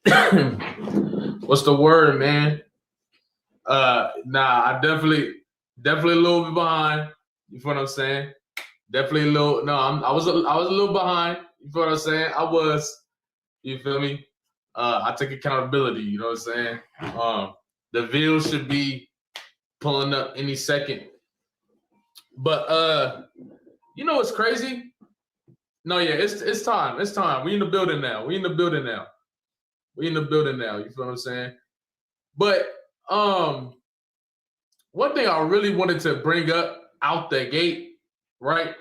What's the word, man? I definitely a little bit behind. You feel what I'm saying? Definitely a little. No, I was a little behind. You feel what I'm saying? I was. You feel me? I take accountability. You know what I'm saying? The views should be pulling up any second. But you know what's crazy? No, yeah, it's time. It's time. We in the building now. You feel what I'm saying? But one thing I really wanted to bring up out the gate, right?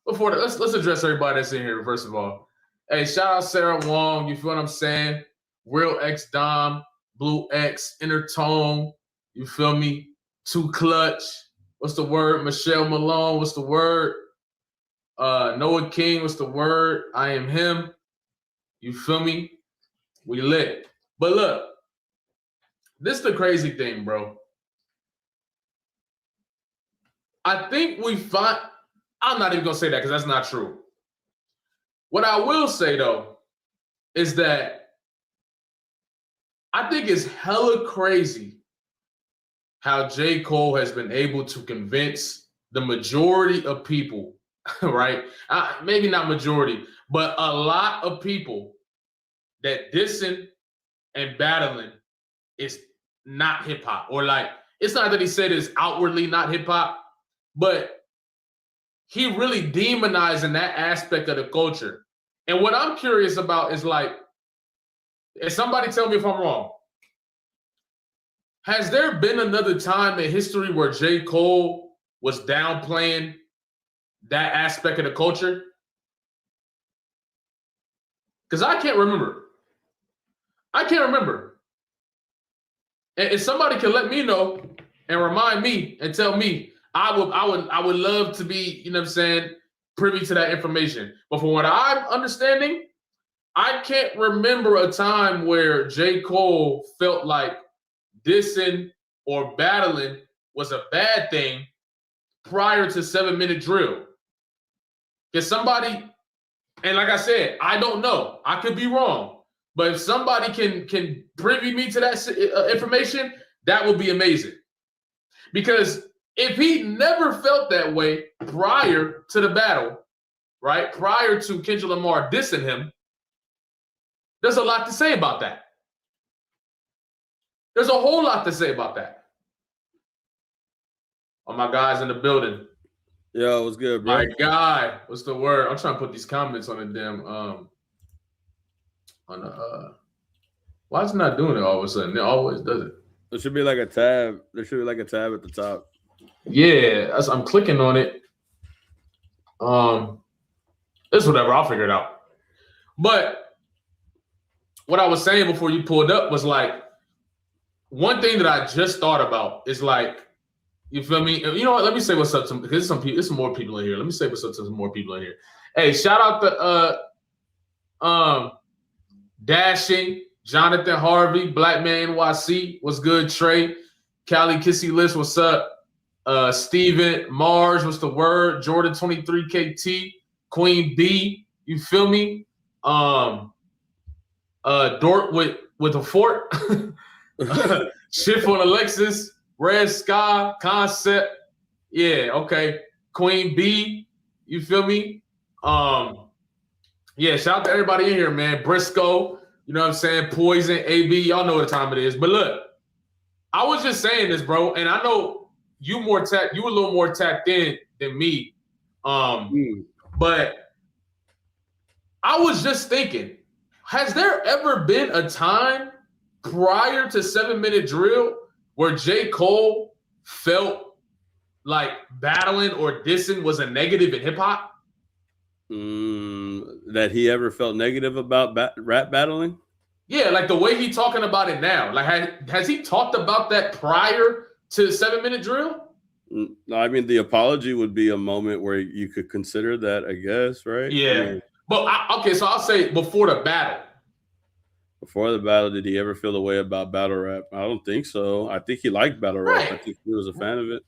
Before let's address everybody that's in here, first of all. Hey, shout out Sarah Wong, you feel what I'm saying? Real X Dom, Blue X, Intertone, you feel me? Too Clutch. What's the word? Michelle Malone, what's the word? Noah King, what's the word? I am him. You feel me? We lit. But look, this is the crazy thing, bro. I think I'm not even gonna say that because that's not true. What I will say though is that I think it's hella crazy how J. Cole has been able to convince the majority of people, right? Maybe not majority, but a lot of people that dissing and battling is not hip hop. Or like, it's not that he said it's outwardly not hip hop, but he really demonizing that aspect of the culture. And what I'm curious about is like, and somebody tell me if I'm wrong. Has there been another time in history where J. Cole was downplaying that aspect of the culture? Because I can't remember. And if somebody can let me know and remind me and tell me, I would love to be, you know what I'm saying, privy to that information. But from what I'm understanding, I can't remember a time where J. Cole felt like dissing or battling was a bad thing prior to 7-minute drill. Because somebody, and like I said, I don't know. I could be wrong. But if somebody can privy me to that information, that would be amazing. Because if he never felt that way prior to the battle, right? Prior to Kendrick Lamar dissing him, there's a lot to say about that. There's a whole lot to say about that. All my guys in the building. Yo, what's good, bro? My guy, what's the word? I'm trying to put these comments on the damn why is it not doing it all of a sudden? It always does it. There should be like a tab. There should be like a tab at the top. Yeah, I'm clicking on it. It's whatever. I'll figure it out. But what I was saying before you pulled up was like, one thing that I just thought about is like, you feel me? You know what? Let me say what's up to, because there's some more people in here. Let me say what's up to some more people in here. Hey, shout out to Dashing, Jonathan Harvey, Black Man NYC. What's good, Trey? Callie Kissy List, what's up? Steven Mars, what's the word? Jordan 23 KT, Queen B, you feel me? Dort with a fort. Shift on Alexis, Red Sky, Concept. Yeah, okay. Queen B, you feel me? Yeah, shout out to everybody in here, man. Briscoe, you know what I'm saying? Poison, AB, y'all know what time it is. But look, I was just saying this, bro, and I know you a little more tapped in than me. But I was just thinking, has there ever been a time prior to 7-minute drill where J. Cole felt like battling or dissing was a negative in hip hop? That he ever felt negative about rap battling? Yeah, like the way he's talking about it now. Like, has he talked about that prior to 7-minute drill? No, I mean, the apology would be a moment where you could consider that, I guess, right? Yeah. I mean, okay, so I'll say before the battle. Before the battle, did he ever feel the way about battle rap? I don't think so. I think he liked battle rap. I think he was a fan of it.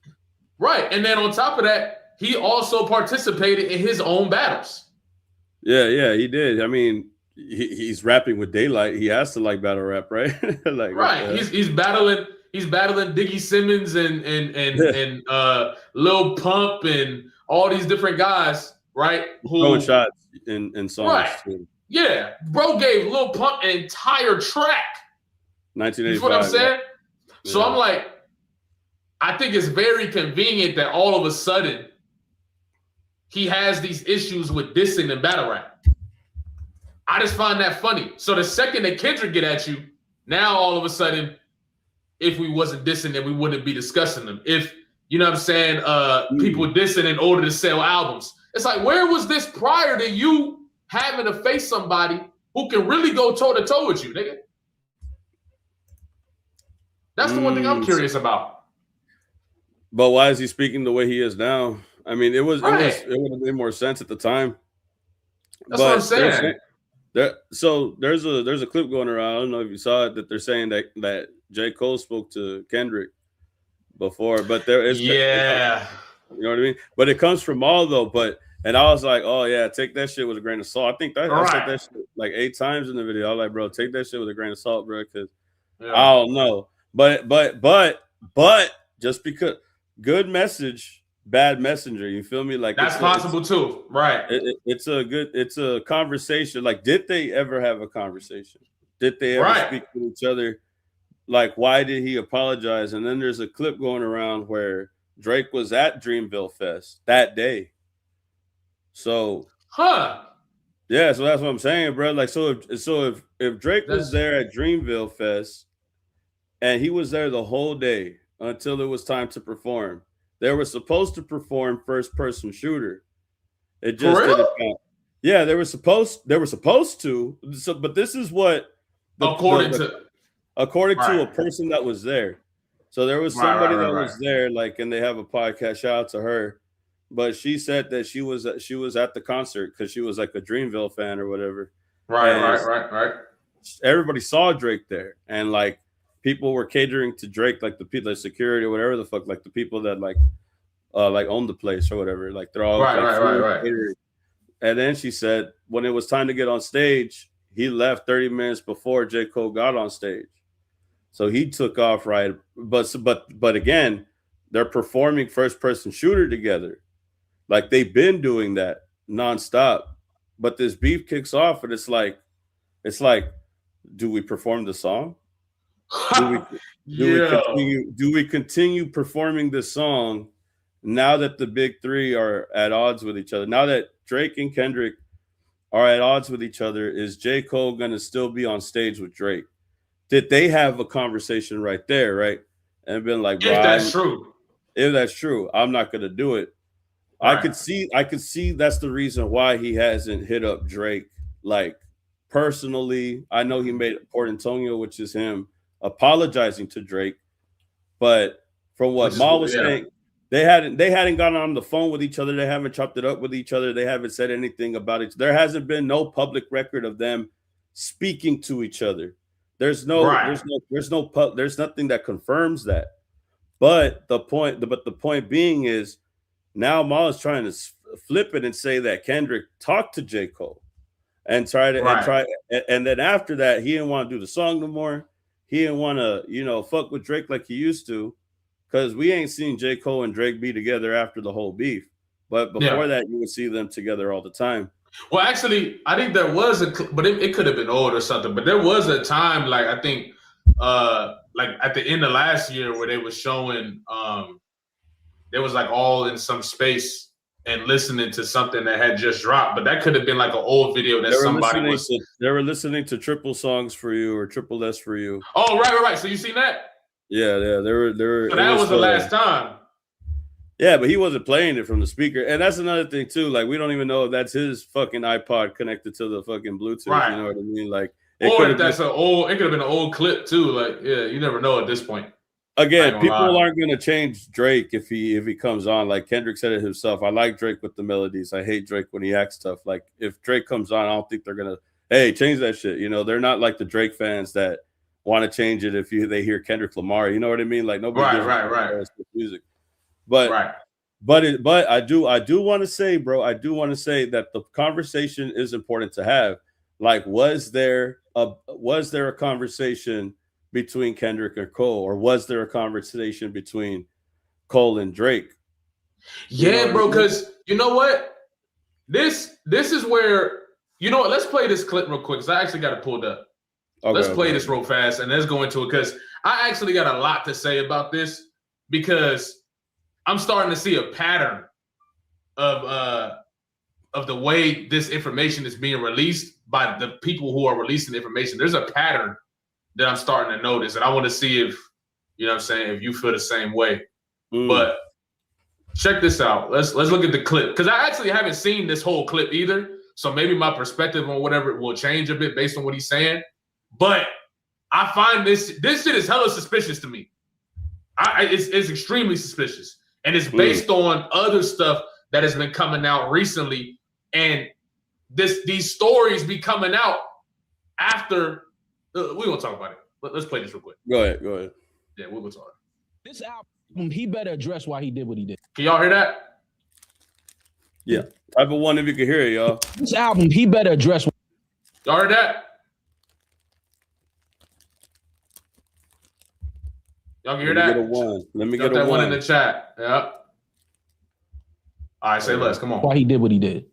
Right. And then on top of that, he also participated in his own battles. Yeah, he did. I mean, he's rapping with Daylight. He has to like battle rap, right? Like right. He's battling Diggy Simmons and Lil Pump and all these different guys, right? Throwing shots in songs right. too. Yeah, bro gave Lil Pump an entire track. 1985. You know what I'm saying? Yeah. So I'm like, I think it's very convenient that all of a sudden he has these issues with dissing and battle rap. I just find that funny. So the second that Kendrick get at you, now all of a sudden, if we wasn't dissing them, we wouldn't be discussing them. If, you know what I'm saying, people dissing in order to sell albums. It's like, where was this prior to you having to face somebody who can really go toe-to-toe with you, nigga? That's the one thing I'm curious about. But why is he speaking the way he is now? I mean, it would have made more sense at the time. That's what I'm saying. There's a clip going around. I don't know if you saw it, that they're saying that J.Cole spoke to Kendrick before, but there is you know what I mean? But it comes from all though. And I was like, oh yeah, take that shit with a grain of salt. I think I said that shit like 8 times in the video. I was like, bro, take that shit with a grain of salt, bro, because I don't know. But just because good message, bad messenger. You feel me? Like that's possible too, right? It's a conversation. Like, did they ever have a conversation? Did they ever speak with each other? Like, why did he apologize? And then there's a clip going around where Drake was at Dreamville Fest that day. So, yeah. So that's what I'm saying, bro. Like, so if Drake was there at Dreamville Fest, and he was there the whole day until it was time to perform. They were supposed to perform first person shooter. It just didn't count. Yeah, they were supposed to. So, but this is what according to a person that was there. So there was somebody that was there, like, and they have a podcast. Shout out to her. But she said that she was at the concert because she was like a Dreamville fan or whatever. Right. Everybody saw Drake there, and like, people were catering to Drake, like the people, the security or whatever the fuck, like the people that like own the place or whatever. Like, they're all right. And then she said when it was time to get on stage, he left 30 minutes before J. Cole got on stage. So he took off, right? But again, they're performing first person shooter together. Like, they've been doing that nonstop. But this beef kicks off, and it's like, do we perform the song? Do we continue performing this song now that the big three are at odds with each other? Now that Drake and Kendrick are at odds with each other, is J. Cole going to still be on stage with Drake? Did they have a conversation right there, right? And been like, if that's true, I'm not going to do it. Right. I could see that's the reason why he hasn't hit up Drake. Like, personally, I know he made Port Antonio, which is him apologizing to Drake, but from what Maul was saying, they hadn't gotten on the phone with each other. They haven't chopped it up with each other. They haven't said anything about it. There hasn't been no public record of them speaking to each other. There's nothing that confirms that. But the point being is, now Maul is trying to flip it and say that Kendrick talked to J. Cole and and then after that, he didn't want to do the song no more. He didn't want to, fuck with Drake like he used to, because we ain't seen J. Cole and Drake be together after the whole beef. Like, before that, you would see them together all the time. Well, actually, I think there was but it could have been old or something. But there was a time, like, I think, like at the end of last year, where they was showing, they was like all in some space and listening to something that had just dropped. But that could have been like an old video that somebody was. They were listening to Triple Songs for You or Triple S for You. Oh, right. So you seen that? Yeah. They were. So that was the last time. Yeah, but he wasn't playing it from the speaker, and that's another thing too. Like, we don't even know if that's his fucking iPod connected to the fucking Bluetooth. Right. You know what I mean? Like, or if that's it could have been an old clip too. Like, yeah, you never know at this point. Again, people aren't going to change Drake if he comes on. Like, Kendrick said it himself. I like Drake with the melodies. I hate Drake when he acts tough. Like, if Drake comes on, I don't think they're going to, hey, change that shit. They're not like the Drake fans that want to change it if they hear Kendrick Lamar. You know what I mean? Like, nobody gives music. But I do want to say, bro, that the conversation is important to have. Like, was there a conversation between Kendrick and Cole, or was there a conversation between Cole and Drake? Yeah, bro, because you know what? This is where, you know what? Let's play this clip real quick, because I actually got it pulled up. Okay, let's play this real fast, and let's go into it, because I actually got a lot to say about this, because I'm starting to see a pattern of the way this information is being released by the people who are releasing the information. There's a pattern that I'm starting to notice, and I want to see if, you know what I'm saying, if you feel the same way. But check this out. Let's look at the clip, because I actually haven't seen this whole clip either, so maybe my perspective on whatever will change a bit based on what he's saying. But I find this shit is hella suspicious to me. It's extremely suspicious, and it's based on other stuff that has been coming out recently, and these stories be coming out after. We're gonna talk about it. Let's play this real quick. Go ahead. Yeah, we'll talk. This album, he better address why he did what he did. Can y'all hear that? Yeah, type of one if you can hear it, y'all. This album, he better address. Y'all heard that? Y'all can hear that? Let me get that one in the chat. Yep. All right, say less. Come on. Why he did what he did.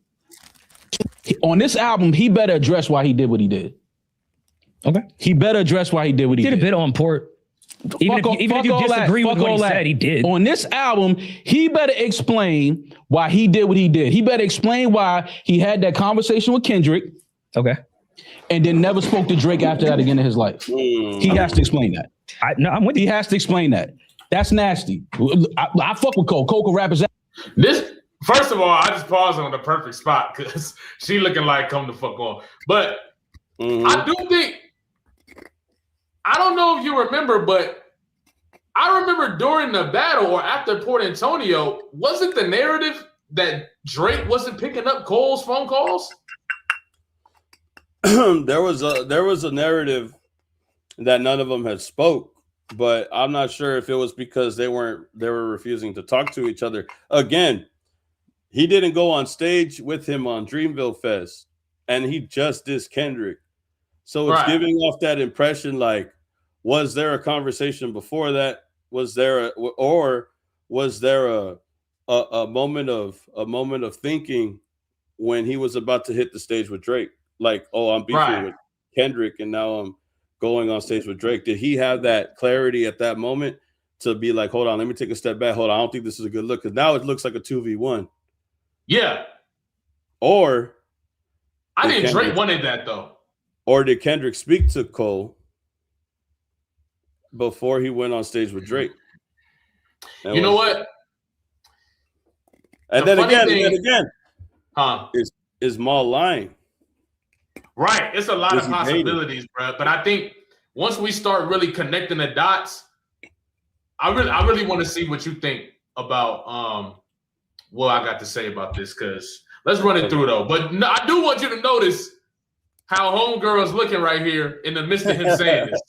On this album, he better address why he did what he did. Okay. He better address why he did what he did. Did a bit on Port. Even if you disagree with what he said, he did. On this album, he better explain why he did what he did. He better explain why he had that conversation with Kendrick. Okay. And then never spoke to Drake after that again in his life. He has to explain that. I'm with you. He has to explain that. That's nasty. I fuck with Cole. Cole can rap his ass. This, first of all, I just paused on the perfect spot because she looking like come the fuck on. But I do think, I don't know if you remember, but I remember during the battle or after Port Antonio, wasn't the narrative that Drake wasn't picking up Cole's phone calls? There was a narrative that none of them had spoke, but I'm not sure if it was because they were refusing to talk to each other. Again, he didn't go on stage with him on Dreamville Fest, and he just dissed Kendrick. So it's giving off that impression like, was there a conversation before that? Was there a moment of thinking when he was about to hit the stage with Drake? Like, oh, I'm beefing with Kendrick, and now I'm going on stage with Drake. Did he have that clarity at that moment to be like, hold on, let me take a step back. Hold on, I don't think this is a good look, because now it looks like a 2v1. Yeah. Or I think Drake wanted that though. Or did Kendrick speak to Cole before he went on stage with Drake? You know what? And then again, is Maul lying? Right. It's a lot of possibilities, bro. But I think once we start really connecting the dots, I really want to see what you think about what I got to say about this, because let's run it through though. But no, I do want you to notice how homegirl's looking right here in the midst of him saying this.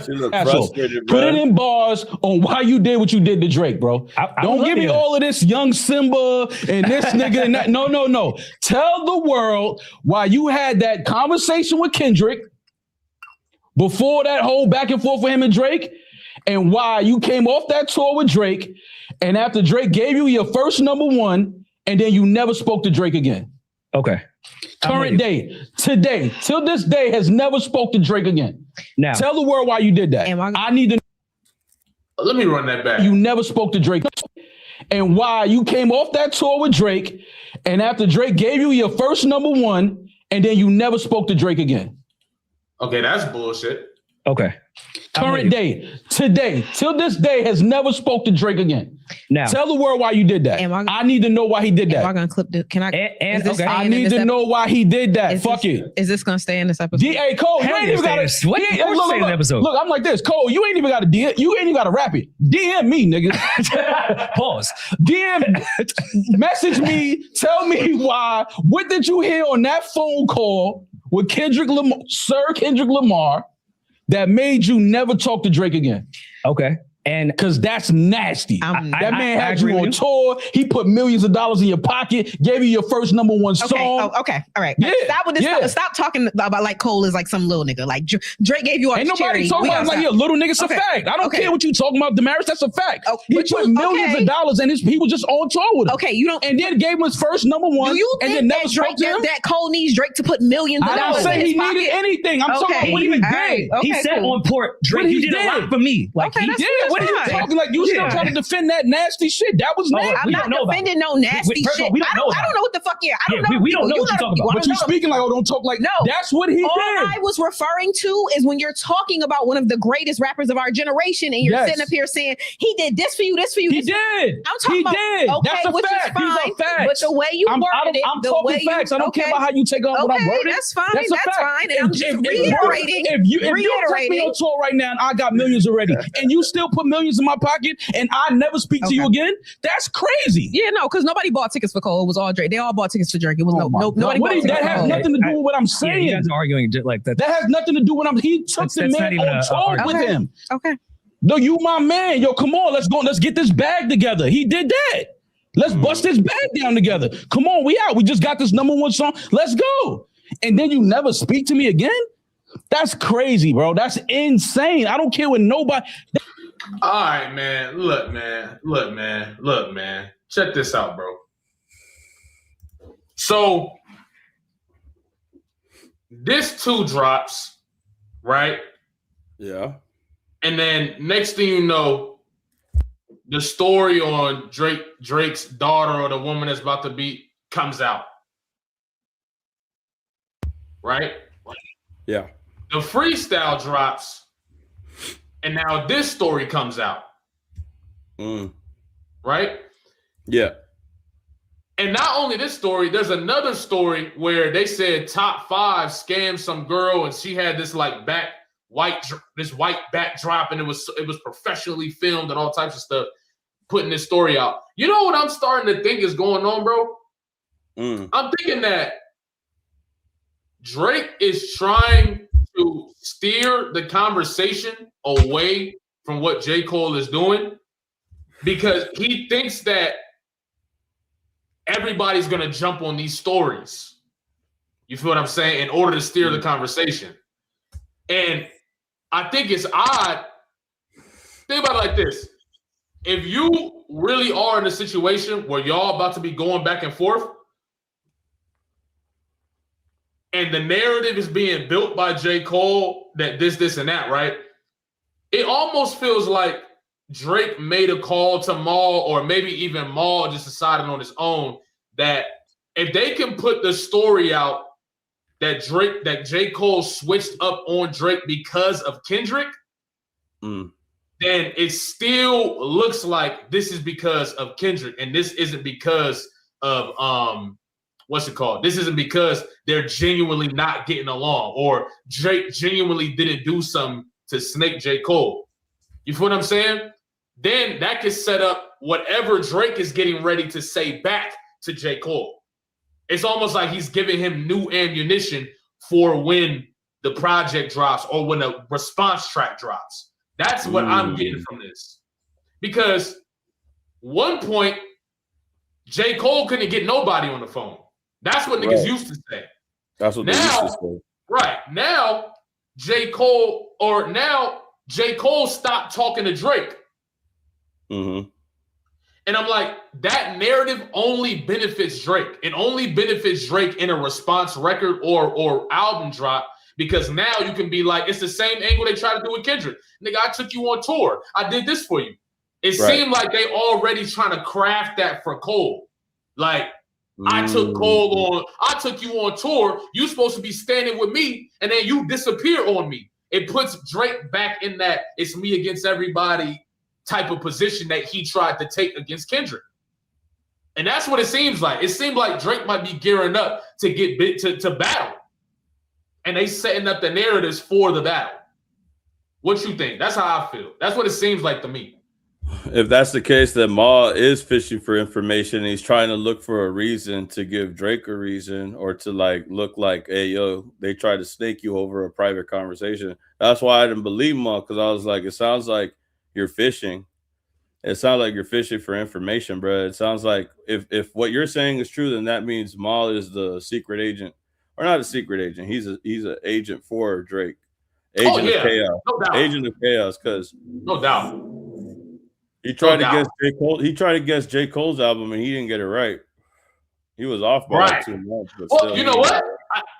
She looked frustrated, bro. Put it in bars on why you did what you did to Drake, bro. Don't give me all of this young Simba and this nigga and that. No. Tell the world why you had that conversation with Kendrick before that whole back and forth with him and Drake, and why you came off that tour with Drake, and after Drake gave you your first #1, and then you never spoke to Drake again. Okay. Current day, today, till this day, has never spoke to Drake again. Now, tell the world why you did that. I need to. Let me run that back. You never spoke to Drake, and why you came off that tour with Drake, and after Drake gave you your first #1, and then you never spoke to Drake again. Okay, that's bullshit. Okay. Current day, today, till this day, has never spoke to Drake again. Now, tell the world why you did that. I need to know why he did that. Am I gonna clip this? Can I? I need to know why he did that. Fuck it. Is this gonna stay in this episode? Hey, Cole, you ain't even got to. Look, I'm like this, Cole. You ain't even got to DM. You ain't even got to rap it. DM me, nigga. Pause. DM. Message me. Tell me why. What did you hear on that phone call with Sir Kendrick Lamar, that made you never talk to Drake again? Okay. And because that's nasty. That man had you on tour. He put millions of dollars in your pocket, gave you your first #1 song. Okay. All right. Yeah. Stop talking about like Cole is like some little nigga. Like Drake gave you all Ain't this nobody charity. talking about like he a little nigga. It's a fact. I don't care what you talking about, Damaris. That's a fact. He put millions of dollars and he was just on tour with him. Okay, you don't. And then gave him his first #1. Do you and think then never that Drake that Cole needs Drake to put millions of dollars? I don't say in he his pocket? needed anything. I'm talking about what he did. He said on port, Drake, you did a lot for me. Like he did. What are you talking like? You still trying to defend that nasty shit? That was nasty. I'm not defending no nasty shit. I don't know what the fuck. I don't know. We don't know what you're talking about. But you speaking like, don't talk like. No, that's what he did. All I was referring to is when you're talking about one of the greatest rappers of our generation, and you're sitting up here saying he did this for you, this for you. He did. I'm talking about. Okay, that's a which fact. is fine. These are facts. But the way you worded it, I'm talking facts. I don't care about how you take on what I'm wording. That's fine. That's fine. And I'm just reiterating. If you take me on tour right now and I got millions already, and you still put millions in my pocket, and I never speak to you again, that's crazy. Yeah, no, because nobody bought tickets for Cole. It was all Drake. They all bought tickets for Drake. It was nobody bought tickets. That has nothing to do with what I'm saying. You guys are arguing like that. That has nothing to do with he took the man on tour with him. Okay. No, you my man. Yo, come on, let's go. Let's get this bag together. He did that. Let's bust this bag down together. Come on, we out. We just got this #1 song. Let's go. And then you never speak to me again? That's crazy, bro. That's insane. I don't care what nobody. All right, man. Look, man. Check this out, bro. So this 2 drops, right? Yeah. And then next thing you know, the story on Drake's daughter or the woman that's about to be comes out. Right? Yeah. The freestyle drops, and now this story comes out. Right? Yeah. And not only this story, there's another story where they said Top 5 scammed some girl, and she had this like white backdrop, and it was professionally filmed and all types of stuff, putting this story out. You know what I'm starting to think is going on, bro? I'm thinking that Drake is trying to steer the conversation away from what J. Cole is doing because he thinks that everybody's going to jump on these stories. You feel what I'm saying? In order to steer the conversation. And I think it's odd. Think about it like this. If you really are in a situation where y'all about to be going back and forth, and the narrative is being built by J. Cole that this, and that, right? It almost feels like Drake made a call to Maul, or maybe even Maul just decided on his own that if they can put the story out that J. Cole switched up on Drake because of Kendrick, then it still looks like this is because of Kendrick, and this isn't because of what's it called? This isn't because they're genuinely not getting along, or Drake genuinely didn't do something to snake J. Cole. You feel what I'm saying? Then that could set up whatever Drake is getting ready to say back to J. Cole. It's almost like he's giving him new ammunition for when the project drops or when a response track drops. That's what I'm getting from this. Because one point, J. Cole couldn't get nobody on the phone. That's what niggas used to say. That's what they used to say. Right. Now, J. Cole stopped talking to Drake. And I'm like, that narrative only benefits Drake. It only benefits Drake in a response record or album drop, because now you can be like, it's the same angle they try to do with Kendrick. Nigga, I took you on tour. I did this for you. It seemed like they already trying to craft that for Cole. Like, I took you on tour. You supposed to be standing with me, and then you disappear on me. It puts Drake back in that it's me against everybody type of position that he tried to take against Kendrick. And that's what it seems like. It seemed like Drake might be gearing up to get to battle. And they setting up the narratives for the battle. What you think? That's how I feel. That's what it seems like to me. If that's the case, then Ma is fishing for information. And he's trying to look for a reason to give Drake a reason, or to like look like, hey, yo, they tried to snake you over a private conversation. That's why I didn't believe Ma, because I was like, it sounds like you're fishing. It sounds like you're fishing for information, bro. It sounds like if what you're saying is true, then that means Maul is the secret agent, or not a secret agent. He's an agent for Drake, agent of chaos, no doubt. Agent of chaos. Because no doubt, he tried to guess J. Cole. He tried to guess J. Cole's album, and he didn't get it right. He was off by like 2 months. But well, you know what?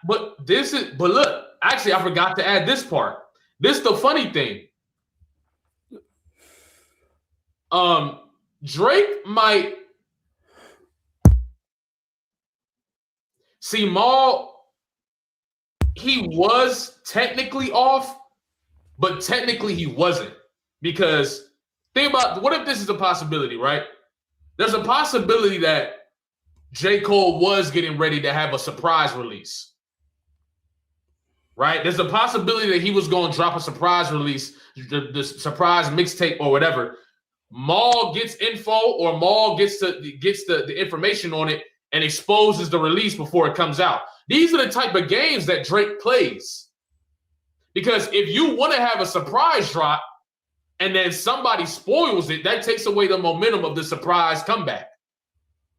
But look, actually, I forgot to add this part. This is the funny thing. Drake might see Maul. He was technically off, but technically he wasn't, because think about what if this is a possibility, right? There's a possibility that J. Cole was getting ready to have a surprise release, right? There's a possibility that he was going to drop a surprise release, the surprise mixtape or whatever. Maul gets info, or Maul gets the information on it and exposes the release before it comes out. These are the type of games that Drake plays. Because if you want to have a surprise drop and then somebody spoils it, that takes away the momentum of the surprise comeback.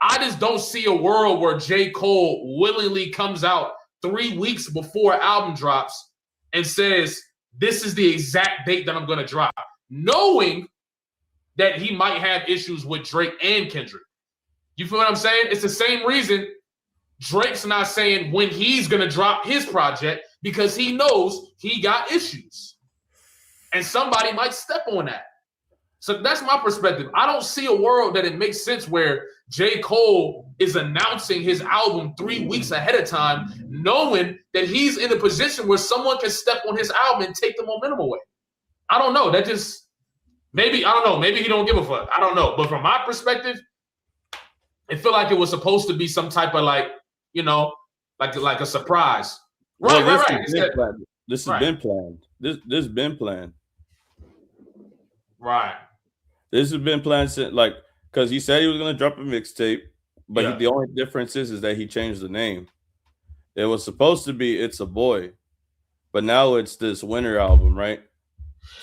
I just don't see a world where J. Cole willingly comes out 3 weeks before album drops and says, this is the exact date that I'm going to drop, knowing that he might have issues with Drake and Kendrick. You feel what I'm saying? It's the same reason Drake's not saying when he's going to drop his project, because he knows he got issues. And somebody might step on that. So that's my perspective. I don't see a world that it makes sense where J. Cole is announcing his album 3 weeks ahead of time, knowing that he's in a position where someone can step on his album and take the momentum away. I don't know. That just... Maybe, I don't know. Maybe he don't give a fuck. I don't know. But from my perspective, it felt like it was supposed to be some type of like a surprise. Right. This has been planned. This has been planned. Right. This has been planned since, because he said he was going to drop a mixtape, but the only difference is that he changed the name. It was supposed to be It's a Boy, but now it's this Winter album, right?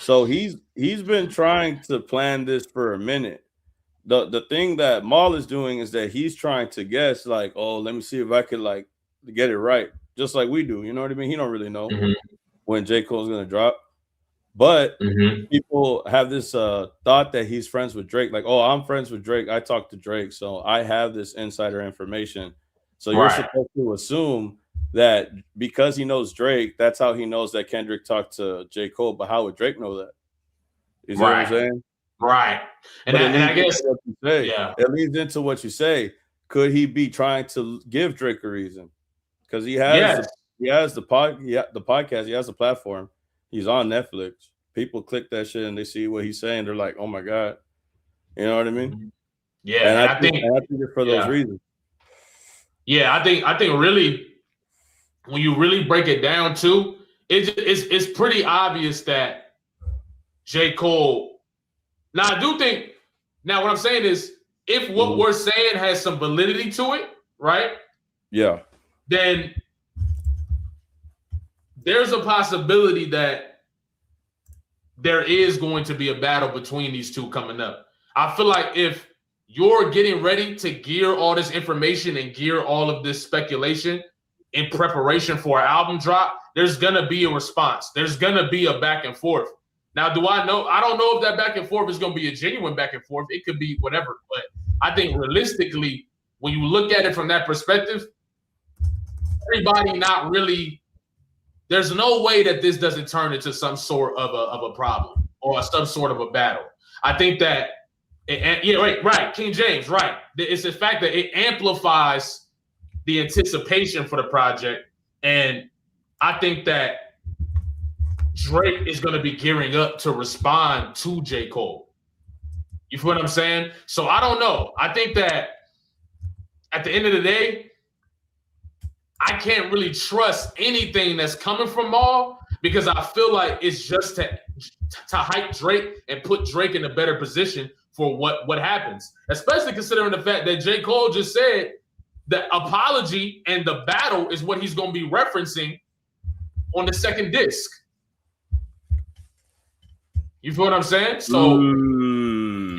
So he's been trying to plan this for a minute. The thing that Maul is doing is that he's trying to guess, like, oh, let me see if I could get it right, just like we do. You know what I mean? He don't really know when J. Cole's gonna drop, but people have this thought that he's friends with Drake. Like, oh, I'm friends with Drake. I talk to Drake, so I have this insider information. So you're supposed to assume that because he knows Drake, that's how he knows that Kendrick talked to J. Cole. But how would Drake know that? You see what I'm saying? Right. And I guess it leads into what you say. Could he be trying to give Drake a reason? Because he has the podcast, he has the platform. He's on Netflix. People click that shit and they see what he's saying. They're like, oh my God. You know what I mean? Yeah. And I think it's for those reasons. Yeah, I think really, when you really break it down too, it's pretty obvious that J. Cole. Now, I do think. Now, what I'm saying is, if what we're saying has some validity to it, right? Yeah. Then there's a possibility that there is going to be a battle between these two coming up. I feel like if you're getting ready to gear all this information and gear all of this speculation in preparation for an album drop, there's going to be a response. There's going to be a back and forth. Now, do I know? I don't know if that back and forth is going to be a genuine back and forth. It could be whatever. But I think realistically, when you look at it from that perspective, everybody not really, there's no way that this doesn't turn into some sort of a problem or some sort of a battle. I think that, right, King James, right. It's the fact that it amplifies the anticipation for the project. And I think that Drake is going to be gearing up to respond to J. Cole. You feel what I'm saying? So I don't know. I think that at the end of the day, I can't really trust anything that's coming from Maul, because I feel like it's just to hype Drake and put Drake in a better position for what happens, especially considering the fact that J. Cole just said the apology and the battle is what he's going to be referencing on the second disc. You feel what I'm saying? So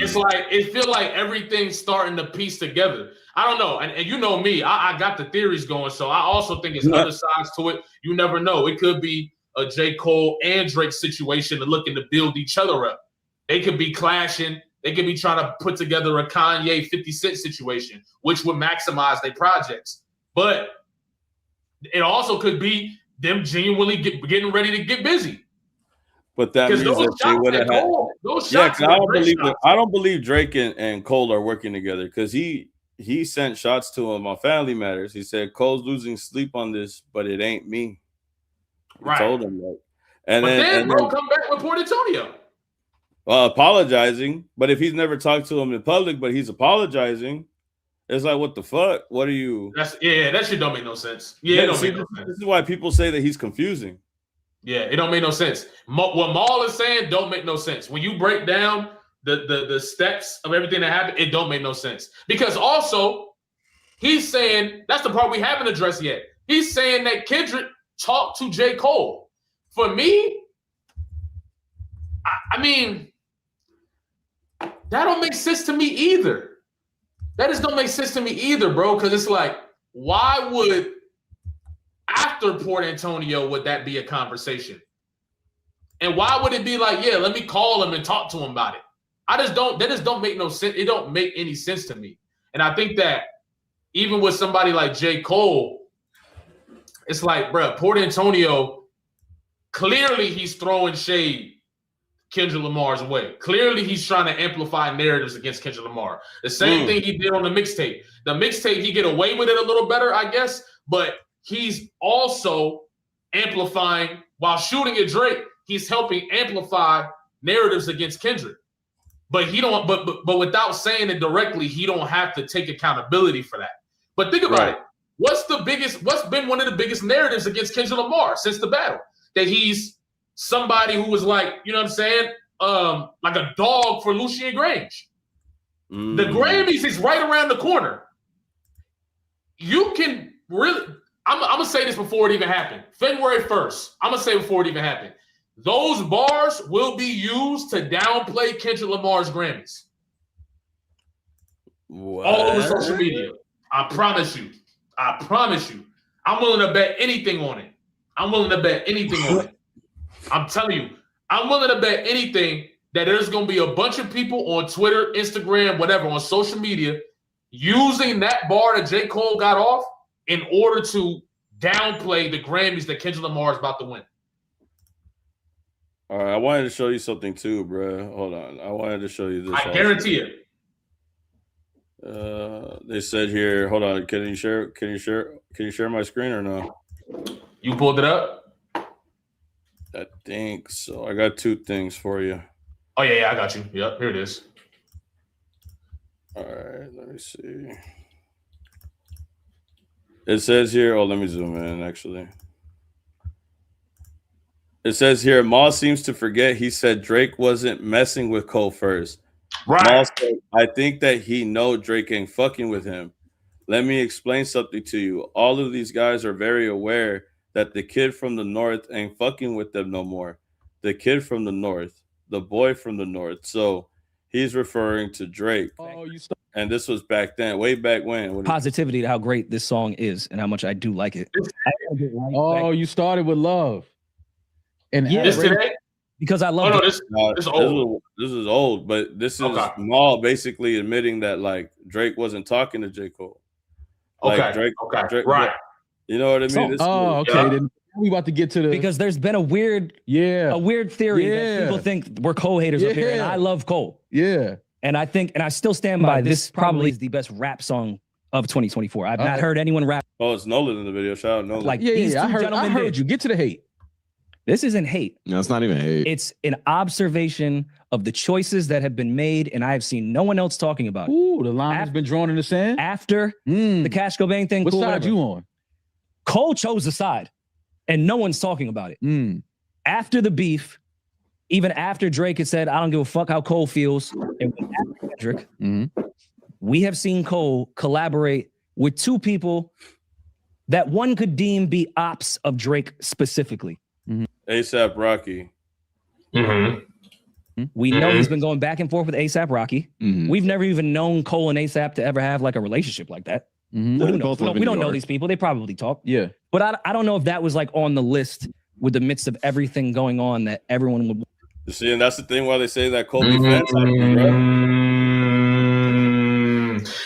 it's like it feel like everything's starting to piece together. I don't know, and you know me, I got the theories going, so I also think there's other sides to it. You never know. It could be a J. Cole and Drake situation and looking to build each other up. They could be clashing. They could be trying to put together a Kanye 50 Cent situation, which would maximize their projects. But it also could be them genuinely getting ready to get busy. But that means that they would have had. I don't believe Drake and Cole are working together because he sent shots to him on Family Matters. He said Cole's losing sleep on this, but it ain't me. He told him that. And then come back with Port Antonio. Apologizing, but if he's never talked to him in public, but he's apologizing, it's like, what the fuck? What are you? That shit don't make no sense. Yeah, it don't make no sense. This is why people say that he's confusing. Yeah, it don't make no sense. What Maul is saying don't make no sense. When you break down the steps of everything that happened, it don't make no sense. Because also, he's saying, that's the part we haven't addressed yet. He's saying that Kendrick talked to J. Cole. For me, I mean, that don't make sense to me either. That just don't make sense to me either, bro. Because it's like, why would after Port Antonio would that be a conversation? And why would it be like, yeah, let me call him and talk to him about it? That just don't make no sense. It don't make any sense to me. And I think that even with somebody like J. Cole, it's like, bro, Port Antonio, clearly he's throwing shade Kendrick Lamar's way. Clearly, he's trying to amplify narratives against Kendrick Lamar. The same thing he did on the mixtape. The mixtape, he get away with it a little better, I guess, but he's also amplifying while shooting at Drake. He's helping amplify narratives against Kendrick. But he don't. But without saying it directly, he don't have to take accountability for that. But think about it. What's been one of the biggest narratives against Kendrick Lamar since the battle? That he's somebody who was like, you know what I'm saying? Like a dog for Lucien Grange. The Grammys is right around the corner. You can really, I'm going to say this before it even happened. February 1st, I'm going to say before it even happened. Those bars will be used to downplay Kendrick Lamar's Grammys. What? All over social media. I promise you. I'm willing to bet anything on it. I'm telling you, I'm willing to bet anything that there's going to be a bunch of people on Twitter, Instagram, whatever, on social media using that bar that J. Cole got off in order to downplay the Grammys that Kendrick Lamar is about to win. All right, I wanted to show you something too, bro. Hold on. I wanted to show you this. I guarantee it. They said here, hold on, can you share my screen or no? You pulled it up? I think so. I got two things for you. Oh, yeah, I got you. Yep, here it is. All right, let me see. It says here, let me zoom in, actually. It says here, Maul seems to forget he said Drake wasn't messing with Cole first. Right. Maul said, I think that he know Drake ain't fucking with him. Let me explain something to you. All of these guys are very aware that the kid from the north ain't fucking with them no more. The kid from the north, the boy from the north. So he's referring to Drake. And this was back then, way back when. Positivity to how great this song is and how much I do like it. You started with love. And this today? Because I love it. This is old. This is old, but this is Maul basically admitting that like Drake wasn't talking to J. Cole. Like Drake, right. You know what I mean? Then we about to get to the because there's been a weird theory that people think we're Cole haters up here, and I love Cole. Yeah. And I think, and I still stand by this probably is the best rap song of 2024. I've not heard anyone rap. Oh, it's Nolan in the video. Shout out Nolan. Like I heard you. Get to the hate. This isn't hate. No, it's not even hate. It's an observation of the choices that have been made, and I have seen no one else talking about it. Ooh, the line has been drawn in the sand? After the Cash Cobain thing. What side you on? Cole chose a side, and no one's talking about it. After the beef, even after Drake had said, I don't give a fuck how Cole feels, and after Kendrick, we have seen Cole collaborate with two people that one could deem be ops of Drake specifically. A$AP Rocky. We know he's been going back and forth with A$AP Rocky. We've never even known Cole and A$AP to ever have like a relationship like that. We don't know these people. They probably talk. Yeah. But I don't know if that was like on the list with the midst of everything going on that everyone would. You see, and that's the thing why they say that Kobe fans happy, bro.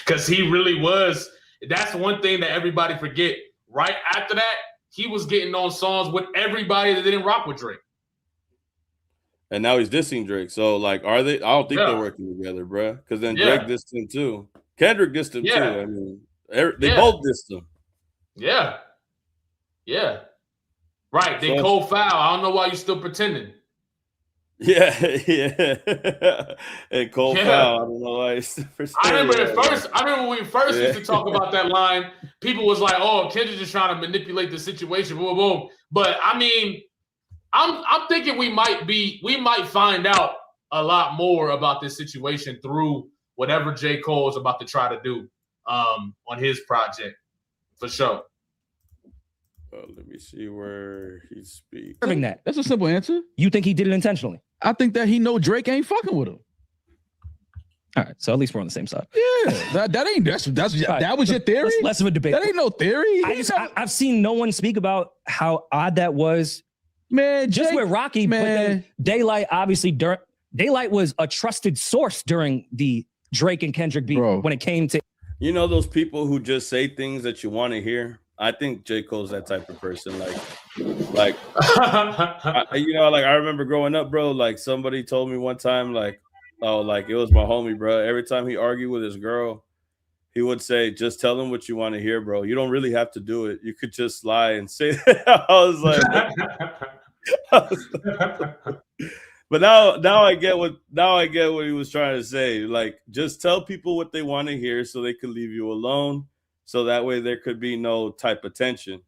Because he really was. That's one thing that everybody forget. Right after that, he was getting on songs with everybody that didn't rock with Drake. And now he's dissing Drake. So, like, are they? I don't think they're working together, bro. Because then Drake dissed him too. Kendrick dissed him too. I mean, they both dissed him. Yeah. Yeah. Right. They cold foul. I don't know why you still pretending. Yeah. And cold foul. I don't know why. I remember when we first used to talk about that line, people was like, oh, Kendrick just trying to manipulate the situation. Boom, boom. But I mean, I'm thinking we might find out a lot more about this situation through whatever J. Cole is about to try to do on his project, for sure. Let me see where he speaks. That's a simple answer. You think he did it intentionally? I think that he know Drake ain't fucking with him. All right, so at least we're on the same side. Yeah, that was your theory. That's less of a debate. That ain't no theory. I've seen no one speak about how odd that was. Man, just Jake, with Rocky, man. But then Daylight obviously Daylight was a trusted source during the Drake and Kendrick beef when it came to. You know those people who just say things that you want to hear. I think J. Cole's that type of person. Like I remember growing up, bro. Like somebody told me one time, like, oh, like it was my homie, bro. Every time he argued with his girl, he would say, "Just tell him what you want to hear, bro. You don't really have to do it. You could just lie and say that." I was like, but now I get what he was trying to say. Like, just tell people what they want to hear so they can leave you alone. So that way there could be no type of tension.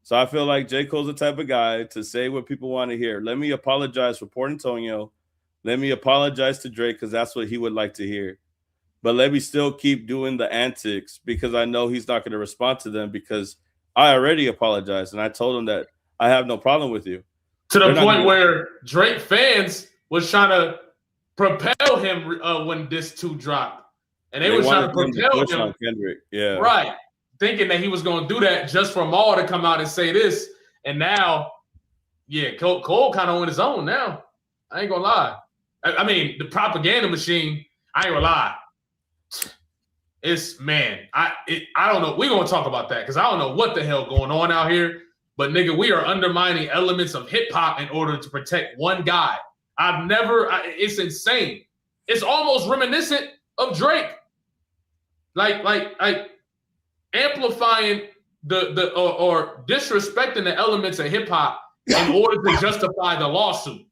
So I feel like J. Cole's the type of guy to say what people want to hear. Let me apologize for Port Antonio. Let me apologize to Drake because that's what he would like to hear. But let me still keep doing the antics because I know he's not going to respond to them because I already apologized. And I told him that I have no problem with you. To the point where Drake fans was trying to propel him when this 2 dropped. And they were trying to propel him. Kendrick. Right. Thinking that he was going to do that just for Maul to come out and say this. And now, Cole kind of on his own now. I ain't going to lie. I mean, the propaganda machine, I ain't going to lie. It's, man, I don't know. We're going to talk about that because I don't know what the hell going on out here. But, nigga, we are undermining elements of hip-hop in order to protect one guy. It's insane. It's almost reminiscent of Drake. Like amplifying or disrespecting the elements of hip-hop in order to justify the lawsuit.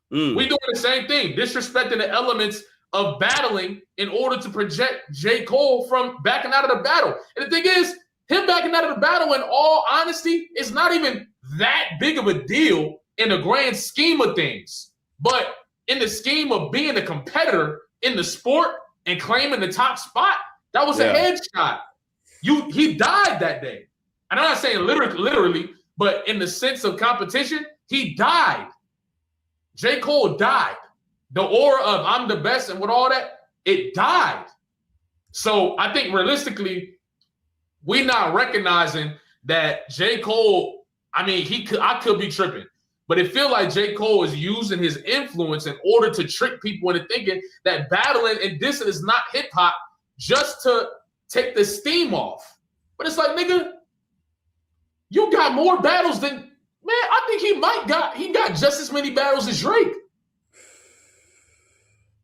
We doing the same thing, disrespecting the elements of battling in order to project J. Cole from backing out of the battle. And the thing is, him backing out of the battle, in all honesty, is not even that big of a deal in the grand scheme of things. But in the scheme of being a competitor in the sport and claiming the top spot, that was a headshot. He died that day. And I'm not saying literally, but in the sense of competition, he died. J. Cole died. The aura of I'm the best and with all that, it died. So I think realistically, we're not recognizing that J. Cole, I mean, I could be tripping, but it feels like J. Cole is using his influence in order to trick people into thinking that battling and dissing is not hip hop just to take the steam off. But it's like, nigga, you got more battles than, man, I think he got just as many battles as Drake.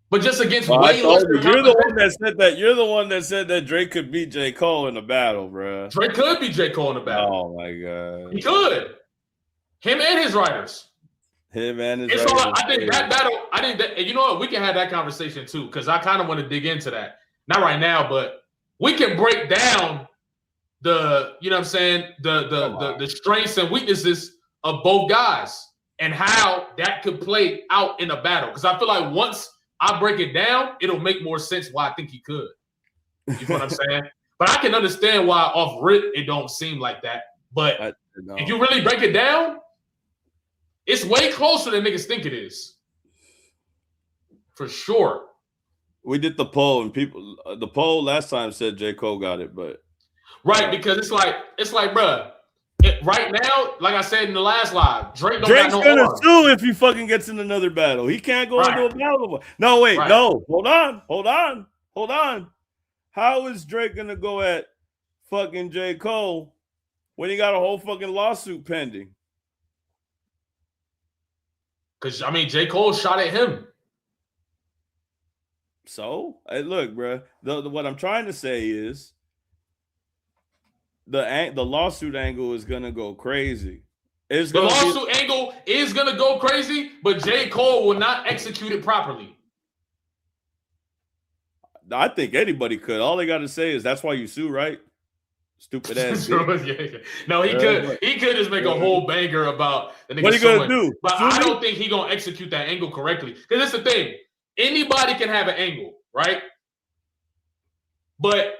But just against way less. You're the one that said that. You're the one that said that Drake could beat J. Cole in a battle, bro. Drake could beat J. Cole in a battle. Oh my god, he could. Him and his writers. I think that battle. I think that, and you know what? We can have that conversation too, because I kind of want to dig into that. Not right now, but we can break down the, you know what I'm saying, the strengths and weaknesses of both guys and how that could play out in a battle. Because I feel like once I break it down, it'll make more sense why I think he could. You know what I'm saying? But I can understand why off rip it don't seem like that. But if you really break it down, it's way closer than niggas think it is. for sure. We did the poll, and the poll last time said J. Cole got it, but right, because it's like, bruh, right now, like I said in the last live, Drake's gonna sue if he fucking gets in another battle. He can't go into a battle. No, wait, no, hold on. How is Drake gonna go at fucking J. Cole when he got a whole fucking lawsuit pending? Because I mean, J. Cole shot at him. So, hey, look, bro. What I'm trying to say is the lawsuit angle is gonna go crazy. The lawsuit angle is gonna go crazy, but J. Cole will not execute it properly. I think anybody could. All they got to say is that's why you sue, right? Stupid ass. Yeah. No, he could. He could just make a whole banger about the nigga. What are you gonna do? But I don't think he gonna execute that angle correctly. Because that's the thing. Anybody can have an angle, right? But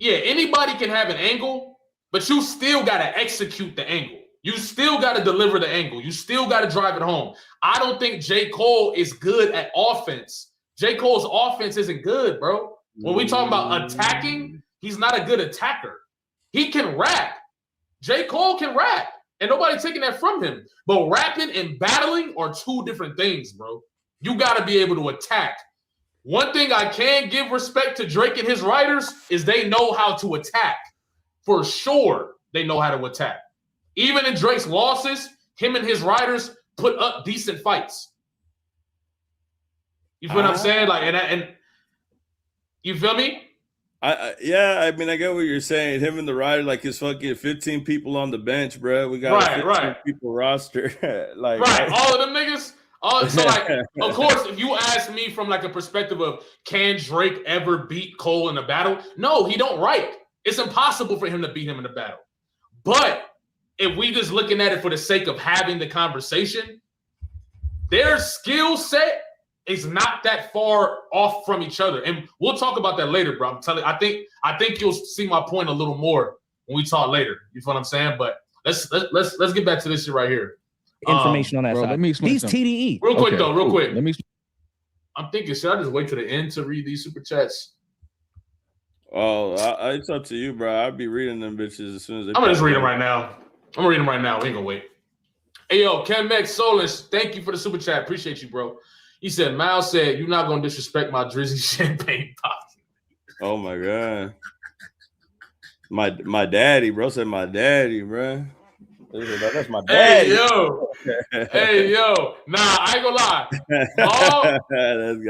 yeah, anybody can have an angle, but you still gotta execute the angle. You still gotta deliver the angle. You still gotta drive it home. I don't think J. Cole is good at offense. J. Cole's offense isn't good, bro. When we talk about attacking, he's not a good attacker. He can rap. J. Cole can rap, and nobody's taking that from him. But rapping and battling are two different things, bro. You got to be able to attack. One thing I can give respect to Drake and his writers is they know how to attack. For sure, they know how to attack. Even in Drake's losses, him and his writers put up decent fights. You feel what I'm saying? Like, and you feel me? Yeah, I mean, I get what you're saying. Him and the rider, like his fucking 15 people on the bench, bro. We got a 15 people roster. Like, all of them niggas. So like, of course, if you ask me from like a perspective of can Drake ever beat Cole in a battle? No, he don't write. It's impossible for him to beat him in a battle. But if we just looking at it for the sake of having the conversation, their skill set is not that far off from each other. And we'll talk about that later, bro. I'm telling you, I think you'll see my point a little more when we talk later. You feel what I'm saying? But let's get back to this shit right here. Information on that side. These TDE. Real quick. I'm thinking, should I just wait to the end to read these super chats? Oh, it's up to you, bro. I'll be reading them bitches as soon as they. I'm gonna just read them right now. We ain't gonna wait. Hey, yo, Ken Solis, thank you for the super chat. Appreciate you, bro. He said, Miles said, you're not gonna disrespect my Drizzy champagne pop. Oh my God. My daddy, bro, said my daddy, bro. That's my daddy. Hey, yo. Nah, I ain't gonna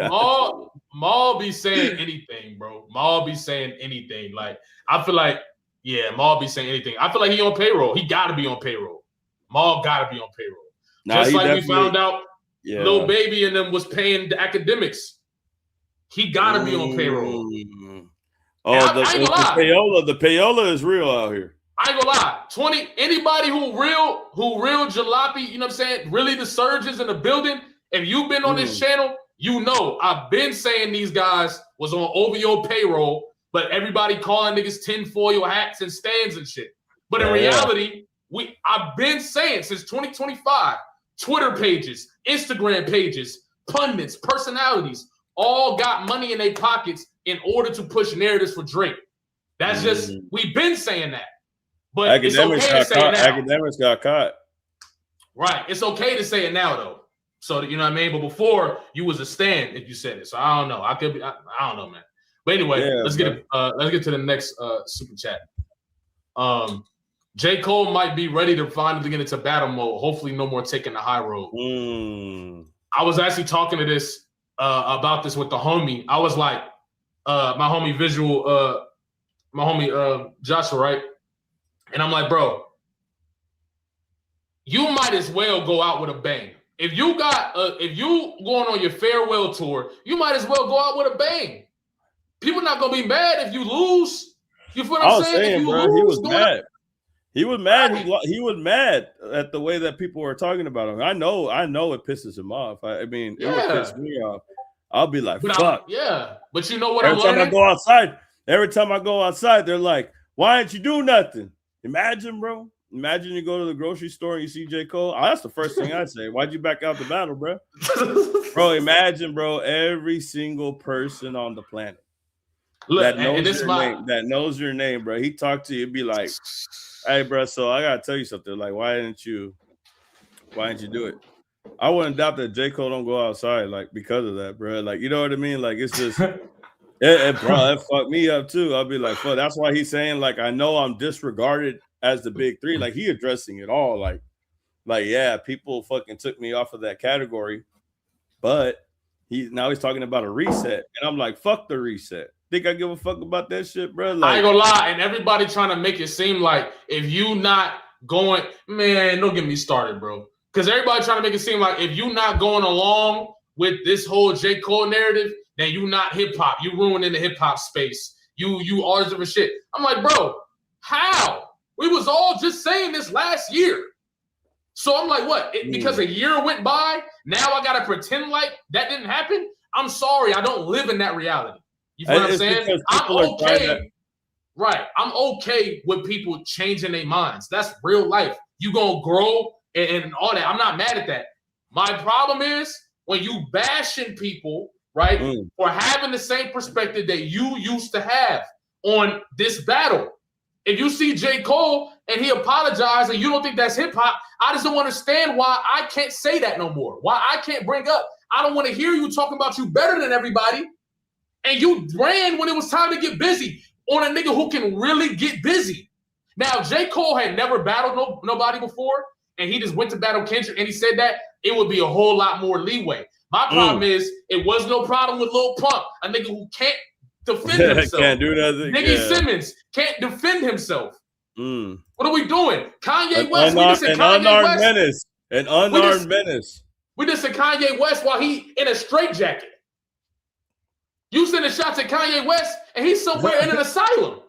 lie. Maul be saying anything, bro. Maul be saying anything. Like, I feel like, yeah, Maul be saying anything. I feel like he on payroll. He gotta be on payroll. Maul gotta be on payroll. Nah, just like we found out Lil Baby and them was paying the academics. He gotta be on payroll. Oh, the payola is real out here. I ain't gonna lie. Anybody who real jalopy, you know what I'm saying? Really the surgeons in the building. If you've been on this channel, you know I've been saying these guys was on OVO payroll, but everybody calling niggas tinfoil hats and stands and shit. But in reality, I've been saying since 2025, Twitter pages, Instagram pages, pundits, personalities, all got money in their pockets in order to push narratives for Drake. That's just, we've been saying that. But academics got caught. Right. It's okay to say it now, though. So, you know what I mean? But before, you was a stand if you said it. So, I don't know. I don't know, man. But anyway, let's get to the next super chat. J. Cole might be ready to finally get into battle mode. Hopefully, no more taking the high road. I was actually talking to this about this with the homie. I was like, my homie Joshua, right? And I'm like, bro, you might as well go out with a bang. If you going on your farewell tour, you might as well go out with a bang. People not gonna be mad if you lose. You feel what I'm saying? Bro, he was mad. He was mad. He was mad at the way that people were talking about him. I know it pisses him off. I mean, it would piss me off. I'll be like, fuck. But you know what? Every time I go outside, they're like, why didn't you do nothing? Imagine, bro. imagine you go to the grocery store and you see J. Cole. Oh, that's the first thing I'd say. Why'd you back out the battle, bro? Bro, imagine, bro, every single person on the planet that knows your name, bro. He talked to you, be like, hey, bro, so I gotta tell you something. Like, why didn't you do it? I wouldn't doubt that J. Cole don't go outside, like, because of that, bro. Like, you know what I mean? Like, it's just bro, that fucked me up too. I'll be like, fuck, that's why he's saying, like, I know I'm disregarded as the big three. Like, he addressing it all. Like, yeah, people fucking took me off of that category, but he's talking about a reset. And I'm like, fuck the reset. Think I give a fuck about that shit, bro? Like, I ain't gonna lie, and everybody trying to make it seem like if you not going, man, don't get me started, bro. Because everybody trying to make it seem like if you not going along with this whole J. Cole narrative, then you not hip hop. You ruining the hip hop space. You all this different shit. I'm like, bro, how? We was all just saying this last year. So I'm like, what? Because a year went by, now I gotta pretend like that didn't happen? I'm sorry, I don't live in that reality. You feel what I'm saying? I'm okay. Right. I'm okay with people changing their minds. That's real life. You gonna grow and all that. I'm not mad at that. My problem is when you bashing people, right, for having the same perspective that you used to have on this battle. If you see J. Cole and he apologized and you don't think that's hip hop, I just don't understand why I can't say that no more. Why I can't bring up. I don't want to hear you talking about you better than everybody. And you ran when it was time to get busy on a nigga who can really get busy. Now, J. Cole had never battled nobody before, and he just went to battle Kendrick, and he said that it would be a whole lot more leeway. My problem is it was no problem with Lil Pump, a nigga who can't defend himself. Can't do nothing. Nigga Simmons can't defend himself. What are we doing? Kanye West. We just said Kanye unarmed West. Menace. An unarmed menace. We just said Kanye West while he in a straitjacket. You sending shots at Kanye West, and he's somewhere in an asylum.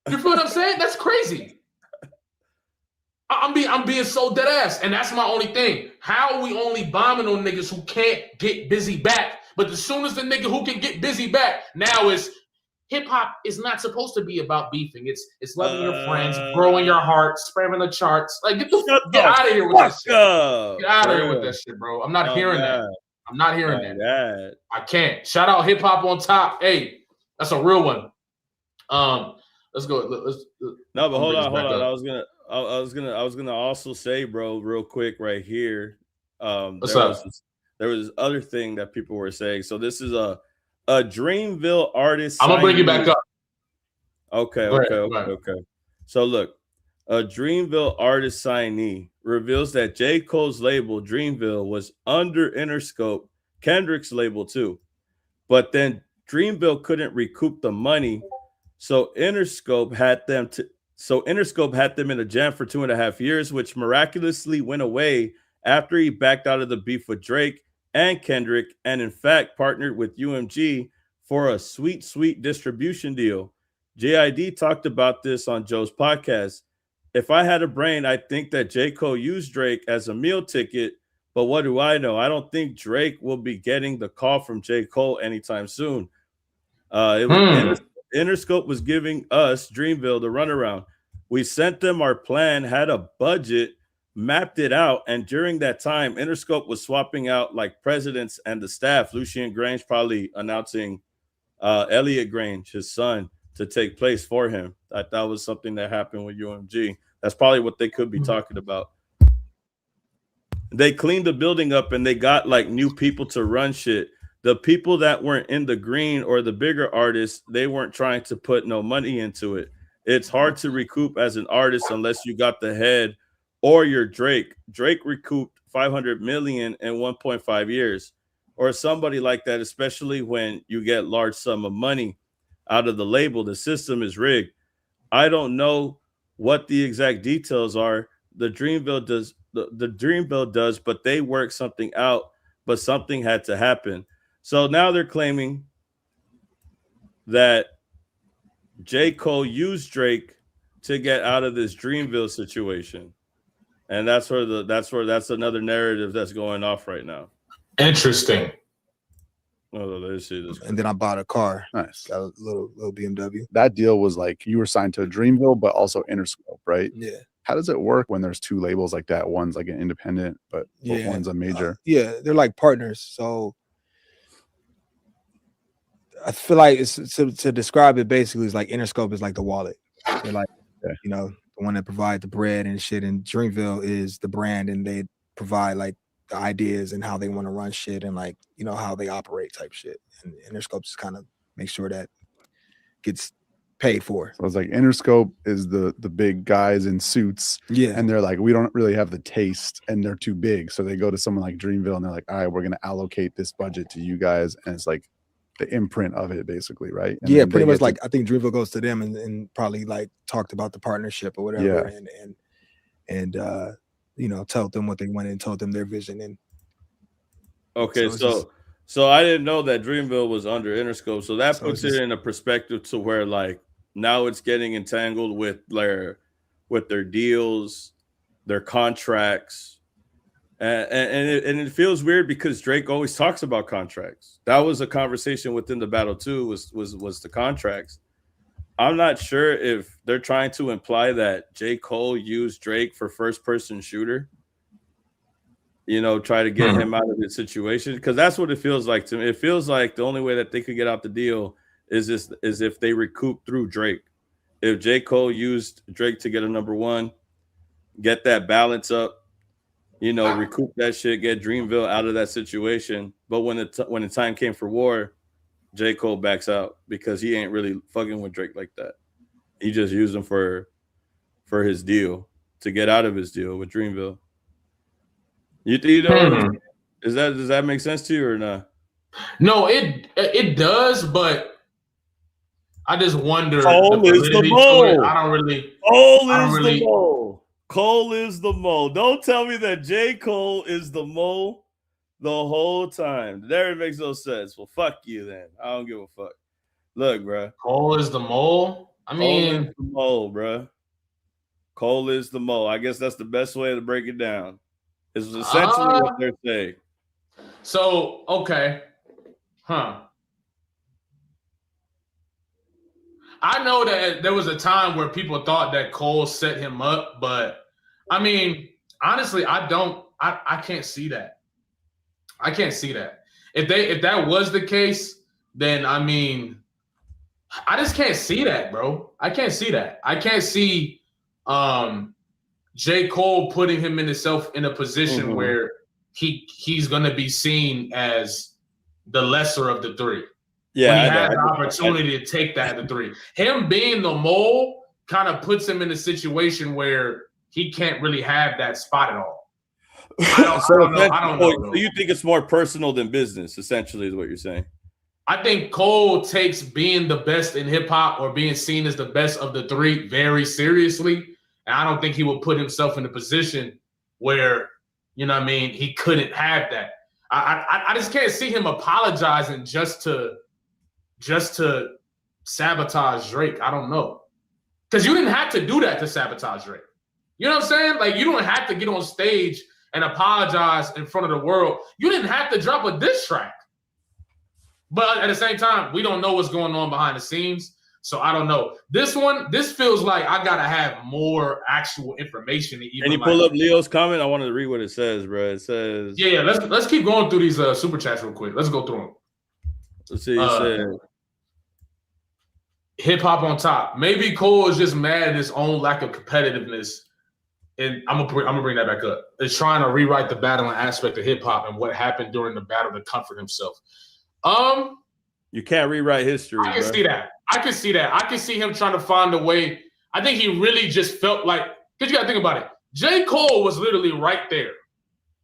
You feel what I'm saying? That's crazy. I'm being so dead ass, and that's my only thing. How are we only bombing on niggas who can't get busy back? But as soon as the nigga who can get busy back, now is hip hop is not supposed to be about beefing. It's loving your friends, growing your heart, spamming the charts. Like get out of here with that shit. Get out of here with that shit, bro. I'm not hearing that. I'm not hearing that. I can't. Shout out hip hop on top. Hey, that's a real one. Let's go. No, but hold on. I was gonna also say, bro, real quick, right here. What's up? There was this other thing that people were saying. So this is a Dreamville artist. I'm gonna bring you back up. Okay. So look, a Dreamville artist signee reveals that J. Cole's label Dreamville was under Interscope, Kendrick's label too, but then Dreamville couldn't recoup the money, so Interscope had them in a jam for 2.5 years, which miraculously went away after he backed out of the beef with Drake and Kendrick, and in fact partnered with UMG for a sweet distribution deal. JID talked about this on Joe's podcast. If I had a brain, I'd think that J. Cole used Drake as a meal ticket, but what do I know? I don't think Drake will be getting the call from J. Cole anytime soon. Interscope was giving us, Dreamville, the runaround. We sent them our plan, had a budget, mapped it out, and during that time, Interscope was swapping out like presidents and the staff. Lucien Grange probably announcing Elliot Grange, his son, to take place for him. That was something that happened with UMG. That's probably what they could be talking about. They cleaned the building up and they got like new people to run shit. The people that weren't in the green or the bigger artists, they weren't trying to put no money into it. It's hard to recoup as an artist unless you got the head or you're Drake. Drake recouped $500 million in 1.5 years, or somebody like that, especially when you get large sum of money out of the label. The system is rigged. I don't know what the exact details are. The Dreamville does, but they work something out, but something had to happen. So now they're claiming that J. Cole used Drake to get out of this Dreamville situation. And that's another narrative that's going off right now. Interesting. Oh, that shit is and then I bought a car. Nice. Got a little BMW. That deal was like you were signed to Dreamville, but also Interscope, right? Yeah. How does it work when there's two labels like that? One's like an independent, but one's a major. Yeah, they're like partners. So I feel like it's to describe it basically is like Interscope is like the wallet. They're like, you know, the one that provide the bread and shit, and Dreamville is the brand, and they provide like the ideas and how they want to run shit and like, you know, how they operate type shit. And Interscope just kind of make sure that gets paid for. So it's like Interscope is the big guys in suits. Yeah. And they're like, we don't really have the taste and they're too big. So they go to someone like Dreamville and they're like, all right, we're going to allocate this budget to you guys. And it's like the imprint of it basically, right? And yeah, pretty much like I think Dreamville goes to them and probably like talked about the partnership or whatever. Yeah. And you know, told them what they wanted and told them their vision. And okay, so I didn't know that Dreamville was under Interscope. So that puts it in a perspective to where like now it's getting entangled with their deals, their contracts, and it feels weird because Drake always talks about contracts. That was a conversation within the battle too. Was the contracts. I'm not sure if they're trying to imply that J. Cole used Drake for first person shooter. You know, try to get him out of the situation, because that's what it feels like to me. It feels like the only way that they could get out the deal is if they recoup through Drake. If J. Cole used Drake to get a number one, get that balance up, you know, recoup that shit, get Dreamville out of that situation. But when the time came for war, J. Cole backs out because he ain't really fucking with Drake like that. He just used him for his deal, to get out of his deal with Dreamville. You know, does that make sense to you or not? No, it does, but I just wonder. Cole is the mole. I don't really. The mole. Cole is the mole. Don't tell me that J. Cole is the mole the whole time. That makes no sense. Well, fuck you then. I don't give a fuck. Look, bro. Cole is the mole. I mean, Cole is the mole, bro. Cole is the mole. I guess that's the best way to break it down. It's essentially what they're saying. So, okay. I know that there was a time where people thought that Cole set him up, but I mean, honestly, I can't see that. I can't see that. If that was the case, then I mean, I just can't see that, bro. I can't see that. I can't see J. Cole putting himself in a position where he's going to be seen as the lesser of the three. Yeah, when he had the opportunity to take that at the three. Him being the mole kind of puts him in a situation where he can't really have that spot at all. I don't know. So you think it's more personal than business, essentially, is what you're saying? I think Cole takes being the best in hip hop or being seen as the best of the three very seriously. And I don't think he will put himself in a position where, you know what I mean, he couldn't have that. I just can't see him apologizing just to sabotage Drake. I don't know. Because you didn't have to do that to sabotage Drake. You know what I'm saying? Like, you don't have to get on stage and apologize in front of the world. You didn't have to drop a diss track. But at the same time, we don't know what's going on behind the scenes. So I don't know. This feels like I gotta have more actual information. Can you pull up Leo's comment? I wanted to read what it says, bro. It says, yeah. Let's keep going through these super chats real quick. Let's go through them. Let's see. He said, hip hop on top. Maybe Cole is just mad at his own lack of competitiveness, and I'm gonna bring that back up. Is trying to rewrite the battling aspect of hip hop and what happened during the battle to comfort himself. You can't rewrite history. I can see that. I can see him trying to find a way. I think he really just felt like, because you got to think about it. J. Cole was literally right there.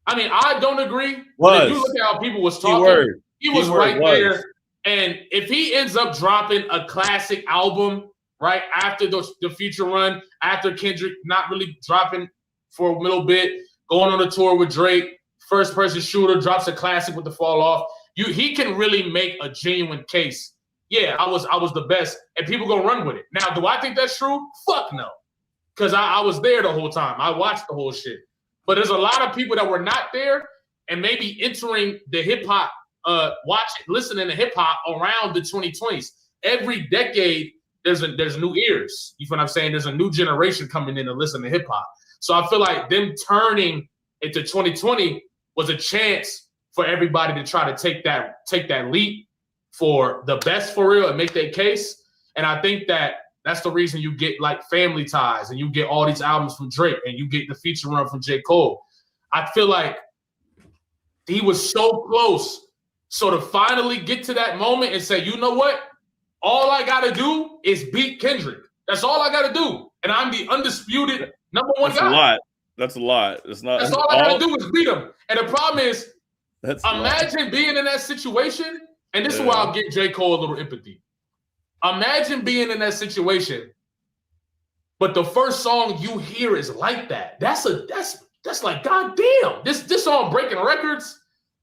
I mean, I don't agree. But if you look at how people was talking, he was right there. And if he ends up dropping a classic album right after the Future run, after Kendrick not really dropping for a little bit, going on a tour with Drake, first person shooter, drops a classic with the fall off. He can really make a genuine case. Yeah, I was the best, and people gonna run with it. Now, do I think that's true? Fuck no, because I was there the whole time. I watched the whole shit. But there's a lot of people that were not there, and maybe entering the hip hop watching, listening to hip hop around the 2020s. Every decade, there's new ears. You feel what I'm saying? There's a new generation coming in to listen to hip hop. So I feel like them turning into 2020 was a chance for everybody to try to take that leap for the best for real and make their case. And I think that's the reason you get like Family Ties and you get all these albums from Drake and you get the feature run from J.Cole. I feel like he was so close. So to finally get to that moment and say, you know what? All I got to do is beat Kendrick. That's all I got to do. And I'm the undisputed number one guy. That's a lot. That's all I got to do is beat him. And the problem is, imagine being in that situation. And this is why I'll give J. Cole a little empathy. Imagine being in that situation, but the first song you hear is like that. That's like, goddamn. This song breaking records.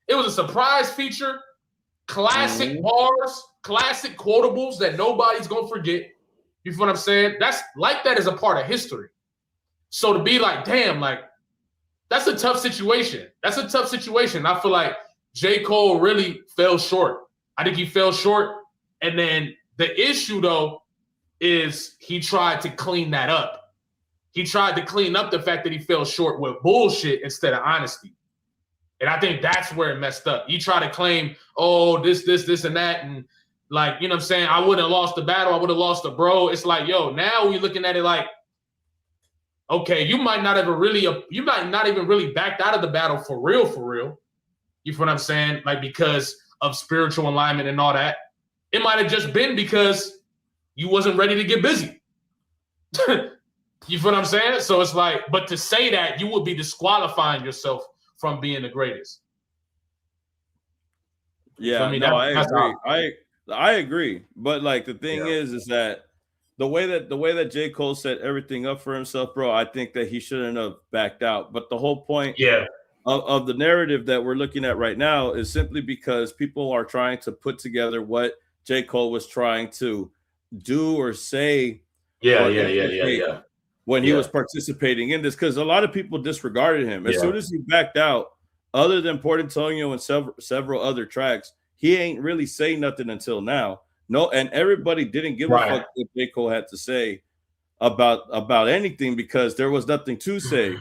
It was a surprise feature. Classic bars, classic quotables that nobody's gonna forget. You feel what I'm saying? That is a part of history. So to be like, damn, like that's a tough situation. I feel like J. Cole really fell short. I think he fell short. And then the issue though is he tried to clean that up. He tried to clean up the fact that he fell short with bullshit instead of honesty. And I think that's where it messed up. You try to claim, oh, this, and that. And like, you know what I'm saying? I wouldn't have lost the battle. I would have lost the bro. It's like, yo, now we're looking at it like, okay, you might not even really backed out of the battle for real. You feel what I'm saying? Like, because of spiritual alignment and all that. It might have just been because you wasn't ready to get busy. You feel what I'm saying? So it's like, but to say that, you would be disqualifying yourself from being the greatest. Yeah, I agree. But like the thing is that the way that J. Cole set everything up for himself, bro, I think that he shouldn't have backed out. But the whole point of the narrative that we're looking at right now is simply because people are trying to put together what J. Cole was trying to do or say. When he was participating in this, because a lot of people disregarded him. As soon as he backed out, other than Port Antonio and several other tracks, he ain't really say nothing until now. No, and everybody didn't give a fuck what J. Cole had to say about anything because there was nothing to say.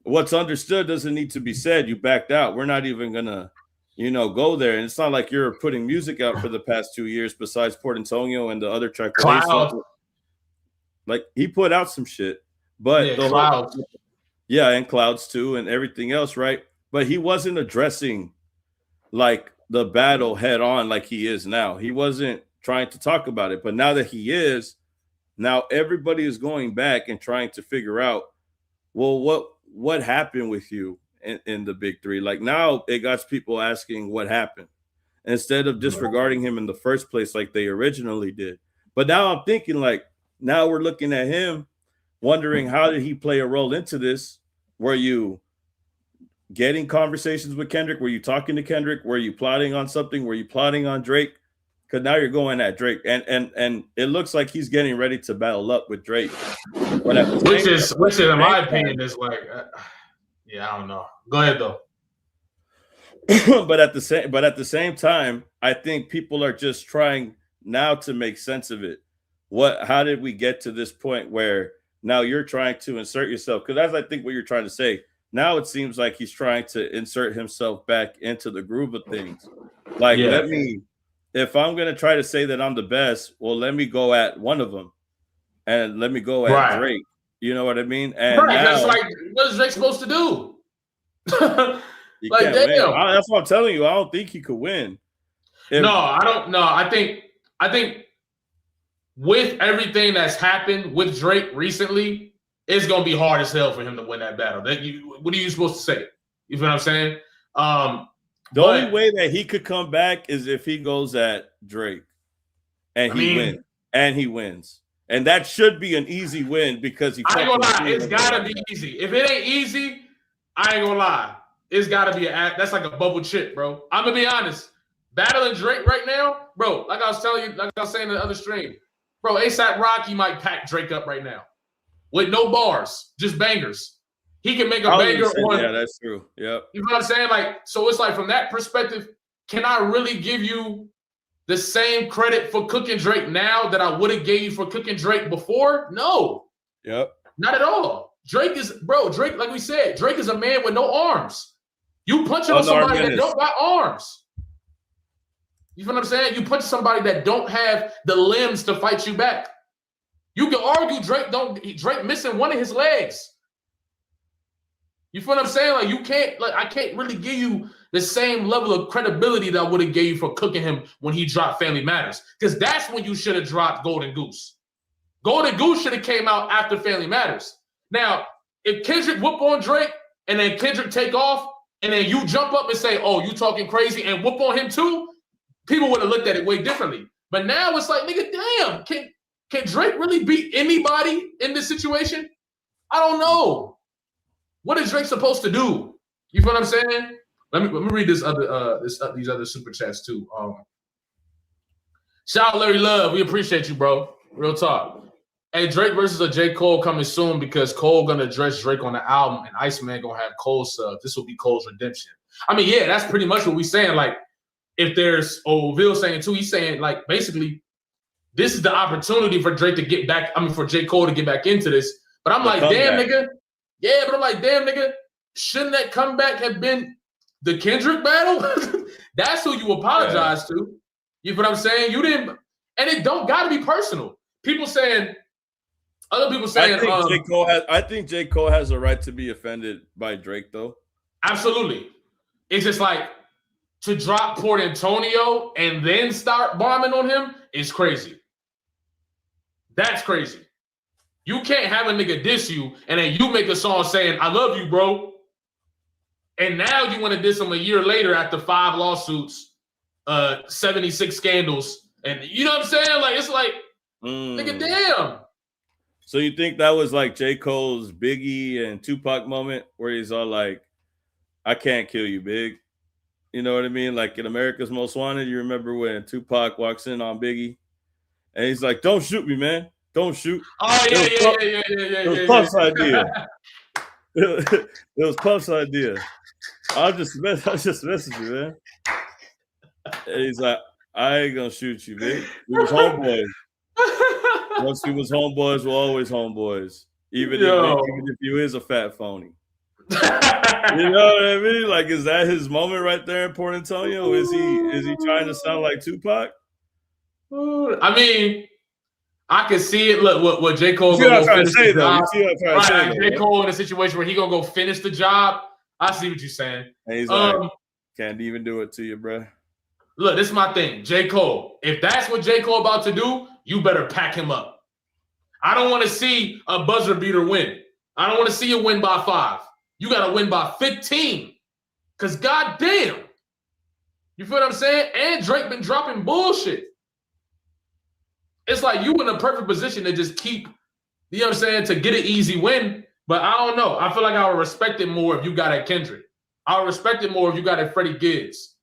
What's understood doesn't need to be said. You backed out. We're not even gonna, go there. And it's not like you're putting music out for the past 2 years besides Port Antonio and the other track. Like he put out some shit, but Clouds. And Clouds too, and everything else, right? But he wasn't addressing like the battle head on like he is now. He wasn't trying to talk about it, but now that he is, now everybody is going back and trying to figure out, well, what happened with you in the big three? Like now it got people asking what happened instead of disregarding him in the first place like they originally did. But now I'm thinking like, now we're looking at him, wondering how did he play a role into this? Were you getting conversations with Kendrick? Were you talking to Kendrick? Were you plotting on something? Were you plotting on Drake? Because now you're going at Drake, and it looks like he's getting ready to battle up with Drake. Which is in my opinion is like, I don't know. Go ahead though. but at the same time, I think people are just trying now to make sense of it. How did we get to this point where now you're trying to insert yourself? Because as I think what you're trying to say, now it seems like he's trying to insert himself back into the groove of things. Like, if I'm going to try to say that I'm the best, well, let me go at one of them and let me go at Drake. You know what I mean? And that's like, what is Drake supposed to do? Like, damn. That's what I'm telling you. I don't think he could win. I don't know. I think with everything that's happened with Drake recently, it's gonna be hard as hell for him to win that battle. What are you supposed to say? You feel what I'm saying? The only way that he could come back is if he goes at Drake and he wins. And that should be an easy win because I ain't gonna lie, it's gotta be easy. If it ain't easy, I ain't gonna lie. It's gotta be that's like a bubble chip, bro. I'm gonna be honest. Battling Drake right now, bro, like I was telling you, like I was saying in the other stream. Bro, ASAP Rocky might pack Drake up right now with no bars, just bangers. He can make a banger on. Yeah, that's true. Yep. You know what I'm saying? Like, so it's like from that perspective, can I really give you the same credit for cooking Drake now that I would have gave you for cooking Drake before? No. Yep. Not at all. Drake, like we said, Drake is a man with no arms. You punching on somebody that don't got arms. You know what I'm saying? You punch somebody that don't have the limbs to fight you back. You can argue Drake missing one of his legs. You feel what I'm saying? Like, you can't, like, I can't really give you the same level of credibility that I would have gave you for cooking him when he dropped Family Matters. Because that's when you should have dropped Golden Goose. Golden Goose should have came out after Family Matters. Now, if Kendrick whoop on Drake and then Kendrick take off and then you jump up and say, oh, you talking crazy and whoop on him too, people would have looked at it way differently. But now it's like, nigga, damn, can Drake really beat anybody in this situation? I don't know. What is Drake supposed to do? You feel what I'm saying? Let me read these other super chats too. Shout out Larry Love. We appreciate you, bro. Real talk. Hey, Drake versus a J. Cole coming soon because Cole gonna address Drake on the album and Iceman gonna have Cole sub. This will be Cole's redemption. I mean, yeah, that's pretty much what we saying. Like, if there's Vil saying too, he's saying like basically this is the opportunity for Drake to get back. I mean, for J. Cole to get back into this. But I'm like, damn, nigga. Yeah, but I'm like, damn, nigga. Shouldn't that comeback have been the Kendrick battle? That's who you apologize to. You know what I'm saying? You didn't, and it don't gotta be personal. Other people saying, I think J. Cole has a right to be offended by Drake, though. Absolutely. It's just like to drop Port Antonio and then start bombing on him is crazy. That's crazy. You can't have a nigga diss you and then you make a song saying, I love you, bro. And now you want to diss him a year later after 5 lawsuits, 76 scandals. And you know what I'm saying? Like, it's like, nigga, damn. So you think that was like J. Cole's Biggie and Tupac moment where he's all like, I can't kill you, Big. You know what I mean? Like in America's Most Wanted, you remember when Tupac walks in on Biggie and he's like, don't shoot me, man. Don't shoot. Oh, yeah. It was Puff's idea. It was Puff's idea. I just messaged you, man. And he's like, I ain't gonna shoot you, Big. We was homeboys. Once we was homeboys, we're always homeboys. Even if you is a fat phony. You know what I mean? Like, is that his moment right there in Port Antonio? Is he trying to sound like Tupac? I mean, I can see it. Look, what J. Cole gonna go finish the job. J. Cole in a situation where he gonna go finish the job. I see what you're saying. And he's like, can't even do it to you, bro. Look, this is my thing. J. Cole. If that's what J. Cole about to do, you better pack him up. I don't want to see a buzzer beater win. I don't want to see you win by 5. You got to win by 15. Because goddamn. You feel what I'm saying? And Drake been dropping bullshit. It's like you in a perfect position to just keep, you know what I'm saying, to get an easy win. But I don't know. I feel like I would respect it more if you got at Kendrick. I would respect it more if you got at Freddie Gibbs.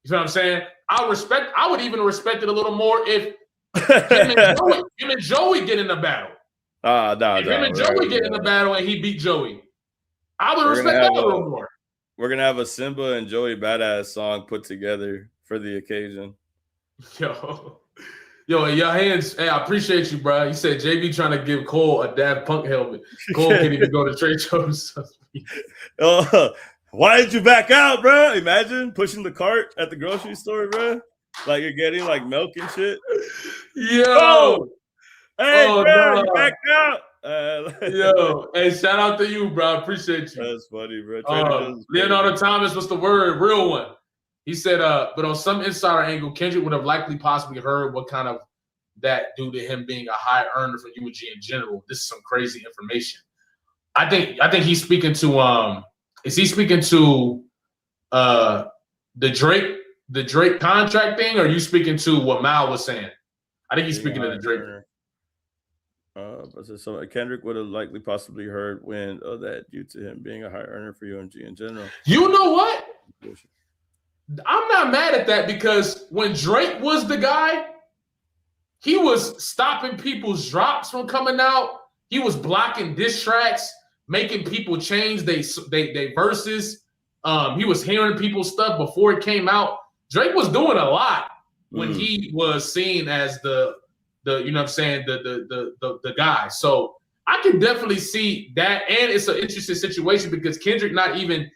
You know what I'm saying? I would even respect it a little more if him and Joey get in the battle. If him and Joey get in the battle and he beat Joey, I would respect that a little more. We're gonna have a Simba and Joey Badass song put together for the occasion. Yo, in your hands. Hey, I appreciate you, bro. You said JB trying to give Cole a Daft Punk helmet. Cole can't even go to trade shows. Why did you back out, bro? Imagine pushing the cart at the grocery store, bro. Like you're getting like milk and shit. Yo, hey, bro, you back out. Yo, hey, shout out to you, bro. I appreciate you. That's funny, bro. Leonardo Thomas, what's the word? Real one. He said, but on some insider angle, Kendrick would have likely possibly heard what kind of that due to him being a high earner for UNG in general. This is some crazy information. I think he's speaking to is he speaking to the Drake contract thing, or are you speaking to what Mal was saying? I think he's speaking to the Drake. So Kendrick would have likely possibly heard when that due to him being a high earner for UNG in general. You know what? I'm not mad at that because when Drake was the guy, he was stopping people's drops from coming out. He was blocking diss tracks, making people change they verses. He was hearing people's stuff before it came out. Drake was doing a lot when he was seen as the you know what I'm saying, the guy. So I can definitely see that, and it's an interesting situation because Kendrick not even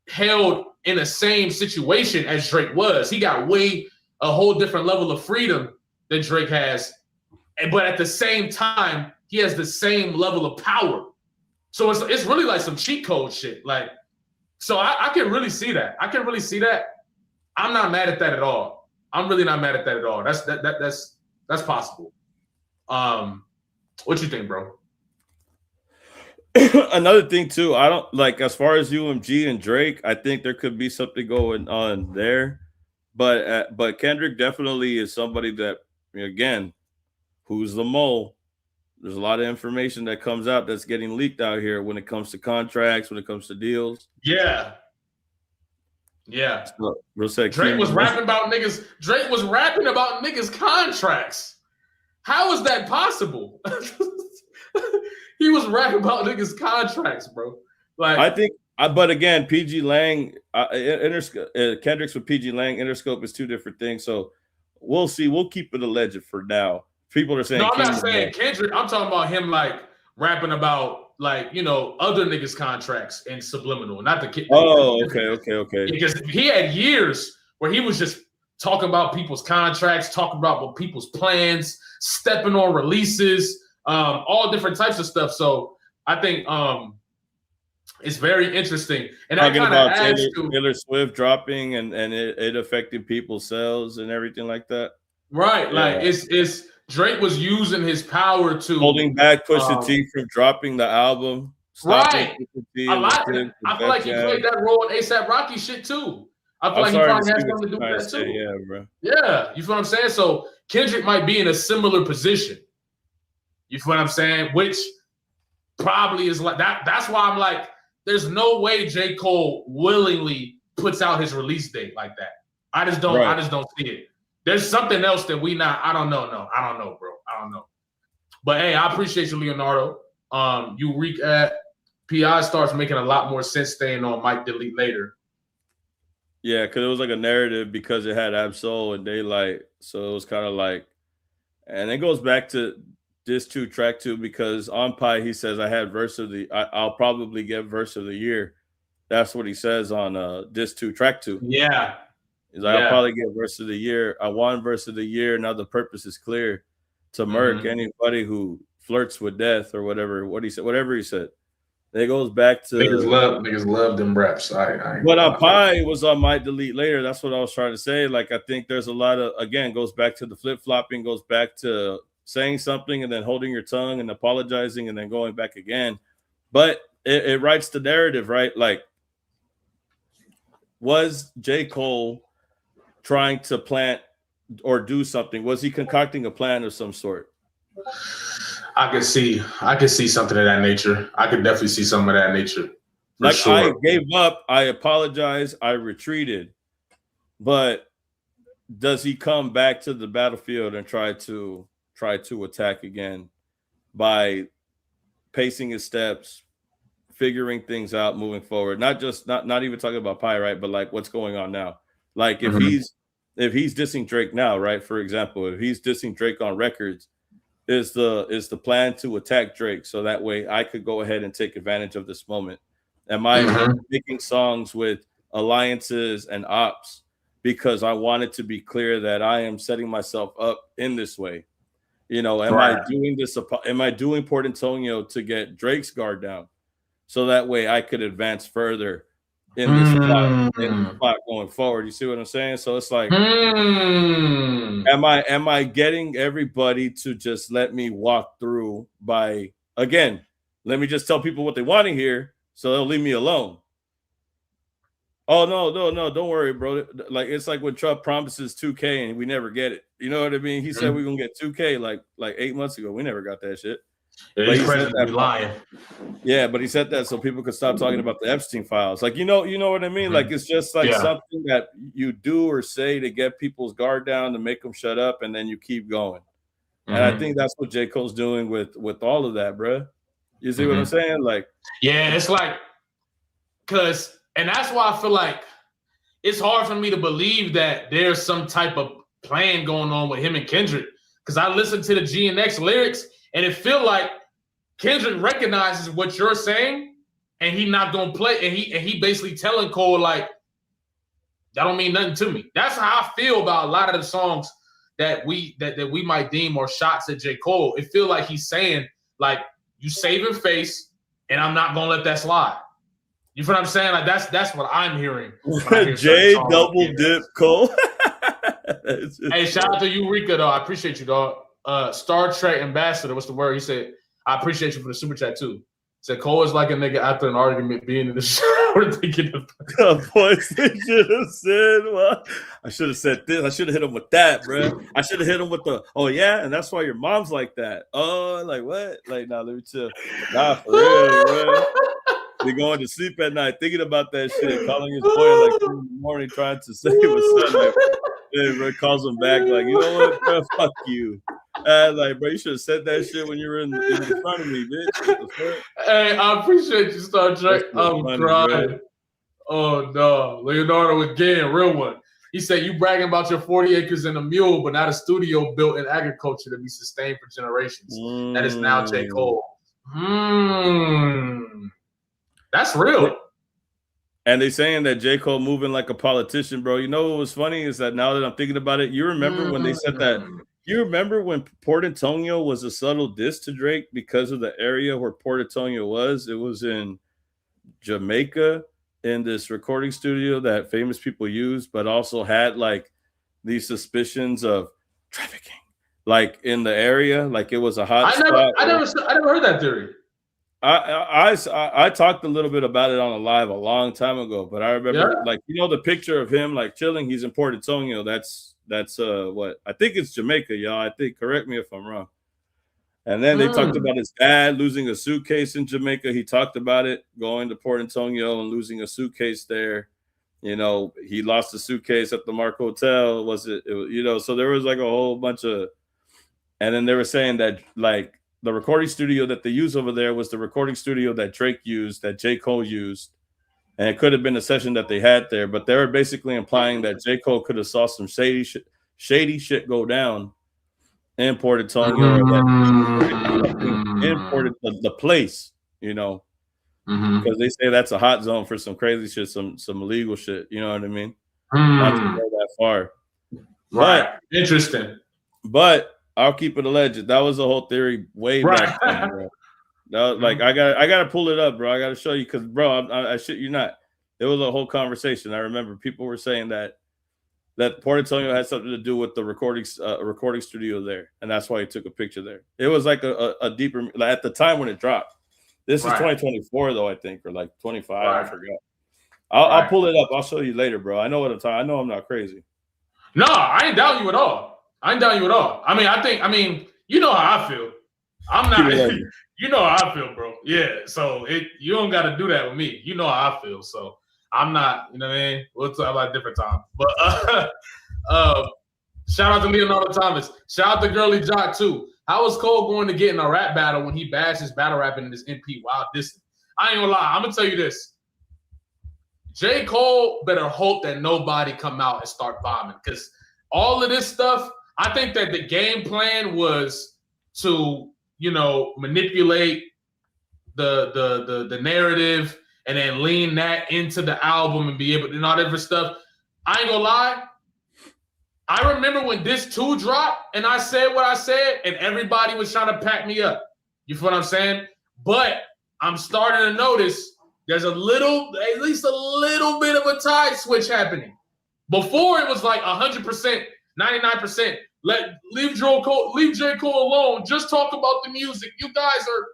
held in the same situation as Drake was. He got a whole different level of freedom than Drake has, but at the same time, he has the same level of power. So it's really like some cheat code shit. Like, so I can really see that. I can really see that. I'm not mad at that at all. I'm really not mad at that at all. That's possible. What you think, bro? Another thing too, I don't like as far as UMG and Drake. I think there could be something going on there, but Kendrick definitely is somebody that, again, who's the mole. There's a lot of information that comes out that's getting leaked out here when it comes to contracts, when it comes to deals. Yeah. So, Drake was rapping about niggas. Drake was rapping about niggas' contracts. How is that possible? He was rapping about niggas' contracts, bro. Like, I think, but again, PG Lang, Kendrick's with PG Lang, Interscope is two different things. So we'll see. We'll keep it alleged for now. People are saying, no, I'm not saying Kendrick. I'm talking about him like rapping about like, you know, other niggas' contracts and subliminal, not the kid. Oh, okay. Because he had years where he was just talking about people's contracts, talking about people's plans, stepping on releases, all different types of stuff. So I think it's very interesting. And that kind of adds to Taylor Swift dropping and it affecting people's sales and everything like that. Right. Yeah. Like it's Drake was using his power to holding back Pusha T from dropping the album. Right. I feel like he played that role in ASAP Rocky shit too. I feel like he probably has something to do with that too. Yeah, bro. Yeah, you feel what I'm saying? So Kendrick might be in a similar position. You feel what I'm saying? Which probably is like that. That's why I'm like, there's no way J. Cole willingly puts out his release date like that. I just don't see it. There's something else that I don't know. No, I don't know, bro. I don't know. But hey, I appreciate you, Leonardo. Eureka PI starts making a lot more sense staying on Might Delete Later. Yeah, because it was like a narrative because it had Absol and Daylight. So it was kind of like, and it goes back to Diss 2, Track 2, because on Pi, he says, I'll probably get verse of the year. That's what he says on Diss 2, Track 2. Yeah. He's like, I'll probably get verse of the year. I won verse of the year. Now the purpose is clear to murk anybody who flirts with death or whatever he said. It goes back to niggas love them raps. But on Pi was on Might Delete Later. That's what I was trying to say. Like, I think there's a lot of, again, goes back to the flip-flopping, goes back to saying something and then holding your tongue and apologizing and then going back again. But it writes the narrative, right? Like, was J. Cole trying to plant or do something? Was he concocting a plan of some sort? I could see something of that nature. I could definitely see some of that nature. Like, sure. I gave up, I apologized, I retreated. But does he come back to the battlefield and try to attack again by pacing his steps, figuring things out, moving forward? Not even talking about Pi, right? But like what's going on now. Like if he's dissing Drake now, right? For example, if he's dissing Drake on records, is the plan to attack Drake so that way I could go ahead and take advantage of this moment? Am I making songs with alliances and ops because I wanted to be clear that I am setting myself up in this way? You know, am I doing this? Am I doing Port Antonio to get Drake's guard down so that way I could advance further in this spot going forward? You see what I'm saying? So it's like, am I getting everybody to just let me walk through by, again, let me just tell people what they want to hear so they'll leave me alone? Oh, no, don't worry, bro. Like, it's like when Trump promises 2K and we never get it. You know what I mean? He said we're going to get 2K like 8 months ago. We never got that shit. Yeah, he's president lying. Yeah, but he said that so people could stop talking about the Epstein files. Like, you know what I mean? Like, it's just like something that you do or say to get people's guard down, to make them shut up, and then you keep going. And I think that's what J. Cole's doing with all of that, bro. You see what I'm saying? Like, yeah, it's like, and that's why I feel like it's hard for me to believe that there's some type of plan going on with him and Kendrick. Because I listened to the GNX lyrics, and it feel like Kendrick recognizes what you're saying, and he not gonna play. And he basically telling Cole like, that don't mean nothing to me. That's how I feel about a lot of the songs that we might deem are shots at J. Cole. It feel like he's saying like, you saving face, and I'm not gonna let that slide. You feel what I'm saying? Like that's what I'm hearing. J double dip Cole. Hey, shout out to Eureka though. I appreciate you, dog. Star Trek ambassador. What's the word? He said, I appreciate you for the super chat too. He said Cole is like a nigga after an argument being in the shower thinking of boys, they should have said, well, I should have said this. I should have hit him with that, bro. I should have hit him with the, oh yeah, and that's why your mom's like that. Oh, like what? Like, nah, let me chill. Nah, for real, bro. Be going to sleep at night thinking about that shit, calling his boy like 2 in the morning, trying to say what's up. Like, yeah, bro, calls him back like, you know what, bro, fuck you. Like, bro, you should have said that shit when you were in front of me, bitch. Hey, I appreciate you, Star Trek. I'm crying. Oh no, Leonardo again, real one. He said you bragging about your 40 acres and a mule, but not a studio built in agriculture to be sustained for generations. That is now J. Cole. That's real. And they saying that J. Cole moving like a politician, bro. You know what was funny is that now that I'm thinking about it, you remember when they said that? You remember when Port Antonio was a subtle diss to Drake because of the area where Port Antonio was? It was in Jamaica in this recording studio that famous people use, but also had like these suspicions of trafficking, like in the area, like it was a hot spot. I never heard that theory. I talked a little bit about it on a live a long time ago, but I remember like, you know, the picture of him like chilling. He's in Port Antonio. That's what I think it's Jamaica, y'all. I think, correct me if I'm wrong. And then they talked about his dad losing a suitcase in Jamaica. He talked about it going to Port Antonio and losing a suitcase there. You know, he lost a suitcase at the Mark Hotel. You know, so there was like a whole bunch of, and then they were saying that like, the recording studio that they use over there was the recording studio that Drake used, that J. Cole used. And it could have been a session that they had there, but they were basically implying that J. Cole could have saw some shady shit go down in Port Antonio, or that imported the place, you know, because they say that's a hot zone for some crazy shit, some illegal shit. You know what I mean? Not to go that far. Right. Interesting. But I'll keep it alleged. That was a whole theory way back then, bro. That was, like I gotta pull it up, bro. I gotta show you because, bro, I shit you not. There was a whole conversation. I remember people were saying that Port Antonio had something to do with the recording studio there, and that's why he took a picture there. It was like a deeper, like at the time when it dropped. This is 2024 though, I think, or like 25. I forgot. I'll pull it up. I'll show you later, bro. I know what I'm talking. I know I'm not crazy. No, I ain't doubting you at all. I mean, you know how I feel. I'm not, you know how I feel, bro. Yeah. So you don't got to do that with me. You know how I feel. So I'm not, you know what I mean? We'll talk about a different time. But shout out to Leonardo Thomas. Shout out to Girly Jock too. How is Cole going to get in a rap battle when he bashes battle rapping in his MP? Wow, I ain't gonna lie. I'm gonna tell you this. J. Cole better hope that nobody come out and start bombing, because all of this stuff, I think that the game plan was to, you know, manipulate the narrative and then lean that into the album and be able to do all that different stuff. I ain't gonna lie. I remember when this 2 dropped and I said what I said and everybody was trying to pack me up. You feel what I'm saying? But I'm starting to notice there's at least a little bit of a tide switch happening. Before it was like 100%. 99%. Leave J. Cole alone. Just talk about the music. You guys are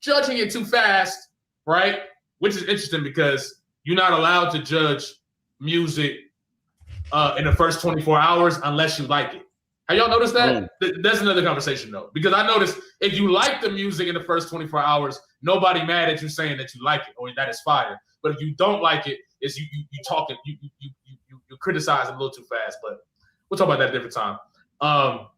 judging it too fast, right? Which is interesting because you're not allowed to judge music in the first 24 hours unless you like it. Have y'all noticed that? That's another conversation though, because I noticed if you like the music in the first 24 hours, nobody mad at you saying that you like it or that it's fire. But if you don't like it, it's you talking, you criticize it a little too fast. But we'll talk about that at a different time.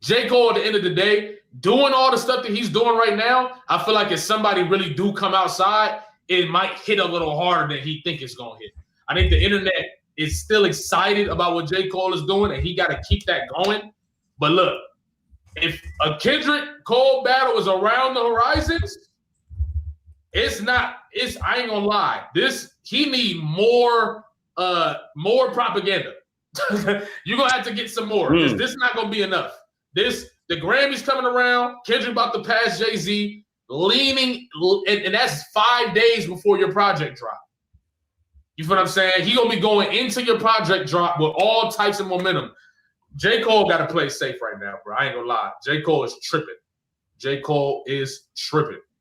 J. Cole, at the end of the day, doing all the stuff that he's doing right now, I feel like if somebody really do come outside, it might hit a little harder than he think it's going to hit. I think the internet is still excited about what J. Cole is doing, and he got to keep that going. But look, if a Kendrick Cole battle is around the horizons, I ain't gonna lie. He need more propaganda. You're gonna have to get some more because this is not gonna be enough. The Grammys coming around, Kendrick about to pass Jay-Z, leaning, and that's 5 days before your project drop. You feel what I'm saying? He gonna be going into your project drop with all types of momentum. J. Cole got to play safe right now, bro. I ain't gonna lie. J. Cole is tripping.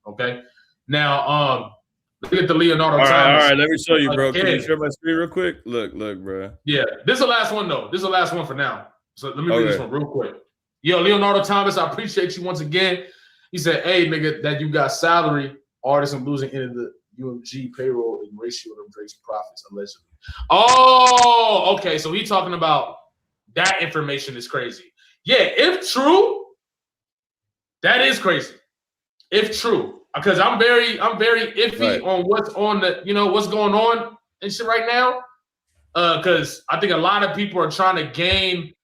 Okay. Now, look at the Leonardo Thomas. All right. Let me show you, bro. Can you share my screen real quick? Look, bro. Yeah, this is the last one though. This is the last one for now. So let me read this one real quick. Yo, Leonardo Thomas, I appreciate you once again. He said, "Hey, nigga, that you got salary, artists and losing into the UMG payroll and ratio of Drake's profits allegedly." Oh, okay. So he talking about that information is crazy. Yeah, if true, that is crazy. If true, because I'm very iffy on what's on what's going on and shit right now. Because I think a lot of people are trying to gain.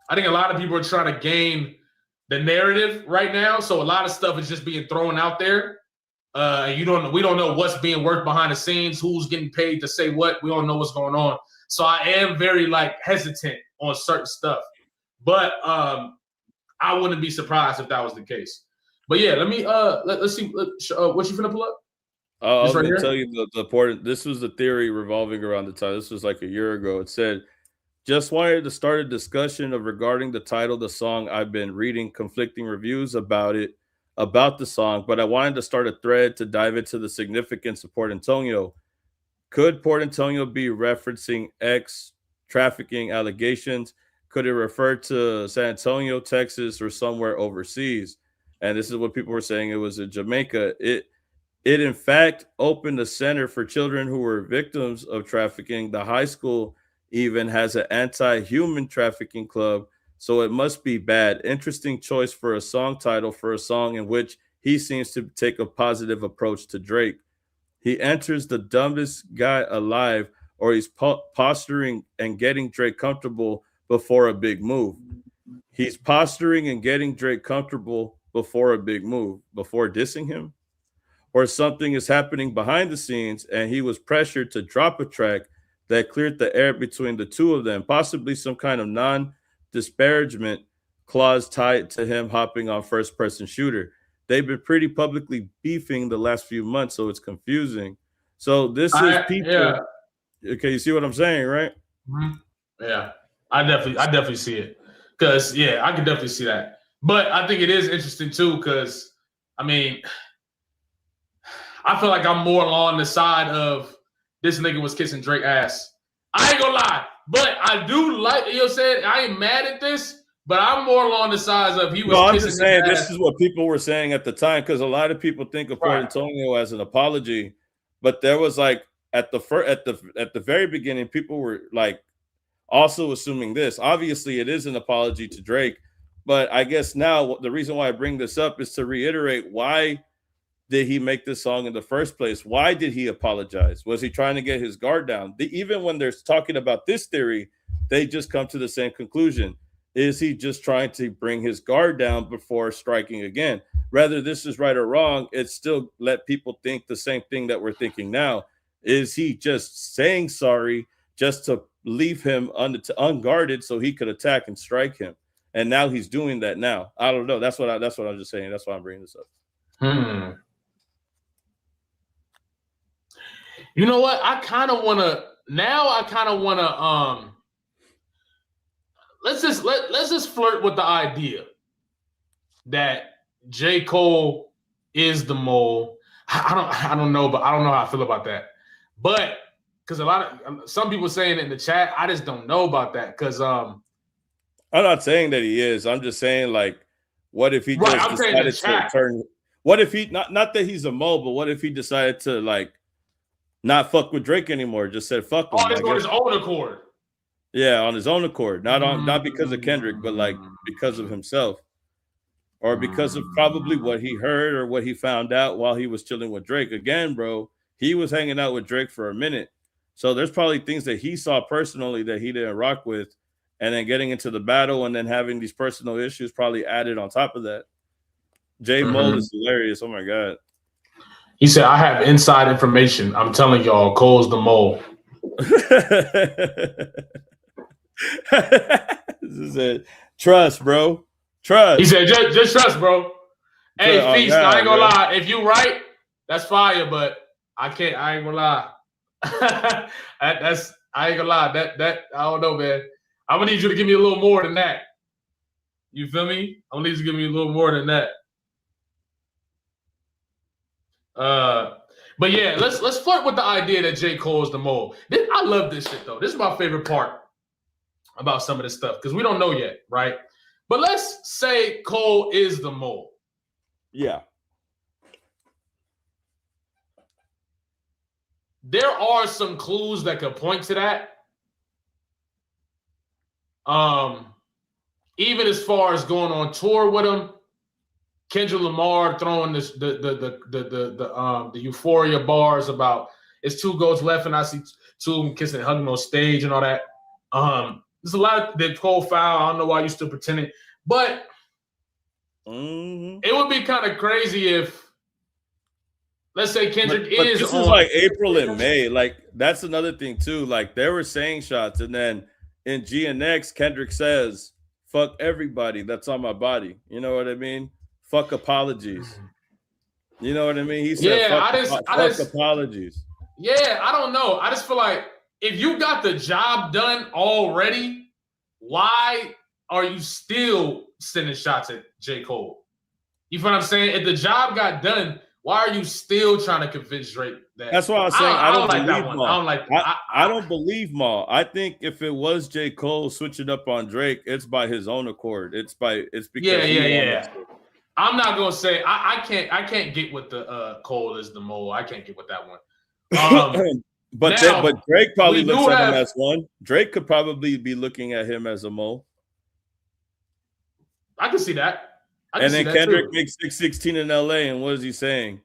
I think a lot of people are trying to gain the narrative right now. So a lot of stuff is just being thrown out there. We don't know what's being worked behind the scenes, who's getting paid to say what. We don't know what's going on. So I am very hesitant on certain stuff. But I wouldn't be surprised if that was the case. But yeah, let me let's see what you finna pull up. I was going to tell you the important. This was the theory revolving around the time. This was like a year ago. It said, "Just wanted to start a discussion regarding the title of the song. I've been reading conflicting reviews about the song, but I wanted to start a thread to dive into the significance of Port Antonio. Could Port Antonio be referencing X trafficking allegations? Could it refer to San Antonio, Texas, or somewhere overseas?" And this is what people were saying. It was in Jamaica. It in fact opened a center for children who were victims of trafficking. The high school even has an anti-human trafficking club, so it must be bad. Interesting choice for a song title for a song in which he seems to take a positive approach to Drake. He enters the dumbest guy alive, or he's posturing and getting Drake comfortable before a big move. He's posturing and getting Drake comfortable before a big move, before dissing him. Or something is happening behind the scenes and he was pressured to drop a track that cleared the air between the two of them, possibly some kind of non-disparagement clause tied to him hopping on first-person shooter. They've been pretty publicly beefing the last few months, so it's confusing. So this is people. Yeah. Okay, you see what I'm saying, right? Mm-hmm. Yeah, I definitely see it. Because I can definitely see that. But I think it is interesting too, because I mean, I feel like I'm more along the side of this nigga was kissing Drake ass. I ain't gonna lie, but I do like, you know what I'm saying? I ain't mad at this, but I'm more along the sides of he was kissing. I'm just saying this is what people were saying at the time, because a lot of people think of Port Antonio as an apology, but there was at the very beginning, people were also assuming this. Obviously, it is an apology to Drake, but I guess now the reason why I bring this up is to reiterate, why did he make this song in the first place? Why did he apologize? Was he trying to get his guard down? Even when they're talking about this theory, they just come to the same conclusion. Is he just trying to bring his guard down before striking again? Whether this is right or wrong, it still let people think the same thing that we're thinking now. Is he just saying sorry just to leave him unguarded so he could attack and strike him? And now he's doing that now. I don't know. That's what I'm just saying. That's why I'm bringing this up. You know what? I kind of want to let's just flirt with the idea that J. Cole is the mole. I don't know, but I don't know how I feel about that. But because some people saying it in the chat, I just don't know about that. Because I'm not saying that he is. I'm just saying, what if he just decided to turn? What if he not that he's a mole, but what if he decided to not fuck with Drake anymore? Just said fuck him. On his own accord. Yeah, on his own accord. Not because of Kendrick, but because of himself. Or because of probably what he heard or what he found out while he was chilling with Drake. Again, bro, he was hanging out with Drake for a minute. So there's probably things that he saw personally that he didn't rock with, and then getting into the battle and then having these personal issues probably added on top of that. J. Mole is hilarious. Oh my God. He said, I have inside information. I'm telling y'all, Cole's the mole. This is it. Trust, bro. Trust. He said, just trust, bro. Hey, Feast, I ain't gonna lie. If you right, that's fire, but I ain't gonna lie. I ain't gonna lie. That I don't know, man. I'm gonna need you to give me a little more than that. You feel me? I'm gonna need you to give me a little more than that. But yeah, let's flirt with the idea that J. Cole is the mole. I love this shit though. This is my favorite part about some of this stuff because we don't know yet, right? But let's say Cole is the mole. Yeah. There are some clues that could point to that. Even as far as going on tour with him, Kendrick Lamar throwing this the euphoria bars about it's 2 goats left and I see 2 of them kissing and hugging on stage and all that. There's a lot of the Cole foul. I don't know why you still pretending, but it would be kind of crazy if, let's say Kendrick but is this on. Is like April and May. Like that's another thing too. Like they were saying shots, and then in GNX, Kendrick says, "Fuck everybody that's on my body." You know what I mean? Fuck apologies. You know what I mean? He said, Yeah, fuck apologies. Yeah, I don't know. I just feel like if you got the job done already, why are you still sending shots at J. Cole? You feel what I'm saying? If the job got done, why are you still trying to convince Drake that? That's why I was saying I don't like believe that one. Maul. I don't like. I don't believe Maul. I think if it was J. Cole switching up on Drake, it's by his own accord. It's because yeah. I'm not gonna say I can't get with the Cole is the mole. I can't get with that one. But Drake probably looks at him as one. Drake could probably be looking at him as a mole. I can see that. And then Kendrick makes 616 in LA, and what is he saying?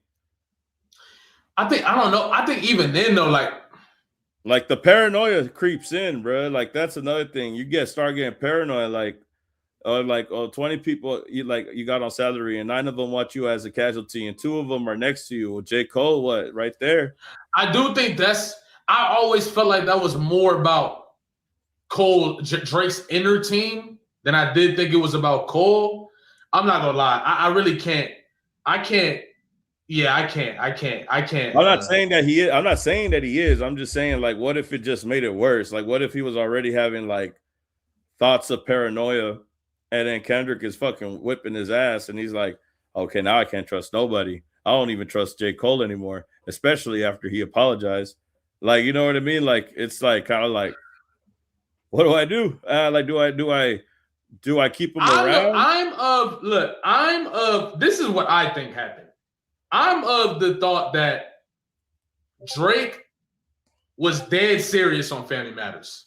I don't know. I think even then though, like the paranoia creeps in, bro. Like that's another thing. You start getting paranoid, like 20 people you got on salary, and 9 of them want you as a casualty, and 2 of them are next to you. Well, J. Cole, what right there? I do think I always felt like that was more about Drake's inner team than I did think it was about Cole. I'm not gonna lie. I really can't. I can't. Yeah, I can't. I'm not saying that he is. I'm not saying that he is. I'm just saying, like, what if it just made it worse? Like, what if he was already having like thoughts of paranoia, and then Kendrick is fucking whipping his ass, and he's like, okay, now I can't trust nobody. I don't even trust J. Cole anymore, especially after he apologized. Like, you know what I mean? Like, it's like kind of like, what do I do? Do I keep him around? This is what I think happened. I'm of the thought that Drake was dead serious on Family Matters.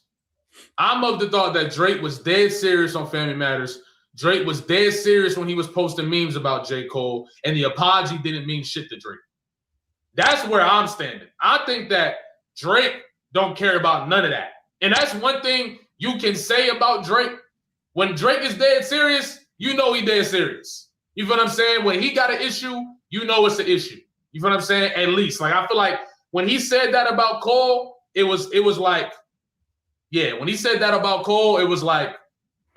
I'm of the thought that Drake was dead serious on Family Matters. Drake was dead serious when he was posting memes about J. Cole, and the apology didn't mean shit to Drake. That's where I'm standing. I think that Drake don't care about none of that. And that's one thing you can say about Drake. When Drake is dead serious, you know he dead serious. You feel what I'm saying? When he got an issue, you know it's an issue. You feel what I'm saying? At least. Like, I feel like when he said that about Cole, it was like, yeah, when he said that about Cole, it was like,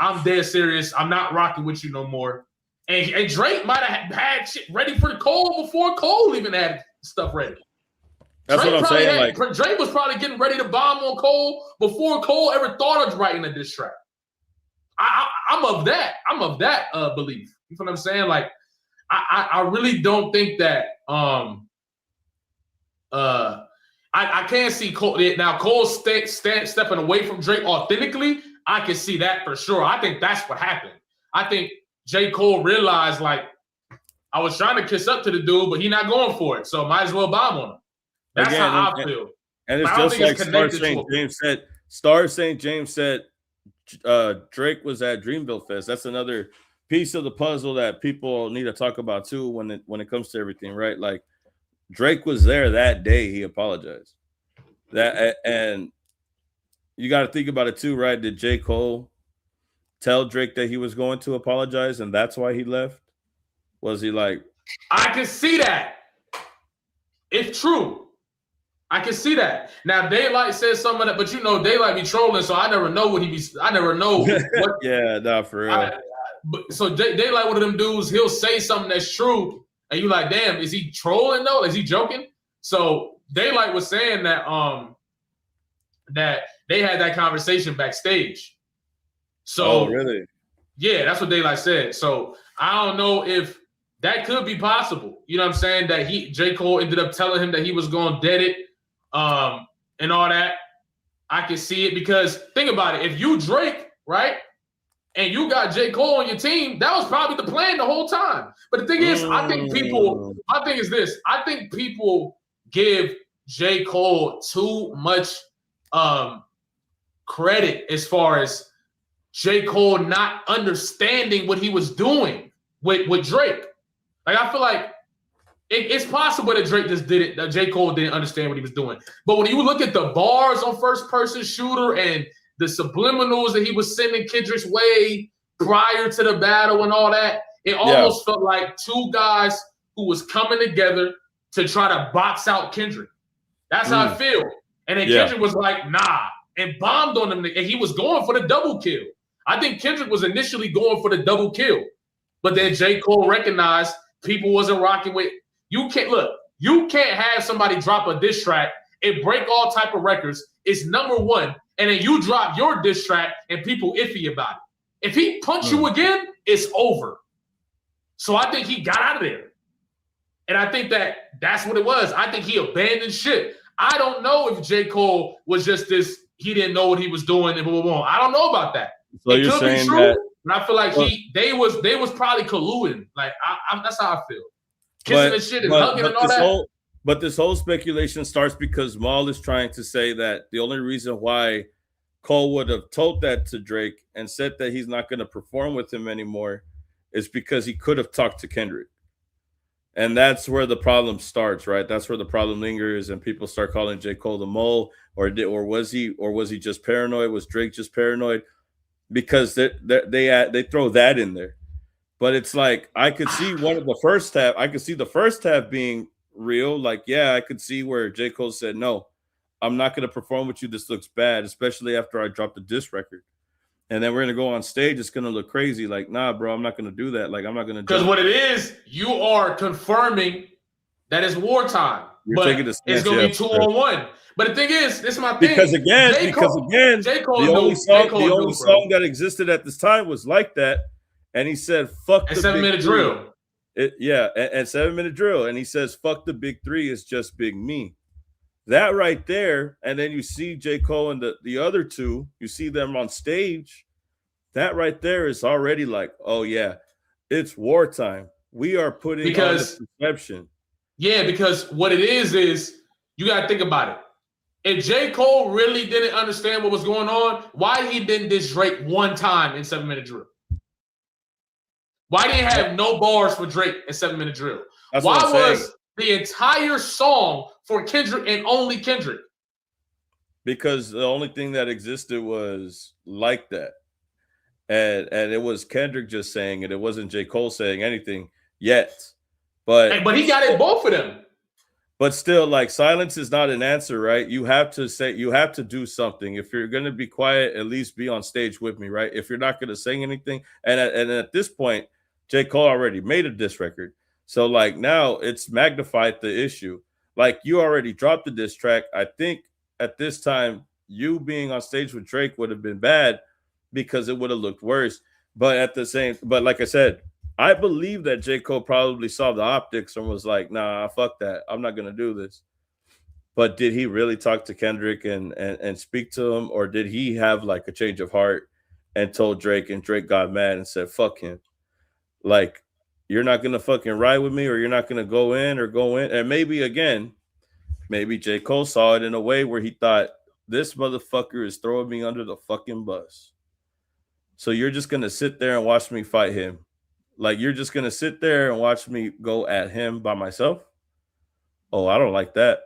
I'm dead serious. I'm not rocking with you no more. And Drake might have had shit ready for Cole before Cole even had stuff ready. That's Drake what I'm saying. Drake was probably getting ready to bomb on Cole before Cole ever thought of writing a diss track. I'm of that belief. You know what I'm saying? Like, I really don't think that I can't see Cole now. Cole stepping away from Drake authentically. I can see that for sure. I think that's what happened. I think J. Cole realized, like, I was trying to kiss up to the dude, but he's not going for it. So might as well bomb on him. That's how I feel. And it's just like Star St. James said Drake was at Dreamville Fest. That's another piece of the puzzle that people need to talk about too when it comes to everything, right? Like, Drake was there that day. He apologized. That and you got to think about it too, right? Did J. Cole tell Drake that he was going to apologize, and that's why he left? Was he like? I can see that. If true, I can see that. Now Daylight says some of that, but you know Daylight be trolling, so I never know what he be. I never know what. Yeah, nah, for real. So Daylight, one of them dudes, he'll say something that's true, and you like, damn, is he trolling though? Is he joking? So Daylight was saying that that they had that conversation backstage. So really? Yeah, that's what Daylight said. So I don't know if that could be possible. You know what I'm saying? That J. Cole ended up telling him that he was going to dead it and all that. I can see it because think about it. If you Drake, right, and you got J. Cole on your team, that was probably the plan the whole time. But the thing is, I think people, my thing is this. I think people give J. Cole too much credit as far as J. Cole not understanding what he was doing with Drake. Like, I feel like it's possible that Drake just did it, that J. Cole didn't understand what he was doing. But when you look at the bars on First Person Shooter and the subliminals that he was sending Kendrick's way prior to the battle and all that, it almost felt like two guys who was coming together to try to box out Kendrick. That's how I feel. And then Kendrick was like, nah, and bombed on him. And he was going for the double kill. I think Kendrick was initially going for the double kill. But then J. Cole recognized people wasn't rocking with. You can't have somebody drop a diss track and break all type of records. It's number one. And then you drop your diss track and people iffy about it. If he punch you again, it's over. So I think he got out of there. And I think that's what it was. I think he abandoned shit. I don't know if J. Cole was just this, he didn't know what he was doing and blah, blah, blah. I don't know about that. So it you're could saying be true, that, but I feel like they was probably colluding. Like that's how I feel. Kissing and shit and hugging and all that. But this whole speculation starts because Maul is trying to say that the only reason why Cole would have told that to Drake and said that he's not going to perform with him anymore is because he could have talked to Kendrick. And that's where the problem starts, right? That's where the problem lingers, and people start calling J. Cole the mole, or was he just paranoid? Was Drake just paranoid? Because they throw that in there. But it's like I could see the first half. I could see the first half being real. Like, yeah, I could see where J. Cole said, no, I'm not going to perform with you. This looks bad, especially after I dropped the diss record. And then we're going to go on stage. It's going to look crazy. Like, nah, bro, I'm not going to do that. Like, I'm not going to. Because what it is, you are confirming that it's wartime. But it's going to be 2-on-1. But the thing is, this is my thing. Because again, the only song that existed at this time was Like That. And he said, fuck the 7-minute drill. And 7-minute drill. And he says, fuck the big three, it's just big me. That right there, and then you see J. Cole and the other two, you see them on stage. That right there is already like, oh yeah, it's wartime. We are putting on the perception. Yeah, because what it is you got to think about it. If J. Cole really didn't understand what was going on, why he didn't diss Drake one time in 7-minute drill? Why didn't he have no bars for Drake in 7-minute drill? Why was the entire song for Kendrick and only Kendrick? Because the only thing that existed was Like That. And it was Kendrick just saying it. It wasn't J. Cole saying anything yet. But he got it both of them. But still, like, silence is not an answer, right? You have to do something. If you're going to be quiet, at least be on stage with me, right? If you're not going to sing anything. And at this point, J. Cole already made a diss record. So, like, now it's magnified the issue. Like, you already dropped the diss track. I think at this time, you being on stage with Drake would have been bad because it would have looked worse. But like I said, I believe that J. Cole probably saw the optics and was like, nah, fuck that. I'm not going to do this. But did he really talk to Kendrick and speak to him? Or did he have like a change of heart and told Drake, and Drake got mad and said, fuck him. Like, you're not going to fucking ride with me, or you're not going to go in. And maybe J. Cole saw it in a way where he thought, this motherfucker is throwing me under the fucking bus. So you're just going to sit there and watch me fight him. Like, you're just going to sit there and watch me go at him by myself? Oh, I don't like that.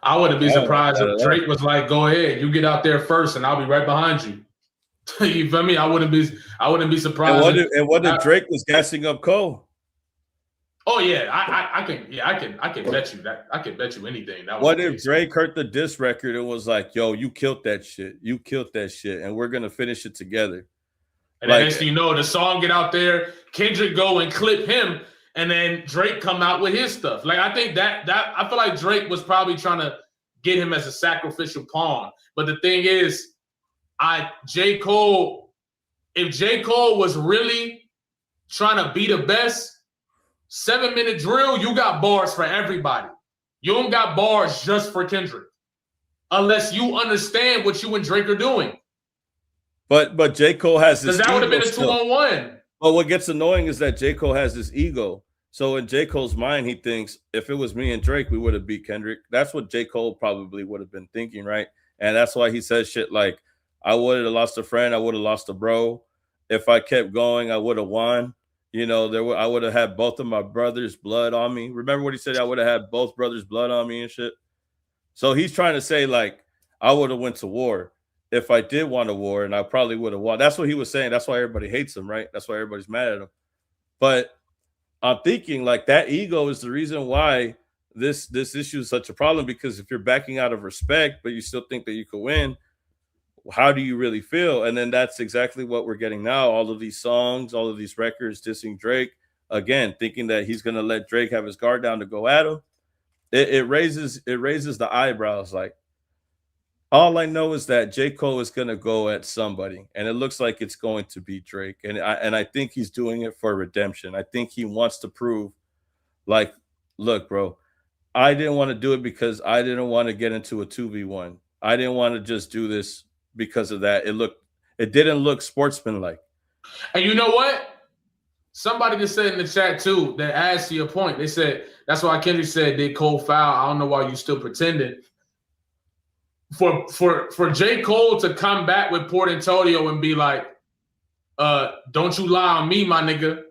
I wouldn't be surprised if Drake was like, "Go ahead, you get out there first, and I'll be right behind you." You feel me? I wouldn't be surprised. And what if Drake was gassing up Cole? Oh yeah, I can bet you that. I can bet you anything. What if Drake heard the diss record and was like, "Yo, you killed that shit. You killed that shit, and we're gonna finish it together." And then next thing you know, the song get out there, Kendrick go and clip him, and then Drake come out with his stuff. Like I think that I feel like Drake was probably trying to get him as a sacrificial pawn. But the thing is, J. Cole, if J. Cole was really trying to be the best, 7-minute drill, you got bars for everybody. You don't got bars just for Kendrick. Unless you understand what you and Drake are doing. But J. Cole has this. Because that would have been a 2-on-1. But what gets annoying is that J. Cole has this ego. So in J. Cole's mind, he thinks if it was me and Drake, we would have beat Kendrick. That's what J. Cole probably would have been thinking, right? And that's why he says shit like, I would have lost a friend, I would have lost a bro. If I kept going, I would have won. You know, I would have had both of my brothers' blood on me. Remember what he said? I would have had both brothers' blood on me and shit. So he's trying to say, like, I would have went to war if I did want a war, and I probably would have won. That's what he was saying. That's why everybody hates him, right? That's why everybody's mad at him. But I'm thinking, like, that ego is the reason why this issue is such a problem, because if you're backing out of respect, but you still think that you could win, how do you really feel? And then that's exactly what we're getting now. All of these songs, all of these records dissing Drake, again, thinking that he's going to let Drake have his guard down to go at him. It raises the eyebrows. Like, all I know is that J. Cole is going to go at somebody, and it looks like it's going to be Drake. And I think he's doing it for redemption. I think he wants to prove, like, look, bro, I didn't want to do it because I didn't want to get into a 2v1. I didn't want to just do this because of that. It didn't look sportsmanlike. And you know what? Somebody just said in the chat too that adds to your point. They said that's why Kendrick said, "Did Cole foul? I don't know why you still pretending." For J. Cole to come back with Port Antonio and be like, "Don't you lie on me, my nigga,"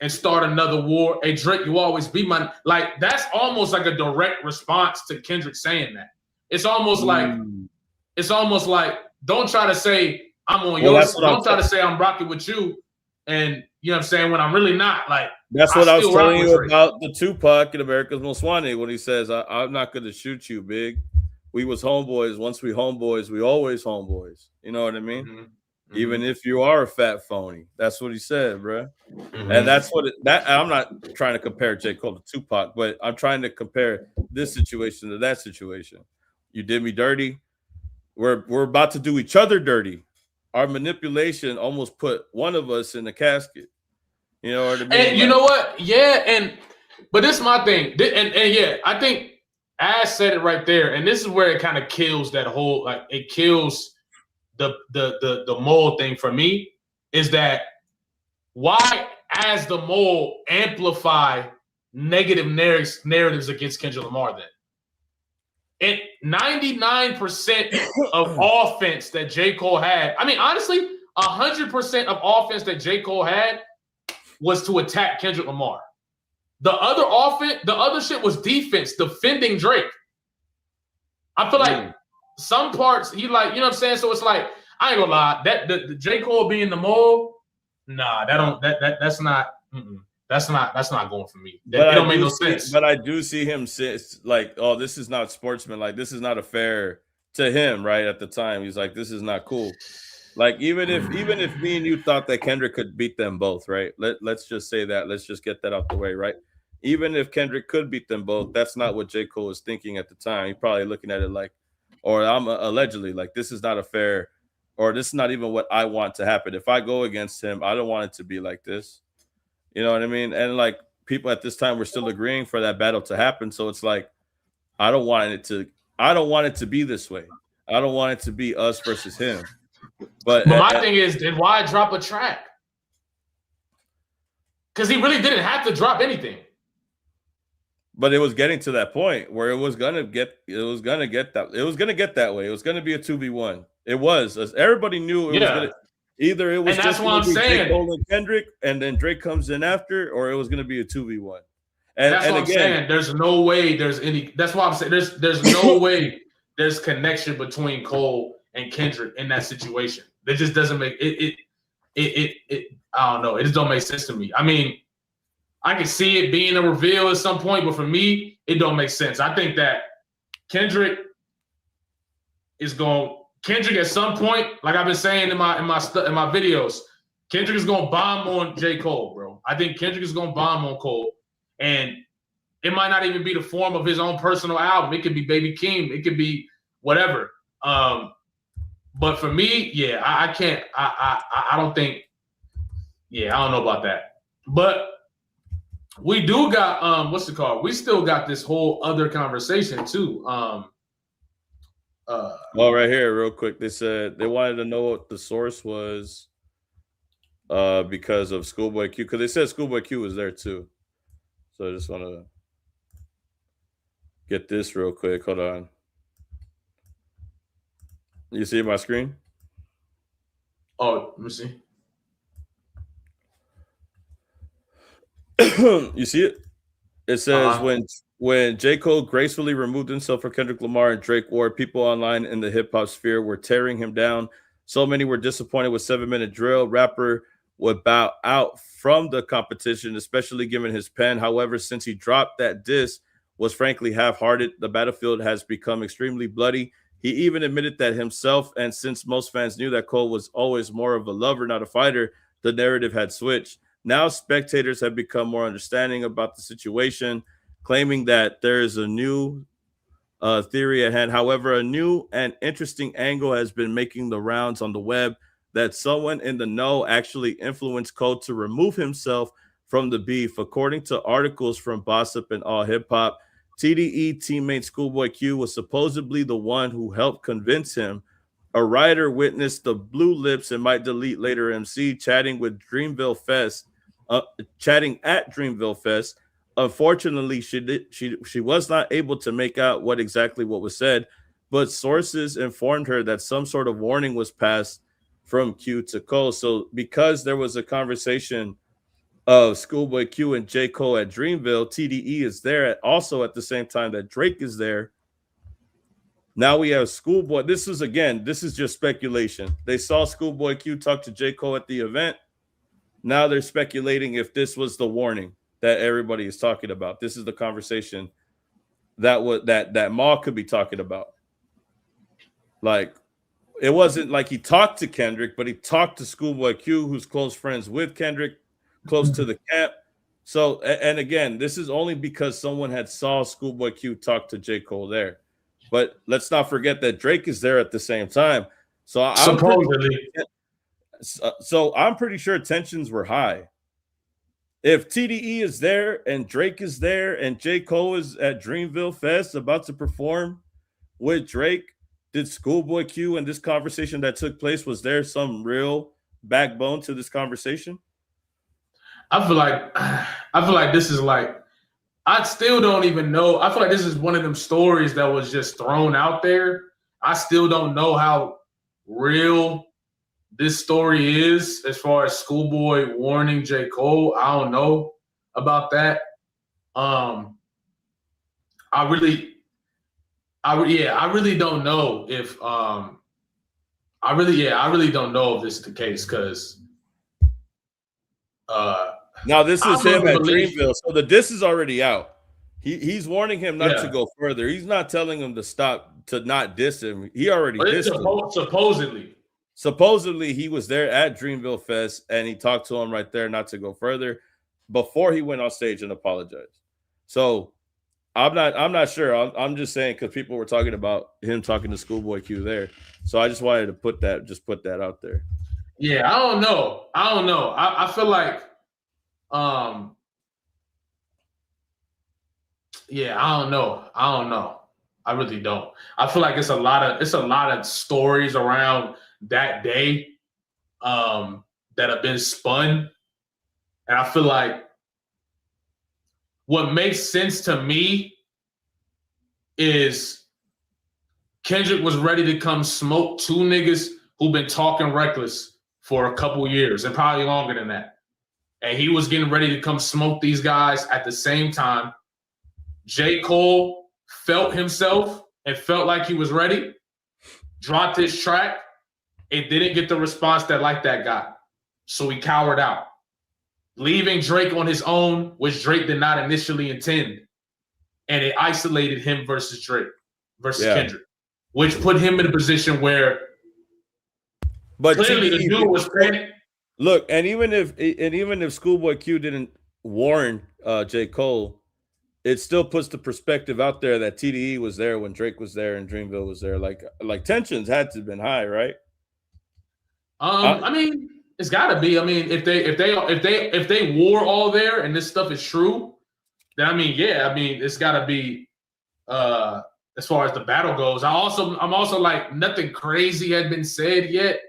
and start another war. Hey Drake, you always be my, like, that's almost like a direct response to Kendrick saying that. It's almost like don't try to say I'm on yours. Don't try to say I'm rocking with you, and you know what I'm saying, when I'm really not. Like, that's what I was telling you about the Tupac in America's Most Wanted when he says, "I'm not going to shoot you, big. We was homeboys. Once we homeboys, we always homeboys." You know what I mean? Mm-hmm. Even if you are a fat phony, that's what he said, bro. Mm-hmm. And that's what I'm not trying to compare J. Cole to Tupac, but I'm trying to compare this situation to that situation. You did me dirty. We're about to do each other dirty. Our manipulation almost put one of us in the casket. You know what I mean? And you know what? Yeah, but this is my thing. And yeah, I think Ash said it right there. And this is where it kind of kills that whole, like, it kills the mole thing for me, is that why, as the mole, amplify negative narratives against Kendrick Lamar then? And 99% of offense that J. Cole had, I mean, honestly, 100% of offense that J. Cole had was to attack Kendrick Lamar. The other shit was defense, defending Drake. I feel like some parts he, like, you know what I'm saying? So it's like, I ain't gonna lie, that the J. Cole being the mole, nah, that's not. That's not going for me. It don't make no sense. But I do see him like, oh, this is not sportsman. Like, this is not a fair to him, right? At the time, he's like, this is not cool. Like, even if me and you thought that Kendrick could beat them both, right? Let's just say that. Let's just get that out the way, right? Even if Kendrick could beat them both, that's not what J. Cole was thinking at the time. He's probably looking at it like, or I'm allegedly like, this is not a fair, or this is not even what I want to happen. If I go against him, I don't want it to be like this. You know what I mean? And like, people at this time were still agreeing for that battle to happen. So it's like, I don't want it to be this way. I don't want it to be us versus him. But my thing is, then why drop a track? Because he really didn't have to drop anything. But it was getting to that point where it was gonna get that way. It was gonna be a 2v1. It was, as everybody knew it was gonna. Either it was just what I'm saying. J. Cole and Kendrick, and then Drake comes in after, or it was going to be a 2v1. And that's what I'm saying. There's no way there's any. That's why I'm saying there's no way there's connection between Cole and Kendrick in that situation. It just doesn't make it. I don't know. It just don't make sense to me. I mean, I can see it being a reveal at some point, but for me, it don't make sense. I think that Kendrick at some point, like I've been saying in my videos, Kendrick is gonna bomb on J. Cole, bro. I think Kendrick is gonna bomb on Cole, and it might not even be the form of his own personal album. It could be Baby Keem. It could be whatever. But for me, yeah, I can't. I don't think. Yeah, I don't know about that. But we do got what's it called? We still got this whole other conversation too. Well, right here, real quick, they said they wanted to know what the source was because of Schoolboy Q, because they said Schoolboy Q was there too. So I just want to get this real quick. Hold on. You see my screen? Oh, let me see. You see it? It says when J. Cole gracefully removed himself from Kendrick Lamar and Drake War, people online in the hip hop sphere were tearing him down. So many were disappointed with 7 Minute Drill. Rapper would bow out from the competition, especially given his pen. However, since he dropped that diss, was frankly half-hearted. The battlefield has become extremely bloody. He even admitted that himself, and since most fans knew that Cole was always more of a lover, not a fighter, the narrative had switched. Now spectators have become more understanding about the situation, claiming that there is a new theory at hand. However, a new and interesting angle has been making the rounds on the web that someone in the know actually influenced Cole to remove himself from the beef. According to articles from Gossip and All Hip Hop, TDE teammate Schoolboy Q was supposedly the one who helped convince him. A writer witnessed the blue lips and might delete later MC chatting at Dreamville Fest. Unfortunately, she was not able to make out what was said, but sources informed her that some sort of warning was passed from Q to Cole. So because there was a conversation of Schoolboy Q and J. Cole at Dreamville, TDE is there also at the same time that Drake is there. Now we have Schoolboy. This is just speculation. They saw Schoolboy Q talk to J. Cole at the event. Now they're speculating if this was the warning that everybody is talking about. This is the conversation that Maul could be talking about. Like, it wasn't like he talked to Kendrick, but he talked to Schoolboy Q, who's close friends with Kendrick, close to the camp. So, and again, this is only because someone had saw Schoolboy Q talk to J. Cole there. But let's not forget that Drake is there at the same time. So I'm pretty sure tensions were high. If TDE is there and Drake is there and J. Cole is at Dreamville Fest about to perform with Drake, did Schoolboy Q and this conversation that took place, was there some real backbone to this conversation? I feel like this is like, I still don't even know. I feel like this is one of them stories that was just thrown out there. I still don't know how real this story is as far as Schoolboy warning J. Cole. I don't know about that. I really don't know if I really don't know if this is the case, because now this is him at Dreamville, so the diss is already out. He's warning him not to go further. He's not telling him to stop, to not diss him. He already dissed him. Supposedly he was there at Dreamville Fest and he talked to him right there not to go further before he went on stage and apologized. So I'm not sure. I'm just saying because people were talking about him talking to Schoolboy Q there. So I just wanted to put that out there. Yeah, I don't know. I feel like I don't know. I really don't. I feel like it's a lot of stories around that day that have been spun. And I feel like what makes sense to me is Kendrick was ready to come smoke two niggas who've been talking reckless for a couple years and probably longer than that. and he was getting ready to come smoke these guys at the same time. J.Cole felt himself and felt like he was ready, dropped his track. It didn't get the response that Like That got. So he cowered out, leaving Drake on his own, which Drake did not initially intend. And it isolated him versus Drake, versus Kendrick, which put him in a position where clearly the dude was paying. Look, and even if Schoolboy Q didn't warn J. Cole, it still puts the perspective out there that TDE was there when Drake was there and Dreamville was there. Like tensions had to have been high, right? I mean, it's got to be. I mean, if they wore all there and this stuff is true, then I mean, yeah, I mean, it's got to be. As far as the battle goes, I'm also like nothing crazy had been said yet.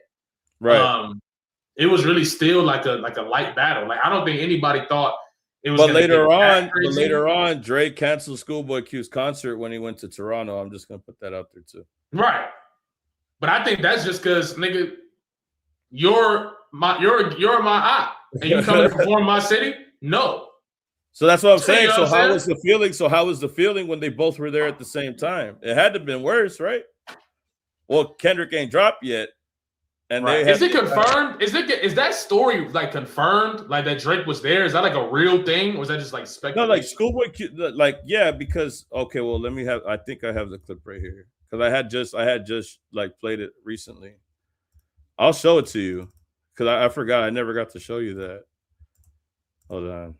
Right. It was really still like a light battle. Like I don't think anybody thought it was. But later on, Drake canceled Schoolboy Q's concert when he went to Toronto. I'm just gonna put that out there too. Right. But I think that's just because nigga, you're my op, and you come to perform in my city. No. So that's what I'm saying. So how was the feeling? So how was the feeling when they both were there at the same time? It had to have been worse, right? Well, Kendrick ain't dropped yet. And right. Is it confirmed? Is that story like confirmed? Like that Drake was there? Is that like a real thing? Or was that just like speculation? No, like Schoolboy Q, like because okay, well let me have. I think I have the clip right here because I had just like played it recently. I'll show it to you because I forgot. I never got to show you that. Hold on.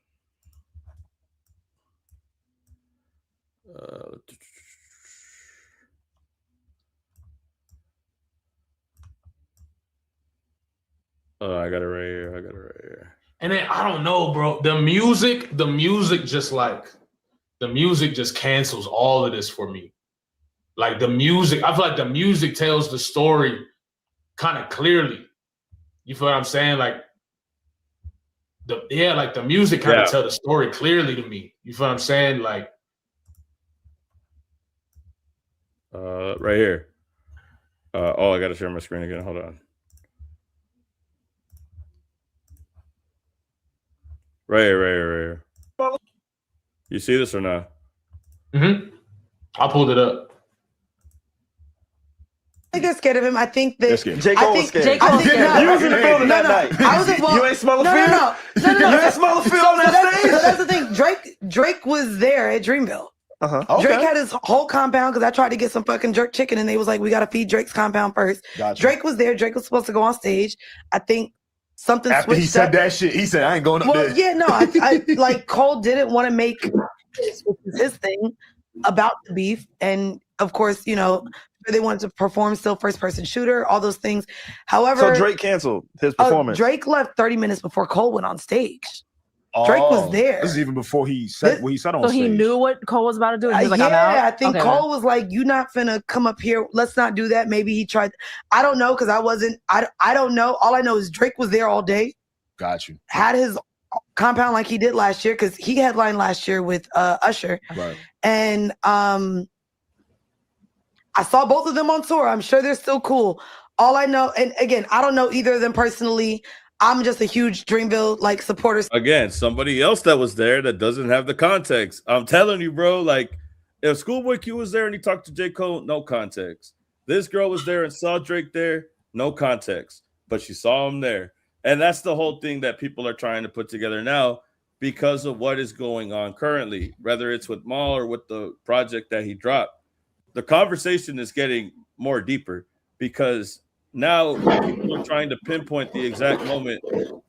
Oh, I got it right here. And then I don't know, bro. The music just cancels all of this for me. Like the music, I feel like the music tells the story kind of clearly. You feel what I'm saying? Like the music kind of tell the story clearly to me. You feel what I'm saying? Like right here. I gotta share my screen again. Hold on. Right here. You see this or not? Mm-hmm. I pulled it up. I think they're scared of him. I think that J. Cole was scared. You was in the building that night. I was You ain't smell a feel? No. You ain't smell a feel on that stage? So that's the thing. Drake was there at Dreamville. Okay. Drake had his whole compound because I tried to get some fucking jerk chicken and they was like, we got to feed Drake's compound first. Gotcha. Drake was there. Drake was supposed to go on stage. I think something after switched he said up. that shit, he said, I ain't going up there. Yeah, no. I like Cole didn't want to make this, which is his thing, about the beef. And of course, you know, they wanted to perform still first person shooter, all those things. However, so Drake canceled his performance. Drake left 30 minutes before Cole went on stage. Drake was there. This is even before he said what he said on stage. So he knew what Cole was about to do. He was like, I'm out. I think Cole was like, "You not finna come up here. Let's not do that." Maybe he tried. I don't know because I wasn't. I don't know. All I know is Drake was there all day. Got you. Had his compound like he did last year because he headlined last year with Usher. Right. And I saw both of them on tour. I'm sure they're still cool. All I know, and again, I don't know either of them personally. I'm just a huge Dreamville like supporter. Again, somebody else that was there that doesn't have the context. I'm telling you, bro. Like, if Schoolboy Q was there and he talked to J. Cole, no context. This girl was there and saw Drake there, no context. But she saw him there. And that's the whole thing that people are trying to put together now because of what is going on currently, whether it's with Maul or with the project that he dropped. The conversation is getting more deeper because now people are trying to pinpoint the exact moment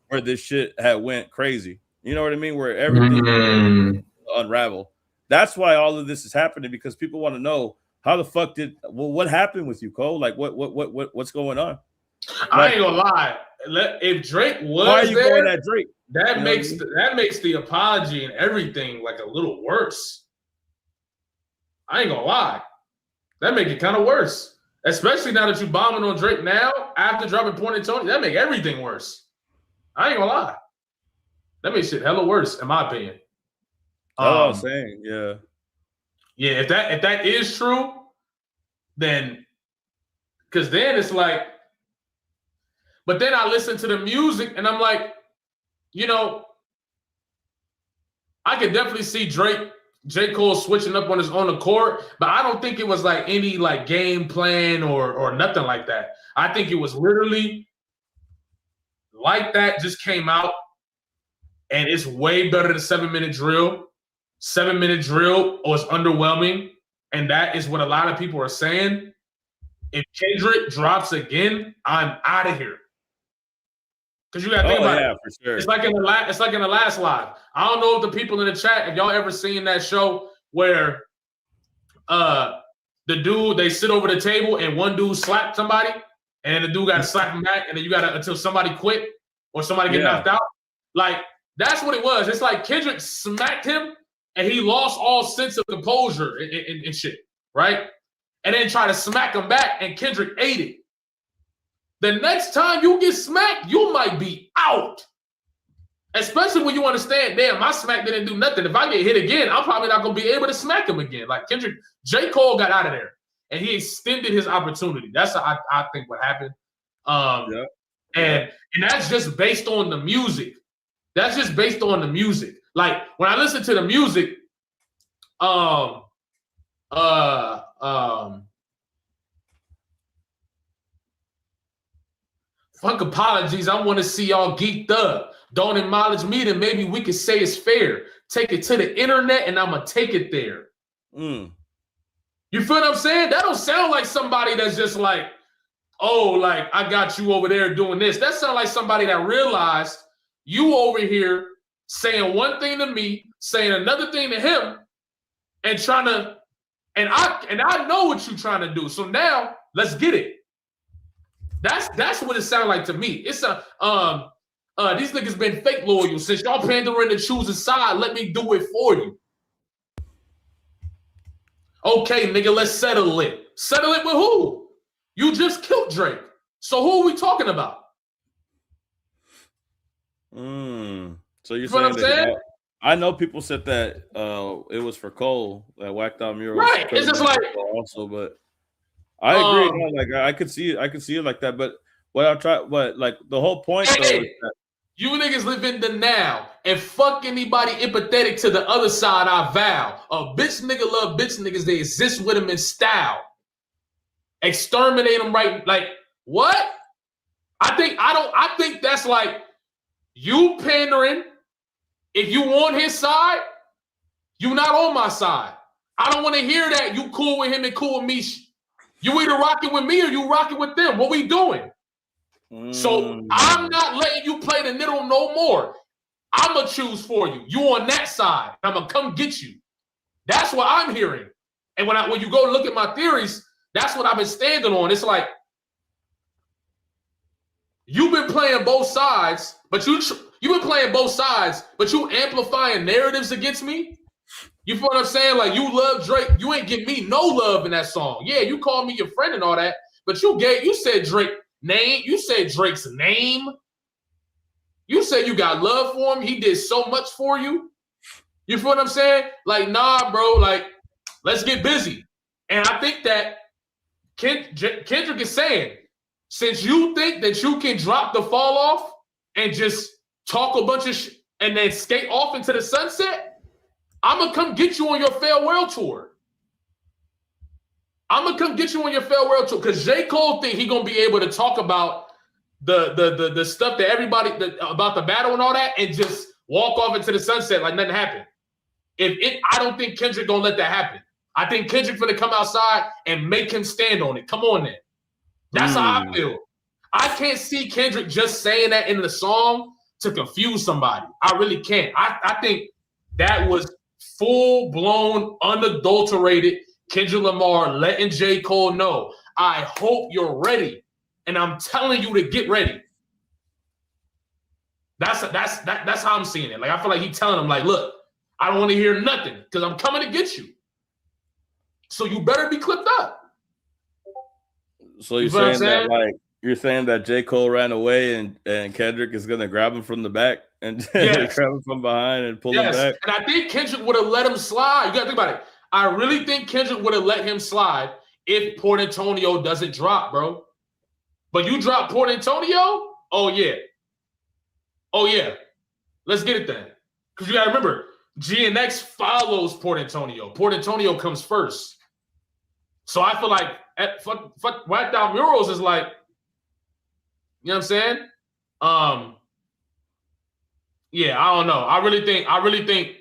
where this shit had went crazy. You know what I mean? Where everything unraveled. That's why all of this is happening because people want to know how the fuck what happened with you, Cole? Like what's going on? I ain't gonna lie. If Drake was why are you there, going at Drake? That makes the apology and everything like a little worse. I ain't gonna lie. That make it kind of worse. Especially now that you're bombing on Drake now, after dropping Point and Tony, that make everything worse. I ain't gonna lie. That makes shit hella worse, in my opinion. I'm saying, yeah. Yeah, if that is true, then because then it's like, but then I listen to the music and I'm like, you know, I could definitely see J. Cole switching up on his own accord, but I don't think it was like any like game plan or nothing like that. I think it was literally like that just came out, and it's way better than 7-minute drill. 7-minute drill was underwhelming, and that is what a lot of people are saying. If Kendrick drops again, I'm out of here. Because you gotta think about it. For sure. It's like in the last live. I don't know if the people in the chat, if y'all ever seen that show where the dude, they sit over the table and one dude slapped somebody, and the dude got to slap him back, and then you got to until somebody quit or somebody get knocked out. Like, that's what it was. It's like Kendrick smacked him, and he lost all sense of composure and shit, right? And then try to smack him back, and Kendrick ate it. The next time you get smacked, you might be out. Especially when you understand, damn, my smack didn't do nothing. If I get hit again, I'm probably not going to be able to smack him again. Like Kendrick, J. Cole got out of there, and he extended his opportunity. That's I think what happened. And that's just based on the music. That's just based on the music. Like when I listen to the music, fuck apologies. I want to see y'all geeked up. Don't acknowledge me, then maybe we could say it's fair. Take it to the internet, and I'm gonna take it there. You feel what I'm saying? That don't sound like somebody that's just like, oh, like I got you over there doing this. That sounds like somebody that realized you over here saying one thing to me, saying another thing to him, and trying to, and I know what you're trying to do. So now let's get it. That's what it sounds like to me. It's a these niggas been fake loyal since y'all pandering to choose a side. Let me do it for you. Okay, nigga, let's settle it. Settle it with who? You just killed Drake. So who are we talking about? So you're saying that I know people said that it was for Cole that whacked out Murals. Right. It's just like also, but I agree. No, like I could see it like that. But like the whole point though is that you niggas live in the now and fuck anybody empathetic to the other side, I vow. A bitch nigga love bitch niggas. They exist with them in style. Exterminate them right. Like, what? I think that's like you pandering. If you on his side, you not on my side. I don't want to hear that you cool with him and cool with me. You either rocking with me or you rocking with them. What we doing? So I'm not letting you play the middle no more. I'm going to choose for you. You on that side. I'm going to come get you. That's what I'm hearing. And when you go look at my theories, that's what I've been standing on. It's like, you've been playing both sides, but you've been playing both sides, but you amplifying narratives against me. You feel what I'm saying? Like, you love Drake. You ain't give me no love in that song. Yeah, you called me your friend and all that, but you said Drake name. You said Drake's name. You said you got love for him. He did so much for you. You feel what I'm saying? Like, nah, bro. Like, let's get busy. And I think that Kendrick is saying, since you think that you can drop the fall off and just talk a bunch of shit and then skate off into the sunset, I'm going to come get you on your farewell tour. I'm going to come get you on your farewell tour because J. Cole think he going to be able to talk about the stuff that everybody, about the battle and all that, and just walk off into the sunset like nothing happened. I don't think Kendrick going to let that happen. I think Kendrick finna come outside and make him stand on it. Come on then. That's how I feel. I can't see Kendrick just saying that in the song to confuse somebody. I really can't. I think that was full-blown, unadulterated Kendrick Lamar letting J. Cole know, I hope you're ready, and I'm telling you to get ready. That's how I'm seeing it. Like, I feel like he's telling him, like, look, I don't want to hear nothing because I'm coming to get you. So you better be clipped up. So you're saying that, like, you're saying that J. Cole ran away and Kendrick is gonna grab him from the back and grab him from behind and pull him back. And I think Kendrick would have let him slide. You gotta think about it. I really think Kendrick would have let him slide if Port Antonio doesn't drop, bro. But you drop Port Antonio? Oh yeah. Let's get it then. Because you gotta remember, GNX follows Port Antonio. Port Antonio comes first. So I feel like fuck Whacked Out Murals is like, you know what I'm saying? Yeah, I don't know. I really think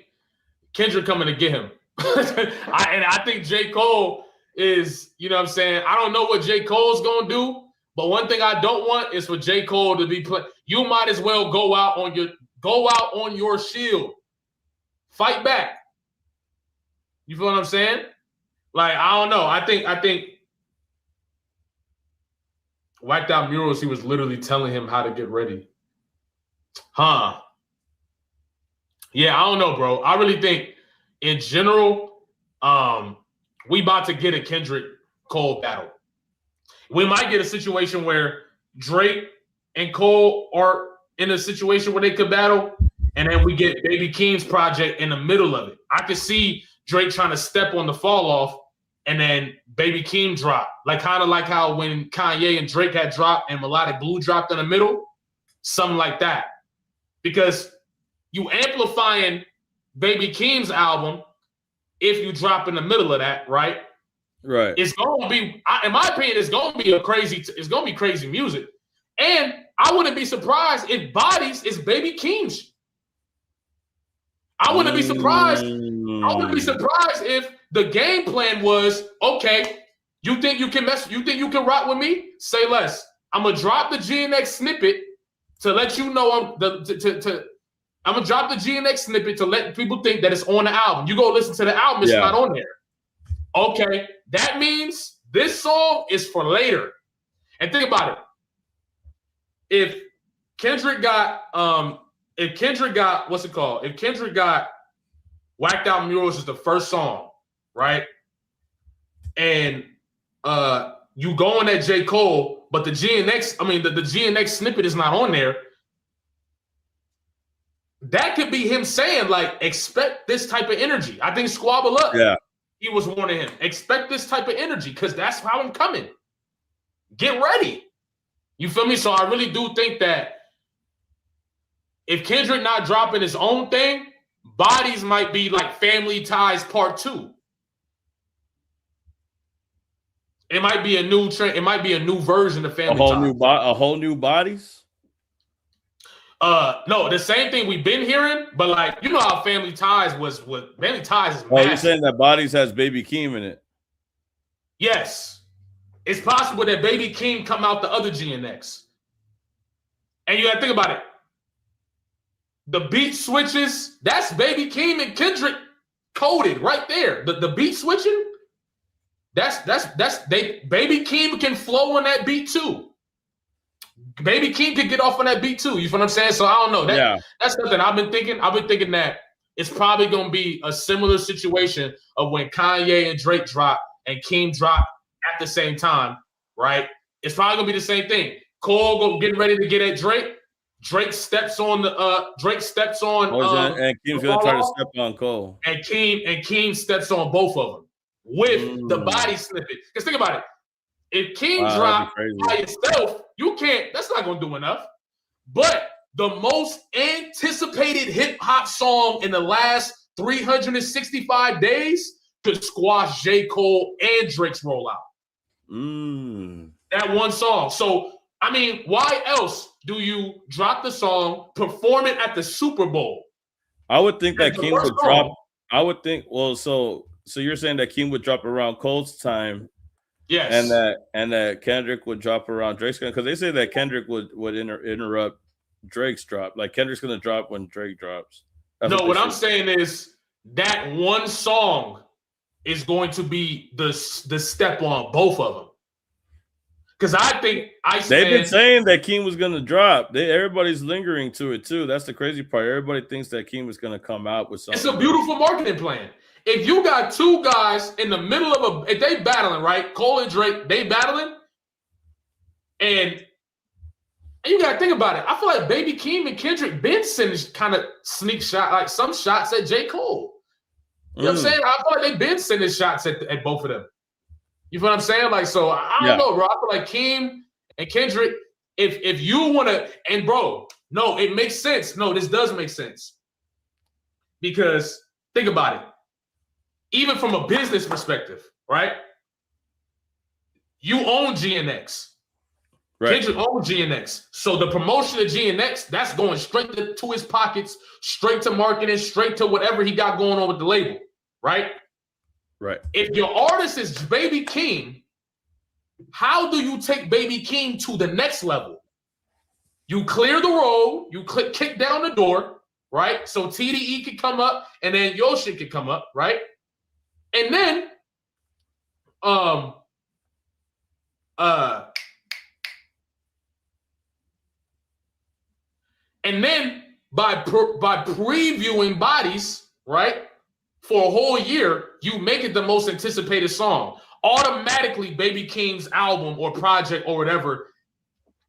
Kendrick coming to get him. I think J. Cole is, you know what I'm saying? I don't know what J. Cole's gonna do, but one thing I don't want is for J. Cole to be playing. You might as well go out on your shield. Fight back. You feel what I'm saying? Like, I don't know. I think Whacked Out Murals, he was literally telling him how to get ready. Huh. Yeah, I don't know, bro. I really think in general, we about to get a Kendrick Cole battle. We might get a situation where Drake and Cole are in a situation where they could battle, and then we get Baby Keem's project in the middle of it. I could see Drake trying to step on the fall off, and then Baby Keem drop. Like kind of like how when Kanye and Drake had dropped and Melodic Blue dropped in the middle, something like that. Because you amplifying Baby Keem's album if you drop in the middle of that, right? Right. It's gonna be, in my opinion, it's gonna be crazy music. And I wouldn't be surprised if Bodies is Baby Keem's. I wouldn't be surprised. I wouldn't be surprised if the game plan was, okay, you think you can rock with me? Say less. I'm gonna drop the GNX snippet to let you know I'm gonna drop the GNX snippet to let people think that it's on the album. You go listen to the album, it's not on there. Okay, that means this song is for later. And think about it. If Kendrick got what's it called? If Kendrick got Whacked Out Murals is the first song, right? And you go on that J. Cole, but the GNX snippet is not on there. That could be him saying, like, expect this type of energy. I think Squabble Up. Yeah. He was warning him. Expect this type of energy because that's how I'm coming. Get ready. You feel me? So I really do think that if Kendrick not dropping his own thing, Bodies might be like Family Ties Part 2. It might be a new trend. It might be a new version of Family Ties. A whole new Bodies? No, the same thing we've been hearing, but like, you know how Family Ties was Family Ties is massive. Oh, you're saying that Bodies has Baby Keem in it? Yes. It's possible that Baby Keem come out the other GNX. And you gotta think about it. The beat switches, that's Baby Keem and Kendrick coded right there. The beat switching, that's Baby Keem can flow on that beat too. Baby Keem could get off on that beat too. You feel what I'm saying? So I don't know. That's something I've been thinking. I've been thinking that it's probably gonna be a similar situation of when Kanye and Drake drop and Keem drop at the same time, right? It's probably gonna be the same thing. Cole getting ready to get at Drake. Drake steps on and Keem's gonna try to step on Cole. And Keem steps on both of them with the body snippet. Because think about it. If Keem drops by itself, you can't, that's not gonna do enough. But the most anticipated hip-hop song in the last 365 days could squash J. Cole and Drake's rollout. That one song. So, I mean, why else do you drop the song, perform it at the Super Bowl? I would think that Keem would drop. I would think. Well, so you're saying that Keem would drop around Cole's time, yes, and that Kendrick would drop around Drake's, because they say that Kendrick would interrupt Drake's drop. Like Kendrick's gonna drop when Drake drops. No, what I'm saying is that one song is going to be the step on both of them. Because I think they've been saying that Keem was gonna drop. Everybody's lingering to it too. That's the crazy part. Everybody thinks that Keem was gonna come out with something. It's a beautiful marketing plan. If you got two guys in the middle of if they battling, right? Cole and Drake, they battling, and you gotta think about it. I feel like Baby Keem and Kendrick been sending kind of sneak shot, like some shots at J. Cole. You know what I'm saying? I feel like they've been sending shots at both of them. You feel what I'm saying? Like, so I don't know, bro. I feel like Keem and Kendrick, if you want to, and bro, no, it makes sense. No, this does make sense. Because think about it. Even from a business perspective, right? You own GNX. Right. Kendrick owns GNX. So the promotion of GNX, that's going straight to his pockets, straight to marketing, straight to whatever he got going on with the label, right? Right. If your artist is Baby Keem, how do you take Baby Keem to the next level? You clear the road, you kick down the door, right? So TDE can come up and then your shit can come up, right? And then by previewing Bodies, right, for a whole year, you make it the most anticipated song. Automatically, Baby Keem's album or project or whatever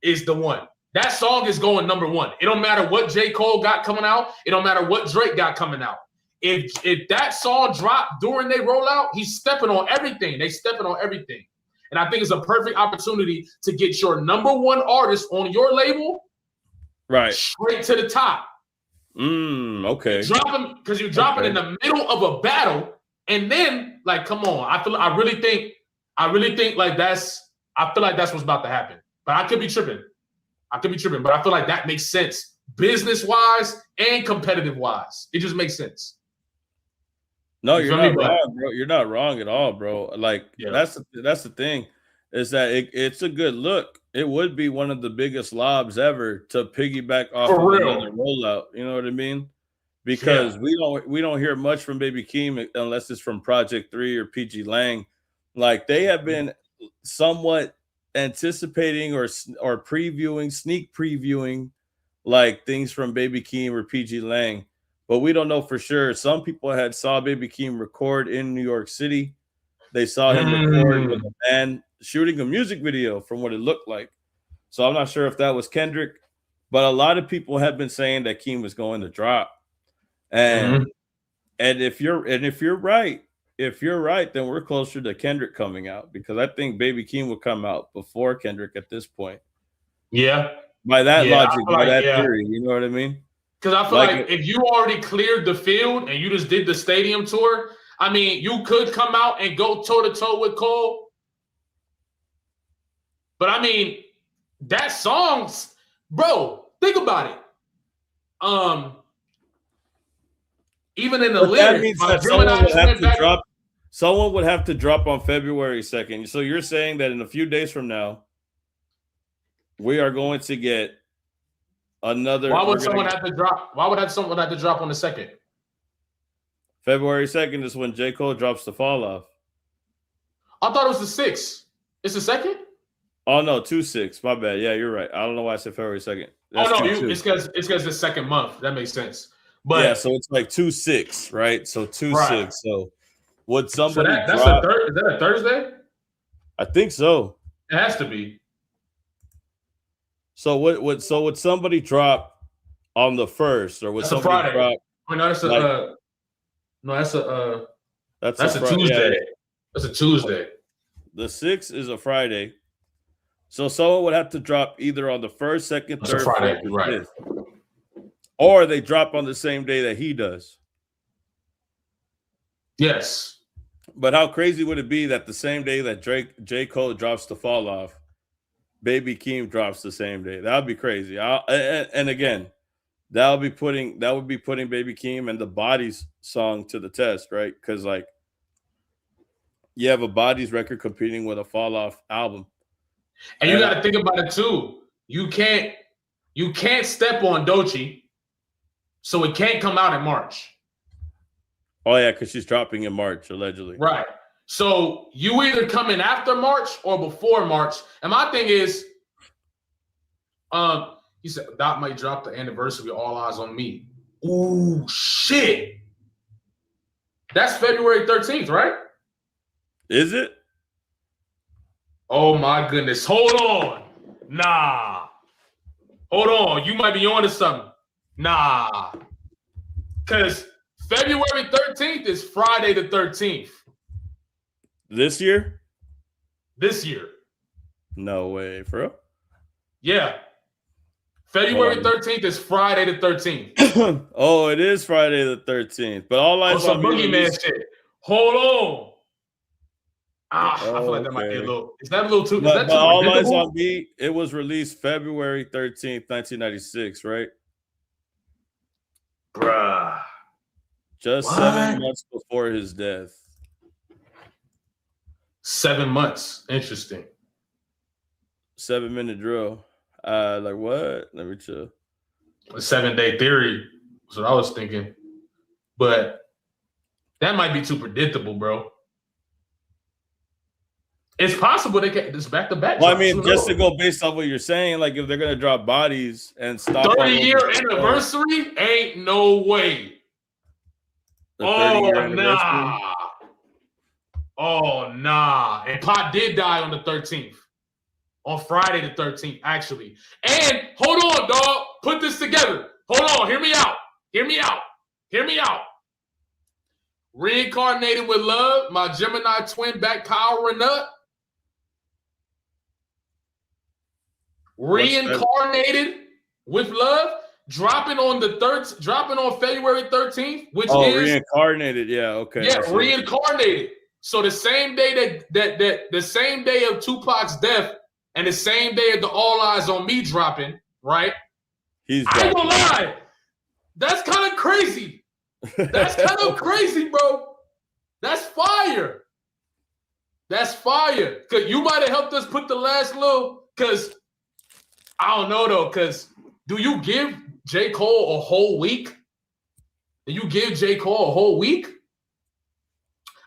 is the one. That song is going number one. It don't matter what J.Cole got coming out. It don't matter what Drake got coming out. If that song dropped during their rollout, he's stepping on everything. They stepping on everything. And I think it's a perfect opportunity to get your number one artist on your label right straight to the top. Okay. Because you're dropping in the middle of a battle, and then like, come on. I really think like that's what's about to happen. But I could be tripping. But I feel like that makes sense business-wise and competitive-wise. It just makes sense. No, you're not wrong, bro. You're not wrong at all, bro. Like that's the thing, is that it's a good look. It would be one of the biggest lobs ever to piggyback off of another rollout. You know what I mean? Because we don't hear much from Baby Keem unless it's from Project 3 or PG Lang. Like they have been somewhat anticipating or previewing, sneak previewing like things from Baby Keem or PG Lang. But we don't know for sure. Some people had saw Baby Keem record in New York City. They saw him record with a band shooting a music video from what it looked like. So I'm not sure if that was Kendrick, but a lot of people have been saying that Keem was going to drop. And if you're right, then we're closer to Kendrick coming out, because I think Baby Keem will come out before Kendrick at this point. Yeah. By that logic, by that theory, you know what I mean? Because I feel like if you already cleared the field and you just did the stadium tour, I mean, you could come out and go toe-to-toe with Cole. But I mean, that song's, bro, think about it. Even in the lyrics, someone would have to drop on February 2nd. So you're saying that in a few days from now, we are going to get another. Why would someone have to drop? Why would someone have to drop on the 2nd? February 2nd is when J. Cole drops the Fall Off. I thought it was the 6th. It's the 2nd? Oh no, 2/6. My bad. Yeah, you're right. I don't know why I said February 2nd. That's it's because it's the second month. That makes sense. But yeah, so it's like 2/6, right? So 2/6. Right. So would somebody is that a Thursday? I think so. It has to be. So would somebody drop on the 1st, or would somebody drop? That's a Tuesday. Yeah. That's a Tuesday. The 6th is a Friday. So someone would have to drop either on the 1st, 2nd, 3rd, Friday, 4th, right? 5th. Or they drop on the same day that he does. Yes. But how crazy would it be that the same day that J. Cole drops the Fall Off, Baby Keem drops the same day? That would be crazy. And again, that would be putting Baby Keem and the Bodies song to the test, right? Because like you have a Bodies record competing with a Fall Off album. And you got to think about it too. You can't step on Doechii, so it can't come out in March. Oh yeah, because she's dropping in March allegedly. Right. So you either come in after March or before March. And my thing is, he said Dot might drop the anniversary of All Eyes on Me. Ooh, shit. That's February 13th, right? Is it? Oh my goodness. Hold on. Nah. Hold on. You might be on to something. Nah. Because February 13th is Friday the 13th. This year? This year. No way, bro. Yeah. February 13th is Friday the 13th. Oh, it is Friday the 13th. But all eyes on me. Boogeyman shit. Hold on. I feel like that might be a little. Is that a little too? But all eyes on me. It was released February 13th, 1996, right? Bruh. Just 7 months before his death. 7 months. Interesting. 7-minute drill. Like what? Let me chill. A 7-day theory. That's what I was thinking. But that might be too predictable, bro. It's possible they can just back to back. Well, I mean, just to go based off what you're saying, like if they're gonna drop bodies and stop 30-year anniversary, ain't no way. Oh nah. Oh nah. And Pot did die on the 13th. On Friday the 13th, actually. And hold on, dog. Put this together. Hold on. Hear me out. Hear me out. Hear me out. Reincarnated with Love, my Gemini twin back Kyle Renut. Reincarnated with Love, dropping on February 13th, which is reincarnated. Yeah, okay. Yeah, reincarnated. So the same day that the same day of Tupac's death and the same day of the All Eyes on Me dropping, right? I ain't gonna lie. That's kind of crazy. That's kind of crazy, bro. That's fire. That's fire. Cause you might have helped us put the last little, cause I don't know though, because do you give J. Cole a whole week? Do you give J. Cole a whole week?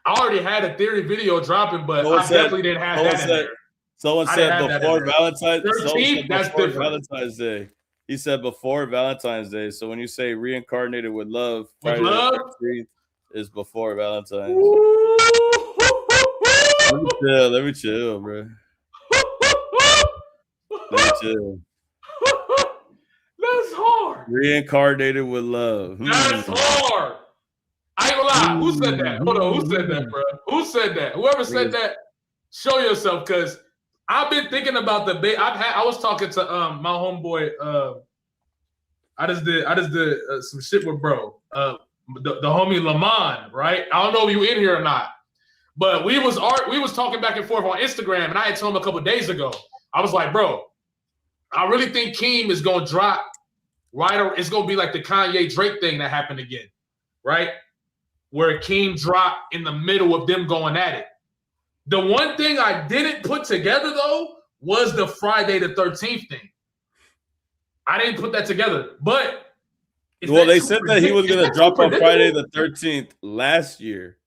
I already had a theory video dropping, but I definitely didn't have that in there. Someone said before Valentine's. 13th, that's different. Valentine's Day. He said before Valentine's Day. So when you say reincarnated with love, with love is before Valentine's. Let me chill, bro. Let me chill. That's hard. Reincarnated with love. That's hard. I ain't gonna lie. Who said that? Hold on. Who said that, bro? Who said that? Whoever said that, show yourself, because I've been thinking about the big. I was talking to my homeboy. I just did some shit with bro. The homie Lamont, right? I don't know if you in here or not, but we was talking back and forth on Instagram, and I had told him a couple days ago. I was like, bro, I really think Keem is gonna drop it's gonna be like the Kanye Drake thing that happened again, right? Where Keem dropped in the middle of them going at it. The one thing I didn't put together though was the Friday the 13th thing. I didn't put that together, but they said that he was gonna drop on Friday the 13th last year.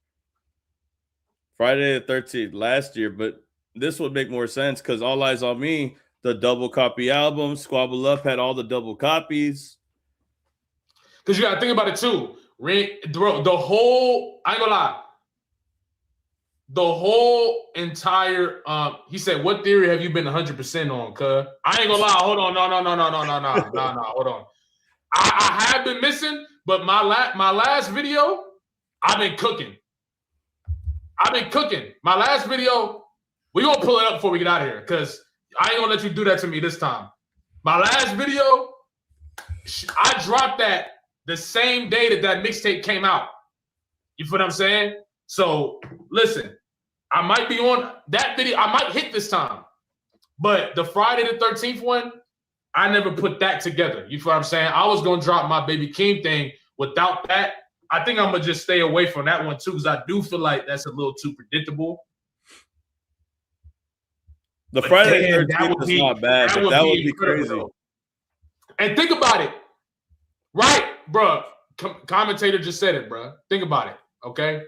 Friday the 13th last year, but this would make more sense because All Eyes on Me, the double copy album, Squabble Up had all the double copies. Because you got to think about it too. The whole, I ain't gonna lie, the whole entire, he said, what theory have you been 100% on, cuz? I ain't gonna lie, hold on, no, hold on. I have been missing, but my last video, I've been cooking. My last video, we're going to pull it up before we get out of here because I ain't going to let you do that to me this time. My last video, I dropped that the same day that mixtape came out. You feel what I'm saying? So, listen, I might be on that video. I might hit this time. But the Friday the 13th one, I never put that together. You feel what I'm saying? I was going to drop my Baby Keem thing without that. I think I'm going to just stay away from that one too because I do feel like that's a little too predictable. The Friday 13th is not bad, but that would be crazy. And think about it. Right, bro. Commentator just said it, bro. Think about it, okay?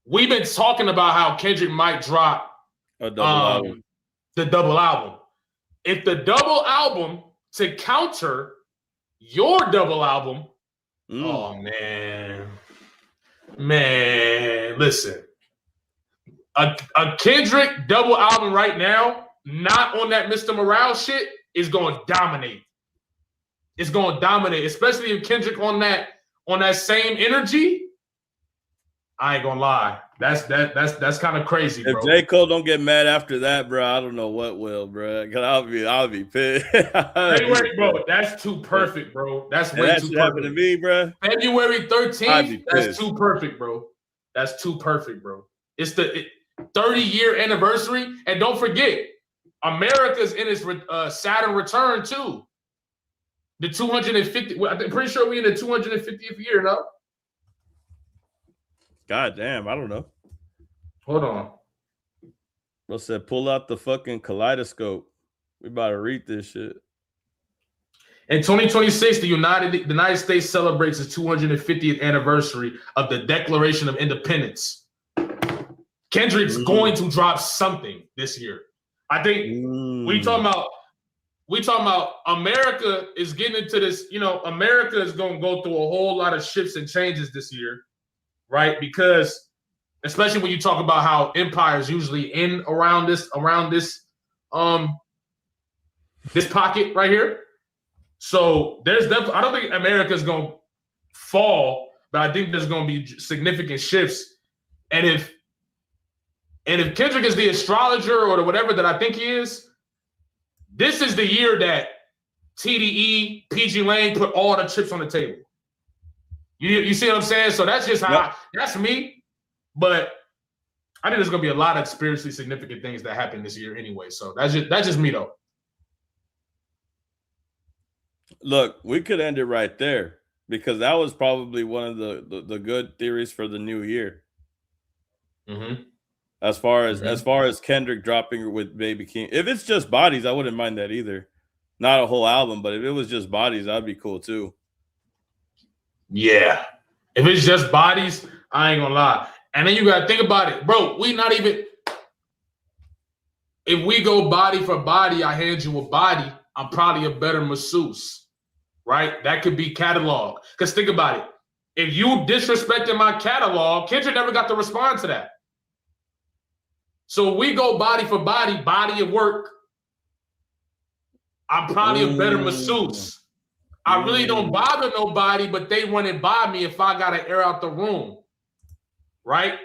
We've been talking about how Kendrick might drop a double album. The double album. If the double album to counter your double album, oh man, listen. A Kendrick double album right now, not on that Mr. Morale shit, is going to dominate. It's going to dominate, especially if Kendrick on that same energy. I ain't gonna lie. That's kind of crazy, bro. If J.Cole don't get mad after that, bro, I don't know what will, bro. Cause I'll be pissed. February, bro, that's too perfect, bro. That's way that too should perfect. happen to me, bro. February 13th, that's too perfect, bro. That's too perfect, bro. It's the 30-year anniversary, and don't forget, America's in its Saturn return too. The 250. I'm pretty sure we're in the 250th year, no? God damn, I don't know. Hold on. Bro said, pull out the fucking kaleidoscope. We about to read this shit. In 2026, the United States celebrates its 250th anniversary of the Declaration of Independence. Kendrick's going to drop something this year. I think we talking about America is getting into this. You know, America is going to go through a whole lot of shifts and changes this year, right? Because especially when you talk about how empires usually end around this this pocket right here. So there's definitely, I don't think America's going to fall, but I think there's going to be significant shifts. And if Kendrick is the astrologer or whatever that I think he is, this is the year that TDE, PG Lane put all the chips on the table. You see what I'm saying? So that's just how that's me. But I think there's gonna be a lot of spiritually significant things that happen this year anyway. So that's just me though. Look, we could end it right there because that was probably one of the good theories for the new year. Mm-hmm. As far as Kendrick dropping with Baby King, if it's just bodies, I wouldn't mind that either. Not a whole album, but if it was just bodies, that'd be cool too. Yeah, if it's just bodies, I ain't gonna lie. And then you gotta think about it, bro. We not even. If we go body for body, I hand you a body. I'm probably a better masseuse, right? That could be catalog. Because think about it. If you disrespected my catalog, Kendrick never got to respond to that. So we go body for body, body of work. I'm probably a better masseuse. I really don't bother nobody, but they run it by me if I gotta air out the room, right?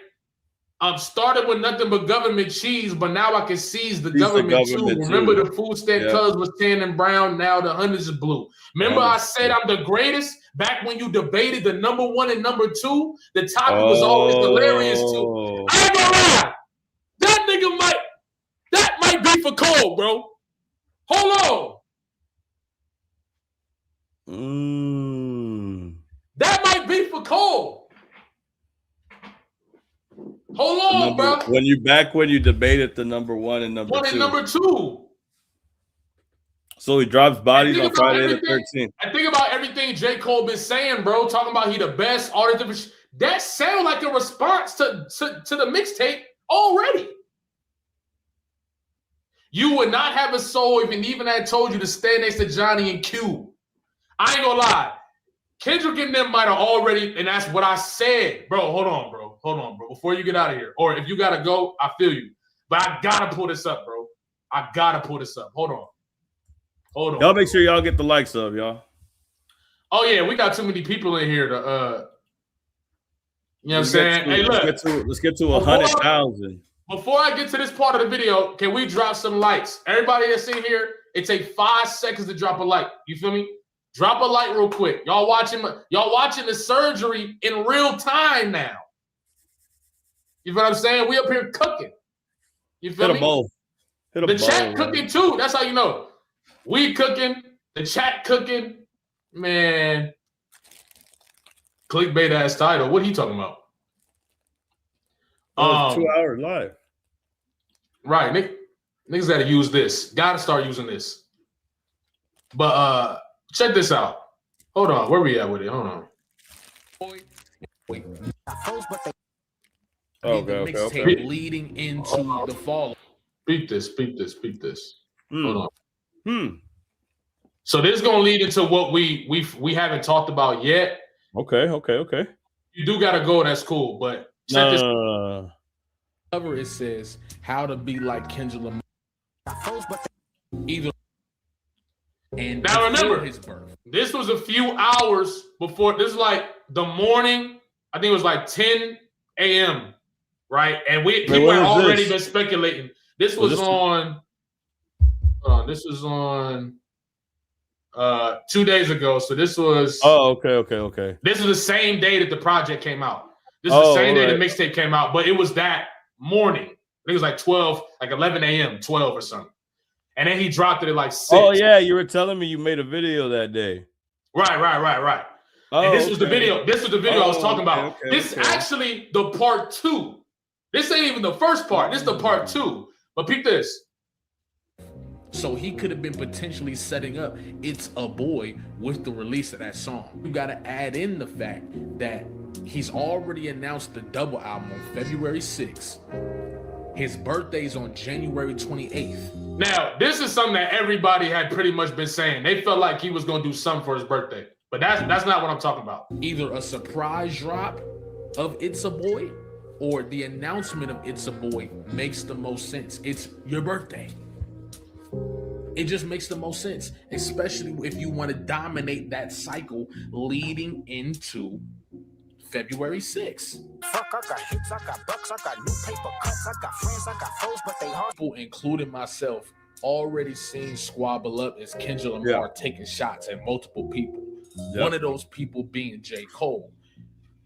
Started with nothing but government cheese, but now I can seize the government too. Remember the food stamp colors was tan and brown, now the hundreds is blue. Remember I said I'm the greatest back when you debated the number 1 and number 2? The topic was always hilarious too. I ain't gonna lie. That might be for Cole, bro. Hold on. That might be for Cole. Hold on, bro. When you debated the number 1 and number 2. 1 and number 2. So he drops bodies on Friday the 13th. I think about everything J. Cole been saying, bro. Talking about he the best, all this different. That sound like a response to the mixtape already. You would not have a soul if it even had told you to stand next to Johnny and Q. I ain't gonna lie. Kendrick and them might have already, and that's what I said. Bro, hold on, bro. Before you get out of here. Or if you gotta go, I feel you. But I gotta pull this up, bro. Hold on. Y'all make sure y'all get the likes up, y'all. Oh, yeah, we got too many people in here to you know what I'm saying? Hey, look. Let's get to 100,000. Before I get to this part of the video, can we drop some likes? Everybody that's in here, it takes 5 seconds to drop a like. You feel me? Drop a like real quick. Y'all watching the surgery in real time now. You feel what I'm saying? We up here cooking. You feel me? The chat cooking too. That's how you know. We cooking, the chat cooking. Man. Clickbait ass title. What are you talking about? 2 hours live. Right. Niggas gotta use this. Gotta start using this. But check this out. Hold on. Where we at with it? Hold on. Okay. Leading into the fall. Beat this. Hold on. So this is gonna lead into what we haven't talked about yet. Okay. You do gotta go, that's cool. But check this out. Cover it says how to be like Kendrick Lamar. Either and now remember his birth. This was a few hours before. This is like the morning. I think it was like 10 a.m. right? And people had already been speculating. This was on 2 days ago. So this was okay. This was the same day that the project came out. This is the same day the mixtape came out, but it was that morning. I think it was like 12, like 11 a.m., 12 or something. And then he dropped it at like 6. Oh, yeah, you were telling me you made a video that day. Right. And this was the video. This was the video I was talking about. This actually the part 2. This ain't even the first part. This is the part 2. But peep this. So he could have been potentially setting up It's a Boy with the release of that song. You got to add in the fact that he's already announced the double album on February 6th. His birthday's on January 28th. Now, this is something that everybody had pretty much been saying. They felt like he was going to do something for his birthday. But that's not what I'm talking about. Either a surprise drop of It's a Boy or the announcement of It's a Boy makes the most sense. It's your birthday. It just makes the most sense, especially if you want to dominate that cycle leading into February 6th. Fuck, I got hits, I got bucks, I got new paper cuts, I got friends, I got foes, but they hard. People, including myself, already seen squabble up as Kendrick Lamar taking shots at multiple people. One of those people being J.Cole.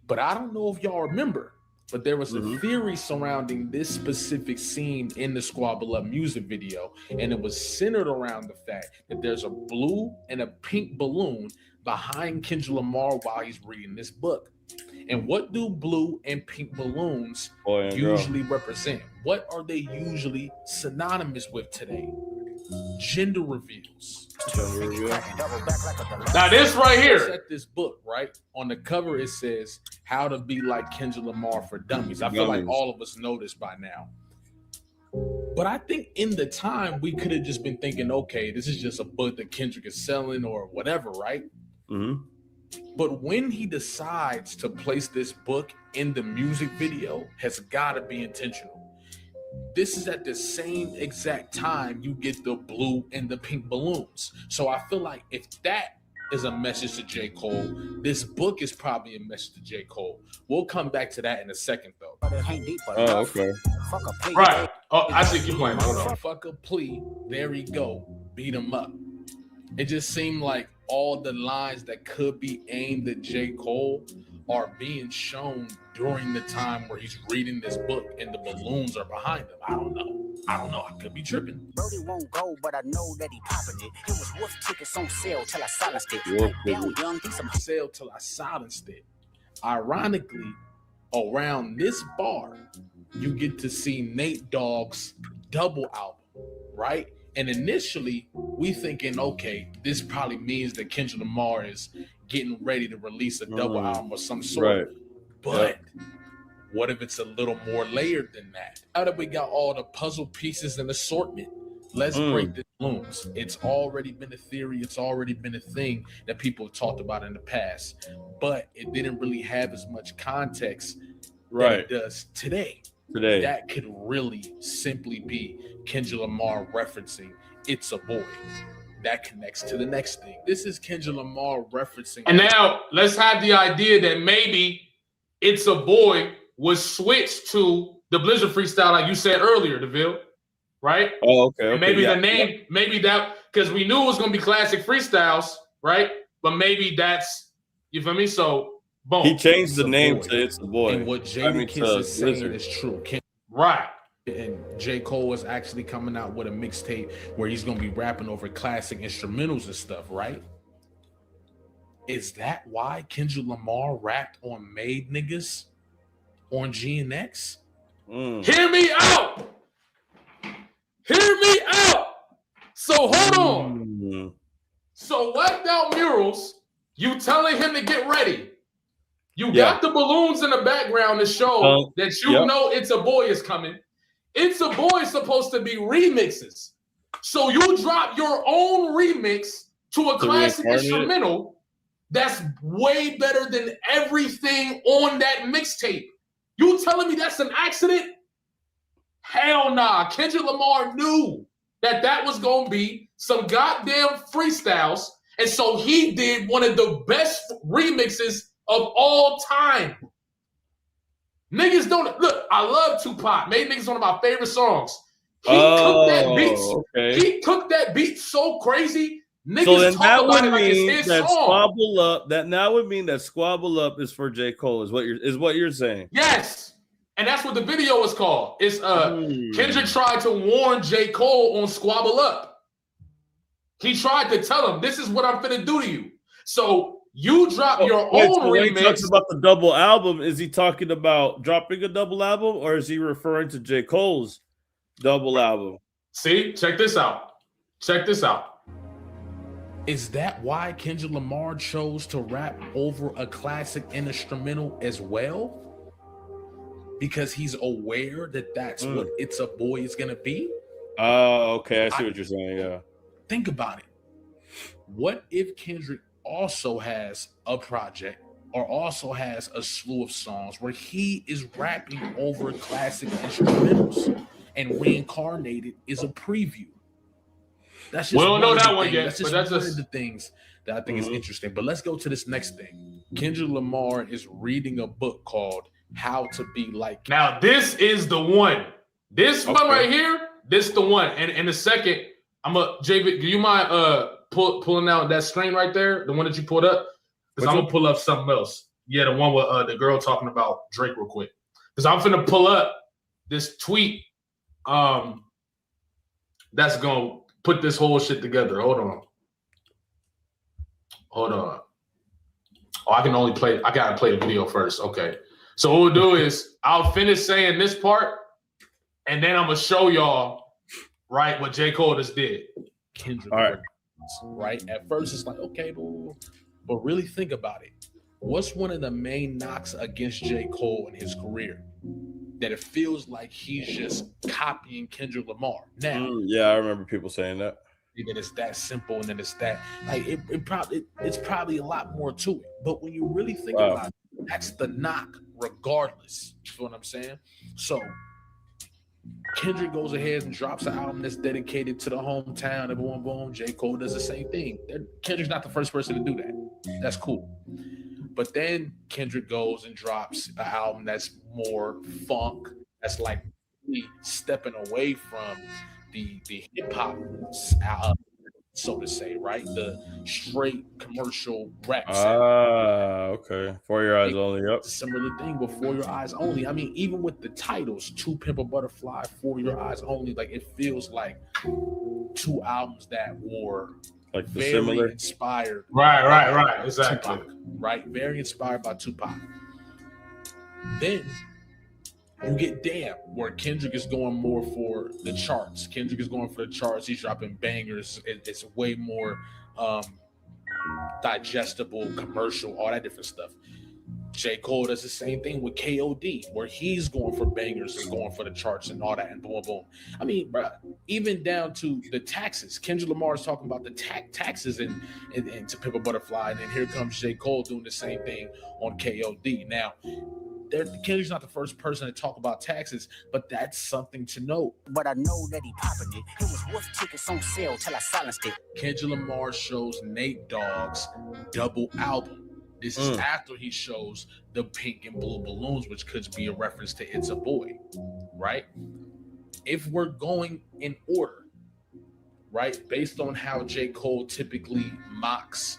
But I don't know if y'all remember, but there was a theory surrounding this specific scene in the Squabble Up music video, and it was centered around the fact that there's a blue and a pink balloon behind Kendrick Lamar while he's reading this book. And what do blue and pink balloons usually represent? What are they usually synonymous with today? Gender reveals. Now this right here. At this book, right? On the cover it says How to Be Like Kendrick Lamar for Dummies. I feel like all of us know this by now. But I think in the time we could have just been thinking, okay, this is just a book that Kendrick is selling or whatever, right? Mm-hmm. But when he decides to place this book in the music video, has got to be intentional. This is at the same exact time you get the blue and the pink balloons. So I feel like if that is a message to J. Cole, this book is probably a message to J. Cole. We'll come back to that in a second, though. Oh, okay. Right. Oh, I see you playing. Hold on. Fuck a plea. There he go. Beat him up. It just seemed like all the lines that could be aimed at J. Cole are being shown during the time where he's reading this book and the balloons are behind him. I don't know. I could be tripping. Brody won't go, but I know that he popping it. It was wolf tickets on sale till I silenced it. Sale till I silenced it. Ironically, around this bar, you get to see Nate Dogg's double album, right? And initially, we thinking, okay, this probably means that Kendrick Lamar is getting ready to release a double album of some sort. Right. But what if it's a little more layered than that? Now that we got all the puzzle pieces and assortment, let's break the balloons. It's already been a theory. It's already been a thing that people have talked about in the past, but it didn't really have as much context that it does today. That could really simply be Kendrick Lamar referencing It's a Boy. That connects to the next thing. This is Kendrick Lamar referencing. And now let's have the idea that maybe It's a Boy was switched to the Blizzard freestyle, like you said earlier, DeVille, right? Oh, okay. And maybe the name, maybe that, because we knew it was going to be classic freestyles, right? But maybe that's, you feel me? So, boom. He changed the name to It's a Boy. And what Jadakiss is saying is true. Right. And J. Cole is actually coming out with a mixtape where he's going to be rapping over classic instrumentals and stuff, right? Is that why Kendrick Lamar rapped on Made Niggas on GNX? Hear me out. Hear me out. So hold on. So Wiped Out Murals, you telling him to get ready. You got the balloons in the background to show that you know It's a Boy is coming. It's a Boy is supposed to be remixes. So you drop your own remix to a classic instrumental that's way better than everything on that mixtape. You telling me that's an accident? Hell nah. Kendrick Lamar knew that was going to be some goddamn freestyles. And so he did one of the best remixes of all time. Niggas don't look. I love Tupac. Made Niggas one of my favorite songs. He took that beat. Okay. He took that beat so crazy. Niggas So then talk that about would it like mean it's his that song. Squabble Up. That now would mean that Squabble Up is for J. Cole. Is what you're saying? Yes, and that's what the video is called. It's Kendrick tried to warn J. Cole on Squabble Up. He tried to tell him, "This is what I'm finna do to you." So you drop your own so when remix. he talks about the double album, is he talking about dropping a double album, or is he referring to J. Cole's double album? See, check this out. Check this out. Is that why Kendrick Lamar chose to rap over a classic instrumental as well? Because he's aware that that's what It's a Boy is gonna be? Oh, okay. I see what you're saying. Yeah. Think about it. What if Kendrick also has a project or also has a slew of songs where he is rapping over classic instrumentals and Reincarnated is a preview? That's just we don't know that one things. yet, That's just but that's one just of the things that I think is interesting. But let's go to this next thing. Kendrick Lamar is reading a book called How to Be Like. Now this is the one. This one right here. This the one. And in a second, I'm a JV. Do you mind pulling out that screen right there, the one that you pulled up? Because I'm gonna pull up something else. Yeah, the one with the girl talking about Drake real quick. Because I'm finna pull up this tweet. That's gonna put this whole shit together. Hold on. Oh, I gotta play the video first. Okay. So what we'll do is I'll finish saying this part, and then I'm gonna show y'all right what J. Cole just did. Kendrick, right? At first it's like, okay, but really think about it. What's one of the main knocks against J. Cole in his career? That it feels like he's just copying Kendrick Lamar. Now, yeah, I remember people saying that. And then it's that simple, and then it's that like it's probably a lot more to it. But when you really think about it, that's the knock, regardless. You feel what I'm saying? So Kendrick goes ahead and drops an album that's dedicated to the hometown, and boom, boom. J. Cole does the same thing. Kendrick's not the first person to do that. That's cool. But then Kendrick goes and drops an album that's more funk. That's like really stepping away from the hip hop, so to say, right? The straight commercial rap. Okay. For Your Eyes Only. Yep. Similar thing, but For Your Eyes Only. I mean, even with the titles, To Pimp a Butterfly, For Your Eyes Only, like it feels like two albums that were like very similar, inspired. Right. Exactly. Tupac, right? Very inspired by Tupac. Then you get Damn, where Kendrick is going more for the charts. Kendrick is going for the charts. He's dropping bangers. It's way more digestible, commercial, all that different stuff. J. Cole does the same thing with KOD, where he's going for bangers and going for the charts and all that, and boom, boom. I mean, bro, even down to the taxes. Kendrick Lamar is talking about the taxes and To Pimp a Butterfly, and then here comes J. Cole doing the same thing on KOD. Now, Kendrick's not the first person to talk about taxes, but that's something to note. But I know that he popping it. It was worth tickets on sale till I silenced it. Kendrick Lamar shows Nate Dogg's double album. This is after he shows the Pink and Blue Balloons, which could be a reference to It's a Boy, right? If we're going in order, right, based on how J. Cole typically mocks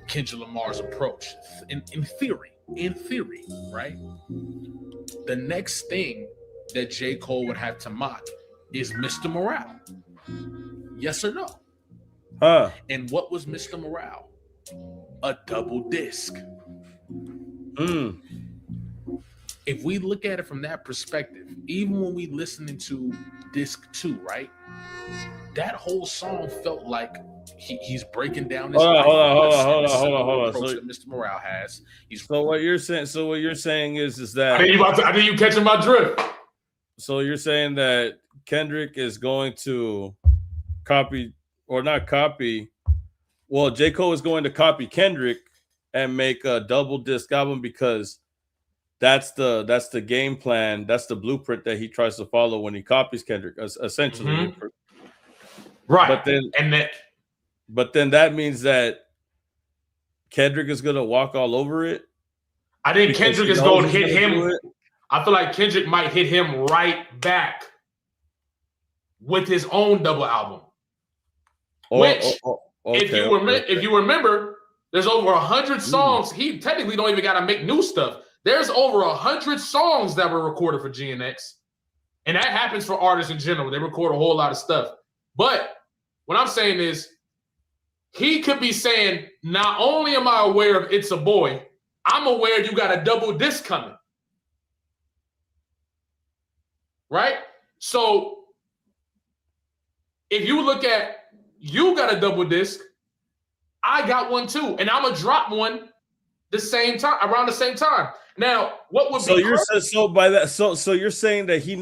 Kendrick Lamar's approach, in theory, right? The next thing that J. Cole would have to mock is Mr. Morale. Yes or no? And what was Mr. Morale? A double disc. If we look at it from that perspective, even when we listening to disc 2, right? That whole song felt like he's breaking down this. Hold on. So that Mr. Morale has. So what you're saying is that I think you catching my drift. So you're saying that Kendrick is going to copy or not copy. Well, J. Cole is going to copy Kendrick and make a double disc album because that's the game plan. That's the blueprint that he tries to follow when he copies Kendrick, essentially. Right. But then that means that Kendrick is gonna walk all over it. I think Because Kendrick he is knows going to he's hit gonna do him. it? I feel like Kendrick might hit him right back with his own double album. If you remember, there's over 100 songs. He technically don't even got to make new stuff. There's over 100 songs that were recorded for GNX. And that happens for artists in general. They record a whole lot of stuff. But what I'm saying is, he could be saying, not only am I aware of It's a Boy, I'm aware you got a double disc coming. Right? So if you look at, you got a double disc, I got one too, and I'm gonna drop one the same time, around the same time. Now, what would be so you're saying that he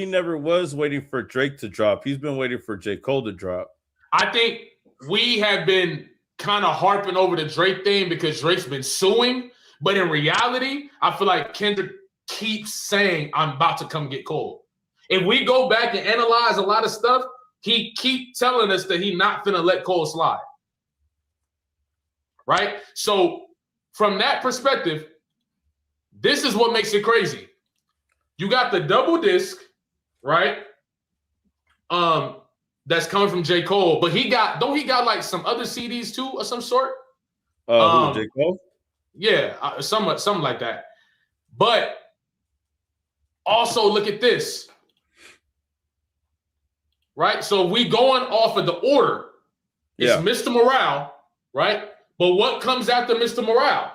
never was waiting for Drake to drop. He's been waiting for J. Cole to drop. I think we have been kind of harping over the Drake thing because Drake's been suing, but in reality, I feel like Kendrick keeps saying, I'm about to come get Cole. If we go back and analyze a lot of stuff, he keep telling us that he not finna let Cole slide. Right? So from that perspective, this is what makes it crazy. You got the double disc, right? That's coming from J. Cole, but he got like some other CDs too of some sort? Who, J. Cole? Yeah, something like that. But also look at this. Right? So we going off of the order. It's Mr. Morale, right? But what comes after Mr. Morale?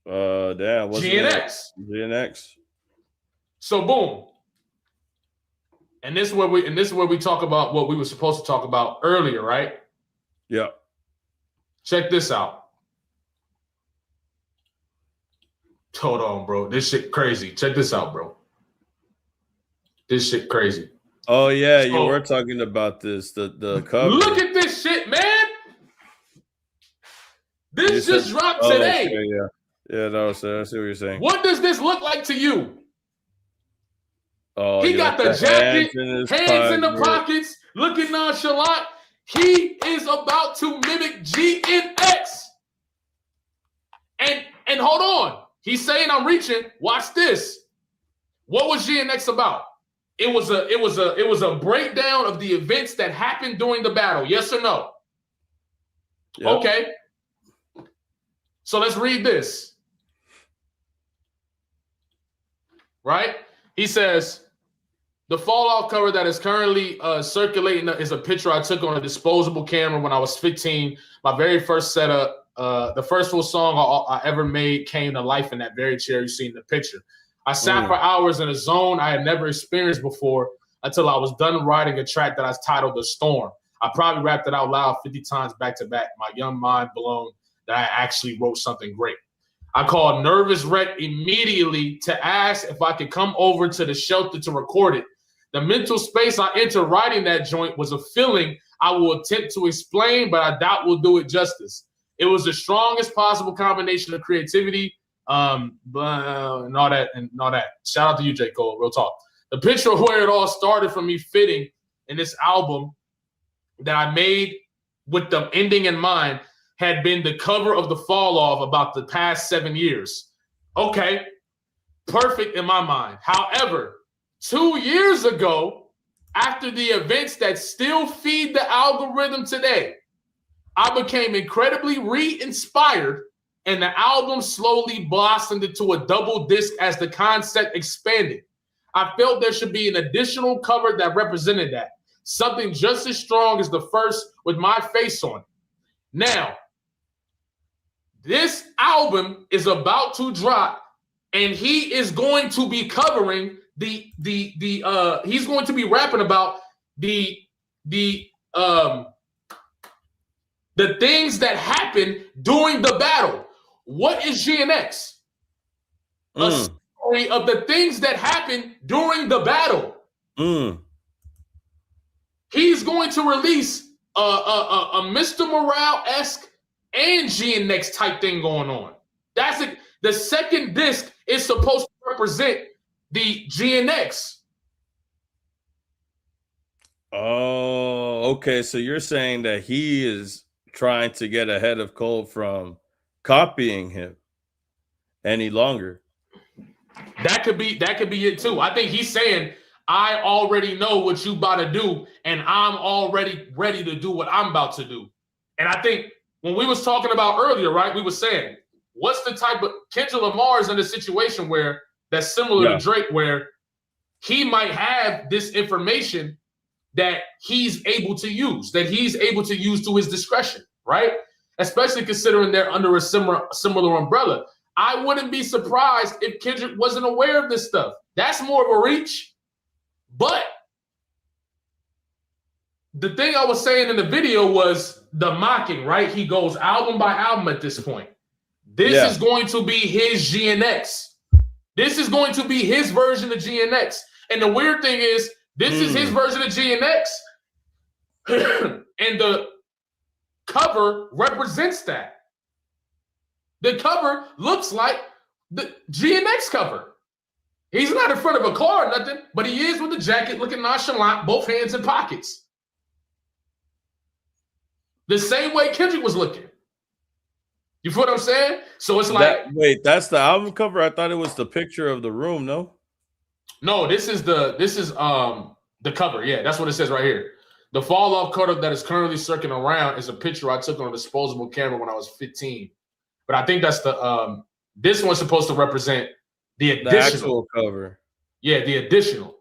GNX. GNX. So boom. And this is where we talk about what we were supposed to talk about earlier, right? Yeah. Check this out. Hold on, bro. This shit crazy. Check this out, bro. This shit crazy. Oh yeah, you were talking about this. The cover. Look at this shit, man. This just dropped today. Okay, yeah. No, so I see what you're saying. What does this look like to you? Oh, he got the jacket, hands in the pockets, looking nonchalant. He is about to mimic GNX. And hold on. He's saying I'm reaching. Watch this. What was GNX about? It was a breakdown of the events that happened during the battle. Yes or no? Yep. Okay. So let's read this. Right? He says, the fallout cover that is currently circulating is a picture I took on a disposable camera when I was 15. My very first setup, the first full song I ever made came to life in that very chair you see in the picture. I sat for hours in a zone I had never experienced before until I was done writing a track that I titled The Storm. I probably rapped it out loud 50 times back to back, my young mind blown that I actually wrote something great. I called Nervous Wreck immediately to ask if I could come over to the shelter to record it. The mental space I entered writing that joint was a feeling I will attempt to explain, but I doubt will do it justice. It was the strongest possible combination of creativity, and all that. Shout out to you, J. Cole. Real talk. The picture of where it all started for me fitting in this album that I made with the ending in mind had been the cover of the Fall Off about the past 7 years. Okay, perfect in my mind. However, 2 years ago, after the events that still feed the algorithm today, I became incredibly re-inspired and the album slowly blossomed into a double disc as the concept expanded. I felt there should be an additional cover that represented that. Something just as strong as the first with my face on it. Now, this album is about to drop and he is going to be covering he's going to be rapping about the things that happened during the battle. What is GNX? A story of the things that happened during the battle. He's going to release a Mr. Morale-esque and GNX type thing going on. That's it. The second disc is supposed to represent the GNX. Oh, okay. So you're saying that he is trying to get ahead of Cole from copying him any longer. That could be it too. I think he's saying, I already know what you about to do, and I'm already ready to do what I'm about to do. And I think when we was talking about earlier, right, we were saying, what's the type of Kendrick Lamar is in a situation where that's similar to Drake, where he might have this information that he's able to use to his discretion, right? Especially considering they're under a similar umbrella. I wouldn't be surprised if Kendrick wasn't aware of this stuff. That's more of a reach. But the thing I was saying in the video was the mocking, right? He goes album by album at this point. This is going to be his GNX. This is going to be his version of GNX. And the weird thing is, this is his version of GNX. And the cover represents that. The cover looks like the GNX cover. He's not in front of a car or nothing, but he is with the jacket looking nonchalant, both hands in pockets. The same way Kendrick was looking. You feel what I'm saying? So it's like, wait, that's the album cover? I thought it was the picture of the room, no? No, this is the cover. Yeah, that's what it says right here. The fall off cover that is currently circling around is a picture I took on a disposable camera when I was 15. But I think that's the this one's supposed to represent the additional actual cover. Yeah, the additional.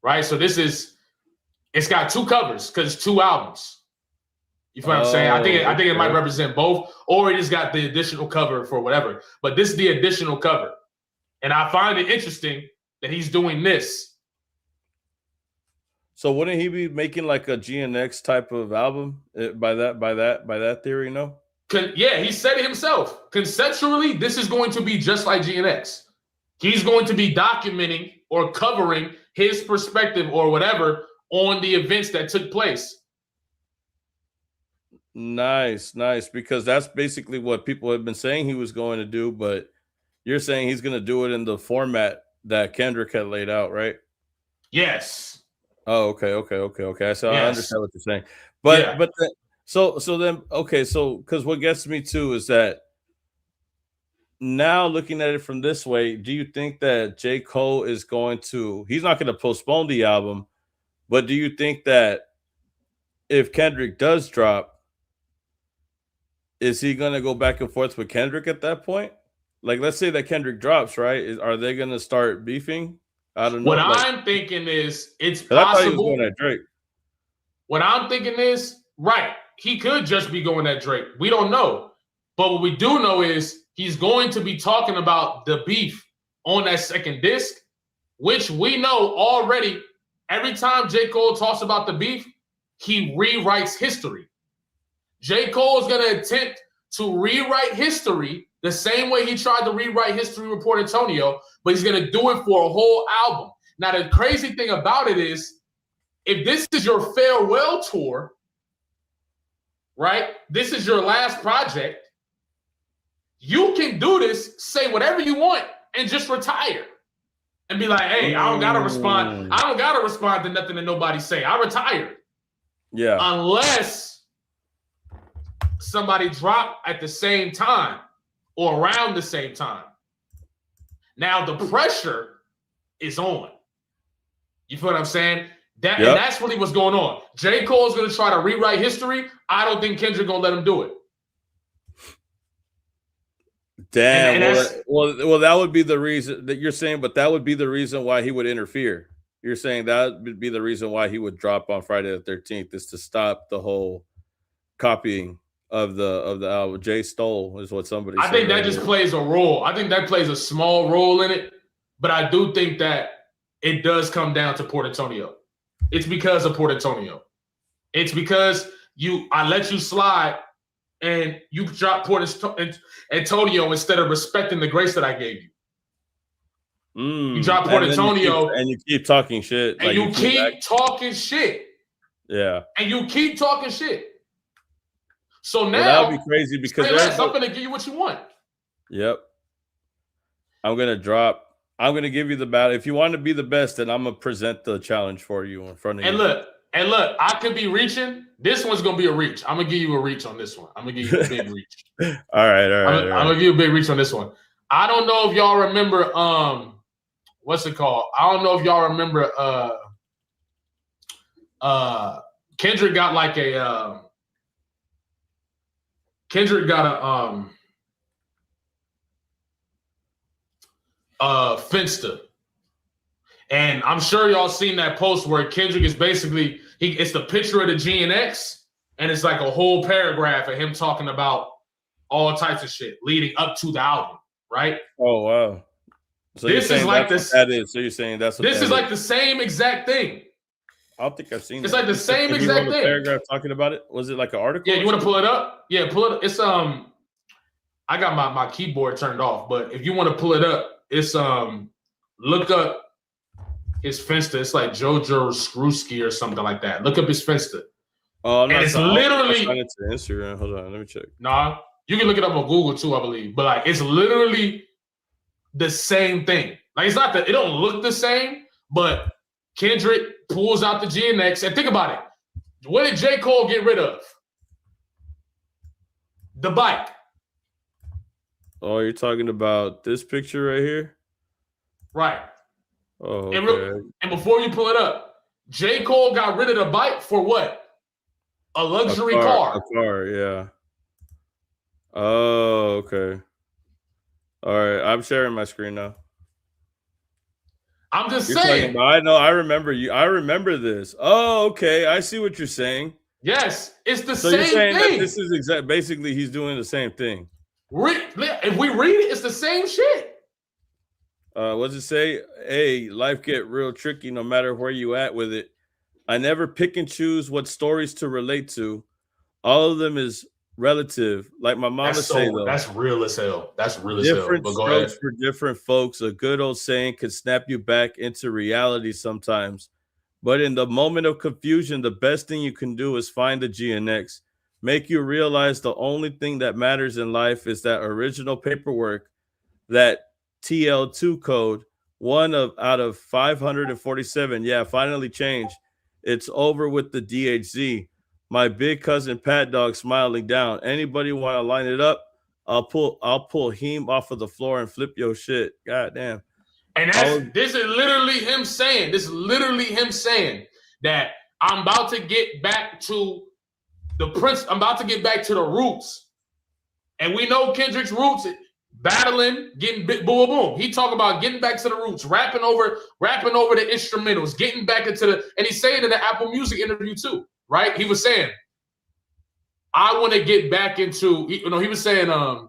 Right? So it's got two covers because it's two albums. You feel what I'm saying? I think it might represent both, or it just got the additional cover for whatever. But this is the additional cover. And I find it interesting that he's doing this. So wouldn't he be making like a GNX type of album by that theory? No. Yeah, he said it himself. Conceptually, this is going to be just like GNX. He's going to be documenting or covering his perspective or whatever on the events that took place. Nice, because that's basically what people have been saying he was going to do, but you're saying he's going to do it in the format that Kendrick had laid out, right? Yes. Oh, okay. So I understand what you're saying, but because what gets me too is that now looking at it from this way, do you think that J. Cole is he's not going to postpone the album, but do you think that if Kendrick does drop, is he going to go back and forth with Kendrick at that point? Like, let's say that Kendrick drops, right? Are they going to start beefing? I don't know. What I'm thinking is it's possible. I thought he was going at Drake. What I'm thinking is, right, he could just be going at Drake. We don't know. But what we do know is he's going to be talking about the beef on that second disc, which we know already. Every time J. Cole talks about the beef, he rewrites history. J. Cole is going to attempt to rewrite history the same way he tried to rewrite history with Port Antonio, but he's going to do it for a whole album. Now, the crazy thing about it is, if this is your farewell tour, right? This is your last project. You can do this, say whatever you want, and just retire. And be like, hey, I don't got to respond. I don't got to respond to nothing that nobody say. I retired. Yeah. Unless somebody drop at the same time or around the same time. Now the pressure is on. You feel what I'm saying? And that's really what's going on. J. Cole's going to try to rewrite history. I don't think Kendrick going to let him do it. Damn. Well, that would be the reason that you're saying, but that would be the reason why he would interfere. You're saying that would be the reason why he would drop on Friday the 13th, is to stop the whole copying of the album. Jay stole is what somebody said. I think that just plays a role. I think that plays a small role in it, but I do think that it does come down to Port Antonio. It's because of Port Antonio. It's because I let you slide and you drop Port Antonio instead of respecting the grace that I gave you. You drop Port Antonio and you keep talking shit. And you keep talking shit. Yeah. And you keep talking shit. So now that would be crazy because I'm going to give you what you want. Yep. I'm going to give you the battle. If you want to be the best, then I'm going to present the challenge for you in front of you. And look, And look, I could be reaching. This one's gonna be a reach. I'm gonna give you a reach on this one. I'm gonna give you a big reach. All right. I'm gonna give you a big reach on this one. I don't know if y'all remember what's it called? I don't know if y'all remember Kendrick got like a Finsta. And I'm sure y'all seen that post where Kendrick is basically it's the picture of the GNX, and it's like a whole paragraph of him talking about all types of shit leading up to the album, right? Oh wow! So this is like this. That is. So you're saying that's what this is like the same exact thing. I don't think I've seen. It's like the same exact thing. Paragraph talking about it. Was it like an article? Yeah, you want to pull it up? Yeah, pull it. It's I got my keyboard turned off, but if you want to pull it up, it's look up his Finsta. It's like Jojo Screwski or something like that. Look up his Finsta. Oh, and it's literally it to Instagram. Hold on, let me check. Nah, you can look it up on Google too, I believe. But like, it's literally the same thing. Like, it's not that it don't look the same, but Kendrick pulls out the GNX and think about it. What did J. Cole get rid of? The bike. Oh, you're talking about this picture right here? Right. Oh, okay. And before you pull it up, J. Cole got rid of the bike for what? A luxury car. A car, yeah. Oh, okay. All right, I'm sharing my screen now. I'm just saying. I know. I remember you. I remember this. Oh, okay. I see what you're saying. Yes, it's the so same you're saying thing. That this is basically he's doing the same thing. If we read it, it's the same shit. What does it say? Hey, life get real tricky no matter where you at with it. I never pick and choose what stories to relate to. All of them is relative. Like my mama say, though. That's real as hell. That's real as hell. Different strokes for different folks. A good old saying could snap you back into reality sometimes. But in the moment of confusion, the best thing you can do is find the GNX. Make you realize the only thing that matters in life is that original paperwork, that TL2 code, out of 547. Yeah, finally changed. It's over with the DHZ. My big cousin Pat Dog smiling down. Anybody want to line it up? I'll pull him off of the floor and flip your shit. God damn. And this is literally him saying. This is literally him saying that I'm about to get back to the prince. I'm about to get back to the roots. And we know Kendrick's roots, battling, getting boom, boom, boom. He talk about getting back to the roots, rapping over the instrumentals, getting back into and he's saying in the Apple Music interview too, right? He was saying, I want to get back into, he was saying, I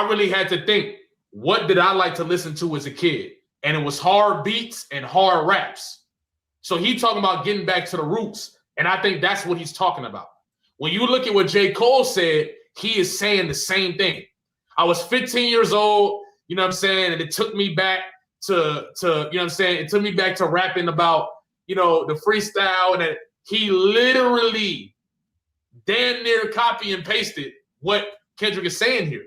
really had to think, what did I like to listen to as a kid? And it was hard beats and hard raps. So he talking about getting back to the roots. And I think that's what he's talking about. When you look at what J. Cole said, he is saying the same thing. I was 15 years old, you know what I'm saying? And it took me back to you know what I'm saying? It took me back to rapping about, the freestyle. And he literally damn near copy and pasted what Kendrick is saying here.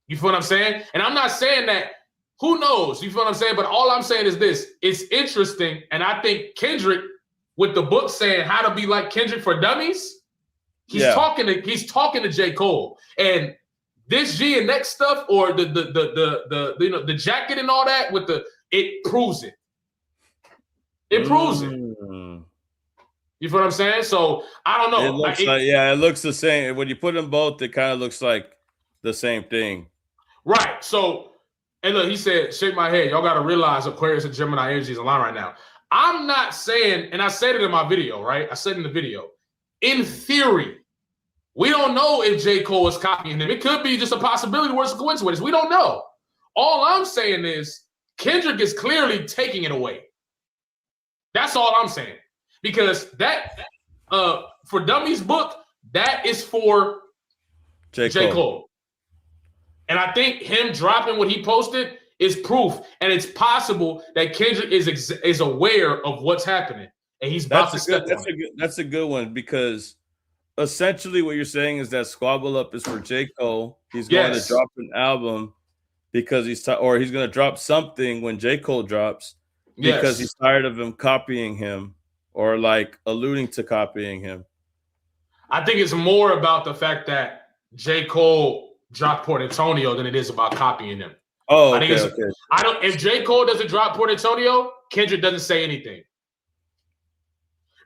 You feel what I'm saying? And I'm not saying that, who knows? You feel what I'm saying? But all I'm saying is this, it's interesting. And I think Kendrick, with the book saying how to be like Kendrick for Dummies, he's talking to J. Cole. And this GNX stuff or the jacket and all that it proves it. It proves it. You feel what I'm saying? So I don't know. It looks the same. When you put them both, it kind of looks like the same thing. Right. So, and look, he said, shake my head. Y'all got to realize Aquarius and Gemini energy is aligned right now. I'm not saying, and I said it in my video, right? I said in the video, in theory, we don't know if J. Cole is copying him. It could be just a possibility where it's a coincidence. We don't know. All I'm saying is Kendrick is clearly taking it away. That's all I'm saying. Because that, for Dummies book, that is for J. Cole. And I think him dropping what he posted is proof. And it's possible that Kendrick is aware of what's happening. And he's about to step on it. That's a good one, because essentially what you're saying is that Squabble Up is for J. Cole. He's going to drop an album because he's going to drop something when J. Cole drops. because he's tired of him copying him or like alluding to copying him. I think it's more about the fact that J. Cole dropped Port Antonio than it is about copying him. Oh, I think if J. Cole doesn't drop Port Antonio, Kendrick doesn't say anything.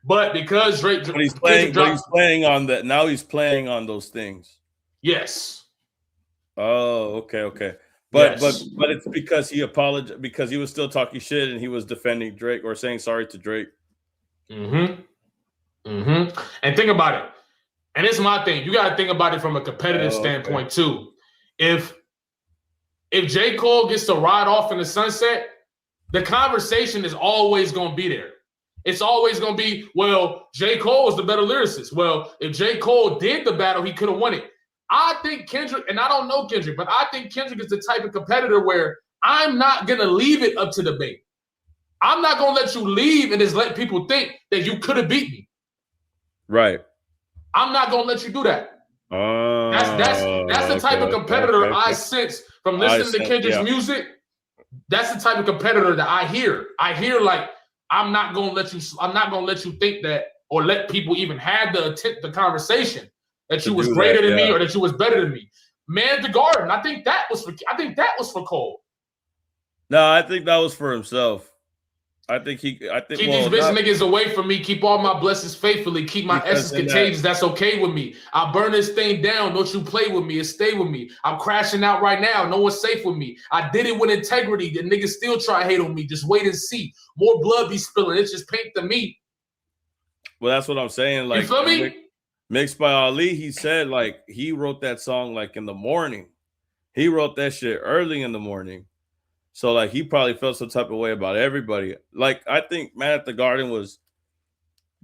But because he's playing on that now, he's playing on those things. Yes. Oh, okay. But it's because he apologized, because he was still talking shit and he was defending Drake or saying sorry to Drake. And think about it. And it's my thing. You got to think about it from a competitive standpoint too. If J. Cole gets to ride off in the sunset, the conversation is always going to be there. It's always going to be, well, J. Cole is the better lyricist. Well, if J. Cole did the battle, he could have won it. I think Kendrick, and I don't know Kendrick, but I think Kendrick is the type of competitor where I'm not going to leave it up to debate. I'm not going to let you leave and just let people think that you could have beat me. Right. I'm not going to let you do that. That's the type of competitor I sense from listening to Kendrick's music. That's the type of competitor that I hear. I hear like, I'm not going to let you think that, or let people even have the conversation that you was greater than me or that you was better than me. Man at the Garden, I think that was for Cole. No, I think that was for himself. Keep these bitch niggas away from me. Keep all my blessings faithfully. Keep my essence contagious. That's okay with me. I burn this thing down. Don't you play with me and stay with me. I'm crashing out right now. No one's safe with me. I did it with integrity. The niggas still try to hate on me. Just wait and see. More blood be spilling. It's just paint to me. Well, that's what I'm saying. Like, you feel me? Mixed by Ali, he said like he wrote that song like in the morning. He wrote that shit early in the morning. So like he probably felt some type of way about everybody. Like I think Man at the Garden was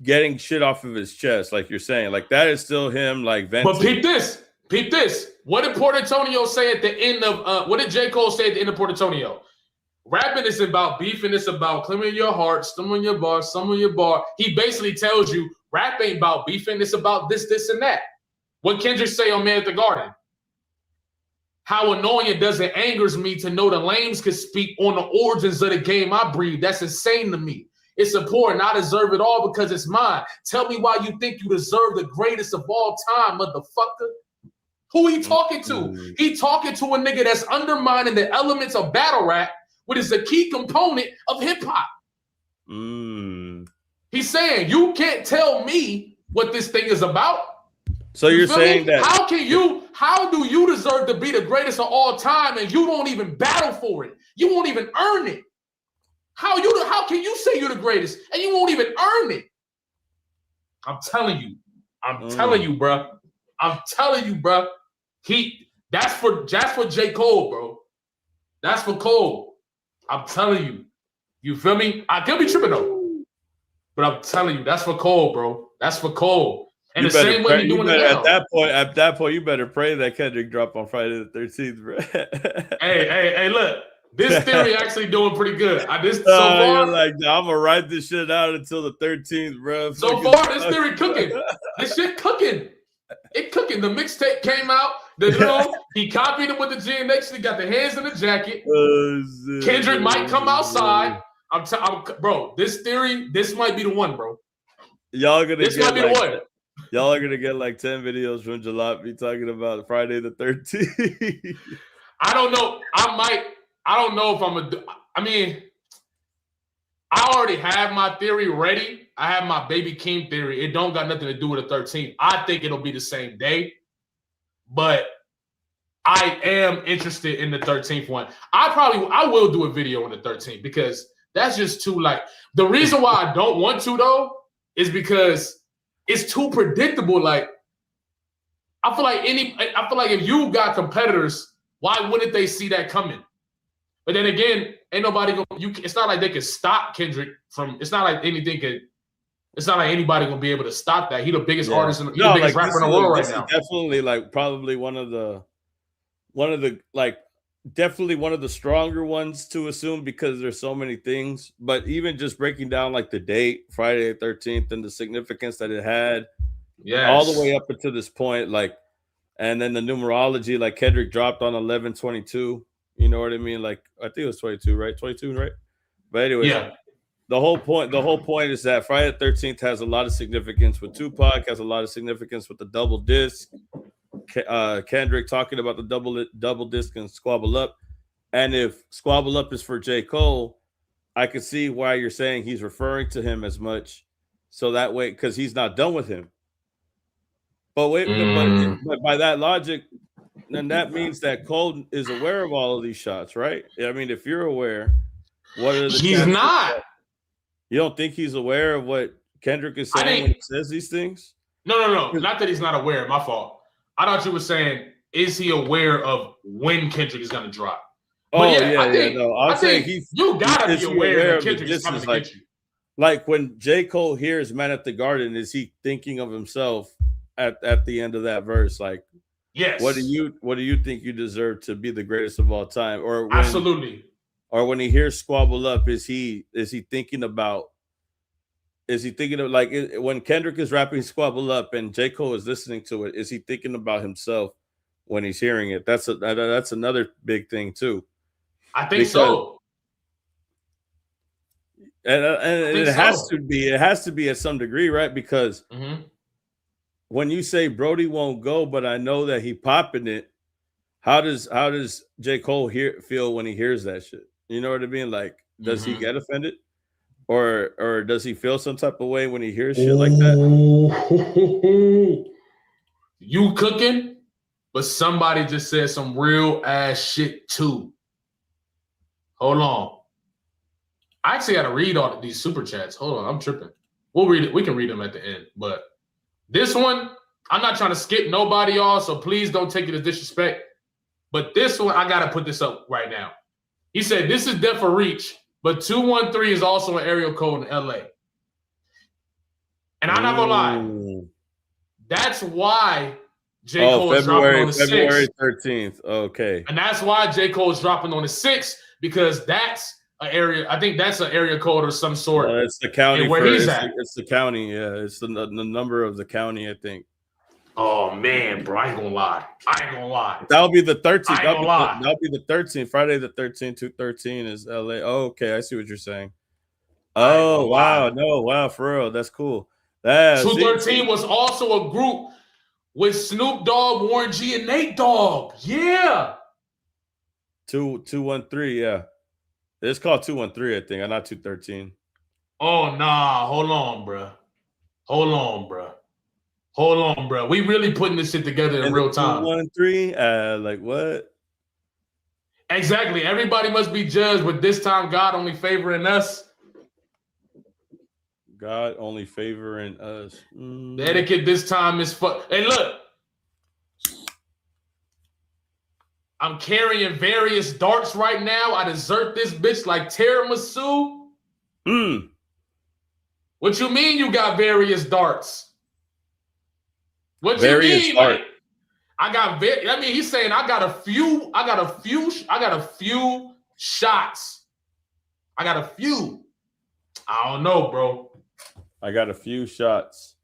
getting shit off of his chest, like you're saying. Like that is still him like venting. But peep this. What did Port Antonio say at the end of what did J. Cole say at the end of Port Antonio? Rapping is about beefing, it's about clearing your heart, stumbling your bar, stumbling your bar. He basically tells you rap ain't about beefing, it's about this, and that. What Kendrick say on Man at the Garden? How annoying it does, it angers me to know the lames could speak on the origins of the game I breathe. That's insane to me. It's important. I deserve it all because it's mine. Tell me why you think you deserve the greatest of all time, motherfucker. Who he talking to? He talking to a nigga that's undermining the elements of battle rap, which is a key component of hip hop. He's saying, you can't tell me what this thing is about. So you're saying that how do you deserve to be the greatest of all time and you don't even battle for it? You won't even earn it. How can you say you're the greatest and you won't even earn it? I'm telling you, bro. I'm telling you, bro. That's for J. Cole, bro. That's for Cole. I'm telling you. You feel me? I could be tripping though. But I'm telling you, that's for Cole, bro. That's for Cole. And the same way you're doing it now. At that point, you better pray that Kendrick drop on Friday the 13th, bro. hey, look. This theory actually doing pretty good. So far, like, I'm gonna write this shit out until the 13th, bro. So far, this theory cooking. This shit cooking. It cooking. The mixtape came out. He copied it with the GNX. He got the hands in the jacket. Kendrick might come outside. Bro, this theory, this might be the one, bro. Y'all are gonna get like 10 videos from Jalopy talking about Friday the 13th. I don't know. I don't know if I already have my theory ready. I have my Baby King theory. It don't got nothing to do with the 13th. I think it'll be the same day, but I am interested in the 13th one. I will do a video on the 13th because that's just too like. The reason why I don't want to though is because it's too predictable. Like I feel like if you got competitors, why wouldn't they see that coming? But then again, ain't nobody gonna. It's not like they can stop Kendrick from. It's not like anything could. It's not like anybody gonna be able to stop that. He the biggest artist, the biggest rapper in the world right now. Definitely, like probably one of the like definitely one of the stronger ones to assume because there's so many things. But even just breaking down like the date, Friday the 13th, and the significance that it had, all the way up until this point, like, and then the numerology, like Kendrick dropped on 11/22. You know what I mean? Like, I think it was 22, right? 22, right? But anyways, the whole point is that Friday the 13th has a lot of significance with Tupac, has a lot of significance with the double disc. Kendrick talking about the double disc and Squabble Up. And if Squabble Up is for J. Cole, I can see why you're saying he's referring to him as much. So that way, because he's not done with him. But but by that logic, then that means that Cole is aware of all of these shots, right? I mean, if you're aware, what are the He's not. You don't think he's aware of what Kendrick is saying when he says these things? No. Not that he's not aware. My fault. I thought you were saying, is he aware of when Kendrick is going to drop? But I think you gotta be aware that Kendrick is coming to get you. Like when J. Cole hears "Man at the Garden," is he thinking of himself at the end of that verse? Like, yes. What do you think you deserve to be the greatest of all time? Or when, absolutely. Or when he hears "Squabble Up," is he thinking about? Is he thinking of like when Kendrick is rapping "Squabble Up" and J. Cole is listening to it? Is he thinking about himself when he's hearing it? That's another big thing too. I think so. And it has to be. It has to be at some degree, right? Because when you say Brody won't go, but I know that he popping it, how does J. Cole feel when he hears that shit? You know what I mean? Like, does he get offended, or does he feel some type of way when he hears shit like that? You cooking, but somebody just said some real ass shit too. Hold on. I actually got to read all of these super chats. Hold on, I'm tripping. We'll read it. We can read them at the end. But this one, I'm not trying to skip nobody, y'all, so please don't take it as disrespect. But this one, I got to put this up right now. He said, this is death for reach, but 213 is also an area code in LA. And I'm not going to lie. That's why J. Cole is dropping on the 6th. February 13th. Okay. And that's why J. Cole is dropping on the 6th, because that's an area. I think that's an area code of some sort. It's the county where he's at. It's the county. Yeah, it's the number of the county. I think. Oh man, bro, I ain't gonna lie. That'll be the 13th. That'll be the 13th. Friday the 13th. 213 is LA. Oh, okay, I see what you're saying. Oh wow, no, wow, for real, that's cool. 213 was also a group with Snoop Dogg, Warren G, and Nate Dogg. Yeah. 213. Yeah. It's called 213, I think, and not 213. Oh, nah. Hold on, bro. We really putting this shit together in real time. 213? Like what? Exactly. Everybody must be judged, but this time God only favoring us. God only favoring us. The etiquette this time is fuck. Hey, look. I'm carrying various darts right now. I desert this bitch like tiramisu. What you mean you got various darts? What various you mean? Dart. Like, I got I mean, he's saying I got a few shots. I got a few. I don't know, bro. I got a few shots.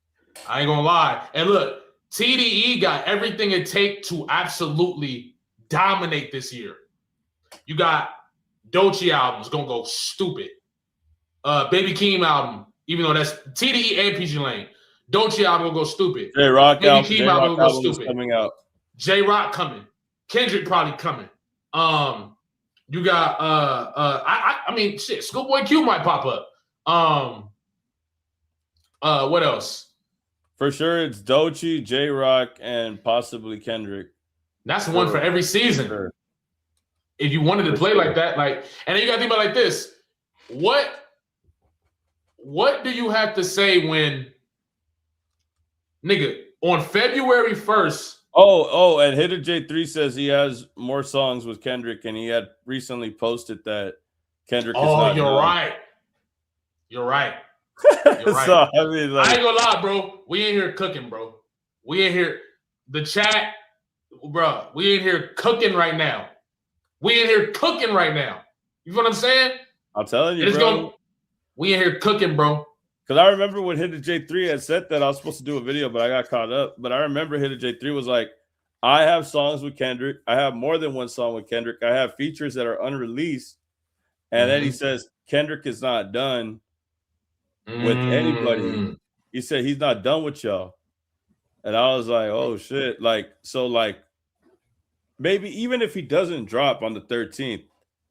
I ain't gonna lie. And look, TDE got everything it takes to absolutely dominate this year. You got Doechii albums gonna go stupid. Baby Keem album, even though that's TDE and PG Lane. Doechii album gonna go stupid. J-Rock Baby Keem album gonna go is stupid. coming out. J-Rock coming. Kendrick probably coming. You got I mean shit, Schoolboy Q might pop up. What else? For sure, it's Doechii, J-Rock, and possibly Kendrick. That's one for every season. Sure. If you wanted to play like that, like, and then you gotta think about it like this. What do you have to say when, nigga, on February 1st? Oh, and Hitter J3 says he has more songs with Kendrick, and he had recently posted that Kendrick is not you're done. right. You're right. So, I mean, like, I ain't gonna lie, bro. We ain't here cooking, bro. We ain't here. The chat, bro. We ain't here cooking right now. We ain't here cooking right now. You know what I'm saying? I'm telling you, bro. We ain't here cooking, bro. Because I remember when Hitter J3 had said that I was supposed to do a video, but I got caught up. But I remember Hitter J3 was like, I have songs with Kendrick. I have more than one song with Kendrick. I have features that are unreleased. And then he says, Kendrick is not done with anybody. He said he's not done with y'all. And I was like, oh shit. Like, so like maybe even if he doesn't drop on the 13th,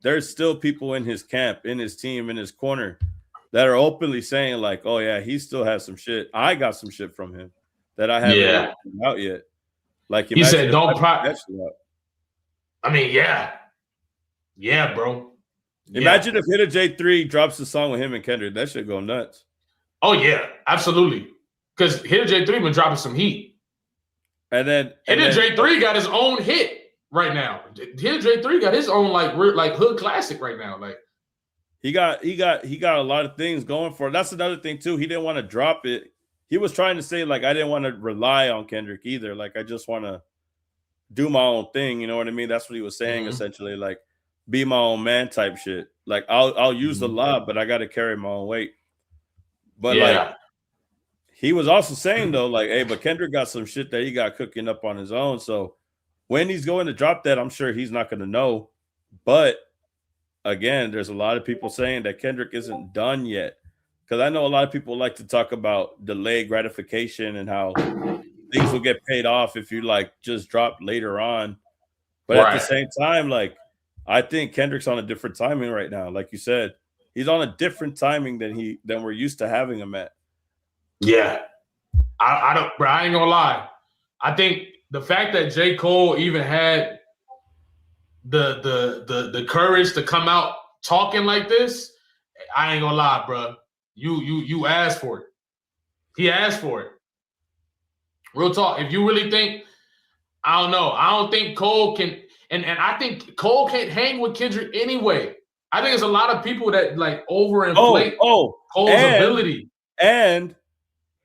there's still people in his camp, in his team, in his corner that are openly saying, like, oh yeah, he still has some shit. I got some shit from him that I haven't out yet. Like he said, don't I mean, yeah. Yeah, bro. Imagine if Hit a J3 drops a song with him and Kendrick. That shit go nuts. Oh, yeah, absolutely. Because Hit a J3 been dropping some heat. And then Hit a J3 got his own hit right now. Hit a J3 got his own like hood classic right now. Like he got a lot of things going for it. That's another thing too. He didn't want to drop it. He was trying to say, like, I didn't want to rely on Kendrick either. Like, I just want to do my own thing. You know what I mean? That's what he was saying, essentially. Like, be my own man type shit. Like, I'll use the law, but I got to carry my own weight. But like, he was also saying though, like, hey, but Kendrick got some shit that he got cooking up on his own. So when he's going to drop that, I'm sure he's not going to know. But again, there's a lot of people saying that Kendrick isn't done yet. Because I know a lot of people like to talk about delayed gratification and how things will get paid off if you like just drop later on. But at the same time, like, I think Kendrick's on a different timing right now. Like you said, he's on a different timing than we're used to having him at. Yeah. I ain't gonna lie. I think the fact that J. Cole even had the courage to come out talking like this, I ain't gonna lie, bro. You asked for it. He asked for it. Real talk. If you really think, I don't know. I don't think Cole can, and I think Cole can't hang with Kendrick anyway. I think there's a lot of people that like overinflate Cole's ability. And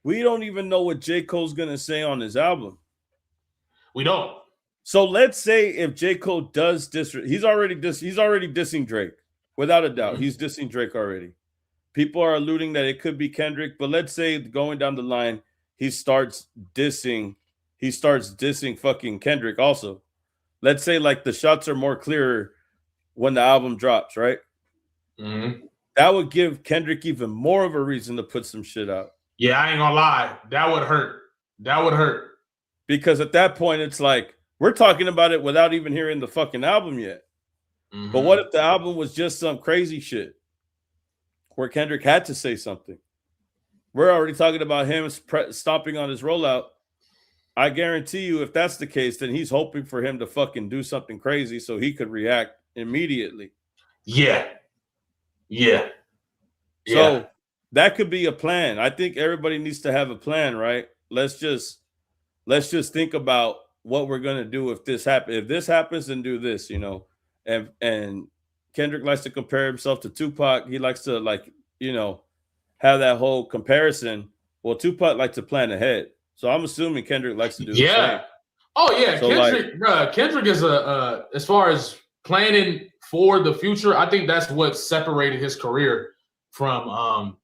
we don't even know what J. Cole's gonna say on his album. We don't. So let's say if J. Cole does he's already dissing Drake, without a doubt. He's dissing Drake already. People are alluding that it could be Kendrick, but let's say going down the line, he starts dissing fucking Kendrick also. Let's say like the shots are more clearer when the album drops, right? That would give Kendrick even more of a reason to put some shit out. Yeah, I ain't gonna lie. That would hurt. That would hurt. Because at that point, it's like, we're talking about it without even hearing the fucking album yet. But what if the album was just some crazy shit where Kendrick had to say something? We're already talking about him stomping on his rollout. I guarantee you, if that's the case, then he's hoping for him to fucking do something crazy so he could react immediately. Yeah. So that could be a plan. I think everybody needs to have a plan, right? Let's just think about what we're gonna do if this happens. If this happens, then do this, you know. And Kendrick likes to compare himself to Tupac. He likes to, like, you know, have that whole comparison. Well, Tupac likes to plan ahead. So I'm assuming Kendrick likes to do the same. Oh yeah, so Kendrick is as far as planning for the future, I think that's what separated his career from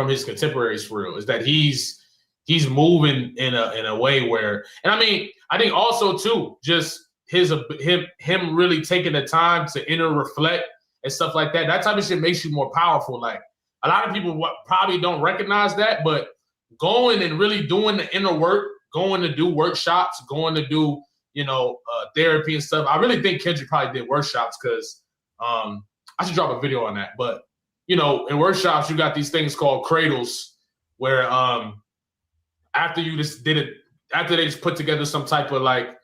his contemporaries for real, is that he's moving in a way where, and I mean, I think also too, just him really taking the time to inner reflect and stuff like that. That type of shit makes you more powerful. Like, a lot of people probably don't recognize that, but going and really doing the inner work, going to do workshops, going to do, you know, therapy and stuff. I really think Kendrick probably did workshops because I should drop a video on that. But, you know, in workshops, you got these things called cradles where after they just put together some type of like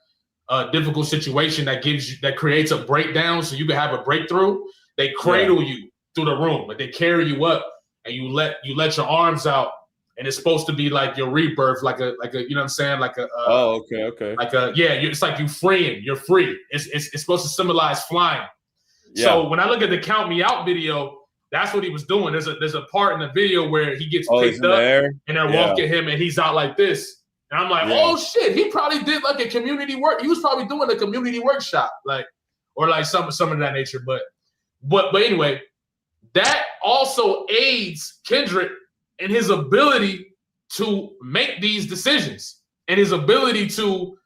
difficult situation that creates a breakdown so you can have a breakthrough, they cradle you through the room, like they carry you up and you let your arms out, and it's supposed to be like your rebirth, like a you know what I'm saying, like a okay, like a it's like you're free. It's supposed to symbolize flying. So when I look at the Count Me Out video, that's what he was doing. There's a part in the video where he gets picked up and they're walking him and he's out like this. And I'm like, oh shit, he probably did like a community work. He was probably doing a community workshop, like, or like some of that nature. But anyway, that also aids Kendrick in his ability to make these decisions and his ability to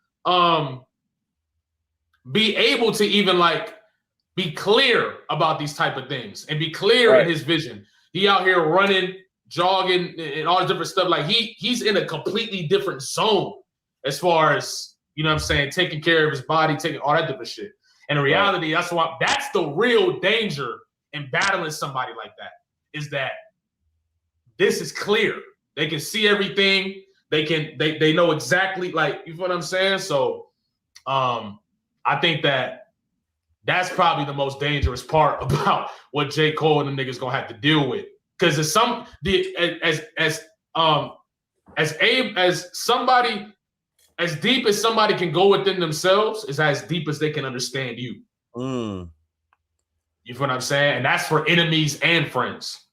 be able to even like be clear about these type of things and be clear in his vision. He out here running, jogging, and all this different stuff. Like he's in a completely different zone as far as, you know what I'm saying, taking care of his body, taking all that different shit. And in reality, that's the real danger in battling somebody like that, is that this is clear. They can see everything. They know exactly, like, you know what I'm saying? So I think that's probably the most dangerous part about what J. Cole and them niggas gonna have to deal with. Because as deep as somebody can go within themselves is as deep as they can understand you. You feel what I'm saying? And that's for enemies and friends.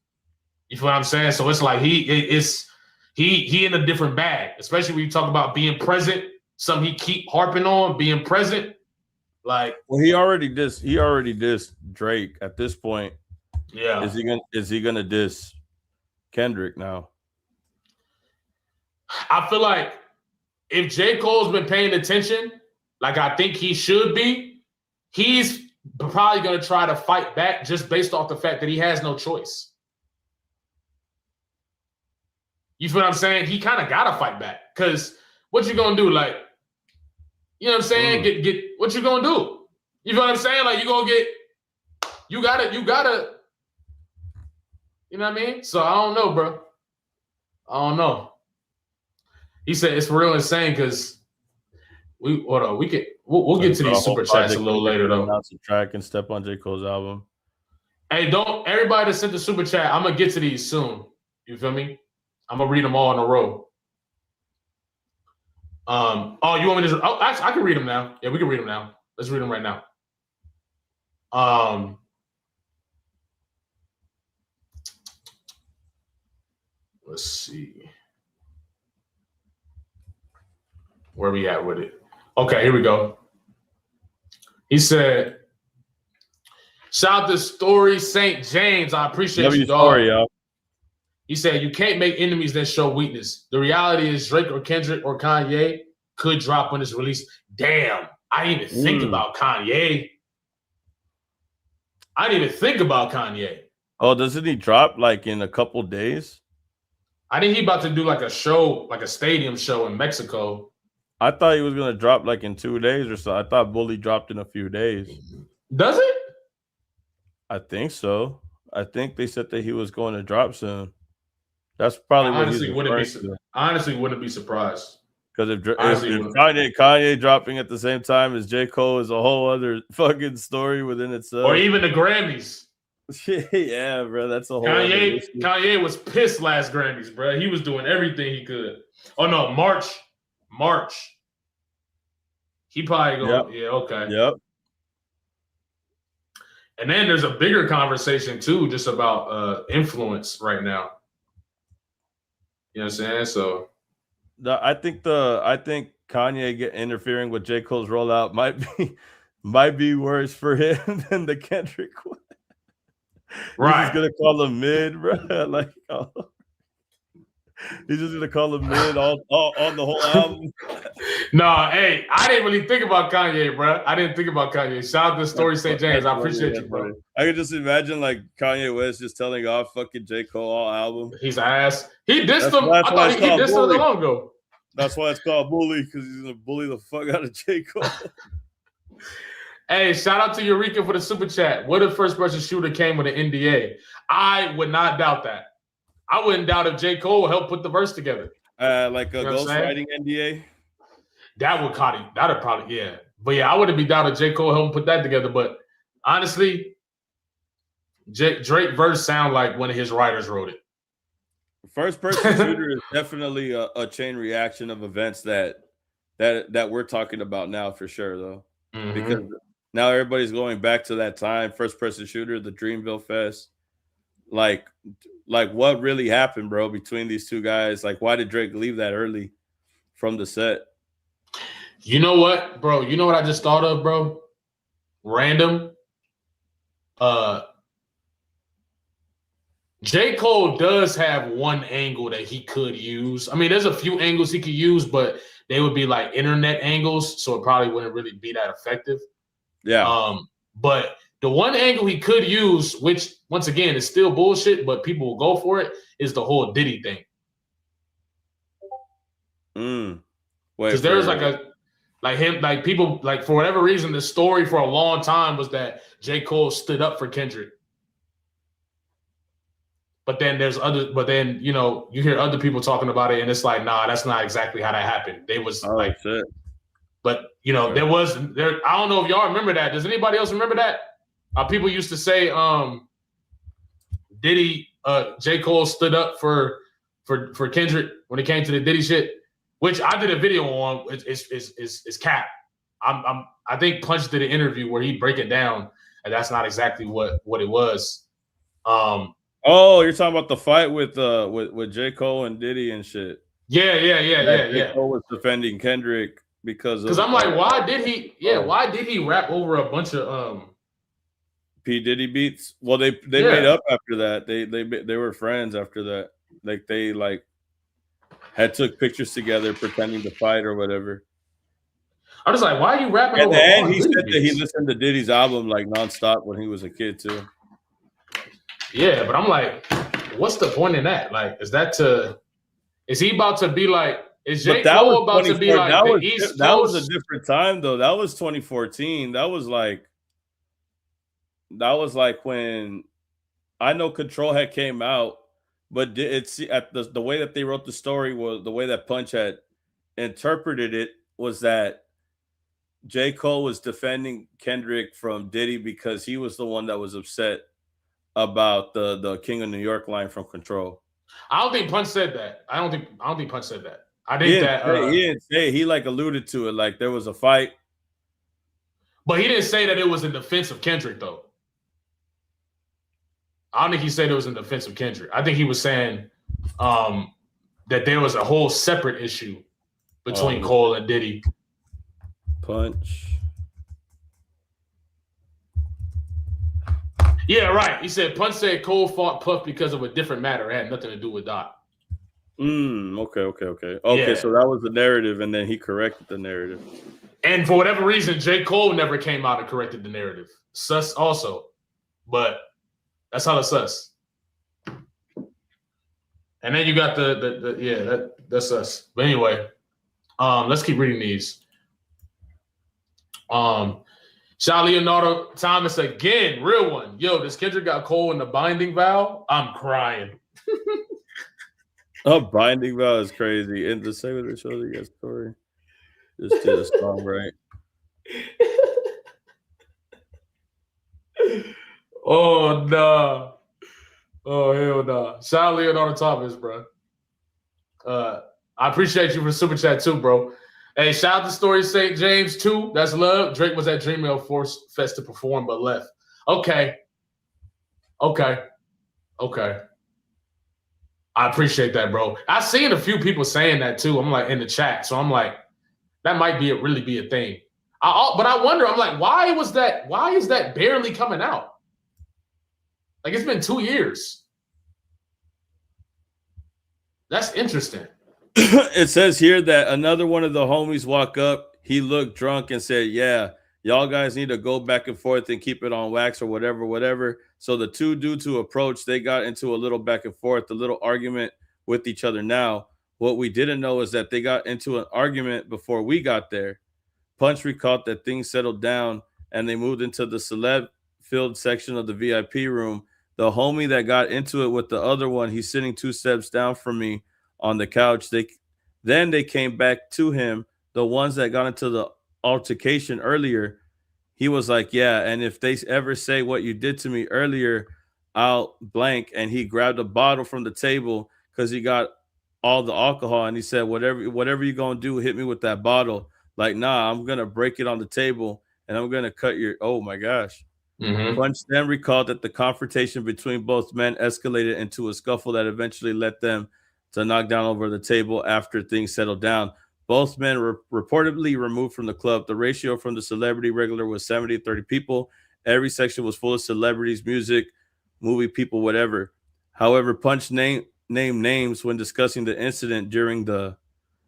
You feel what I'm saying? So it's like he in a different bag, especially when you talk about being present, something he keep harping on, being present. Like, well, he already dissed Drake at this point. Yeah. Is he gonna diss Kendrick now? I feel like if J. Cole's been paying attention, like I think he should be, he's probably gonna try to fight back just based off the fact that he has no choice. You feel what I'm saying? He kind of gotta fight back. Cause what you gonna do? Like, you know what I'm saying? Get what you gonna do? You feel what I'm saying? Like, you gotta, you know what I mean? So I don't know, bro. I don't know. He said it's real insane because we'll get to these super chats a little later though. Not subtract and step on J. Cole's album. Hey, don't everybody that sent the super chat. I'm gonna get to these soon. You feel me? I'm gonna read them all in a row. Oh, you want me to? Oh, actually, I can read them now. Yeah, we can read them now. Let's read them right now. Let's see. Where we at with it? Okay, here we go. He said, shout out to Story St. James. I appreciate you, dog. Story, yo. He said, you can't make enemies that show weakness. The reality is Drake or Kendrick or Kanye could drop when it's released. Damn, I didn't even think about Kanye. Oh, doesn't he drop like in a couple days? I think he about to do like a show, like a stadium show in Mexico. I thought he was gonna drop like in 2 days or so. I thought Bully dropped in a few days. Does it? I think so. I think they said that he was going to drop soon. That's probably what he's honestly wouldn't be surprised. Because if Kanye dropping at the same time as J. Cole is a whole other fucking story within itself. Or even the Grammys. Yeah, bro, that's a whole. Kanye was pissed last Grammys, bro. He was doing everything he could. Oh no, March. He probably go. Yeah, okay. Yep. And then there's a bigger conversation too, just about influence right now. You know what I'm saying? So I think Kanye interfering with J. Cole's rollout might be worse for him than the Kendrick one. Right. He's gonna call him mid, bro. Like, he's just gonna call him mid on the whole album. No, hey, I didn't really think about Kanye, bro. I didn't think about Kanye. Shout out to Story St. James. I appreciate you, bro. I could just imagine like Kanye West just telling off fucking J. Cole all album. He's ass. He dissed him. I thought he dissed him long ago. That's why it's called Bully, because he's gonna bully the fuck out of J. Cole. Hey, shout out to Eureka for the super chat. What if first person shooter came with an NDA? I would not doubt that. I wouldn't doubt if J. Cole helped put the verse together. Like a ghostwriting NDA? That'd probably, yeah. But yeah, I wouldn't be doubting J. Cole helping put that together. But honestly, Drake verse sound like one of his writers wrote it. First person shooter is definitely a chain reaction of events that we're talking about now for sure, though. Mm-hmm. Because now everybody's going back to that time, first person shooter, the Dreamville Fest. Like what really happened, bro, between these two guys? Like, why did Drake leave that early from the set? You know what, bro? You know what I just thought of, bro? Random. J. Cole does have one angle that he could use. I mean, there's a few angles he could use, but they would be like internet angles, so it probably wouldn't really be that effective. Yeah. But The one angle he could use, which once again is still bullshit, but people will go for it, is the whole Diddy thing. Because there's like people like for whatever reason, the story for a long time was that J. Cole stood up for Kendrick. But then you hear other people talking about it, and it's like, nah, that's not exactly how that happened. They was shit. But there was there. I don't know if y'all remember that. Does anybody else remember that? People used to say, Diddy, J. Cole stood up for Kendrick when it came to the Diddy shit, which I did a video on. It's cap. I think Punch did an interview where he break it down, and that's not exactly what it was. Oh, you're talking about the fight with J. Cole and Diddy and shit. Yeah. J. Cole was defending Kendrick because I'm like, why did he rap over a bunch of P. Diddy beats? Well, they made up after that. They were friends after that. Like they had took pictures together pretending to fight or whatever. I was like, why are you rapping? And then he said that he listened to Diddy's album like nonstop when he was a kid too. Yeah, but I'm like, what's the point in that? Like, is he about to be like, is J. Cole about to be like the East Coast? That was a different time though. That was 2014. That was like when I know Control had came out, but it's at the way that they wrote the story was the way that Punch had interpreted it was that J. Cole was defending Kendrick from Diddy because he was the one that was upset about the King of New York line from Control. I don't think Punch said that. I don't think Punch said that. I think he didn't say. He like alluded to it, like there was a fight, but he didn't say that it was in defense of Kendrick though. I don't think he said it was in defense of Kendrick. I think he was saying that there was a whole separate issue between Cole and Diddy. Punch. Yeah, right. He said Punch said Cole fought Puff because of a different matter. It had nothing to do with Doc. Okay. Yeah. So that was the narrative, and then he corrected the narrative. And for whatever reason, J. Cole never came out and corrected the narrative. Sus also. But that's how it's sus. And then you got that's sus. But anyway, let's keep reading these. Shout Leonardo Thomas again, real one. Yo, this Kendrick got Cole in the binding vow. I'm crying. A binding vow is crazy. And the same with the show the story. Just did a song, right? Oh no. Oh hell no. Shout Leonardo Thomas, bro. I appreciate you for super chat too, bro. Hey, shout out to Story St. James too. That's love. Drake was at Dreamville Force Fest to perform, but left. Okay. I appreciate that, bro. I've seen a few people saying that too. I'm like in the chat, so I'm like, that might really be a thing. But I wonder. I'm like, why is that barely coming out? Like it's been 2 years. That's interesting. It says here that another one of the homies walk up. He looked drunk and said, "Yeah, y'all guys need to go back and forth and keep it on wax or whatever." So the two dudes who approached, they got into a little back and forth, a little argument with each other. Now, what we didn't know is that they got into an argument before we got there. Punch recalled that things settled down and they moved into the celeb filled section of the VIP room. The homie that got into it with the other one, he's sitting 2 steps down from me on the couch. Then they came back to him. The ones that got into the altercation earlier, he was like, "Yeah, and if they ever say what you did to me earlier, I'll blank." And he grabbed a bottle from the table because he got all the alcohol, and he said, whatever you're gonna do, hit me with that bottle. Like, nah, I'm gonna break it on the table and I'm gonna cut your. Oh my gosh. Punch then recalled that the confrontation between both men escalated into a scuffle that eventually led them to knock down over the table after things settled down. Both men were reportedly removed from the club. The ratio from the celebrity regular was 70 to 30 people. Every section was full of celebrities, music, movie people, whatever. However, Punch named names when discussing the incident during the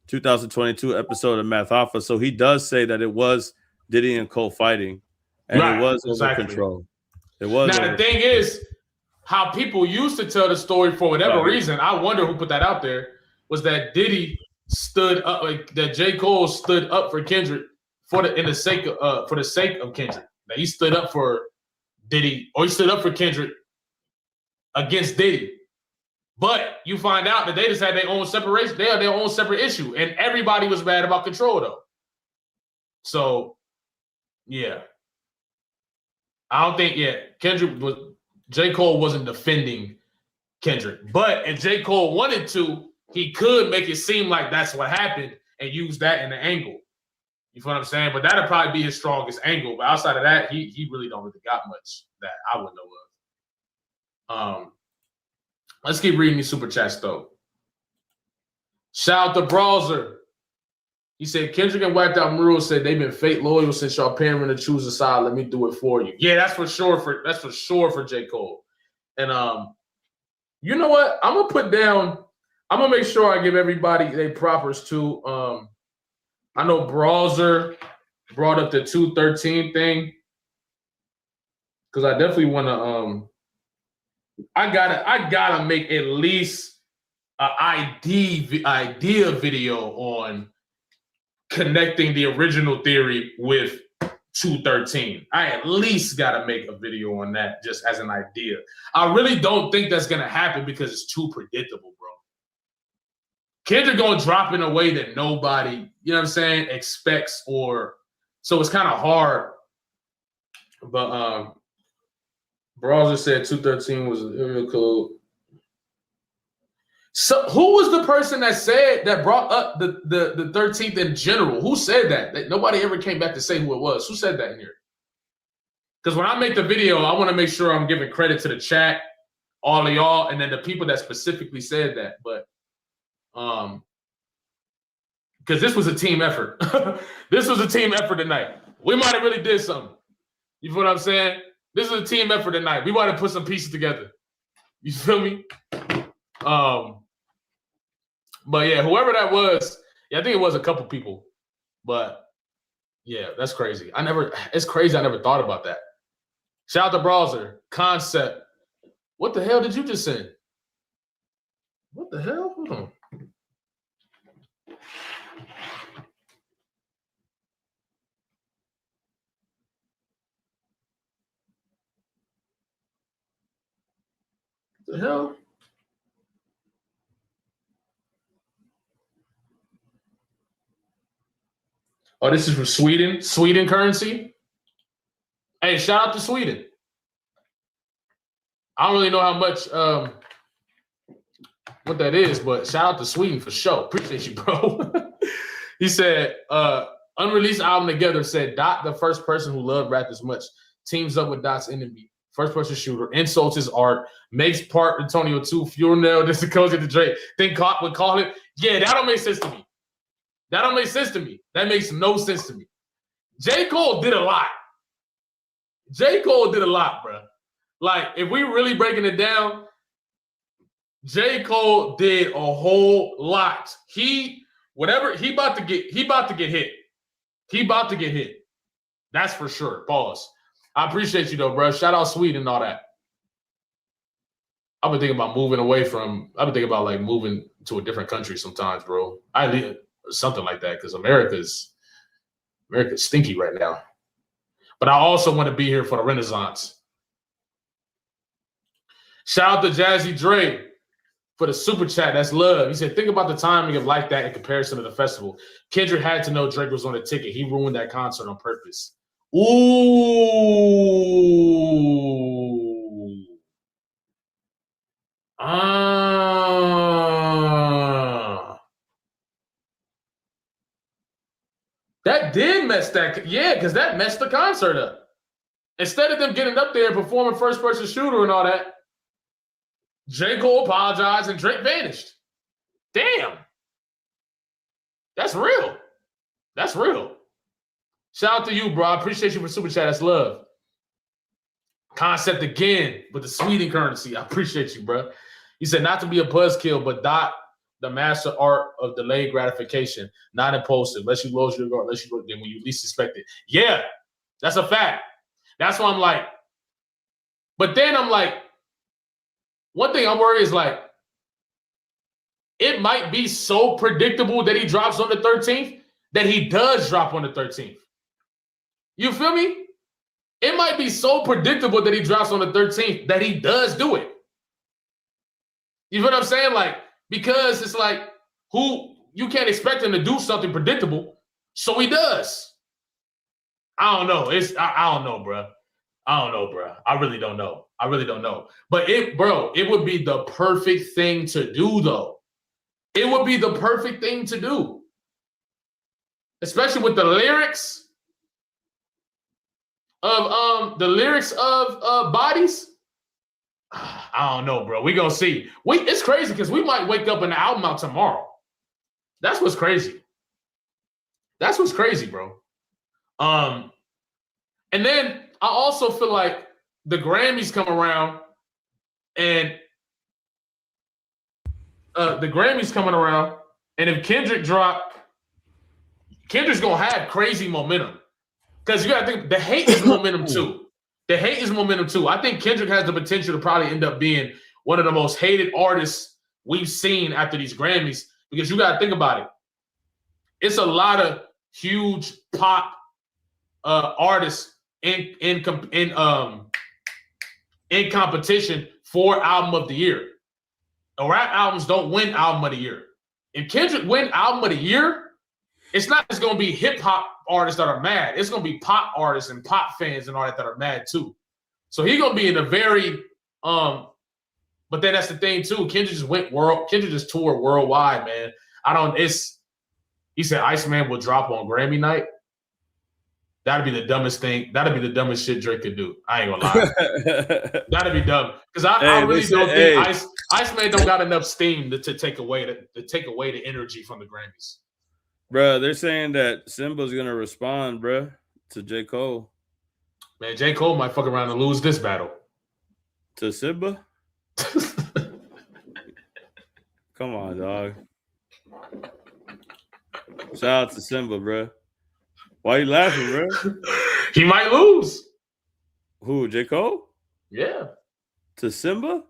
2022 episode of Math Alpha. So he does say that it was Diddy and Cole fighting. And it was under control. It was. Now the thing is, how people used to tell the story for whatever reason, I wonder who put that out there, was that Diddy stood up, like that J. Cole stood up for Kendrick for the sake of Kendrick. That he stood up for Diddy, or he stood up for Kendrick against Diddy. But you find out that they just had their own separation, they had their own separate issue, and everybody was mad about Control though. So yeah. I don't think J. Cole wasn't defending Kendrick. But if J. Cole wanted to, he could make it seem like that's what happened and use that in the angle. You feel what I'm saying? But that'd probably be his strongest angle. But outside of that, he really don't really got much that I would know of. Let's keep reading these super chats though. Shout out to Browser. He said, Kendrick and Whacked Out Murrow said they've been fake loyal since y'all paying to choose a side. Let me do it for you. Yeah, that's for sure for J. Cole. And you know what? I'm gonna make sure I give everybody their propers too. I know Browser brought up the 213 thing. Cause I definitely wanna I gotta make at least an idea video on connecting the original theory with 213. I at least got to make a video on that just as an idea. I really don't think that's going to happen because it's too predictable, bro. Kendrick going to drop in a way that nobody, you know what I'm saying, expects, or so it's kind of hard. But Browser said 213 was an area code. So who was the person that brought up the 13th in general? Who said that? Nobody ever came back to say who it was. Who said that in here? Because when I make the video, I want to make sure I'm giving credit to the chat, all of y'all, and then the people that specifically said that. But because this was a team effort. This was a team effort tonight. We might have really did something. You feel what I'm saying? This is a team effort tonight. We might have put some pieces together. You feel me? But yeah, whoever that was, I think it was a couple people. But yeah, that's crazy. It's crazy. I never thought about that. Shout out to Browser. Concept. What the hell did you just send? What the hell? Hold on. What the hell? Oh, this is from Sweden. Sweden currency. Hey, shout out to Sweden. I don't really know how much what that is, but shout out to Sweden for sure. Appreciate you, bro. He said, unreleased album together said Dot, the first person who loved rap this much, teams up with Dot's enemy. First person shooter, insults his art, makes part Antonio 2, Fuel this goes into Drake. Think Cop would call it. Yeah, that don't make sense to me. That don't make sense to me. That makes no sense to me. J. Cole did a lot. J. Cole did a lot, bro. Like, if we really breaking it down, J. Cole did a whole lot. He about to get hit. He about to get hit. That's for sure. Pause. I appreciate you though, bro. Shout out Sweden and all that. I've been thinking about moving like moving to a different country sometimes, bro. Something like that, because America's stinky right now. But I also want to be here for the Renaissance. Shout out to Jazzy Dre for the super chat. That's love. He said, think about the timing of Like That in comparison to the festival. Kendrick had to know Drake was on the ticket. He ruined that concert on purpose. Ooh. That did mess that. Yeah, because that messed the concert up. Instead of them getting up there and performing first person shooter and all that, J. Cole apologized and Drake vanished. Damn. That's real. That's real. Shout out to you, bro. I appreciate you for super chat. That's love. Concept again with the Sweden currency. I appreciate you, bro. He said not to be a buzzkill, but Dot, the master art of delayed gratification, not impulsive. Unless you lose your guard, unless you look then when you least expect it. Yeah, that's a fact. That's why I'm like, But then I'm like, one thing I'm worried is like, it might be so predictable that he drops on the 13th that he does drop on the 13th. You feel me? It might be so predictable that he drops on the 13th that he does do it. You know what I'm saying? Like, because it's like, you can't expect him to do something predictable, so he does. I don't know. I don't know, bro. I don't know, bro. I really don't know. But it would be the perfect thing to do, though. It would be the perfect thing to do. Especially with the lyrics of Bodies. I don't know, bro. We gonna see. It's crazy because we might wake up and the album out tomorrow. That's what's crazy. That's what's crazy, bro. And then I also feel like the Grammys come around, and if Kendrick drop, Kendrick's gonna have crazy momentum. Because you gotta think the hate is momentum too. I think Kendrick has the potential to probably end up being one of the most hated artists we've seen after these Grammys. Because you gotta think about it. It's a lot of huge pop artists in competition for album of the year. The rap albums don't win album of the year. If Kendrick win album of the year, it's not just gonna be hip hop artists that are mad. It's gonna be pop artists and pop fans and all that are mad too. So he's gonna be in a very but then that's the thing too. Kendrick just toured worldwide, man. He said Iceman will drop on Grammy night. That'd be the dumbest thing. That'd be the dumbest shit Drake could do. I ain't gonna lie. That'd be dumb. Because I really don't think Iceman don't got enough steam to take away the energy from the Grammys. Bro, they're saying that Simba's gonna respond, bro, to J. Cole. Man, J. Cole might fuck around and lose this battle. To Simba? Come on, dog. Shout out to Simba, bro. Why you laughing, bro? He might lose. Who, J. Cole? Yeah. To Simba?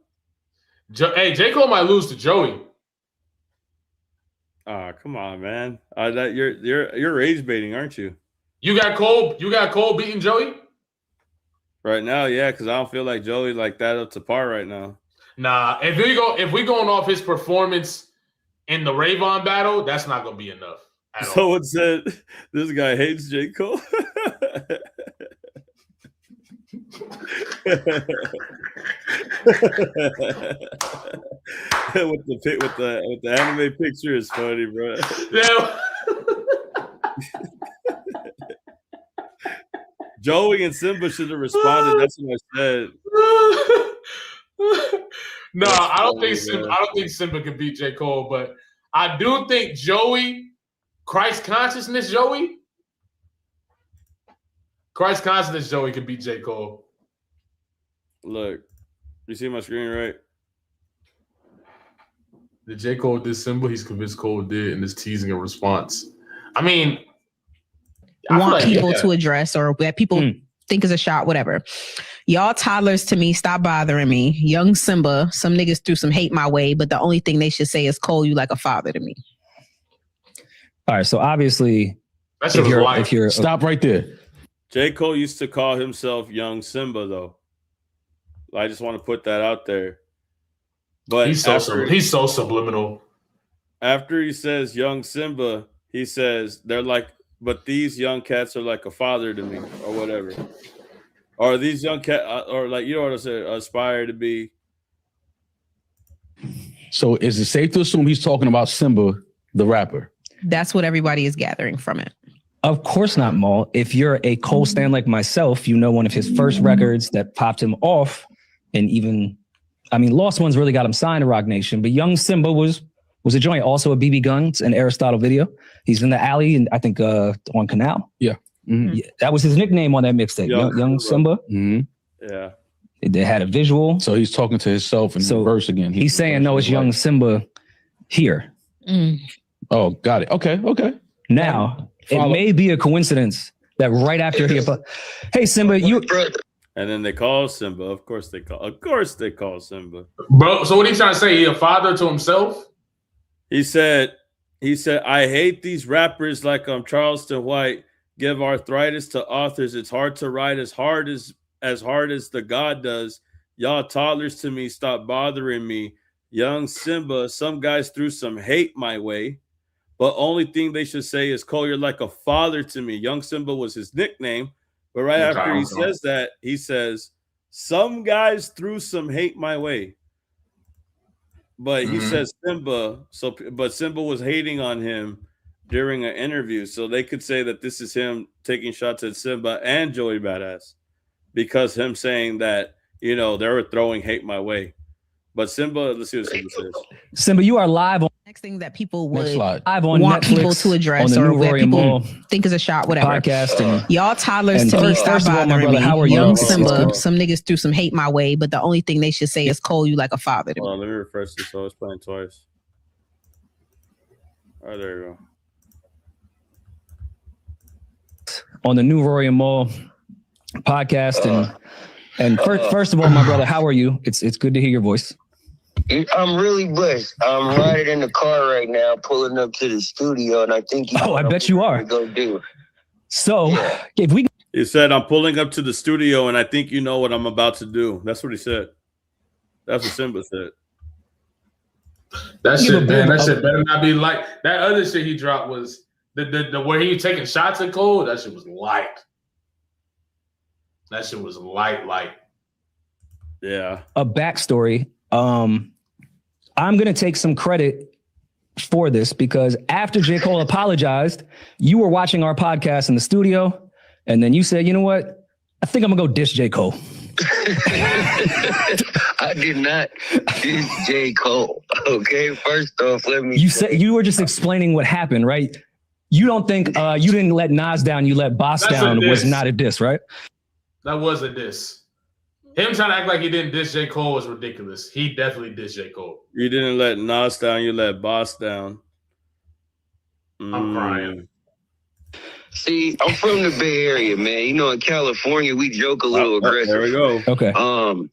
J. Cole might lose to Joey. Oh, come on, man. You're rage baiting, aren't you? You got Cole beating Joey? Right now, yeah, because I don't feel like Joey like that up to par right now. Nah, if we going off his performance in the Ravon battle, that's not gonna be enough. Someone said this guy hates J. Cole. with the anime picture is funny, bro. Yeah. Joey and Simba should have responded. That's what I said. No, I don't think Simba can beat J. Cole, but I do think Joey, Christ consciousness Joey can beat J. Cole. Look, you see my screen, right? Did J. Cole did Simba? He's convinced Cole did and is teasing a response. I mean, want people to address or that people think is a shot, whatever. Y'all toddlers to me, stop bothering me. Young Simba, some niggas threw some hate my way, but the only thing they should say is, Cole, you like a father to me. All right, so obviously, if you're stop right there. J. Cole used to call himself Young Simba, though. I just want to put that out there. But he's so subliminal. After he says Young Simba, he says they're like, but these young cats are like a father to me, or whatever. Or these young cat, or like, you know what I say, aspire to be. So is it safe to assume he's talking about Simba, the rapper? That's what everybody is gathering from it. Of course not, Maul. If you're a Cole stan like myself, you know one of his first records that popped him off, and even, I mean, Lost Ones really got him signed to Rock Nation, but Young Simba was a joint, also a BB Guns and Aristotle video. He's in the alley, and I think on Canal. Yeah. Mm-hmm. Yeah, that was his nickname on that mixtape, Young Simba. Mm-hmm. Yeah. They had a visual. So he's talking to himself in reverse again. He's saying, no, it's Young Simba here. Oh, got it. Okay. Now, it may be a coincidence that right after he... Hey, Simba, you... And then they call Simba. Of course they call Simba. Bro, so what are you trying to say? He a father to himself? He said, I hate these rappers like Charleston White. Give arthritis to authors. It's hard to write as hard as the God does. Y'all toddlers to me, stop bothering me. Young Simba, some guys threw some hate my way. But only thing they should say is, Cole, you're like a father to me. Young Simba was his nickname. But right after he says that, he says, some guys threw some hate my way. But he says Simba, but Simba was hating on him during an interview. So they could say that this is him taking shots at Simba and Joey Badass because him saying that, they were throwing hate my way. But Simba, let's see what Simba says. Simba, you are live on. Next thing that people would live on want Netflix, people to address or that people think is a shot, whatever. Podcast and y'all toddlers to me, stop bothering me. How are Young you? Simba, some niggas threw some hate my way, but the only thing they should say is, Cole, you like a father to me. Hold on, let me refresh this. So it's playing twice. All right, there you go. On the new Rory and Maul podcast, and first of all, my brother, how are you? It's good to hear your voice. I'm really blessed. I'm riding in the car right now, pulling up to the studio, and I think I bet you are. Go do. So if we, he said, I'm pulling up to the studio, and I think you know what I'm about to do. That's what he said. That's what Simba said. That shit, man. That shit better not be like that other shit he dropped was the where he was taking shots at Cole. That shit was light. That shit was light. Yeah. A backstory. I'm going to take some credit for this because after J. Cole apologized, you were watching our podcast in the studio, and then you said, you know what? I think I'm going to go diss J. Cole. I did not diss J. Cole. Okay, first off, let me. You said you were just explaining what happened, right? You don't think you didn't let Nas down, you let Boss down was not a diss, right? That was a diss. Him trying to act like he didn't diss J. Cole was ridiculous. He definitely dissed J. Cole. You didn't let Nas down, you let Boss down. I'm crying. See, I'm from the Bay Area, man. In California, we joke a little aggressive. There we go. Okay.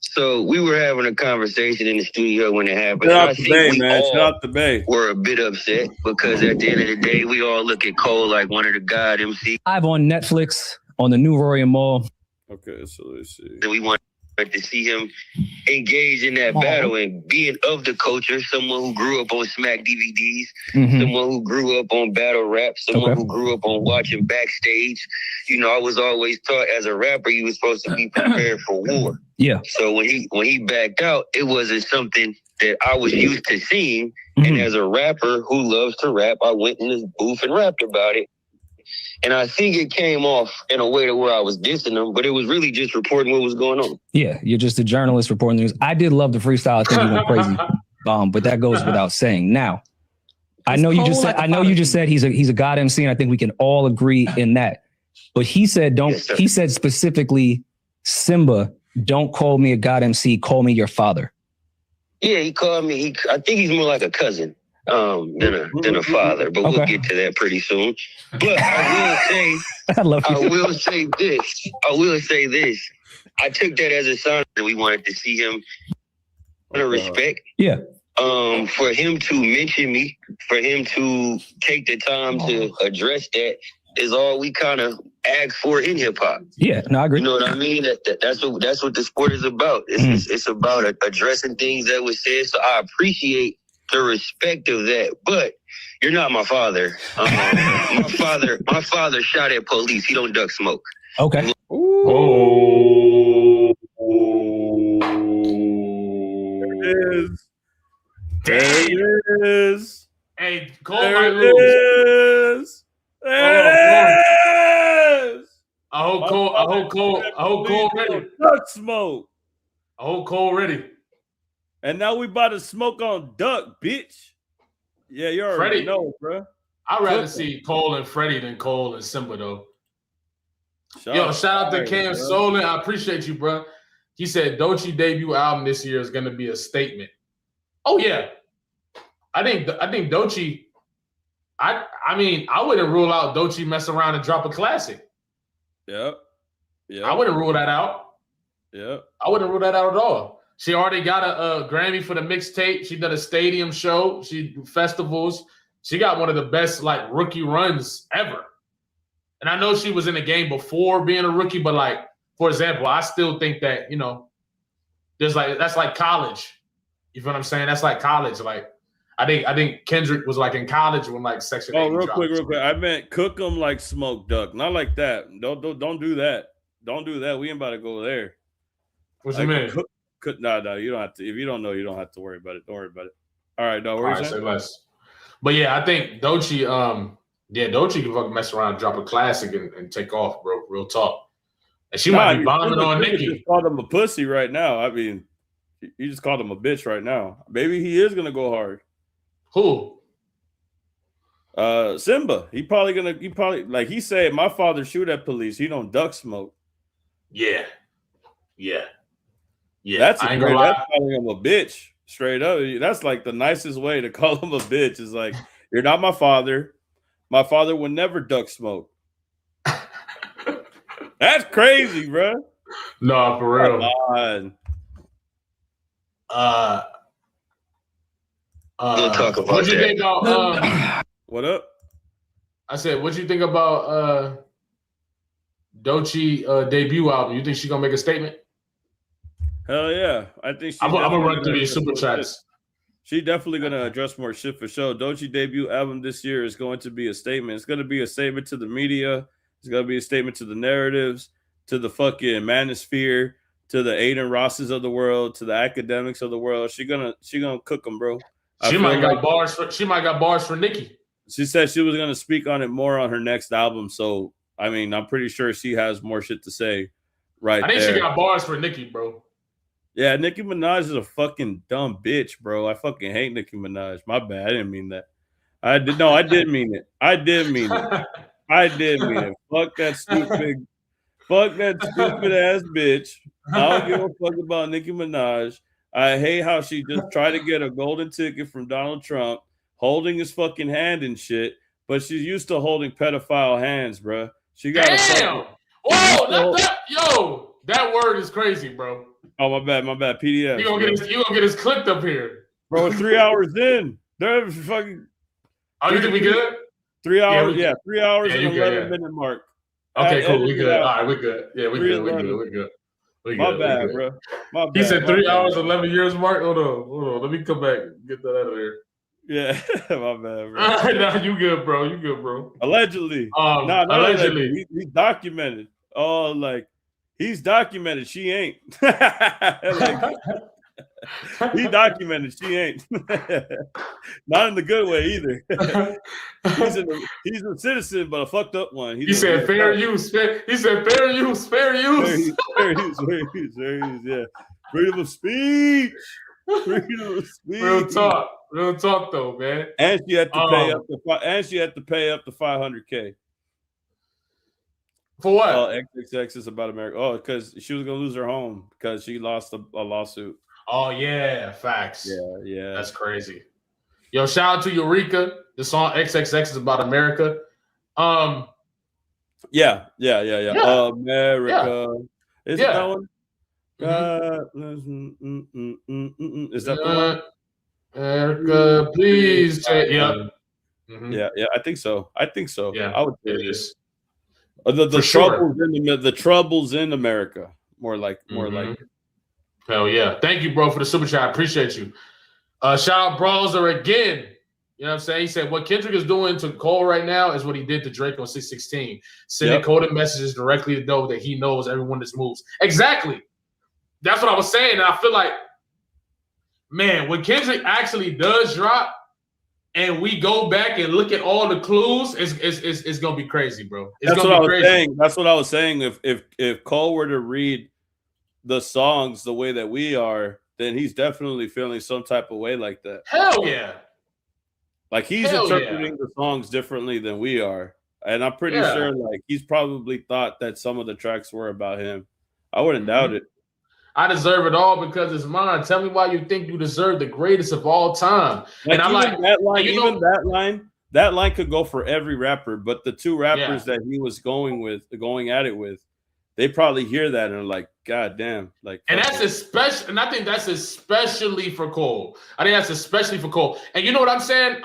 So we were having a conversation in the studio when it happened. Shout out the Bay, man. Shout out the Bay. We're a bit upset because at the end of the day, we all look at Cole like one of the God MC. Live on Netflix on the new Rory and Maul. Okay, so let's see. We want to see him engage in that battle and being of the culture, someone who grew up on Smack DVDs, someone who grew up on battle rap, someone who grew up on watching Backstage. I was always taught as a rapper, you were supposed to be prepared for war. Yeah. So when he backed out, it wasn't something that I was used to seeing. And as a rapper who loves to rap, I went in this booth and rapped about it. And I think it came off in a way to where I was dissing him, but it was really just reporting what was going on. Yeah, you're just a journalist reporting the news. I did love the freestyle. I think you went crazy, but that goes without saying. Now, I know you just said he's a God MC, and I think we can all agree in that. But he said he said specifically, Simba, don't call me a God MC, call me your father. Yeah, he called me. I think he's more like a cousin. Than a father, but we'll get to that pretty soon. But I will say this. I took that as a sign that we wanted to see him out of respect. Yeah. For him to mention me, for him to take the time to address that is all we kind of ask for in hip hop. Yeah, no, I agree. You know what I mean? That's what the sport is about. It's about addressing things that was said. So I appreciate the respect of that, but you're not my father. My father shot at police. He don't duck smoke. Okay. Oh. There it is. Hey, Cole might lose. There it is. I hope Cole ready. Duck smoke. I hope Cole ready. And now we about to smoke on Duck, bitch. Yeah, you already know, bro. I'd rather see Cole and Freddie than Cole and Simba, though. Shout out to Cam Solon. I appreciate you, bro. He said Doechii debut album this year is going to be a statement. Oh, yeah. I think Doechii, I mean, I wouldn't rule out Doechii mess around and drop a classic. Yep. I wouldn't rule that out. Yeah. I wouldn't rule that out at all. She already got a Grammy for the mixtape. She did a stadium show. She festivals. She got one of the best like rookie runs ever. And I know she was in the game before being a rookie, but like, for example, I still think that, you know, there's like, that's like college. You feel what I'm saying? That's like college. Like, I think Kendrick was like in college when like Section 80 real dropped. quick. I meant cook them like smoked duck. Not like that. Don't do that. Don't do that. We ain't about to go there. What you mean? No, you don't have to. If you don't know, you don't have to worry about it. Don't worry about it. All right, no worries. Say less. But yeah, I think Doechii, Doechii can fucking mess around, drop a classic, and take off, bro. Real talk. And she might be bombing on Nicki. You just called him a pussy right now. I mean, you just called him a bitch right now. Maybe he is gonna go hard. Who? Simba. He probably like he said, my father shoot at police. He don't duck smoke. Yeah. That's calling him a bitch. Straight up. That's like the nicest way to call him a bitch. Is like, you're not my father. My father would never duck smoke. That's crazy, bro. No, for real. Come on. Talk about what you think about what up? I said, what you think about Doechii debut album? You think she's gonna make a statement? Hell yeah. I think I'm gonna run through these super chats. She's definitely gonna address more shit for sure. Doechii debut album this year is going to be a statement. It's gonna be a statement to the media. It's gonna be a statement to the narratives, to the fucking manosphere, to the Aiden Rosses of the world, to the academics of the world. She gonna cook them, bro. She might got bars for Nicki. She said she was gonna speak on it more on her next album. So I mean, I'm pretty sure she has more shit to say. Right. I think she got bars for Nicki, bro. Yeah, Nicki Minaj is a fucking dumb bitch, bro. I fucking hate Nicki Minaj. My bad. I didn't mean that. I did mean it. I did mean it. Fuck that stupid ass bitch. I don't give a fuck about Nicki Minaj. I hate how she just tried to get a golden ticket from Donald Trump, holding his fucking hand and shit, but she's used to holding pedophile hands, bro. She got that word is crazy, bro. Oh, my bad. PDF. You gonna get his clipped up here, bro. 3 hours in, they're fucking. Oh, you think we good? 3 hours, 3 hours and 11-minute mark. Okay, cool. We good. All right, we good. Yeah, we good. My bad, bro. My bad. He said 3 hours, 11 years mark. Hold on. Let me come back and get that out of there. Yeah, my bad, bro. Nah, you good, bro. Allegedly. Allegedly. He's documented. Oh, like, he's documented. She ain't. He documented. She ain't. Not in the good way either. He's a citizen, but a fucked up one. He said fair use. He said fair use. Fair use. Yeah. Freedom of speech. Real talk though, man. And she had to pay up to $500K. For what? XXX is about America. Oh, because she was gonna lose her home because she lost a lawsuit. Oh yeah, facts. Yeah. That's crazy. Yo, shout out to Eureka. The song XXX is about America. Yeah. America. Is it that one? Is that the one? America, please. Yeah, I think so. Yeah, I would say it is. The troubles in America. More like. Hell yeah. Thank you, bro, for the super chat. I appreciate you. Shout out Brawler again. You know what I'm saying? He said, what Kendrick is doing to Cole right now is what he did to Drake on 616. Sending coded messages directly to know that he knows everyone that's moves. Exactly. That's what I was saying. And I feel like, man, when Kendrick actually does drop and we go back and look at all the clues, it's going to be crazy, bro. That's what I was saying. That's what I was saying. If Cole were to read the songs the way that we are, then he's definitely feeling some type of way like that. Hell yeah. Like he's interpreting the songs differently than we are. And I'm pretty sure like he's probably thought that some of the tracks were about him. I wouldn't doubt it. I deserve it all because it's mine. Tell me why you think you deserve the greatest of all time. Like, and I'm like, that line could go for every rapper, but the two rappers that he was going at it with, they probably hear that and are like, God damn. Like, and that's especially, and I think that's especially for Cole. I think that's especially for Cole. And you know what I'm saying?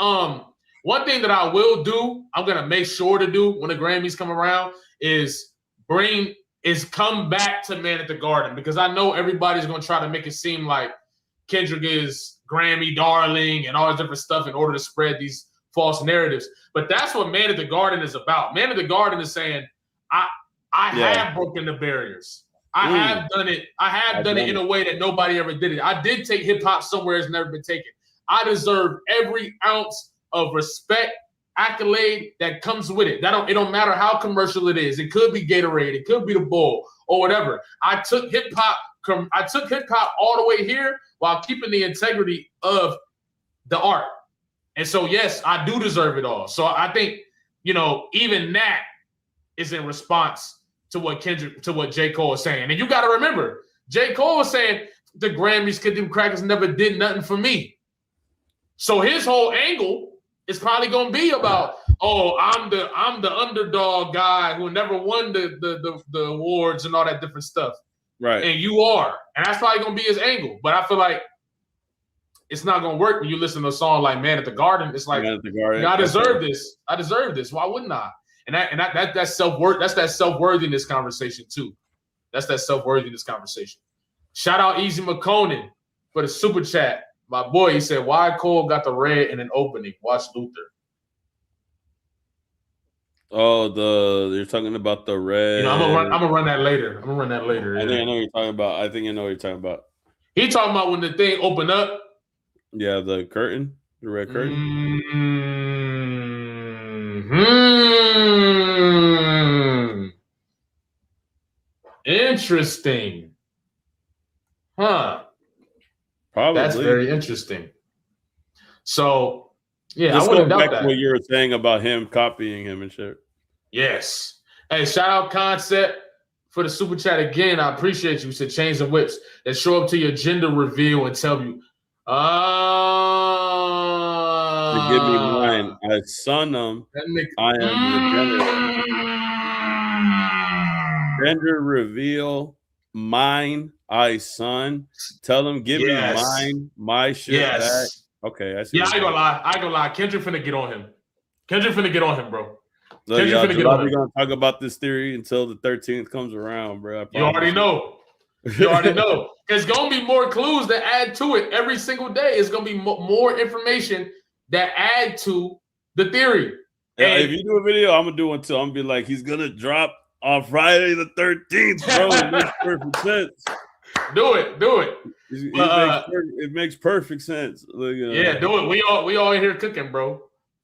One thing that I will do, I'm gonna make sure to do when the Grammys come around is come back to Man at the Garden, because I know everybody's gonna try to make it seem like Kendrick is Grammy darling and all this different stuff in order to spread these false narratives. But that's what Man at the Garden is about. Man at the Garden is saying, I have broken the barriers. I have done it. I have done it in a way that nobody ever did it. I did take hip hop somewhere it's never been taken. I deserve every ounce of respect, accolade that comes with it. It don't matter how commercial it is. It could be Gatorade, it could be the Bull or whatever. I took hip hop all the way here while keeping the integrity of the art. And so, yes, I do deserve it all. So I think, even that is in response to what J. Cole is saying. And you got to remember, J. Cole is saying the Grammys, Kid Them Crackers never did nothing for me. So his whole angle is probably going to be about, I'm the underdog guy who never won the awards and all that different stuff. Right. And you are. And that's probably going to be his angle. But I feel like it's not going to work when you listen to a song like Man at the Garden. It's like, I deserve this. I deserve this. Why wouldn't I? And that's self-worth. That's that self-worthiness conversation too. That's that self-worthiness conversation. Shout out Easy McConan for the super chat. My boy, he said, why Cole got the red in an opening? Watch Luther. Oh, you're talking about the red. I'm gonna run that later. I think I know what you're talking about. I think I know what you're talking about. He talking about when the thing opened up. Yeah, the curtain, the red curtain. Interesting. Huh. Probably. That's very interesting. So, yeah, Let's I wouldn't go doubt back to what you were saying about him copying him and shit. Yes. Hey, shout out Concept for the super chat again. I appreciate you. You said change the whips and show up to your gender reveal and tell you, give me mine. I son them. I am the gender reveal. Mine. I son. Tell them give me mine. My shit back. Okay. I see. Yeah, I ain't gonna lie. Kendrick finna get on him. Bro. Look, y'all, we're gonna talk about this theory until the 13th comes around, bro. You already know. There's gonna be more clues that add to it every single day. It's gonna be more information that add to the theory. Yeah, if you do a video, I'm gonna do one too. I'm gonna be like, he's gonna drop on Friday the 13th, bro. It makes perfect sense. Do it. It makes perfect sense. Yeah, do it. We all in here cooking, bro.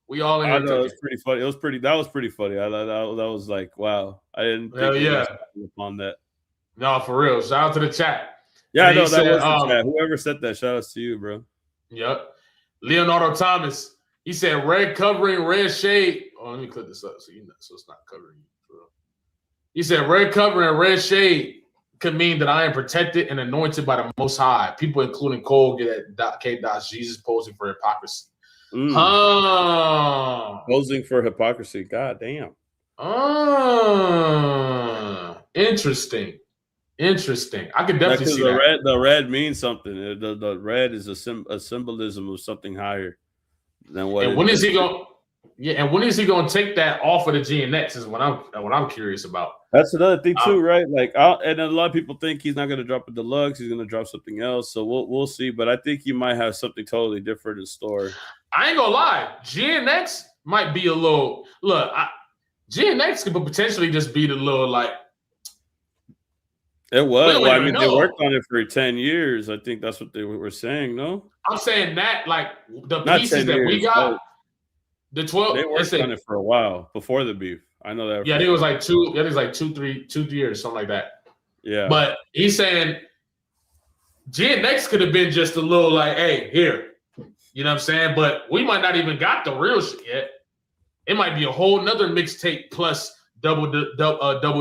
We all in here cooking. It was pretty funny. That was pretty funny. That was like, wow. I didn't think upon that. No, for real. Shout out to the chat. Yeah, I know that was the chat. Whoever said that, shout outs to you, bro. Yep. Leonardo Thomas. He said red covering, red shade. Oh, let me click this up so it's not covering you. He said red covering, red shade could mean that I am protected and anointed by the Most High. People, including Cole, get at K. Jesus posing for hypocrisy. Posing for hypocrisy. God damn. Interesting. I could definitely see that. The red means something. The red is a symbolism of something higher than what. And when is he going? Yeah, and when is he going to take that off of the GNX? Is what I'm curious about. That's another thing too, right? Like, and a lot of people think he's not going to drop a deluxe. He's going to drop something else. So we'll see. But I think he might have something totally different in store. I ain't gonna lie. GNX might be a little. Look, GNX could potentially just be the little like. It was. Well, I mean, they worked on it for 10 years. I think that's what they were saying. No, I'm saying that like the pieces that we got. The 12. They worked on it for a while before the beef. I know that. Yeah, it was like 2 3 years, something like that. Yeah. But he's saying GNX could have been just a little like, hey, here. You know what I'm saying? But we might not even got the real shit yet. It might be a whole nother mixtape plus double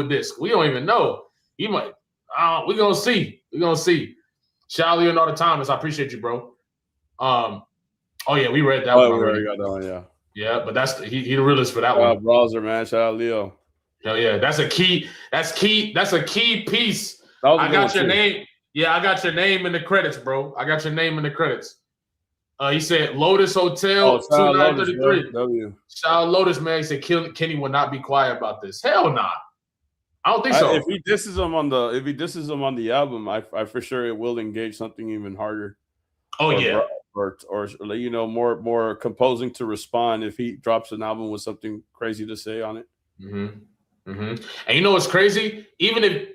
disc. We don't even know. He might. We're gonna see. Shout out Leonardo Thomas. I appreciate you, bro. Oh yeah, we read that one already. We already got that one, yeah. Yeah, but that's he the realist for that one. Browser, man. Shout out Leo. Hell yeah, that's a key. That's key. That's a key piece. I got your name. Yeah, I got your name in the credits, bro. I got your name in the credits. He said Lotus Hotel 2933. Shout out Lotus, man. He said Kenny will not be quiet about this. Hell nah. I don't think so. If he disses him on the album, I for sure it will engage something even harder. Oh yeah. Or you know, more composing to respond if he drops an album with something crazy to say on it. Mm-hmm. Mm-hmm. And you know what's crazy? Even if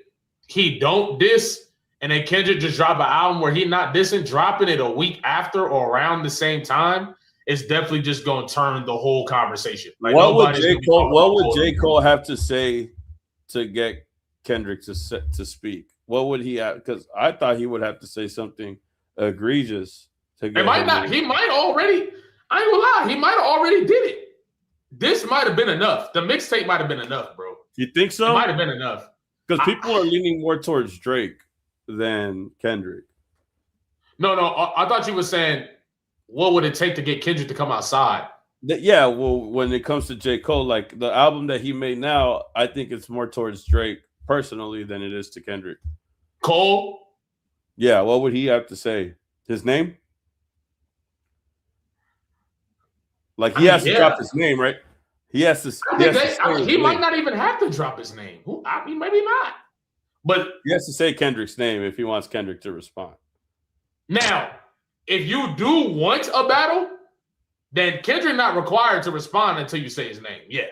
he don't diss and then Kendrick just drop an album where he not dissing, dropping it a week after or around the same time, it's definitely just gonna turn the whole conversation. Like what would J. Cole have to say to get Kendrick to speak? What would he have? Because I thought he would have to say something egregious. He might already. I ain't gonna lie. He might have already did it. This might have been enough. The mixtape might have been enough, bro. You think so? It might have been enough. Because people are leaning more towards Drake than Kendrick. No. I thought you were saying, what would it take to get Kendrick to come outside? Yeah, well, when it comes to J. Cole, like the album that he made now, I think it's more towards Drake personally than it is to Kendrick. Cole? Yeah, what would he have to say? His name? Like he has to drop his name, right? He has to. He might not even have to drop his name. I mean, maybe not. But he has to say Kendrick's name if he wants Kendrick to respond. Now, if you do want a battle, then Kendrick not required to respond until you say his name. Yeah,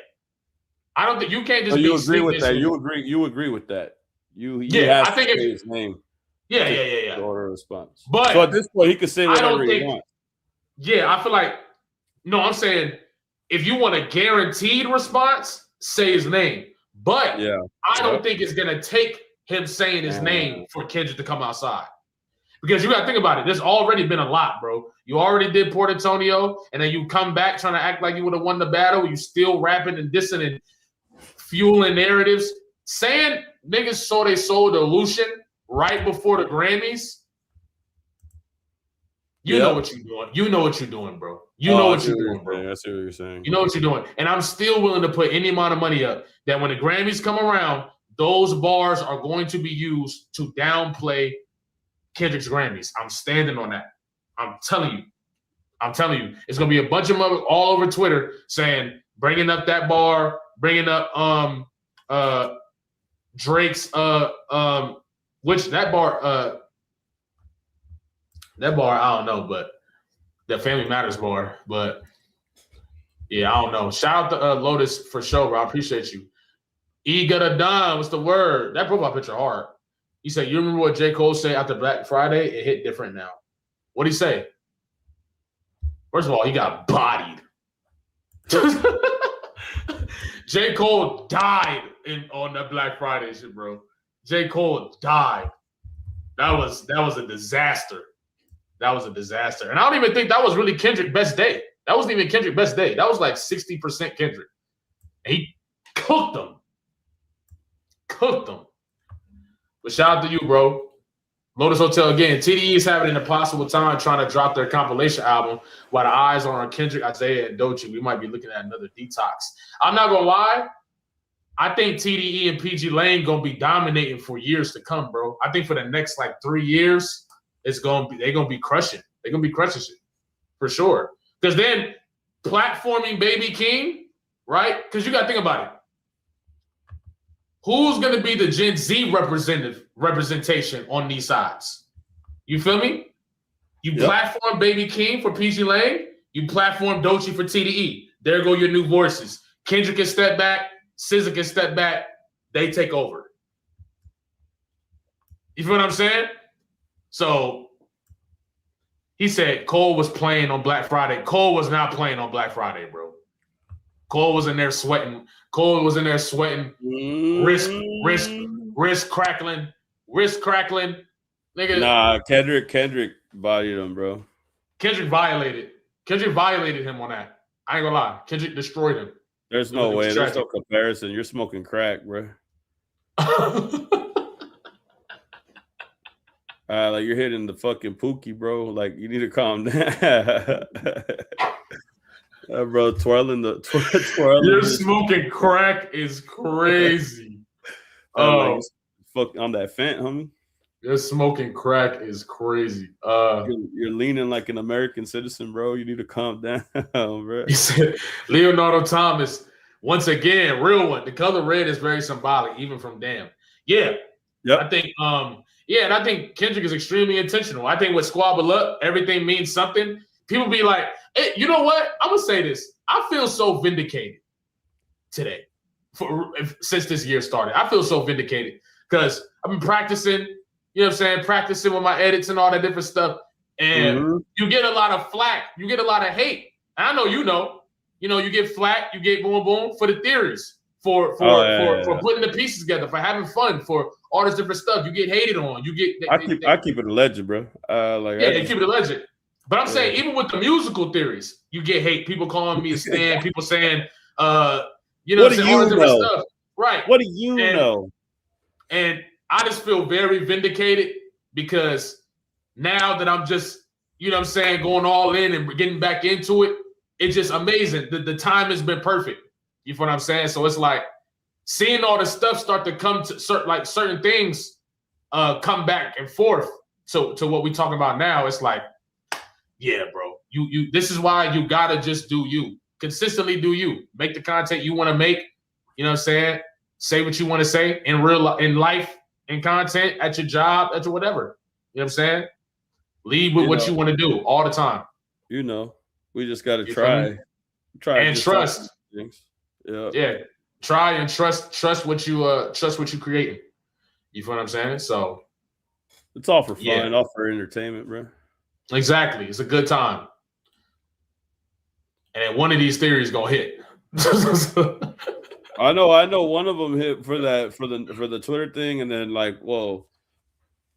I don't think you can't just. So you agree with that? You agree with that? I think his name. Yeah. Order of response. But so at this point, he could say whatever he wants. Yeah, I feel like. No, I'm saying if you want a guaranteed response, say his name. But I don't think it's gonna take him saying his name for Kendrick to come outside. Because you gotta think about it. There's already been a lot, bro. You already did Port Antonio, and then you come back trying to act like you would have won the battle. You still rapping and dissing and fueling narratives. Saying niggas saw they sold Illusion right before the Grammys. You know what you're doing. You know what you're doing, bro. You know what you're doing, bro. I see what you're saying. You know what you're doing. And I'm still willing to put any amount of money up that when the Grammys come around, those bars are going to be used to downplay Kendrick's Grammys. I'm standing on that. I'm telling you. It's going to be a bunch of them all over Twitter saying, bringing up that bar, bringing up Drake's which that bar I don't know, but the Family Matters bar. But yeah, I don't know. Shout out to Lotus for sure, bro. I appreciate you. E got a dime. What's the word? That profile picture hard. He said, you remember what J. Cole said after Black Friday? It hit different now. What'd he say? First of all, he got bodied. J. Cole died on that Black Friday shit, bro. J. Cole died. That was a disaster. That was a disaster. And I don't even think that was really Kendrick's best day. That wasn't even Kendrick's best day. That was like 60% Kendrick. And he cooked them. But shout out to you, bro. Lotus Hotel again. TDE is having an impossible time trying to drop their compilation album while the eyes are on Kendrick, Isaiah, and Doechii. We might be looking at another detox. I'm not gonna lie. I think TDE and PG Lane gonna be dominating for years to come, bro. I think for the next like 3 years, they're gonna be crushing. They're gonna be crushing shit for sure. Because then platforming Baby King, right? Because you gotta think about it. Who's gonna be the Gen Z representation on these sides? You feel me? You platform Baby King for PG Lane. You platform Doechii for TDE. There go your new voices. Kendrick can step back. SZA can step back. They take over. You feel what I'm saying? So he said Cole was playing on Black Friday. Cole was not playing on Black Friday, bro. Cole was in there sweating. Wrist crackling. Nigga. Nah, Kendrick bodied him, bro. Kendrick violated him on that. I ain't gonna lie. Kendrick destroyed him. There's no way. There's no comparison. You're smoking crack, bro. Like you're hitting the fucking Pookie, bro. Like you need to calm down. Bro, twirling twirling. You're smoking crack is crazy. Like, fuck on that fent, homie. You're smoking crack is crazy. You're leaning like an American citizen, bro. You need to calm down, bro. He said, Leonardo Thomas, once again, real one. The color red is very symbolic, even from Damn. Yeah. Yep. I think and I think Kendrick is extremely intentional. I think with Squabble Up, everything means something. People be like, hey, you know what? I'm gonna say this. I feel so vindicated today since this year started. I feel so vindicated because I've been practicing, you know what I'm saying, practicing with my edits and all that different stuff. And you get a lot of flack, you get a lot of hate. And I know you get flack, you get boom boom for the theories, for putting the pieces together, for having fun, for all this different stuff. You get hated on. You get I keep it a legend, bro. They keep it a legend. But I'm saying, even with the musical theories, you get hate. People calling me a stan. People saying, all this different stuff. Right. What do you know? And I just feel very vindicated because now that I'm just, going all in and getting back into it, it's just amazing. The time has been perfect. You know what I'm saying? So it's like seeing all the stuff start to come to certain things come back and forth to what we're talking about now. It's like, yeah, bro, you this is why you gotta just do you. Consistently do you. Make the content you want to make. You know what I'm saying? Say what you want to say in life, in content, at your job, at your whatever. You know what I'm saying? Lead with what you want to do all the time. We just gotta try and trust. Yeah. Try and trust what you creating. You feel what I'm saying? So it's all for fun, all for entertainment, bro. Exactly. It's a good time. And then one of these theories gonna hit. I know one of them hit for the Twitter thing, and then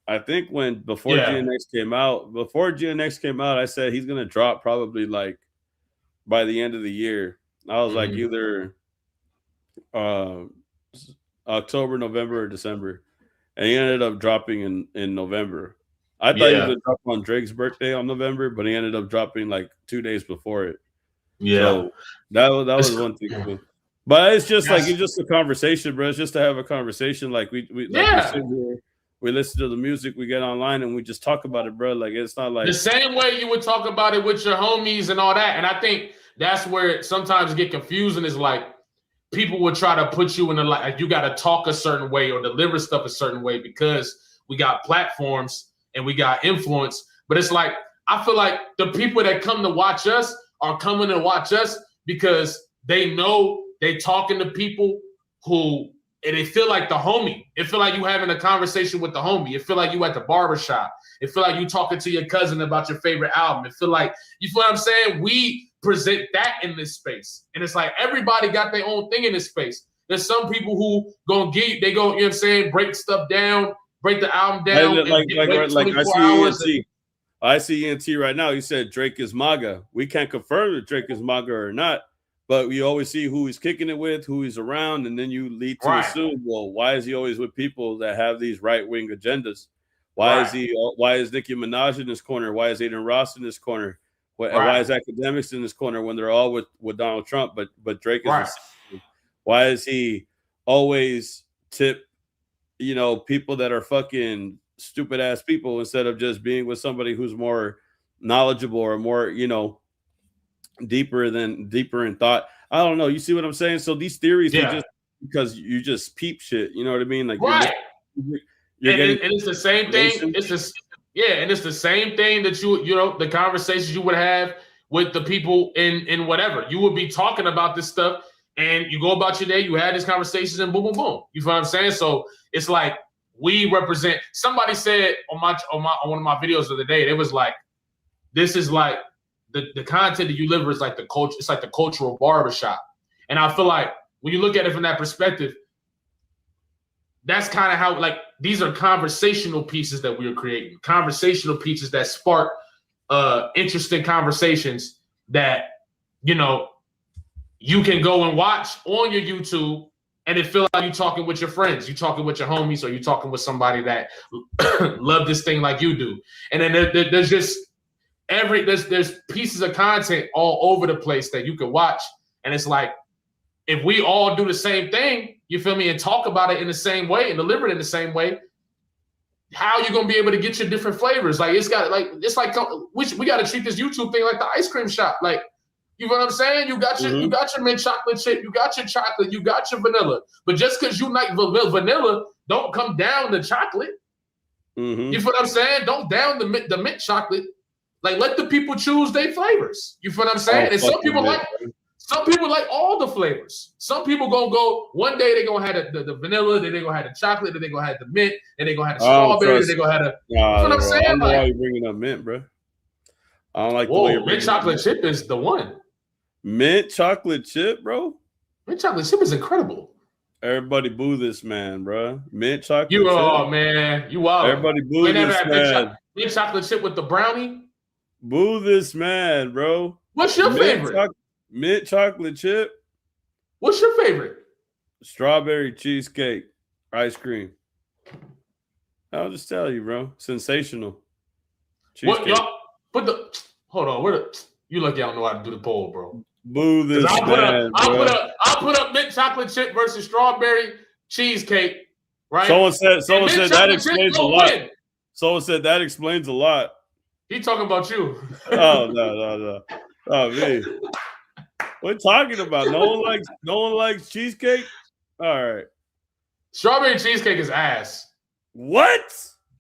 I think before GNX came out, I said he's gonna drop probably by the end of the year. I was like either October, November, or December, and he ended up dropping in November. I thought he was gonna drop on Drake's birthday on November, but he ended up dropping 2 days before it. Yeah, so that was one thing. But it's just it's just a conversation, bro. It's just to have a conversation. We sit here, we listen to the music, we get online, and we just talk about it, bro. It's not the same way you would talk about it with your homies and all that. And I think that's where it sometimes get confusing. Is people would try to put you in you got to talk a certain way or deliver stuff a certain way because we got platforms and we got influence. But it's I feel like the people that come to watch us are coming to watch us because they know they talking to people who, and they feel like the homie. It feel like you having a conversation with the homie. It feel like you at the barbershop. It feel like you talking to your cousin about your favorite album. It feel like, you feel what I'm saying? We present that in this space. And it's everybody got their own thing in this space. There's some people who gonna get, they go, you know what I'm saying, break stuff down, break the album down. I see ENT right now. He said Drake is MAGA. We can't confirm that Drake is MAGA or not, but we always see who he's kicking it with, who he's around, and then you lead to assume, well, why is he always with people that have these right-wing agendas? Why is Nicki Minaj in this corner? Why is Aiden Ross in this corner? Why is Academics in this corner when they're all with Donald Trump, but Drake is why is he always tip, people that are fucking stupid ass people instead of just being with somebody who's more knowledgeable or more, deeper in thought? I don't know. You see what I'm saying? So these theories are just because you just peep shit. You know what I mean? You're getting, and it's the same thing. And it's the same thing that the conversations you would have with the people in whatever. You would be talking about this stuff, and you go about your day. You had these conversations, and boom, boom, boom. You feel what I'm saying? So it's we represent. Somebody said on one of my videos of the day, it was this is the content that you deliver is the culture. It's the cultural barbershop, and I feel when you look at it from that perspective, that's kind of how these are conversational pieces that we are creating. Conversational pieces that spark interesting conversations that you can go and watch on your YouTube, and it feel like you're talking with your friends, you're talking with your homies, or you're talking with somebody that love this thing like you do. And then there's just there's pieces of content all over the place that you can watch, and it's like if we all do the same thing, you feel me, and talk about it in the same way and deliver it in the same way, how you gonna be able to get your different flavors? Like it's we got to treat this YouTube thing like the ice cream shop. Like, you know what I'm saying? You got your mint chocolate chip, you got your chocolate, you got your vanilla. But just because you like vanilla, don't come down the chocolate. You feel what I'm saying? Don't down the mint chocolate. Like, let the people choose their flavors. You feel what I'm saying? And some people like all the flavors. Some people gonna go one day they gonna have the vanilla, then they gonna have the chocolate, then they gonna have the mint, and they gonna have the strawberry, then they gonna have the. You know what I'm saying? I don't know why you bringing up mint, bro. I don't like the way you're mint chocolate chip is the one. Mint chocolate chip, bro. Mint chocolate chip is incredible. Everybody boo this man, bro. Mint chocolate chip. Man, you wild. Everybody boo this man. Mint chocolate chip with the brownie. Boo this man, bro. What's your favorite? Mint chocolate chip. What's your favorite? Strawberry cheesecake ice cream. I'll just tell you, bro. Sensational. Cheesecake. What y'all? Hold on. You lucky I don't know how to do the poll, bro. Boo this man. I'll put up mint chocolate chip versus strawberry cheesecake. Right. Someone said that explains a lot. Someone said that explains a lot. He talking about you. Oh no. Oh me. What are you talking about? No one likes cheesecake? All right. Strawberry cheesecake is ass. What?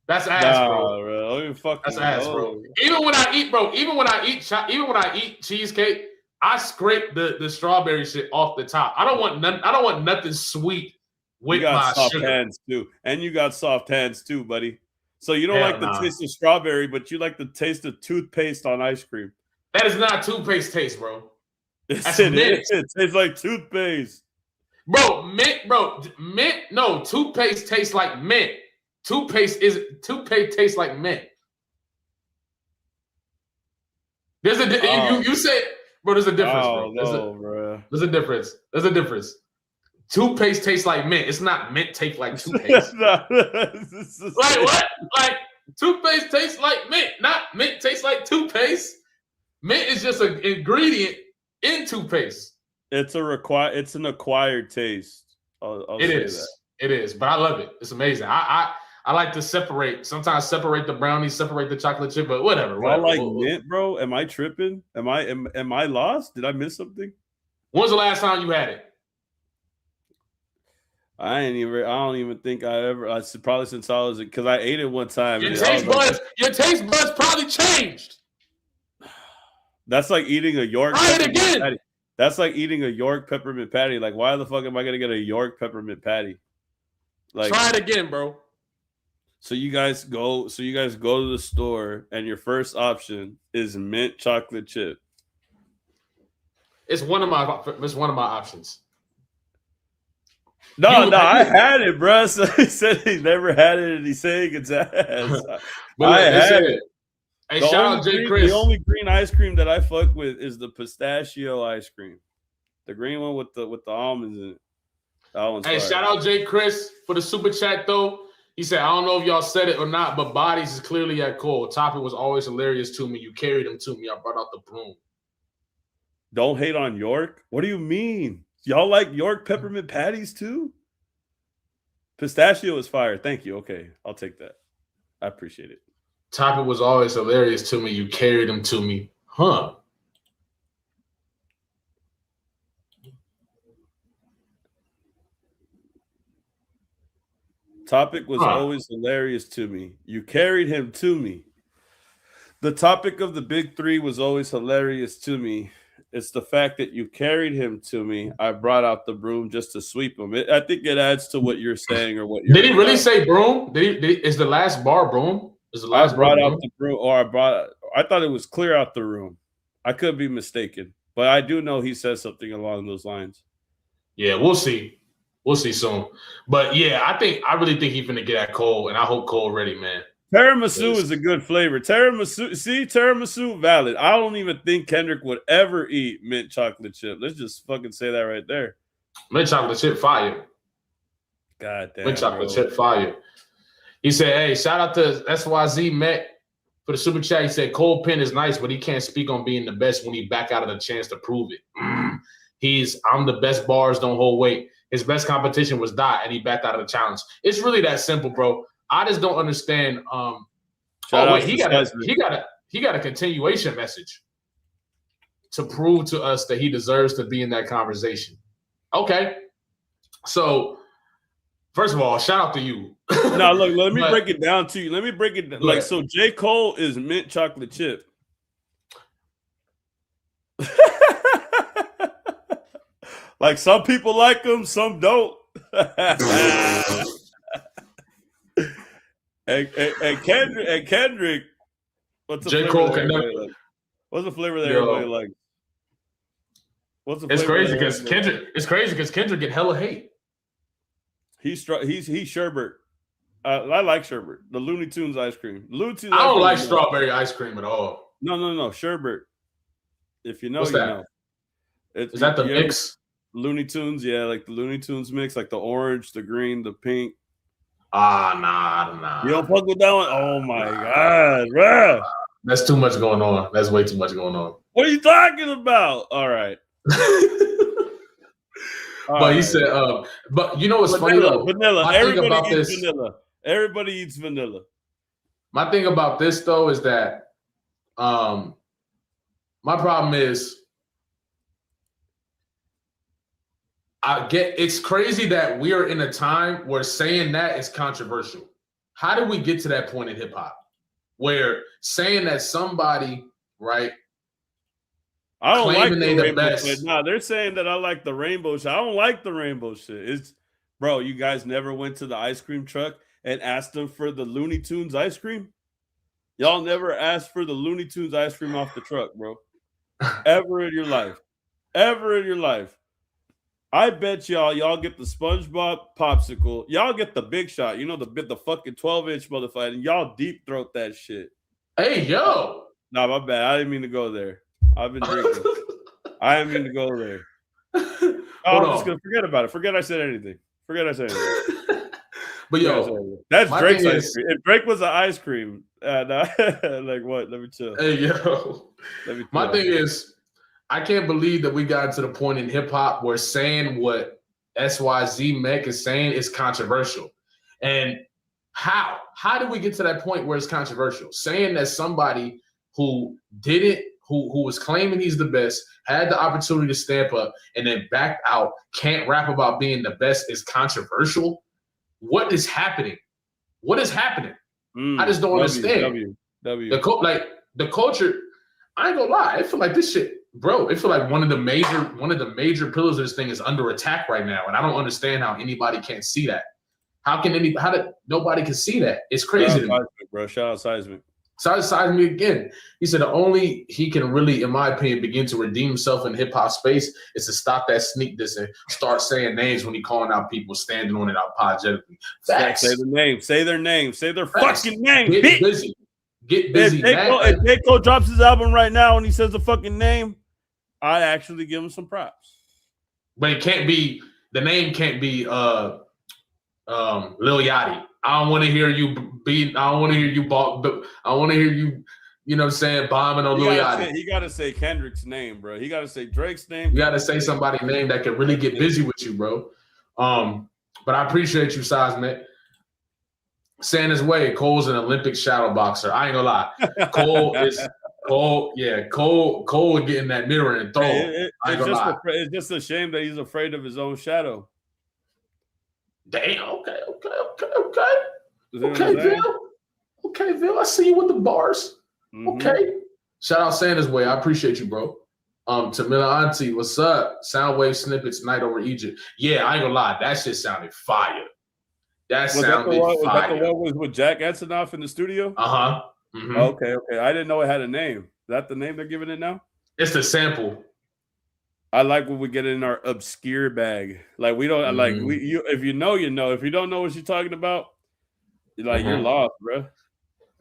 That's ass, bro. That's ass, bro. Even when I eat cheesecake, I scrape the strawberry shit off the top. I don't want nothing sweet with my soft sugar. hands too. And you got soft hands too, buddy. So you don't like the taste of strawberry, but you like the taste of toothpaste on ice cream. That is not toothpaste taste, bro. That's mint. It tastes like toothpaste. Mint. No, toothpaste tastes like mint. Toothpaste tastes like mint. There's a you said, bro. There's a difference, bro. There's a difference. There's a difference. Toothpaste tastes like mint. It's not mint taste like toothpaste. Like what? Like toothpaste tastes like mint, not mint tastes like toothpaste. Mint is just an ingredient in toothpaste. It's an acquired taste. It is, but I love it. It's amazing. I like to separate the brownies, separate the chocolate chip, but whatever. I like mint, bro. Am I tripping? Am I lost? Did I miss something? When's the last time you had it? I don't even think I ever. I probably since I was because I ate it one time. Your taste buds probably changed. That's like eating a York. Try it again. Patty. That's like eating a York peppermint patty. Like, why the fuck am I gonna get a York peppermint patty? Like, try it again, bro. So you guys go to the store and your first option is mint chocolate chip. It's one of my options. No, I had it, bro. So he said he never had it, and he's saying it's ass. I had it. Hey, shout out J. Chris. The only green ice cream that I fuck with is the pistachio ice cream, the green one with the almonds in it. That one's fire. Shout out J. Chris for the super chat though. He said, I don't know if y'all said it or not, but bodies is clearly at Cole. Topic was always hilarious to me. You carried him to me. I brought out the broom. Don't hate on York. What do you mean? Y'all like York peppermint patties too? Pistachio is fire. Thank you. Okay, I'll take that. I appreciate it. Topic was always hilarious to me. You carried him to me. Huh. Topic was always hilarious to me. You carried him to me. The topic of the big three was always hilarious to me. It's the fact that you carried him to me. I brought out the broom just to sweep him. I think it adds to what you're saying or what you're. Did he really say broom? Is the last bar broom? Is the last I brought out the broom, or I thought it was clear out the room. I could be mistaken, but I do know he said something along those lines. Yeah, we'll see. We'll see soon. But yeah, I really think he's gonna get at Cole, and I hope Cole ready, man. Tiramisu is a good flavor. Tiramisu valid. I don't even think Kendrick would ever eat mint chocolate chip. Let's just fucking say that right there. Mint chocolate chip fire. God damn. Mint chocolate chip fire. He said, hey, shout out to SYZ Met. for the super chat. He said Cole Penn is nice, but he can't speak on being the best when he back out of the chance to prove it. I'm the best, bars don't hold weight. His best competition was Dot, and he backed out of the challenge. It's really that simple, bro. I just don't understand. He got a continuation message to prove to us that he deserves to be in that conversation. Okay, so first of all, shout out to you. No, look, let me break it down to you. Let me break it down. Like, so J.Cole is mint chocolate chip. Like, some people like him, some don't. and Kendrick, what's the J.Cole flavor like? What's the flavor that everybody likes? It's crazy because Kendrick get hella hate. He's sherbet. I like sherbet. The Looney Tunes ice cream. I don't like strawberry ice cream at all. No, sherbet. If you know, what's you that? know. Is that the mix? Looney Tunes, yeah, like the Looney Tunes mix, like the orange, the green, the pink. Nah. You don't fuck with that one? Oh my god, bro. That's too much going on. That's way too much going on. What are you talking about? All right. He said, but you know what's funny though? Vanilla. Everybody eats vanilla. My thing about this though is that my problem is it's crazy that we are in a time where saying that is controversial. How did we get to that point in hip hop where saying that somebody, right? I don't like the rainbow shit. No, they're saying that I like the rainbow shit. I don't like the rainbow shit. Bro, you guys never went to the ice cream truck and asked them for the Looney Tunes ice cream? Y'all never asked for the Looney Tunes ice cream off the truck, bro. Ever in your life. Ever in your life. I bet y'all get the SpongeBob popsicle. Y'all get the big shot. You know, the fucking 12-inch motherfucker. And y'all deep throat that shit. Hey, yo. Nah, my bad. I didn't mean to go there. I've been drinking. I didn't mean to go there. I'm just going to forget about it. Forget I said anything. But yo, that's Drake's ice cream. If Drake was an ice cream, like what? Let me chill. Hey, yo. My thing is, I can't believe that we got to the point in hip hop where saying what SYZ Mech is saying is controversial. And how did we get to that point where it's controversial? Saying that somebody who did it, who was claiming he's the best, had the opportunity to stamp up and then backed out, can't rap about being the best is controversial. What is happening? What is happening? I just don't understand. The culture, I ain't gonna lie, I feel like this shit, bro, it feel like one of the major pillars of this thing is under attack right now. And I don't understand how anybody can't see that. How did nobody can see that? It's crazy to me. Bro, shout out Seismic. Seismic again. He said the only he can really, in my opinion, begin to redeem himself in the hip hop space is to stop that sneak diss and start saying names when he calling out people standing on it apologetically. Facts. Say the name. Say their name. Say their fucking name. Get busy. Get busy. If J.Cole drops his album right now and he says the fucking name, I actually give him some props. But it can't be, the name can't be Lil Yachty. I don't want to hear you I don't want to hear you you know what I'm saying, bombing on Lil Yachty. He got to say Kendrick's name, bro. He got to say Drake's name. You got to say somebody's name that can really get busy with you, bro. But I appreciate you, Seismic. Saying his way, Cole's an Olympic shadow boxer. I ain't gonna lie. Cole would get in that mirror and throw. It's just a shame that he's afraid of his own shadow. Damn, okay, Bill. Okay, Bill. I see you with the bars. Mm-hmm. Okay. Shout out Santa's Way. I appreciate you, bro. Tamila Auntie, what's up? Soundwave snippets, Night Over Egypt. Yeah, I ain't gonna lie. That shit sounded fire. Was that the one with Jack Antonoff in the studio? Uh-huh. Mm-hmm. Okay. I didn't know it had a name. Is that the name they're giving it now? It's the sample. I like when we get in our obscure bag. Like we don't if you know, you know. If you don't know what you're talking about, you're lost, bro.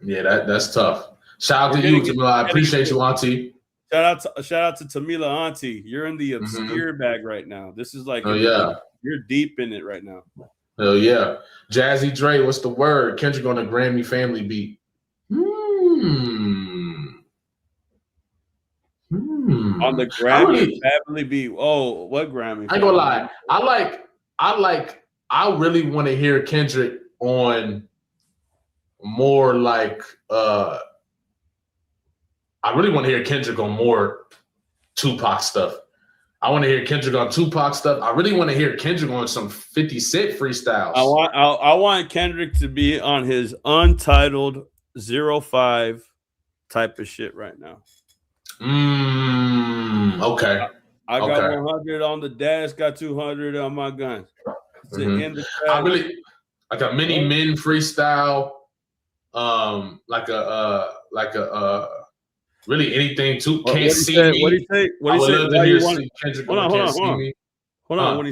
Yeah, that's tough. Shout out to you, Tamila. I appreciate you, Auntie. Shout out to Tamila Auntie. You're in the obscure bag right now. This is like you're deep in it right now. Oh yeah. Jazzy Dre, what's the word? Kendrick on the Grammy family beat. On the Grammy family beat. Oh, what Grammy? I ain't gonna lie. I really want to hear Kendrick on more like I really want to hear Kendrick on more Tupac stuff. I want to hear Kendrick on Tupac stuff. I really want to hear Kendrick on some 50 Cent freestyles. I want Kendrick to be on his untitled 05 type of shit right now. Okay. I got 100 on the dash, got 200 on my gun. I really like a mini men freestyle, like a really anything too. Can't see me. What did he say? What did he say? Hold on. When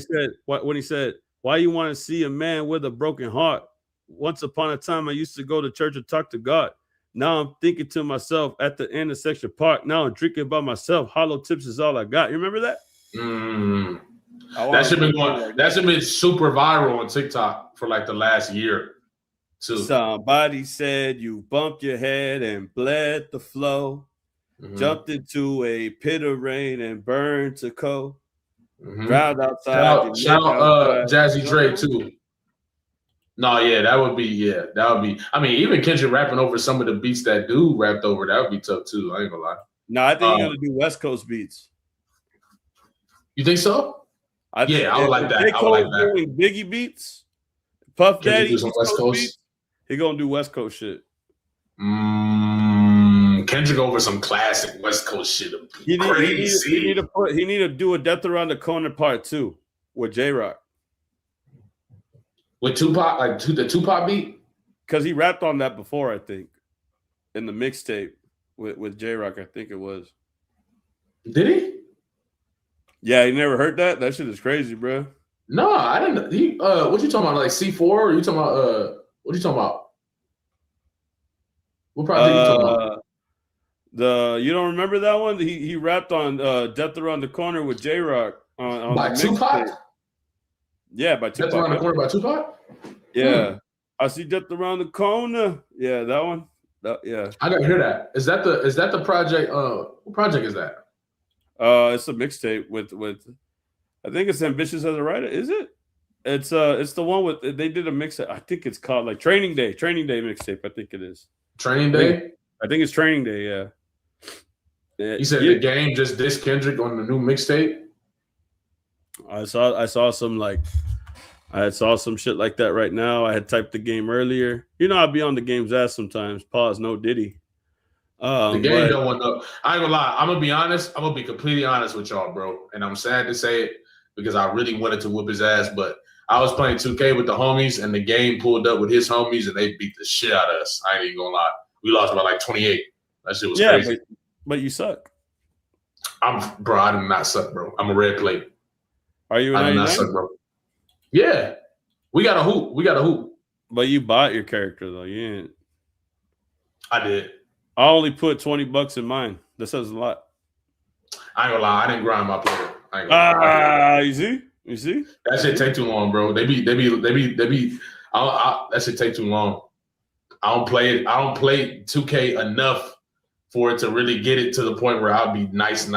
he said, why you want to see a man with a broken heart? Once upon a time, I used to go to church and talk to God. Now I'm thinking to myself at the intersection park. Now I'm drinking by myself. Hollow tips is all I got. You remember that? That should be going. That should be super viral on TikTok for like the last year, too. Somebody said you bumped your head and bled the flow, jumped into a pit of rain and burned to cold. Drowned outside. Shout out Jazzy Dre too. No, yeah, that would be. I mean, even Kendrick rapping over some of the beats that dude rapped over, that would be tough too. I ain't gonna lie. No, I think he's gonna do West Coast beats. You think so? I would like that. I would like that. Doing Biggie beats, Puff Daddy, West Coast beats, he gonna do West Coast shit. Kendrick over some classic West Coast shit. He need to do a Death Around the Corner Part 2 with J-Rock. With Tupac, like the Tupac beat? Because he rapped on that before, I think, in the mixtape with J-Rock, I think it was. Did he? Yeah, you never heard that? That shit is crazy, bro. No, I didn't. What you talking about? Like C4? Or are you talking about? What are you talking about? What project are you talking about? You don't remember that one? He rapped on Death Around the Corner with J-Rock on by Tupac. Yeah, by Tupac. Death Around the Corner by Tupac. Yeah, I see Death Around the Corner. Yeah, that one. Yeah, I gotta hear that. Is that the project? What project is that? It's a mixtape with. I think it's Ambitious as a Writer. Is it? It's the one with they did a mix. I think it's called like Training Day mixtape. I think it is. Training Day. I think it's Training Day. Yeah. You said the game just dissed Kendrick on the new mixtape. I saw some shit like that right now. I had typed the game earlier. You know, I'll be on the game's ass sometimes. Pause. No Diddy. The game don't want no. I ain't gonna lie. I'm gonna be honest. I'm gonna be completely honest with y'all, bro. And I'm sad to say it because I really wanted to whoop his ass, but I was playing 2K with the homies, and the game pulled up with his homies, and they beat the shit out of us. I ain't even gonna lie. We lost by like 28. That shit was crazy. But you suck. I do not suck, bro. I'm a red plate. Are you? I do not suck, bro. Yeah, we got a hoop. But you bought your character though. You didn't. I did. I only put $20 in mine. That says a lot. I ain't gonna lie. I didn't grind my player. I ain't gonna lie. You see? That shit take too long, bro. They be. That shit take too long. I don't play 2K enough for it to really get it to the point where I'll be nice. You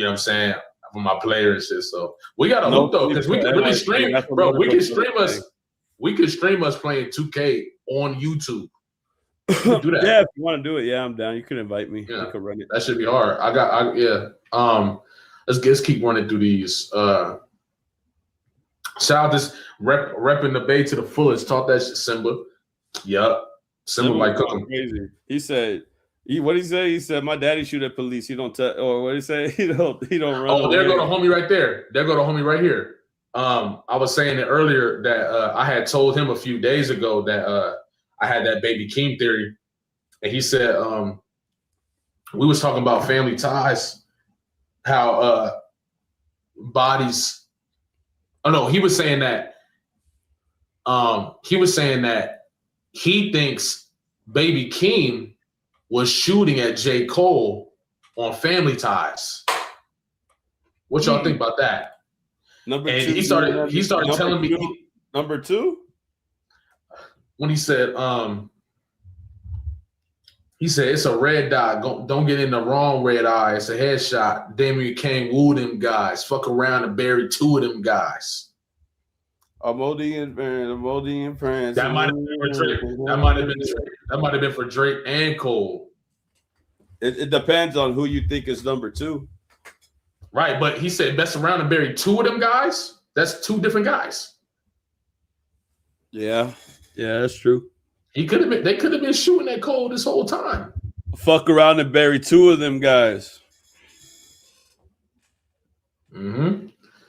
know what I'm saying? For my player and shit. So we got a hoop though, because we can really stream, bro. We can stream us. We could stream us playing 2K on YouTube. Do that. Yeah, if you want to do it, yeah, I'm down. You can invite me. Yeah. You can run it. That should be hard. Let's keep running through these. Shout out this repping the Bay to the fullest. Talk that shit, Simba. Yup. Simba like cooking. Crazy. He said, what did he say? He said, my daddy shoot at police. He don't tell, or what did he say? He don't run. Oh, there go the homie right there. There go the homie right here. I was saying it earlier that I had told him a few days ago that I had that baby Keem theory. And he said, we was talking about family ties, how bodies. Oh no, he was saying that he thinks baby Keem was shooting at J.Cole on Family Ties. What y'all think about that? Number and two. He started telling me. Number two? When he said, He said it's a red dot. Don't get in the wrong red eye. It's a headshot. Damian Kane wooed them guys. Fuck around and bury 2 of them guys. Modian friends. That might have been for Drake. That might have been for Drake and Cole. It depends on who you think is number 2. Right, but he said mess around and bury 2 of them guys. That's 2 different guys. Yeah, that's true. They could have been shooting at Cole this whole time. Fuck around and bury 2 of them guys. Mm-hmm.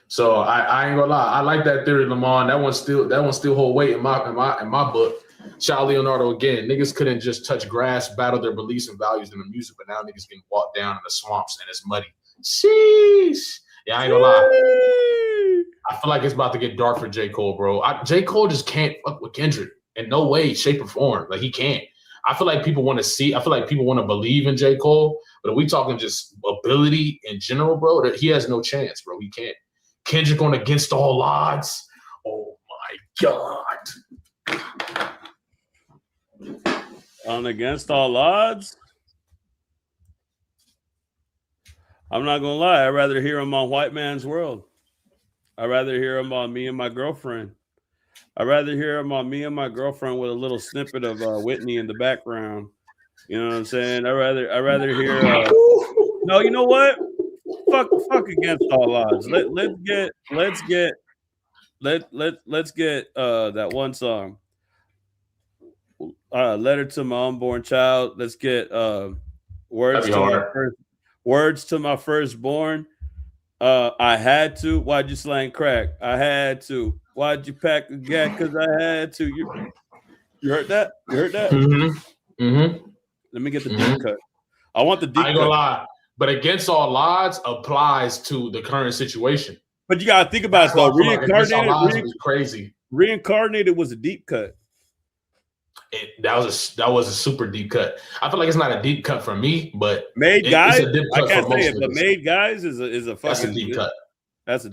So I ain't gonna lie. I like that theory, Lamar. That one still hold weight in my book. Shout out Leonardo again. Niggas couldn't just touch grass, battle their beliefs and values in the music, but now niggas getting walked down in the swamps and it's muddy. Sheesh. Yeah, I ain't gonna lie. I feel like it's about to get dark for J. Cole, bro. J. Cole just can't fuck with Kendrick in no way, shape, or form. Like, he can't. I feel like people want to believe in J. Cole, but if we talking just ability in general, bro, he has no chance, bro. He can't. Kendrick on Against All Odds. Oh my God. On Against All Odds? I'm not gonna lie, I'd rather hear him on White Man's World. I'd rather hear him on Me and My Girlfriend. I'd rather hear him on Me and My Girlfriend with a little snippet of Whitney in the background. You know what I'm saying? I'd rather hear no, you know what? Fuck Against All Odds. Let's get that one song. Letter to My Unborn Child. Let's get Words to My Firstborn. I had to. Why'd you slang crack? I had to. Why'd you pack a gat? Because I had to. You heard that? You heard that? Mm-hmm. Mm-hmm. Let me get the deep cut. I want the deep cut. I ain't gonna lie, but Against All Odds applies to the current situation. But you gotta think about it though. Reincarnated was crazy. Reincarnated was a deep cut. That was a super deep cut. I feel like it's not a deep cut for me, but Made Guys. It's a deep cut I can't for most say it, but Made Guys is a fucking that's a deep cut. That's a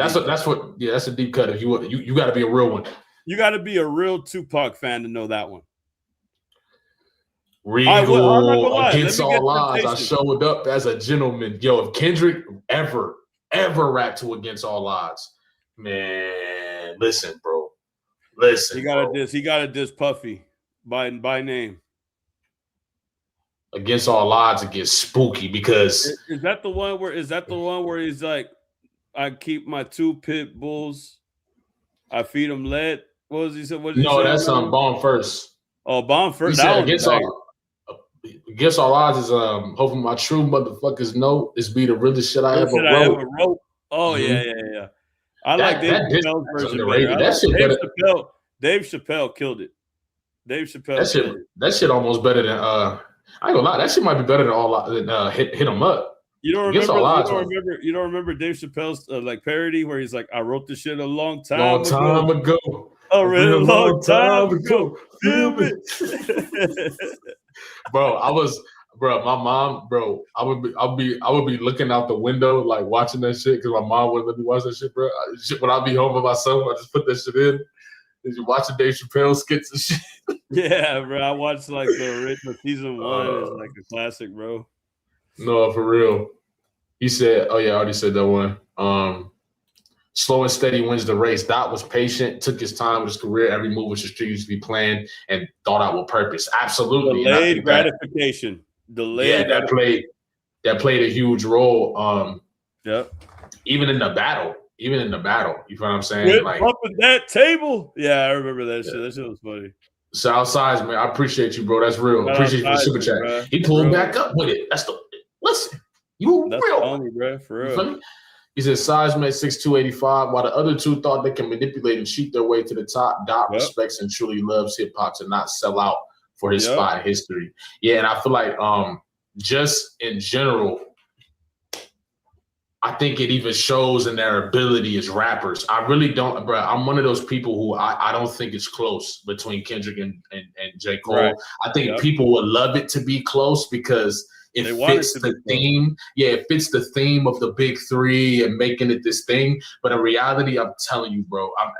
deep cut. If you got to be a real one. You got to be a real Tupac fan to know that one. Regal Against All Odds. I showed up as a gentleman. Yo, if Kendrick ever rap to Against All Odds, man, listen, bro. Listen. He gotta diss Puffy by name. Against All Odds, it gets spooky because is that the one where he's like, I keep my 2 pit bulls, I feed them lead. What was he said? No, that's Bomb First. Oh, Bomb First. Against All Odds is hoping my true motherfuckers know this be the realest shit I ever wrote. Oh yeah. I like Dave Chappelle's version better. Dave Chappelle killed it. Dave Chappelle. That shit almost better than I ain't gonna lie. That shit might be better than Hit 'Em Up. You don't remember Dave Chappelle's like parody where he's like, I wrote this shit a long time ago. A real long time ago. Feel me? My mom, I would be looking out the window like watching that shit because my mom wouldn't let me watch that shit, bro. When I be home with my son, I just put that shit in. Did you watch the Dave Chappelle skits and shit? Yeah, bro. I watched like the original season 1. It's like a classic, bro. No, for real. He said, oh yeah, I already said that one. Slow and steady wins the race. Dot was patient, took his time with his career. Every move was strategically planned and thought out with purpose. Absolutely. Delayed gratification. That played a huge role. Yep. Even in the battle. You know what I'm saying? Quit like bumping that table. Yeah, I remember that shit. That shit was funny. Southside's, man. I appreciate you, bro. That's real. Appreciate you for the super chat. Bro. He pulled back up with it. Listen. That's real. Funny, bro. For real. He said size made 6'2", while the other 2 thought they can manipulate and cheat their way to the top. Dot respects and truly loves hip hop to not sell out for his spot in history. Yeah, and I feel like just in general, I think it even shows in their ability as rappers. I really don't, bro. I'm one of those people who I don't think it's close between Kendrick and J. Cole. Right. I think people would love it to be close because it fits the theme. Yeah, it fits the theme of the big 3 and making it this thing. But in reality, I'm telling you, bro, I'm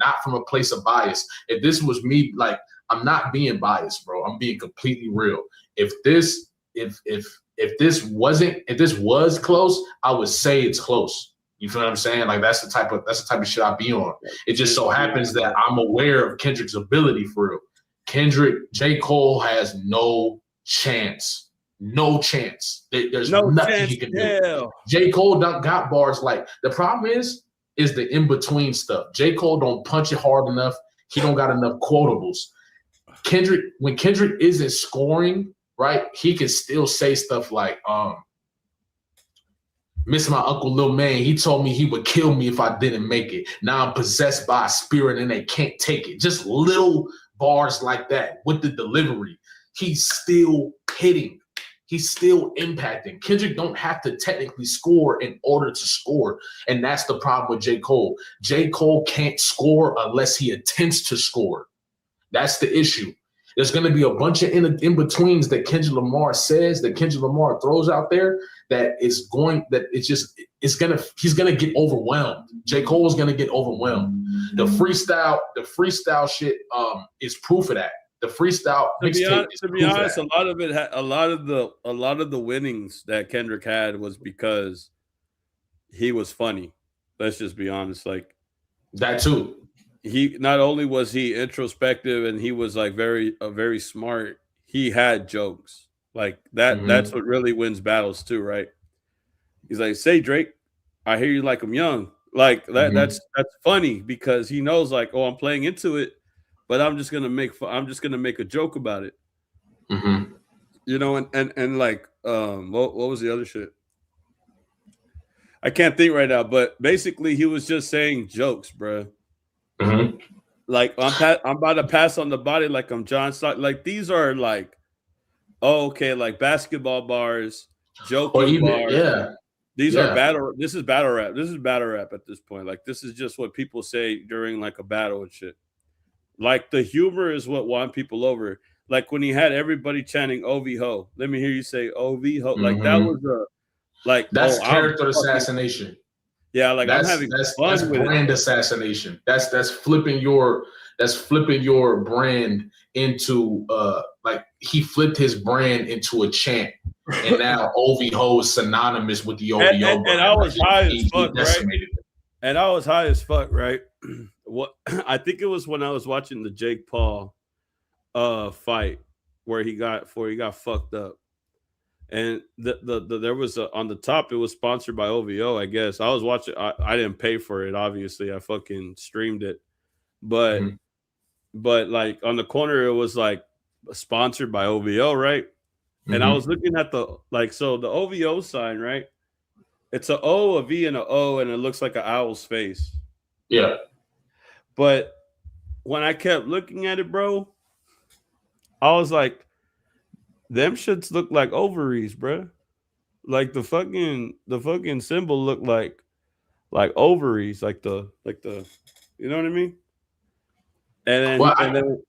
not from a place of bias. If this was me, like, I'm not being biased, bro. I'm being completely real. if this was close, I would say it's close. You feel what I'm saying? Like that's the type of shit I be on. It just so happens that I'm aware of Kendrick's ability for real. J. Cole has no chance. No chance. There's nothing he can do. J. Cole got bars like the problem is the in-between stuff. J. Cole don't punch it hard enough. He don't got enough quotables. When Kendrick isn't scoring, right, he can still say stuff like, miss my Uncle Lil Man, he told me he would kill me if I didn't make it. Now I'm possessed by a spirit and they can't take it. Just little bars like that with the delivery. He's still hitting. He's still impacting. Kendrick don't have to technically score in order to score. And that's the problem with J. Cole. J. Cole can't score unless he attempts to score. That's the issue. There's going to be a bunch of in-betweens that Kendrick Lamar says, that Kendrick Lamar throws out there he's going to get overwhelmed. J. Cole is going to get overwhelmed. The freestyle shit is proof of that. The freestyle mixtape. To be honest, a lot of the winnings that Kendrick had was because he was funny. Let's just be honest. Like that too. He not only was he introspective and he was like very smart, he had jokes. Like that, that's what really wins battles too, right? He's like, say Drake, I hear you like I'm young. Like that, that's funny because he knows like, oh, I'm playing into it, but I'm just gonna make a joke about it. You know, and like what was the other shit? I can't think right now, but basically he was just saying jokes, bro. Like I'm about to pass on the body like I'm John Stock. Like these are like, oh, okay, like basketball bars, joking bars. Yeah. These are battle. This is battle rap. This is battle rap at this point. Like this is just what people say during like a battle and shit. Like the humor is what won people over. Like when he had everybody chanting "OV ho," let me hear you say "OV ho." Like that was that's character assassination. Yeah, like that's brand assassination. That's flipping your brand into like he flipped his brand into a chant, and now OVO is synonymous with the OVO. And I was high as fuck, right? And I was high as fuck, right? What I think it was when I was watching the Jake Paul fight where he got fucked up. And there was on the top, it was sponsored by OVO, I guess. I was watching, I didn't pay for it, obviously. I fucking streamed it. But like on the corner, it was like sponsored by OVO, right? And I was looking at the OVO sign, right? It's an O, a V, and an O, and it looks like an owl's face. Yeah. But when I kept looking at it, bro, I was like, them shits look like ovaries, bro. Like the fucking symbol looked like ovaries, like the you know what I mean? And then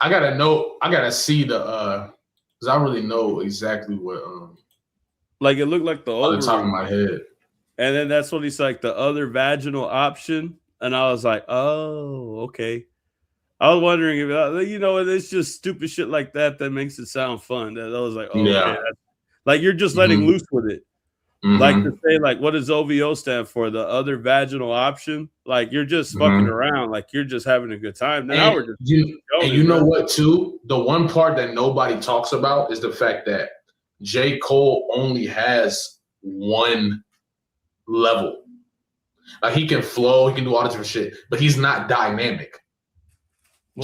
I gotta see the because I really know exactly what like it looked like the on the top of my head. And then that's when he's like the other vaginal option, and I was like, oh, okay. I was wondering if it's just stupid shit like that makes it sound fun. That I was like, oh, yeah. Okay. Like you're just letting loose with it. Like to say, like, what does OVO stand for? The other vaginal option. Like you're just fucking around. Like you're just having a good time. Now we're just you know what too? The one part that nobody talks about is the fact that J. Cole only has one level. Like he can flow, he can do all this different shit, but he's not dynamic.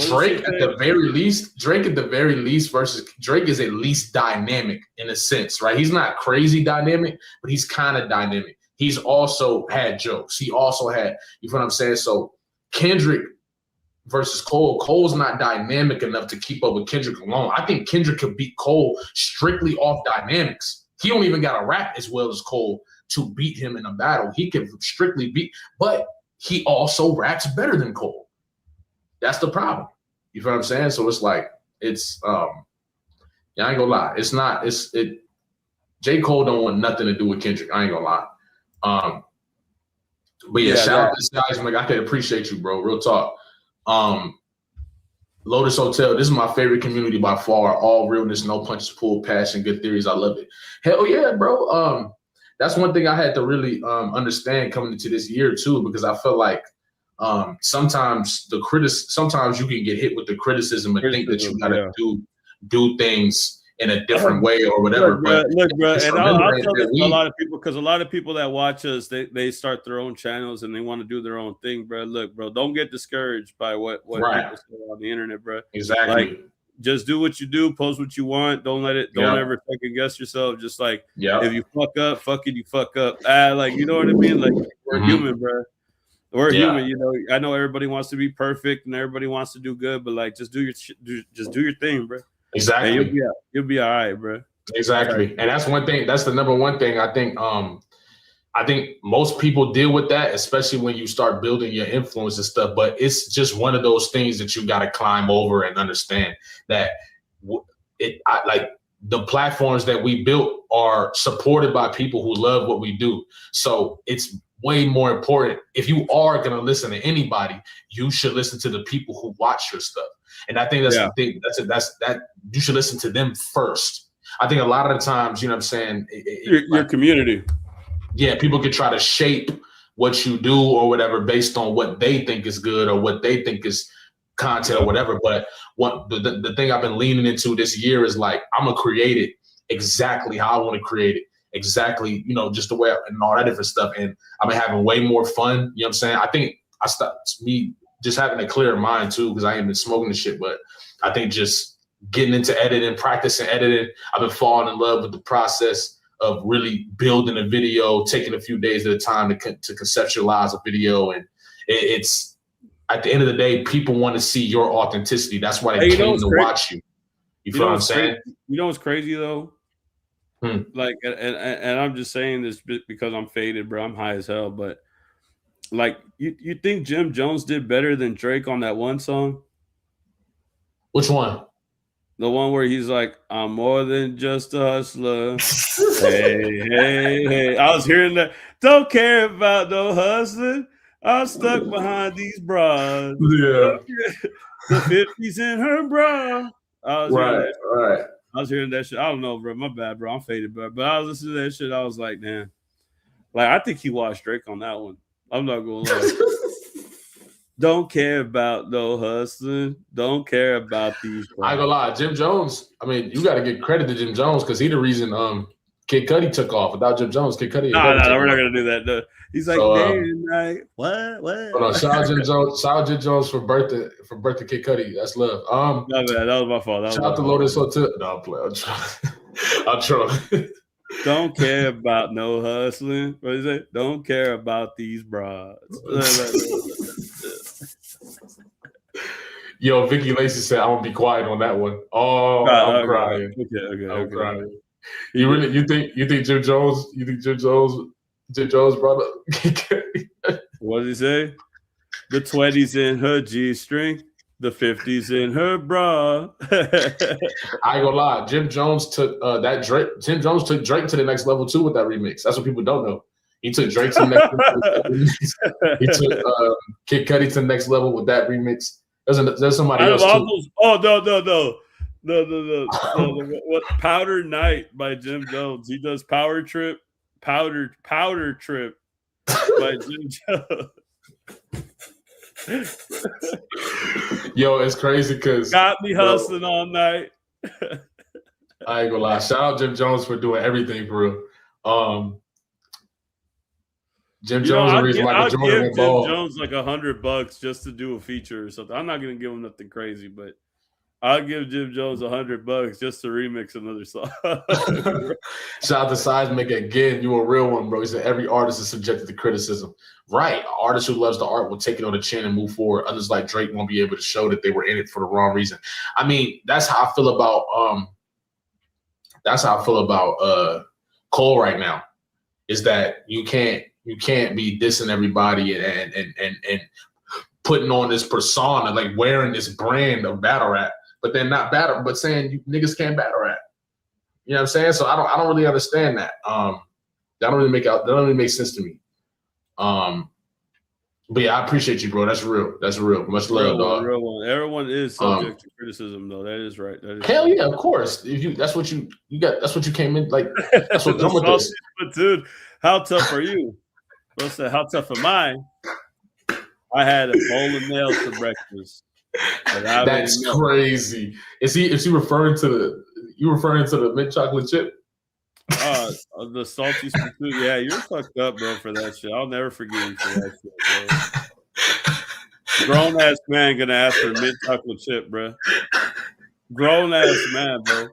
Drake at the very least versus Drake is at least dynamic in a sense, right? He's not crazy dynamic, but he's kind of dynamic. He's also had jokes. He also had, you know what I'm saying? So Kendrick versus Cole, Cole's not dynamic enough to keep up with Kendrick alone. I think Kendrick could beat Cole strictly off dynamics. He don't even got to rap as well as Cole to beat him in a battle. He can strictly beat, but he also raps better than Cole. That's the problem. You feel what I'm saying? So it's like, it's I ain't gonna lie. J. Cole don't want nothing to do with Kendrick. I ain't gonna lie. But yeah, shout out to this guys. Like, I can appreciate you, bro. Real talk. Lotus Hotel, this is my favorite community by far. All realness, no punches pulled, passion, good theories. I love it. Hell yeah, bro. That's one thing I had to really understand coming into this year too, because I felt like sometimes sometimes you can get hit with the criticism and think that you gotta do things in a different way or whatever. Look, bro, and I'll tell this to a lot of people, because a lot of people that watch us, they start their own channels and they want to do their own thing, bro. Look, bro, don't get discouraged by what people say on the internet, bro. Exactly. Like, just do what you do, post what you want. Don't ever second guess yourself. Just like, if you fuck up, you fuck up. Like, you know what I mean? Like, we're human, bro. We're human, you know. I know everybody wants to be perfect and everybody wants to do good, but like, just do your thing, bro. Exactly. And you'll be all right, bro. Exactly. And that's one thing. That's the number one thing. I think most people deal with that, especially when you start building your influence and stuff. But it's just one of those things that you got to climb over and understand that like the platforms that we built are supported by people who love what we do. So it's way more important. If you are going to listen to anybody, you should listen to the people who watch your stuff. And I think that's the thing. That's you should listen to them first. I think a lot of the times, you know what I'm saying? Your community. Yeah, people can try to shape what you do or whatever based on what they think is good or what they think is content or whatever. But what the thing I've been leaning into this year is like, I'm going to create it exactly how I want to create it. Exactly, you know, just the way and all that different stuff. And I've been having way more fun. You know what I'm saying? I think I stopped just having a clearer mind too, because I ain't been smoking the shit. But I think just getting into editing, practicing editing, I've been falling in love with the process of really building a video, taking a few days at a time to conceptualize a video. And it's at the end of the day, people want to see your authenticity. That's why they came to watch you. You feel what I'm saying? You know what's crazy though? Like, and I'm just saying this because I'm faded, bro. I'm high as hell. But like, you think Jim Jones did better than Drake on that one song? Which one? The one where he's like, I'm more than just a hustler. hey. I was hearing that. Don't care about no hustling. I'm stuck behind these bras. Yeah. The 50s in her bra. Right. I was hearing that shit. I don't know, bro. My bad, bro. I'm faded, bro. But I was listening to that shit. I was like, damn. Like, I think he watched Drake on that one. I'm not going to lie. Don't care about no hustling. Don't care about these. I ain't gonna lie, Jim Jones. I mean, you got to give credit to Jim Jones because he the reason Kid Cudi took off. Without Jim Jones, Kid Cudi. No, we're not gonna do that. No. He's like, what? Hold on, shout out Jim Jones. Shout out Jim Jones for birthday Kid Cudi. That's love. No, man, that was my fault. Shout out to Lotus Hotel. No, I'm trolling. Don't care about no hustling. What is it? Don't care about these bras. Yo, Vicky Lacey said, "I'm gonna be quiet on that one." Oh, I'm crying. Okay. I'm crying. You think Jim Jones? You think Jim Jones brought up? What did he say? The 20s in her G-string, the 50s in her bra. I ain't gonna lie, Jim Jones took Jim Jones took Drake to the next level too with that remix. That's what people don't know. He took Drake to the next level. He took Kid Cudi to the next level with that remix. There's somebody else too. Oh no. What Powder Night by Jim Jones. He does Powder Trip by Jim Jones. Yo, it's crazy because got me hustling all night. I ain't gonna lie. Shout out Jim Jones for doing everything for real. Jim Jones, the reason Michael Jordan went bald. Jim Jones like $100 just to do a feature or something. I'm not gonna give him nothing crazy, but I'll give Jim Jones $100 just to remix another song. Shout out to Seismic again. You a real one, bro. He said every artist is subjected to criticism. Right. An artist who loves the art will take it on the chin and move forward. Others like Drake won't be able to show that they were in it for the wrong reason. I mean, that's how I feel about Cole right now. Is that you can't be dissing everybody and putting on this persona, like wearing this brand of battle rap, but then not battle, but saying you niggas can't battle rap. You know what I'm saying? So I don't really understand that. That don't really make sense to me. But yeah, I appreciate you, bro. That's real. That's real. Much love, dog. Real one. Everyone is subject to criticism, though. That is right. That is hell yeah, of course. If that's what you got. That's what you came in like. That's what come with this. But dude, how tough are you? Bro said, "How tough am I?" I had a bowl of nails for breakfast. That's crazy. Is he referring to the mint chocolate chip? The salty food. Yeah, you're fucked up, bro, for that shit. I'll never forgive you for that shit, bro. Grown ass man gonna ask for mint chocolate chip, bro. Grown ass man, bro.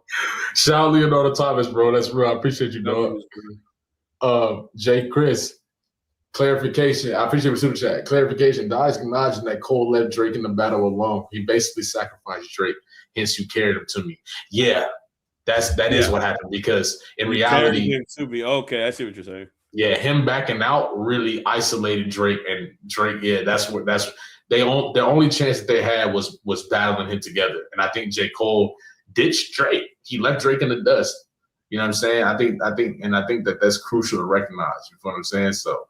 Shout out Leonardo Thomas, bro. That's real. I appreciate you, dog. Jay Chris, clarification. I appreciate the super chat. Clarification. Dice acknowledging that Cole left Drake in the battle alone. He basically sacrificed Drake. Hence, you carried him to me. Yeah. That is what happened because in reality, okay, I see what you're saying. Yeah, him backing out really isolated Drake, and Drake. Yeah, the only chance that they had was battling him together, and I think J. Cole ditched Drake. He left Drake in the dust. You know what I'm saying? I think that's crucial to recognize. You know what I'm saying? So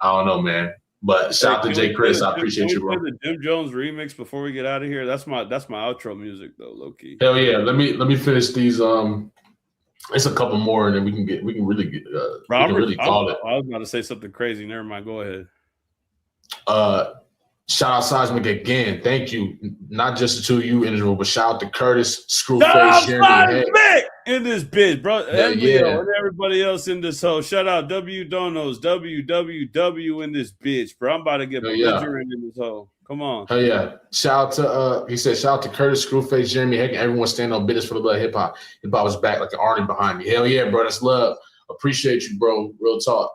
I don't know, man. But shout out to Jay Chris. I appreciate you, bro. The Jim Jones remix before we get out of here. That's my outro music though, low key. Hell yeah. Let me finish these. It's a couple more, and then we can really call it. I was about to say something crazy. Never mind. Go ahead. Shout out Seismic again. Thank you. Not just the two of you individual, but shout out to Curtis, Screwface, Jeremy in this bitch, bro. Yeah. And everybody else in this hoe. Shout out W Donos, WWW in this bitch, bro. I'm about to get belligerent in this hoe. Come on. Hell yeah. Shout out to he said shout out to Curtis, Screwface, Jeremy Heck, and everyone standing on business for the love of hip hop. Hip hop was back like an army behind me. Hell yeah, bro. That's love. Appreciate you, bro. Real talk.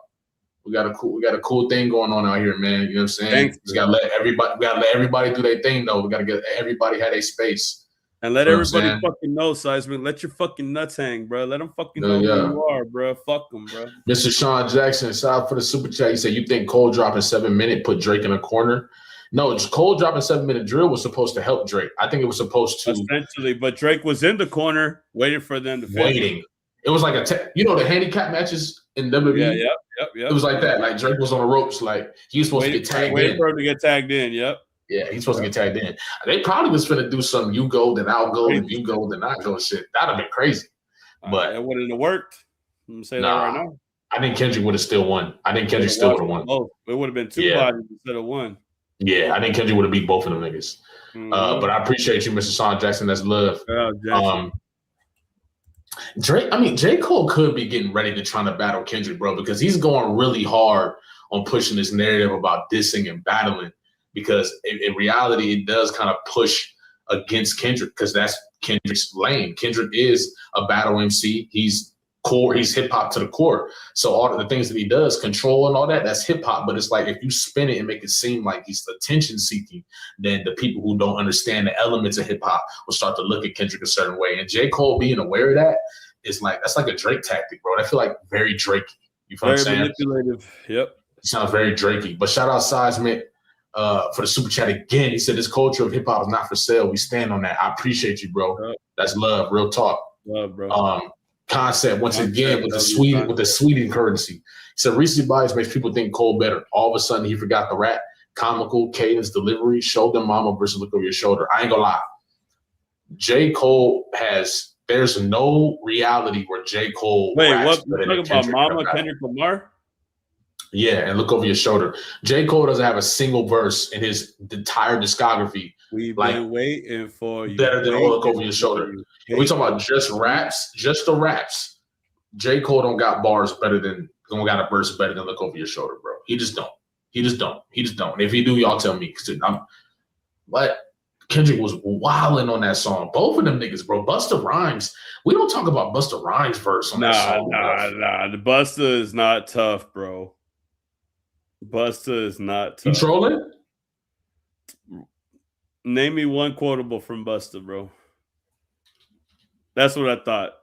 We got a cool thing going on out here, man. You know what I'm saying? Thanks. We gotta let everybody do their thing though. We gotta get everybody had a space. And let everybody fucking know, Seismic. Let your fucking nuts hang, bro. Let them fucking know who you are, bro. Fuck them, bro. Mr. Sean Jackson, shout out for the super chat. He said, you think Cole dropping 7 minute put Drake in a corner? No, Cole dropping 7 minute drill was supposed to help Drake. I think it was supposed to. Essentially, but Drake was in the corner waiting for them to finish. Waiting. It was like the handicap matches in WWE? Yeah. It was like that. Like Drake was on the ropes. Like he was supposed to get tagged in. Waiting for him to get tagged in, yep. Yeah, he's supposed to get tagged in. They probably was finna do some you go, then I'll go, and you go, then I go shit. That'd have been crazy. But it wouldn't have worked. I'm gonna say that right now. I think Kendrick would have still won. I think Kendrick still would have won. Both. It would have been two bodies instead of one. Yeah, I think Kendrick would have beat both of them niggas. But I appreciate you, Mr. Sean Jackson. That's love. J. Cole could be getting ready to try to battle Kendrick, bro, because he's going really hard on pushing this narrative about dissing and battling. Because in reality, it does kind of push against Kendrick because that's Kendrick's lane. Kendrick is a battle MC. He's core. He's hip hop to the core. So all of the things that he does, control and all that, that's hip hop. But it's like if you spin it and make it seem like he's attention seeking, then the people who don't understand the elements of hip hop will start to look at Kendrick a certain way. And J. Cole being aware of that is like that's like a Drake tactic, bro. I feel like very Drake. You feel what I'm saying? Manipulative. Yep. It sounds very Drakey. But shout out Seismic. For the super chat again, he said this culture of hip hop is not for sale. We stand on that. I appreciate you, bro. That's love, real talk. Love, bro. Concept once again with the Sweden currency. He said recent bias makes people think Cole better. All of a sudden he forgot the rap, comical cadence, delivery, show them mama versus look over your shoulder. I ain't gonna lie. J. Cole there's no reality where J. Cole. Wait, what? You talking about Mama Kendrick Lamar? Yeah, and look over your shoulder. J. Cole doesn't have a single verse in his entire discography. We've been waiting for you. Better than look over your shoulder. If we talking about just the raps. J. Cole don't got a verse better than look over your shoulder, bro. He just don't. And if he do, y'all tell me. But Kendrick was wilding on that song. Both of them niggas, bro. Busta Rhymes. We don't talk about Busta Rhymes' verse on that song. Nah. The Busta is not tough, bro. Busta is not tough. You trolling? Name me one quotable from Busta, bro. That's what I thought.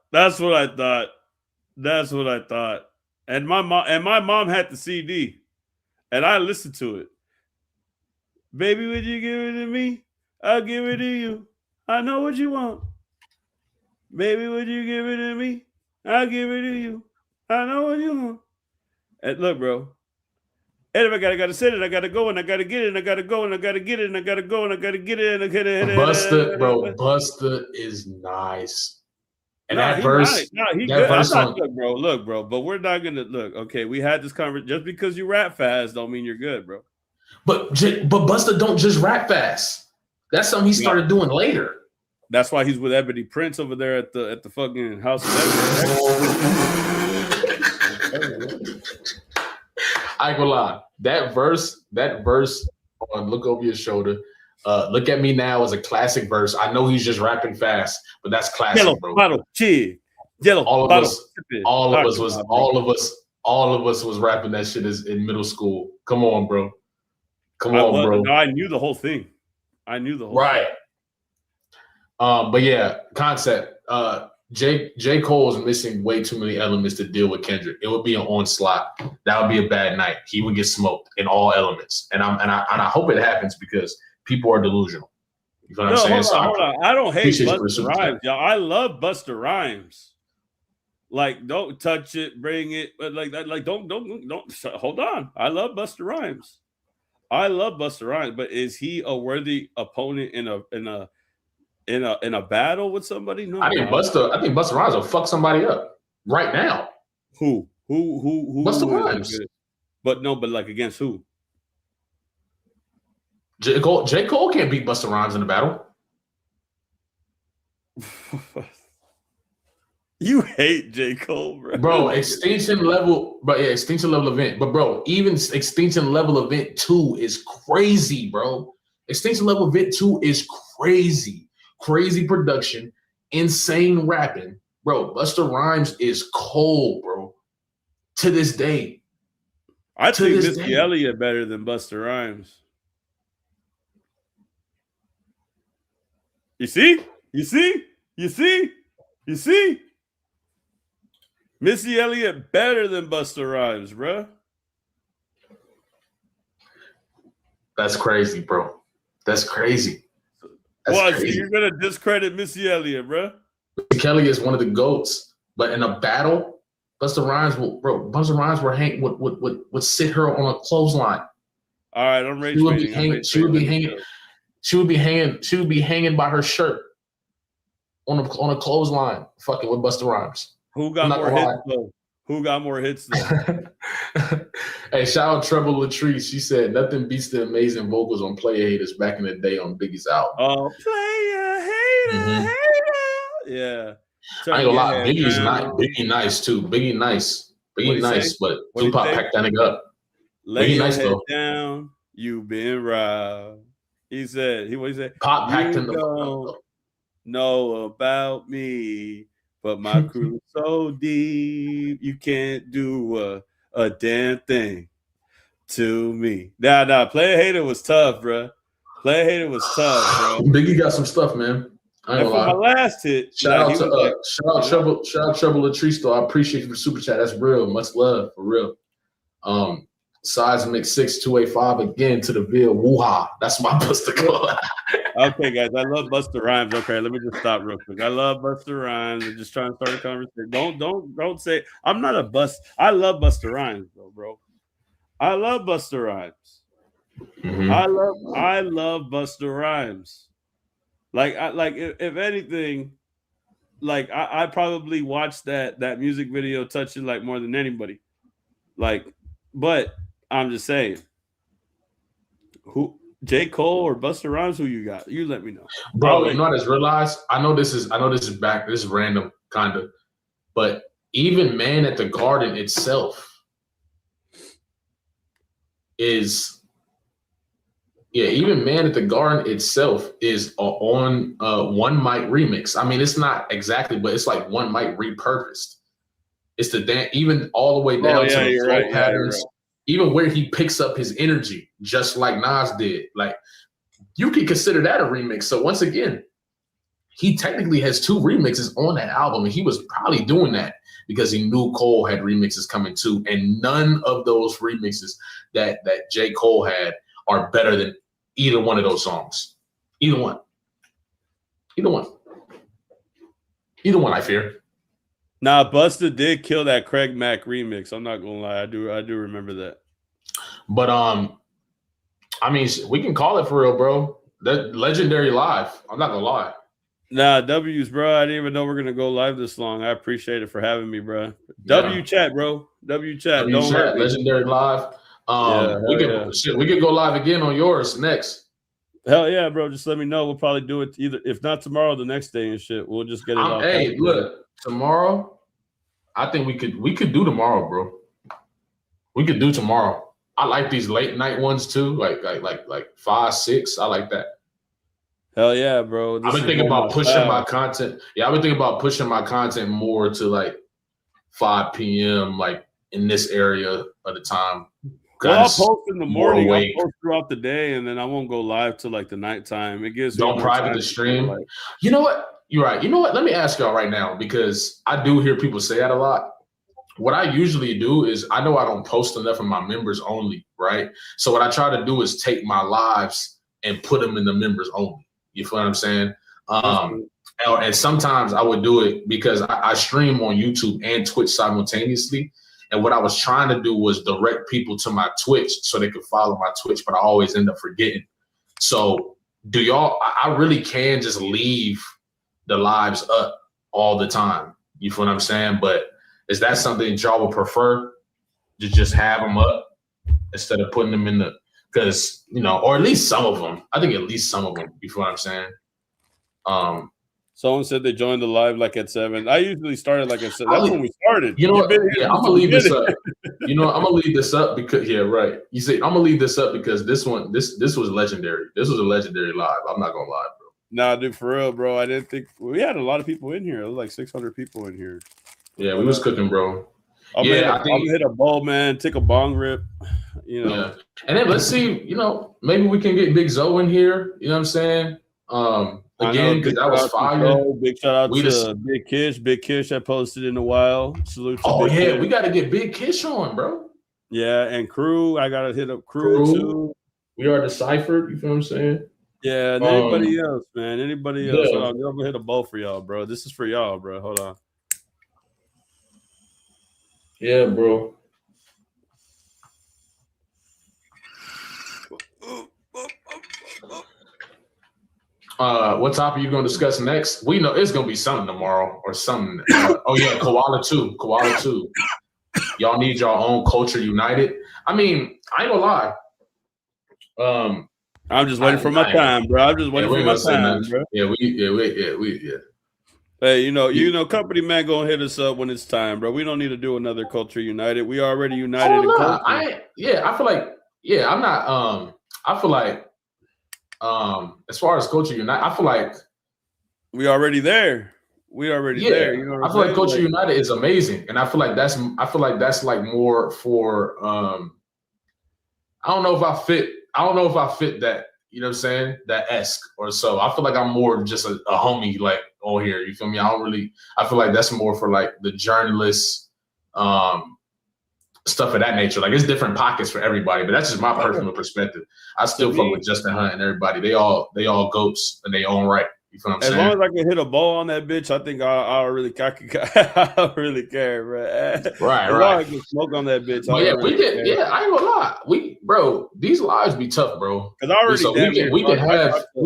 And my mom had the CD, and I listened to it. Baby, would you give it to me? I'll give it to you. I know what you want. Baby, would you give it to me? I'll give it to you. I know what you want. And look, bro. And if I gotta sit it, I gotta go and I gotta get it, and I gotta go and I gotta get it, and I gotta go and I gotta get it, and I gotta hit it. Busta is nice. And that verse, he good. Look, bro, but we're not gonna look. Okay, we had this conversation. Just because you rap fast don't mean you're good, bro. But Busta don't just rap fast. That's something he started doing later. That's why he's with Ebony Prince over there at the fucking house of Ebony. I ain't gonna lie. That verse on Look Over Your Shoulder, Look At Me Now is a classic verse. I know he's just rapping fast, but that's classic, yellow bro. Bottle, cheer. Yellow all of bottle, us, all of us was rapping that shit in middle school. Come on, bro. Bro. No, I knew the whole thing. Right. But yeah, concept. J. Cole is missing way too many elements to deal with Kendrick. It would be an onslaught. That would be a bad night. He would get smoked in all elements. And I hope it happens because people are delusional. You know what I'm saying? Hold on. I don't hate Busta Rhymes, y'all. I love Busta Rhymes. Like, don't touch it, bring it, but like don't hold on. I love Busta Rhymes. But is he a worthy opponent in a battle with somebody? No. I think Busta Rhymes will fuck somebody up right now. Who? Busta Rhymes. But like against who? J. Cole can't beat Busta Rhymes in a battle. You hate J. Cole, bro. Bro, extinction level event. But bro, even extinction level event 2 is crazy, bro. Extinction level event 2 is crazy. Crazy production, insane rapping. Bro, Busta Rhymes is cold, bro. To this day. I think Missy Elliott better than Busta Rhymes. You see? Missy Elliott better than Busta Rhymes, bro. That's crazy, bro. That's crazy. So you're gonna discredit Missy Elliott, bro? Kelly is one of the GOATs, but in a battle, Busta Rhymes would sit her on a clothesline. All right, I'm ready. She would be hanging by her shirt on a clothesline, fucking with Busta Rhymes. Who got more hits though? Hey, shout out Treble Latrice. She said nothing beats the amazing vocals on Player Haters back in the day on Biggie's album. Oh, Player Hater. Yeah. I ain't gonna lie, Biggie nice too. Biggie nice, but Tupac packed that nigga up. Lay your head down, you been robbed. He said, what he said? Pop packed him know about me, but my crew so deep, you can't do a damn thing to me. Nah, Player Hater was tough, bro. Biggie got some stuff, man. I ain't gonna lie. My last hit. Shout out Treble Latrice, though. I appreciate you for super chat. That's real. Much love for real. Seismic 6285 again to the Ville. Woo-ha. That's my Busta call. Okay, guys, I love Busta Rhymes. Okay, let me just stop real quick. I love Busta Rhymes. I'm just trying to start a conversation. Don't say I'm not a bust. I love Busta Rhymes, bro. I love Busta Rhymes. Mm-hmm. I love Busta Rhymes. If anything, I probably watched that music video Touch It like more than anybody. But I'm just saying, who J. Cole or Busta Rhymes? Who you got? You let me know, bro. You know what I just realized? I know this is random kind of, but even Man at the Garden itself is. Yeah, even Man at the Garden itself is on One Mic remix. I mean, it's not exactly, but it's like One Mic repurposed. It's the even all the way down to the flow patterns, even where he picks up his energy, just like Nas did. Like, you could consider that a remix. So once again, he technically has 2 remixes on that album, and he was probably doing that because he knew Cole had remixes coming too, and none of those remixes that J. Cole had are better than either one of those songs. Either one, I fear. Nah, Busta did kill that Craig Mack remix. I'm not gonna lie. I do remember that. But I mean, we can call it for real, bro. That legendary live. I'm not gonna lie. Nah, W's, bro. I didn't even know we're gonna go live this long. I appreciate it for having me, bro. W chat, bro. W chat. W chat. Legendary live. We could go live again on yours next. Hell yeah, bro. Just let me know. We'll probably do it either, if not tomorrow, the next day and shit. We'll just get it all. Hey, look, tomorrow. I think we could do tomorrow, bro. We could do tomorrow. I like these late night ones too, like 5, 6. I like that. Hell yeah, bro. I've been thinking about pushing my content. Yeah, I've been thinking about pushing my content more to like 5 p.m. like in this area of the time. Well, I'll post in the morning. I'll post throughout the day, and then I won't go live till like the nighttime. It gives don't private the stream. Like, you know what? You're right. You know what? Let me ask y'all right now, because I do hear people say that a lot. What I usually do is, I know I don't post enough of my members only, right? So what I try to do is take my lives and put them in the members only. You feel what I'm saying? And sometimes I would do it because I stream on YouTube and Twitch simultaneously. And what I was trying to do was direct people to my Twitch so they could follow my Twitch, but I always end up forgetting. So I really can just leave the lives up all the time. You feel what I'm saying? But is that something y'all would prefer to just have them up instead of putting them in the, because, or at least some of them. I think at least some of them. You feel what I'm saying? Someone said they joined the live like at 7. I usually started like at 7. That's when we started. You know what? Yeah, I'm gonna leave this up. I'm gonna leave this up because right. You see, I'm gonna leave this up because this was legendary. This was a legendary live. I'm not gonna lie, bro. Nah, dude, for real, bro. I didn't think we had a lot of people in here. It was like 600 people in here. Yeah, we was cooking, bro. I'm gonna hit a bowl, man. Take a bong rip. Yeah. And then let's see. Maybe we can get Big Zoe in here. You know what I'm saying? Again, because that was fire. Big shout out to Big Kish. Big Kish, I posted in a while. Salute to Big Kish. We got to get Big Kish on, bro. Yeah, and Crew. I got to hit up Crew too. We are deciphered. You feel what I'm saying? Yeah, and anybody else, man. Anybody else. Yeah. I'm going to hit a bowl for y'all, bro. This is for y'all, bro. Hold on. Yeah, bro. What topic are you going to discuss next? We know it's going to be something tomorrow or something. Koala 2. Koala 2. Y'all need your own culture united. I mean, I ain't gonna lie. I'm just waiting for my time, bro. I'm just waiting for my time, bro. Yeah. Hey, company man gonna hit us up when it's time, bro. We don't need to do another culture united. We already united in culture. I feel like, I'm not. I feel like, as far as culture united, I feel like we already there. There. You know what I feel like culture united is amazing, and I feel like that's like more for. I don't know if I fit that. You know what I'm saying? That esque or so. I feel like I'm more just a homie like on here. You feel me? I feel like that's more for like the journalists, stuff of that nature. Like it's different pockets for everybody, but that's just my personal perspective. I still fuck with Justin Hunt and everybody. They all goats in their own right. You feel what I'm saying? As long as I can hit a ball on that bitch, I think I don't really care, bro. Right. As long as I can smoke on that bitch. I ain't gonna lie. These lives be tough, bro. Because I already we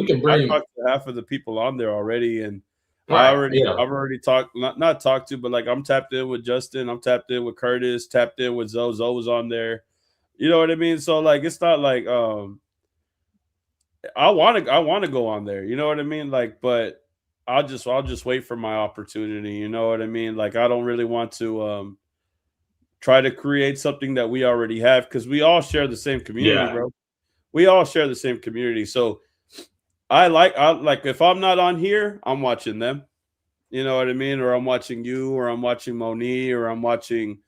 can bring talked to half of the people on there already, and I've already talked, not talked to, but like I'm tapped in with Justin, I'm tapped in with Curtis, tapped in with Zoe. Zoe was on there. You know what I mean? So like it's not like I want to go on there, you know what I mean? Like, but I'll just wait for my opportunity, you know what I mean? Like, I don't really want to try to create something that we already have, because we all share the same community, bro. We all share the same community. So I like if I'm not on here, I'm watching them. You know what I mean? Or I'm watching you, or I'm watching Moni, or I'm watching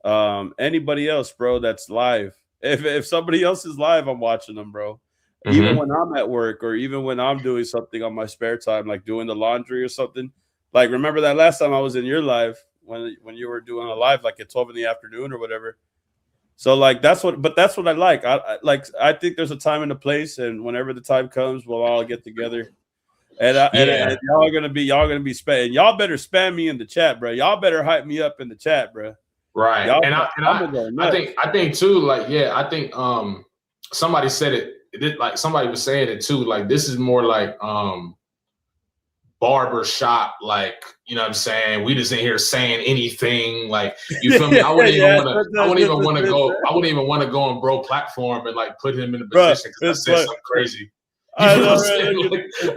anybody else, bro, that's live. If somebody else is live, I'm watching them, bro. Even when I'm at work, or even when I'm doing something on my spare time, like doing the laundry or something. Like, remember that last time I was in your live when you were doing a live like at 12 in the afternoon or whatever. So like that's what I like. I think there's a time and a place, and whenever the time comes, we'll all get together. And y'all gonna be spam. Y'all better spam me in the chat, bro. Y'all better hype me up in the chat, bro. Right. And I think too, like, yeah, I think somebody said it, like somebody was saying it too, like this is more like barber shop, like, you know what I'm saying? We just in here saying anything, like, you feel me? I wouldn't even want to go on bro platform and like put him in a position because I said something crazy. You know what I'm saying?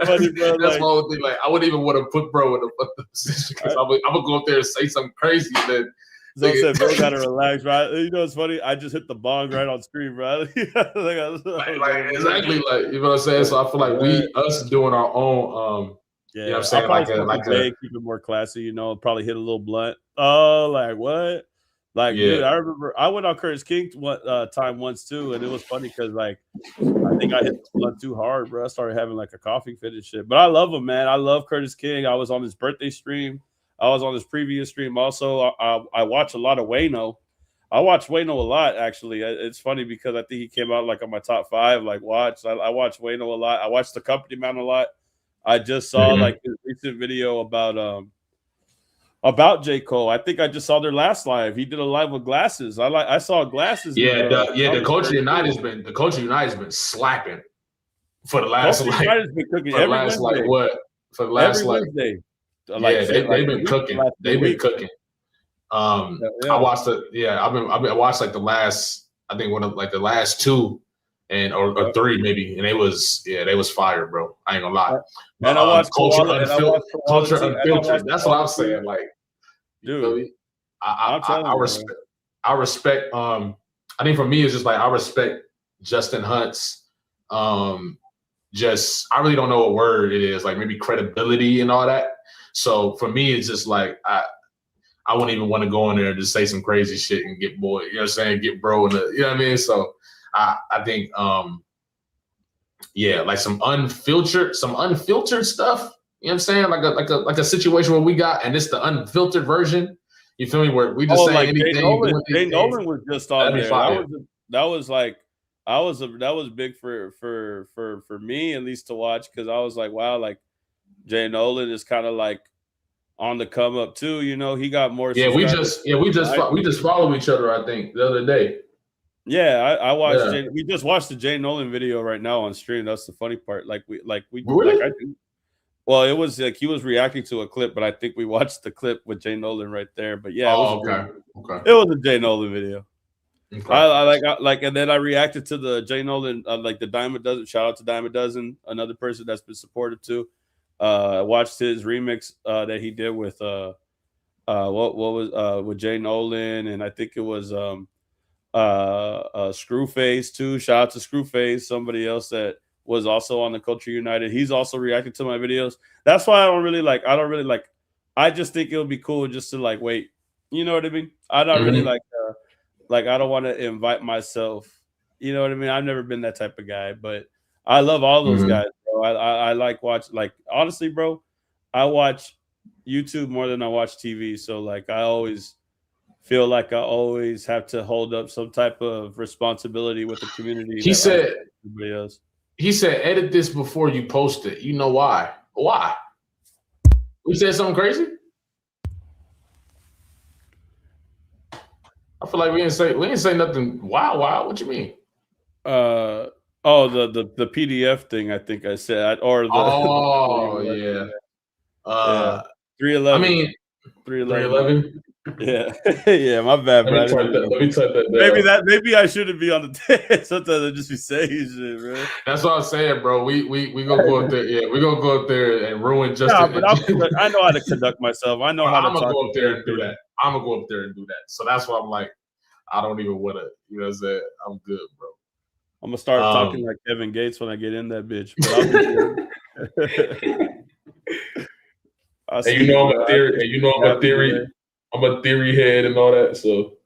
Funny, bro. That's my whole thing. Like, I wouldn't even want to put bro in a position because I'm gonna go up there and say something crazy. And then said, bro, gotta relax, right? You know what's funny? I just hit the bong right on screen, bro. like, exactly, like, you know what I'm saying? So I feel like us doing our own, yeah, you know what I'm saying? Like keep it more classy, you know, probably hit a little blunt. Oh, like what? Like, dude, I remember I went on Curtis King time once too, and it was funny because like I think I hit the blunt too hard, bro. I started having like a coughing fit and shit. But I love him, man. I love Curtis King. I was on his birthday stream. I was on his previous stream also. I watch a lot of Wayno. I watch Wayno a lot, actually. It's funny because I think he came out like on my top 5. Like, I watch Wayno a lot. I watch the Company Man a lot. I just saw like his recent video about J.Cole. I think I just saw their last live. He did a live with Glasses. I saw Glasses. The Culture United's been slapping for the last Wednesday. They've been cooking. They've been cooking. I watched I watched like the last, I think one of like the last 2 and or 3 maybe, and they was fire, bro. I ain't gonna lie. And I watched Culture Unfiltered. That's what I'm saying. Like, dude, I respect. I think for me it's just like I respect Justin Hunt's. I really don't know what word it is. Like maybe credibility and all that. So for me, it's just like I wouldn't even want to go in there and just say some crazy shit and get boy, you know what I'm saying, get bro in the, you know what I mean? So I think like some unfiltered stuff, you know what I'm saying? Like a situation where we got, and it's the unfiltered version. You feel me? Where we just say like anything. Jay Nolan was just on there. That was big for me at least to watch, because I was like, wow, like Jay Nolan is kind of like on the come up too. You know, he got more. We just follow each other. I think the other day. Yeah, I watched. Yeah. We just watched the Jay Nolan video right now on stream. That's the funny part. Well, it was like he was reacting to a clip, but I think we watched the clip with Jay Nolan right there. But yeah, it was a Jay Nolan video. Okay. I like, and then I reacted to the Jay Nolan, like the Dime a Dozen. Shout out to Dime a Dozen, another person that's been supportive too. I watched his remix that he did with with Jay Nolan, and I think it was Screwface too. Shout out to Screwface, somebody else that was also on the Culture United. He's also reacting to my videos. That's why I don't really like. I just think it would be cool just to like wait. You know what I mean? I'm not really like I don't want to invite myself. You know what I mean? I've never been that type of guy, but I love all those guys, bro. I like watch, like, honestly, bro, I watch YouTube more than I watch TV. So like I always feel like I always have to hold up some type of responsibility with the community. He said, edit this before you post it. You know why? Why? We said something crazy? I feel like we didn't say nothing. Wow. What you mean? The PDF thing. I think I said, or the. Oh yeah. 311. I mean, 311. Yeah, yeah. My bad, bro. Let me type that down. Maybe I shouldn't be on the test. Sometimes I just be saying shit, bro. That's what I'm saying, bro. We gonna go up there. Yeah, we gonna go up there and ruin Justin. But I know how to conduct myself. I know how to. I'm gonna go up there and do that. So that's why I'm like, I don't even want to. You know what I'm saying? I'm good, bro. I'm gonna start talking like Kevin Gates when I get in that bitch. And you know I'm a theory. I'm a theory head and all that. So,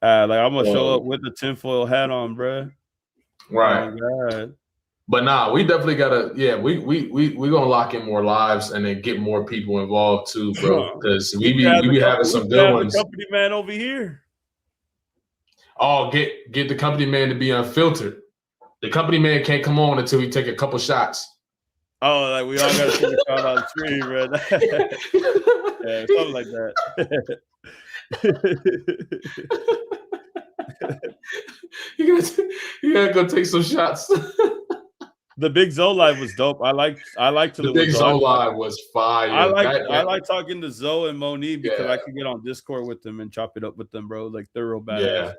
like I'm gonna show up with the tinfoil hat on, bro. Right. Oh, God. But nah, we definitely gotta. Yeah, we gonna lock in more lives and then get more people involved too, bro. Because we be having some good ones. The company man over here. Oh, get the company man to be unfiltered. The company man can't come on until we take a couple shots. Oh, like we all got to take a shot on the screen, bro. Yeah, something like that. You gotta go take some shots. The Big Zoe live was dope. I liked the Big Zoe live was fire. I like talking to Zoe and Monique because I could get on Discord with them and chop it up with them, bro. Like they're real badass.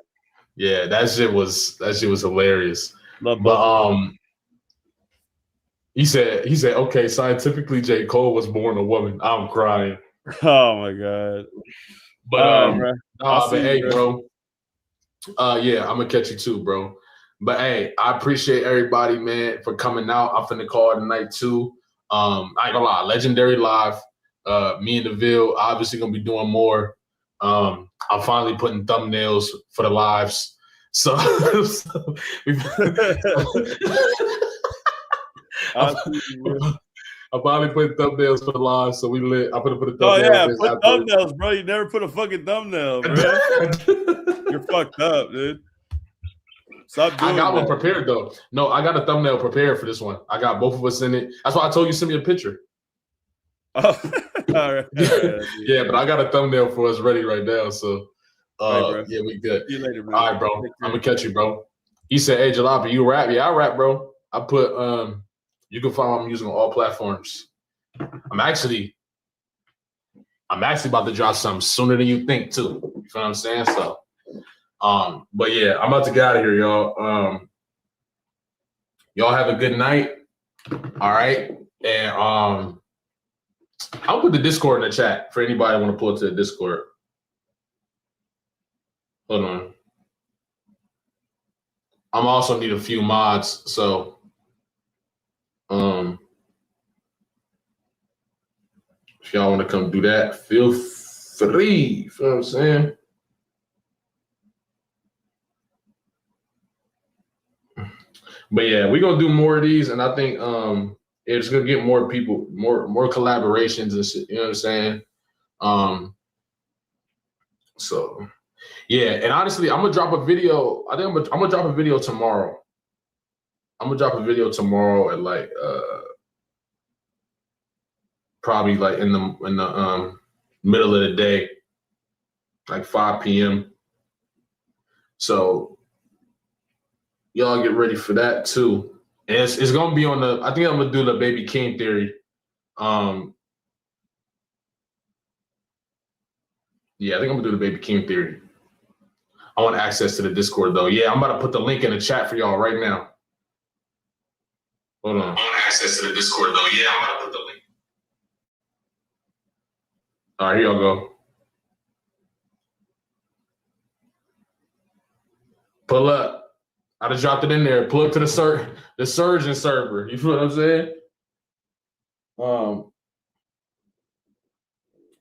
Yeah, that shit was hilarious. Love but he said, okay, scientifically J. Cole was born a woman. I'm crying. Oh my god. But hey, bro. Yeah, I'm gonna catch you too, bro. But hey, I appreciate everybody, man, for coming out. I'm finna call it a night too. I ain't gonna lie, legendary live. Me and DeVille obviously gonna be doing more. I'm finally putting thumbnails for the lives. So I finally put thumbnails for the live, so we lit. I'm gonna put a thumbnail. Oh yeah, put thumbnails, bro. You never put a fucking thumbnail, bro. You're fucked up, dude. Stop doing I got that. one prepared though. No, I got a thumbnail prepared for this one. I got both of us in it. That's why I told you send me a picture. Oh, all right. Yeah, but I got a thumbnail for us ready right now. So yeah, we good. See you later, man. All right, bro. I'm gonna catch you, bro. He said, "Hey, Jalapa, you rap?" Yeah, I rap, bro. I put you can find I'm using on all platforms. I'm actually about to drop something sooner than you think too. You feel what I'm saying? So but yeah, I'm about to get out of here, y'all. Y'all have a good night. All right. And I'll put the Discord in the chat for anybody that want to pull it to the Discord. Hold on. I'm also need a few mods, so if y'all want to come do that, feel free. You feel what I'm saying? But yeah, we're gonna do more of these, and I think it's gonna get more people, more collaborations and shit. You know what I'm saying? So yeah, and honestly, I'm gonna drop a video. I think I'm gonna drop a video tomorrow. I'm gonna drop a video tomorrow at like probably like in the middle of the day, like 5 p.m. So y'all get ready for that too. And it's gonna be on the. I think I'm gonna do the Baby King theory. Yeah, I think I'm gonna do the Baby King theory. I want access to the Discord though. Yeah, I'm about to put the link in the chat for y'all right now. Hold on. I want access to the Discord though. Yeah, I'm about to put the link. All right, here y'all go. Pull up. I just dropped it in there. Plug to the surgeon server. You feel what I'm saying?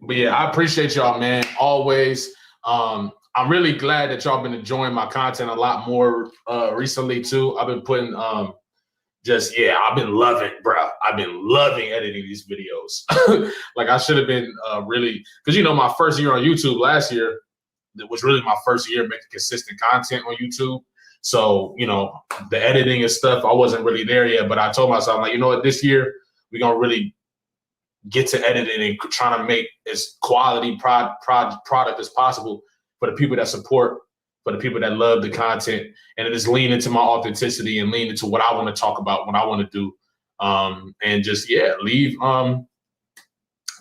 But yeah, I appreciate y'all, man. Always. I'm really glad that y'all been enjoying my content a lot more recently too. I've been putting I've been loving, bro. I've been loving editing these videos. Like I should have been really, because my first year on YouTube last year, it was really my first year making consistent content on YouTube. So, the editing and stuff, I wasn't really there yet, but I told myself, I'm like, you know what, this year we're going to really get to editing and trying to make as quality product as possible for the people that support, for the people that love the content, and just lean into my authenticity and lean into what I want to talk about, what I want to do. And just, leave the,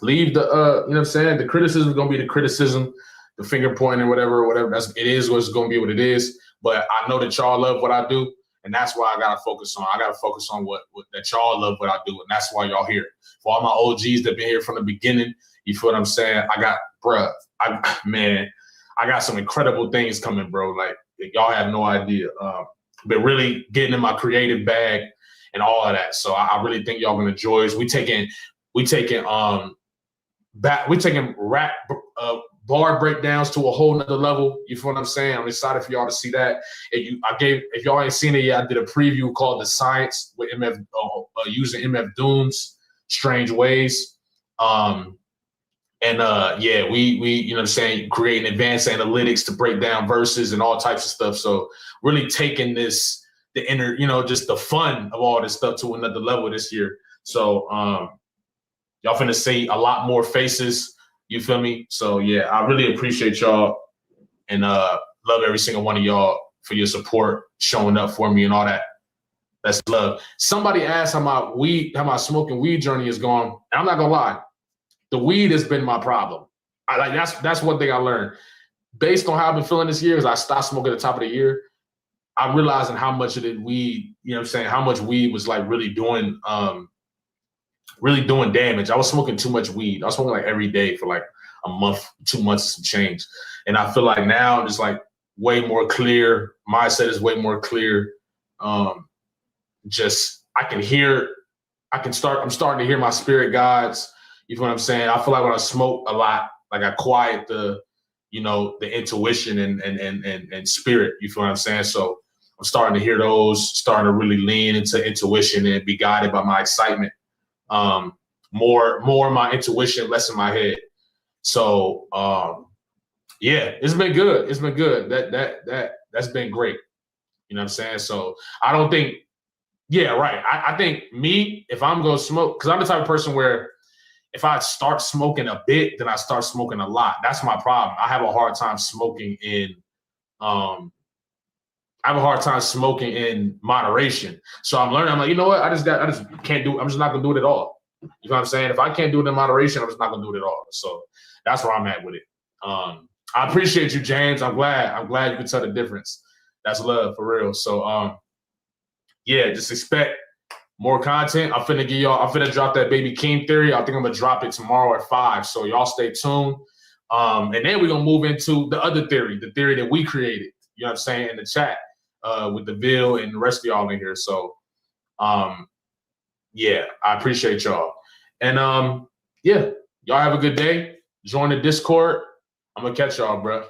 you know what I'm saying? The criticism is going to be the criticism, the finger pointing, whatever. It is what's going to be what it is. But I know that y'all love what I do, and that's why I gotta focus on. I gotta focus on what that y'all love what I do, and that's why y'all here. For all my OGs that been here from the beginning, you feel what I'm saying? I got some incredible things coming, bro. Like y'all have no idea. But really getting in my creative bag and all of that. So I really think y'all gonna enjoy us. We taking rap bar breakdowns to a whole nother level. You feel what I'm saying? I'm excited for y'all to see that. If y'all ain't seen it yet, I did a preview called The Science with MF using MF Doom's Strange Ways. We you know what I'm saying, creating advanced analytics to break down verses and all types of stuff. So really taking the inner, just the fun of all this stuff to another level this year. So y'all finna see a lot more faces You feel me? So yeah, I really appreciate y'all and love every single one of y'all for your support, showing up for me and all that. That's love. Somebody asked how my smoking weed journey is going. And I'm not gonna lie, the weed has been my problem. That's one thing I learned. Based on how I've been feeling this year, as I stopped smoking at the top of the year, I'm realizing how much of the weed, you know what I'm saying, how much weed was like really doing damage. I was smoking too much weed. I was smoking like every day for like a month, 2 months, some change. And I feel like now it's like way more clear. Mindset is way more clear. Just I'm starting to hear my spirit guides. You know what I'm saying? I feel like when I smoke a lot, like I quiet the intuition and spirit. You feel what I'm saying? So I'm starting to hear those, starting to really lean into intuition and be guided by my excitement. More my intuition, less in my head. So yeah, it's been good. It's been good. That's been great. You know what I'm saying? So I don't think, yeah, right. I think me, if I'm gonna smoke, because I'm the type of person where if I start smoking a bit, then I start smoking a lot. That's my problem. I have a hard time smoking in moderation. So I'm learning. I'm like, you know what? I just can't do. I'm just not gonna do it at all. You know what I'm saying? If I can't do it in moderation, I'm just not gonna do it at all. So that's where I'm at with it. I appreciate you, James. I'm glad you can tell the difference. That's love for real. So yeah, just expect more content. I'm finna drop that Baby King theory. I think I'm gonna drop it tomorrow at 5. So y'all stay tuned. And then we're gonna move into the other theory, the theory that we created. You know what I'm saying, in the chat with the Bill and the rest of y'all in here. So yeah, I appreciate y'all. And yeah, y'all have a good day. Join the Discord. I'm gonna catch y'all, bro.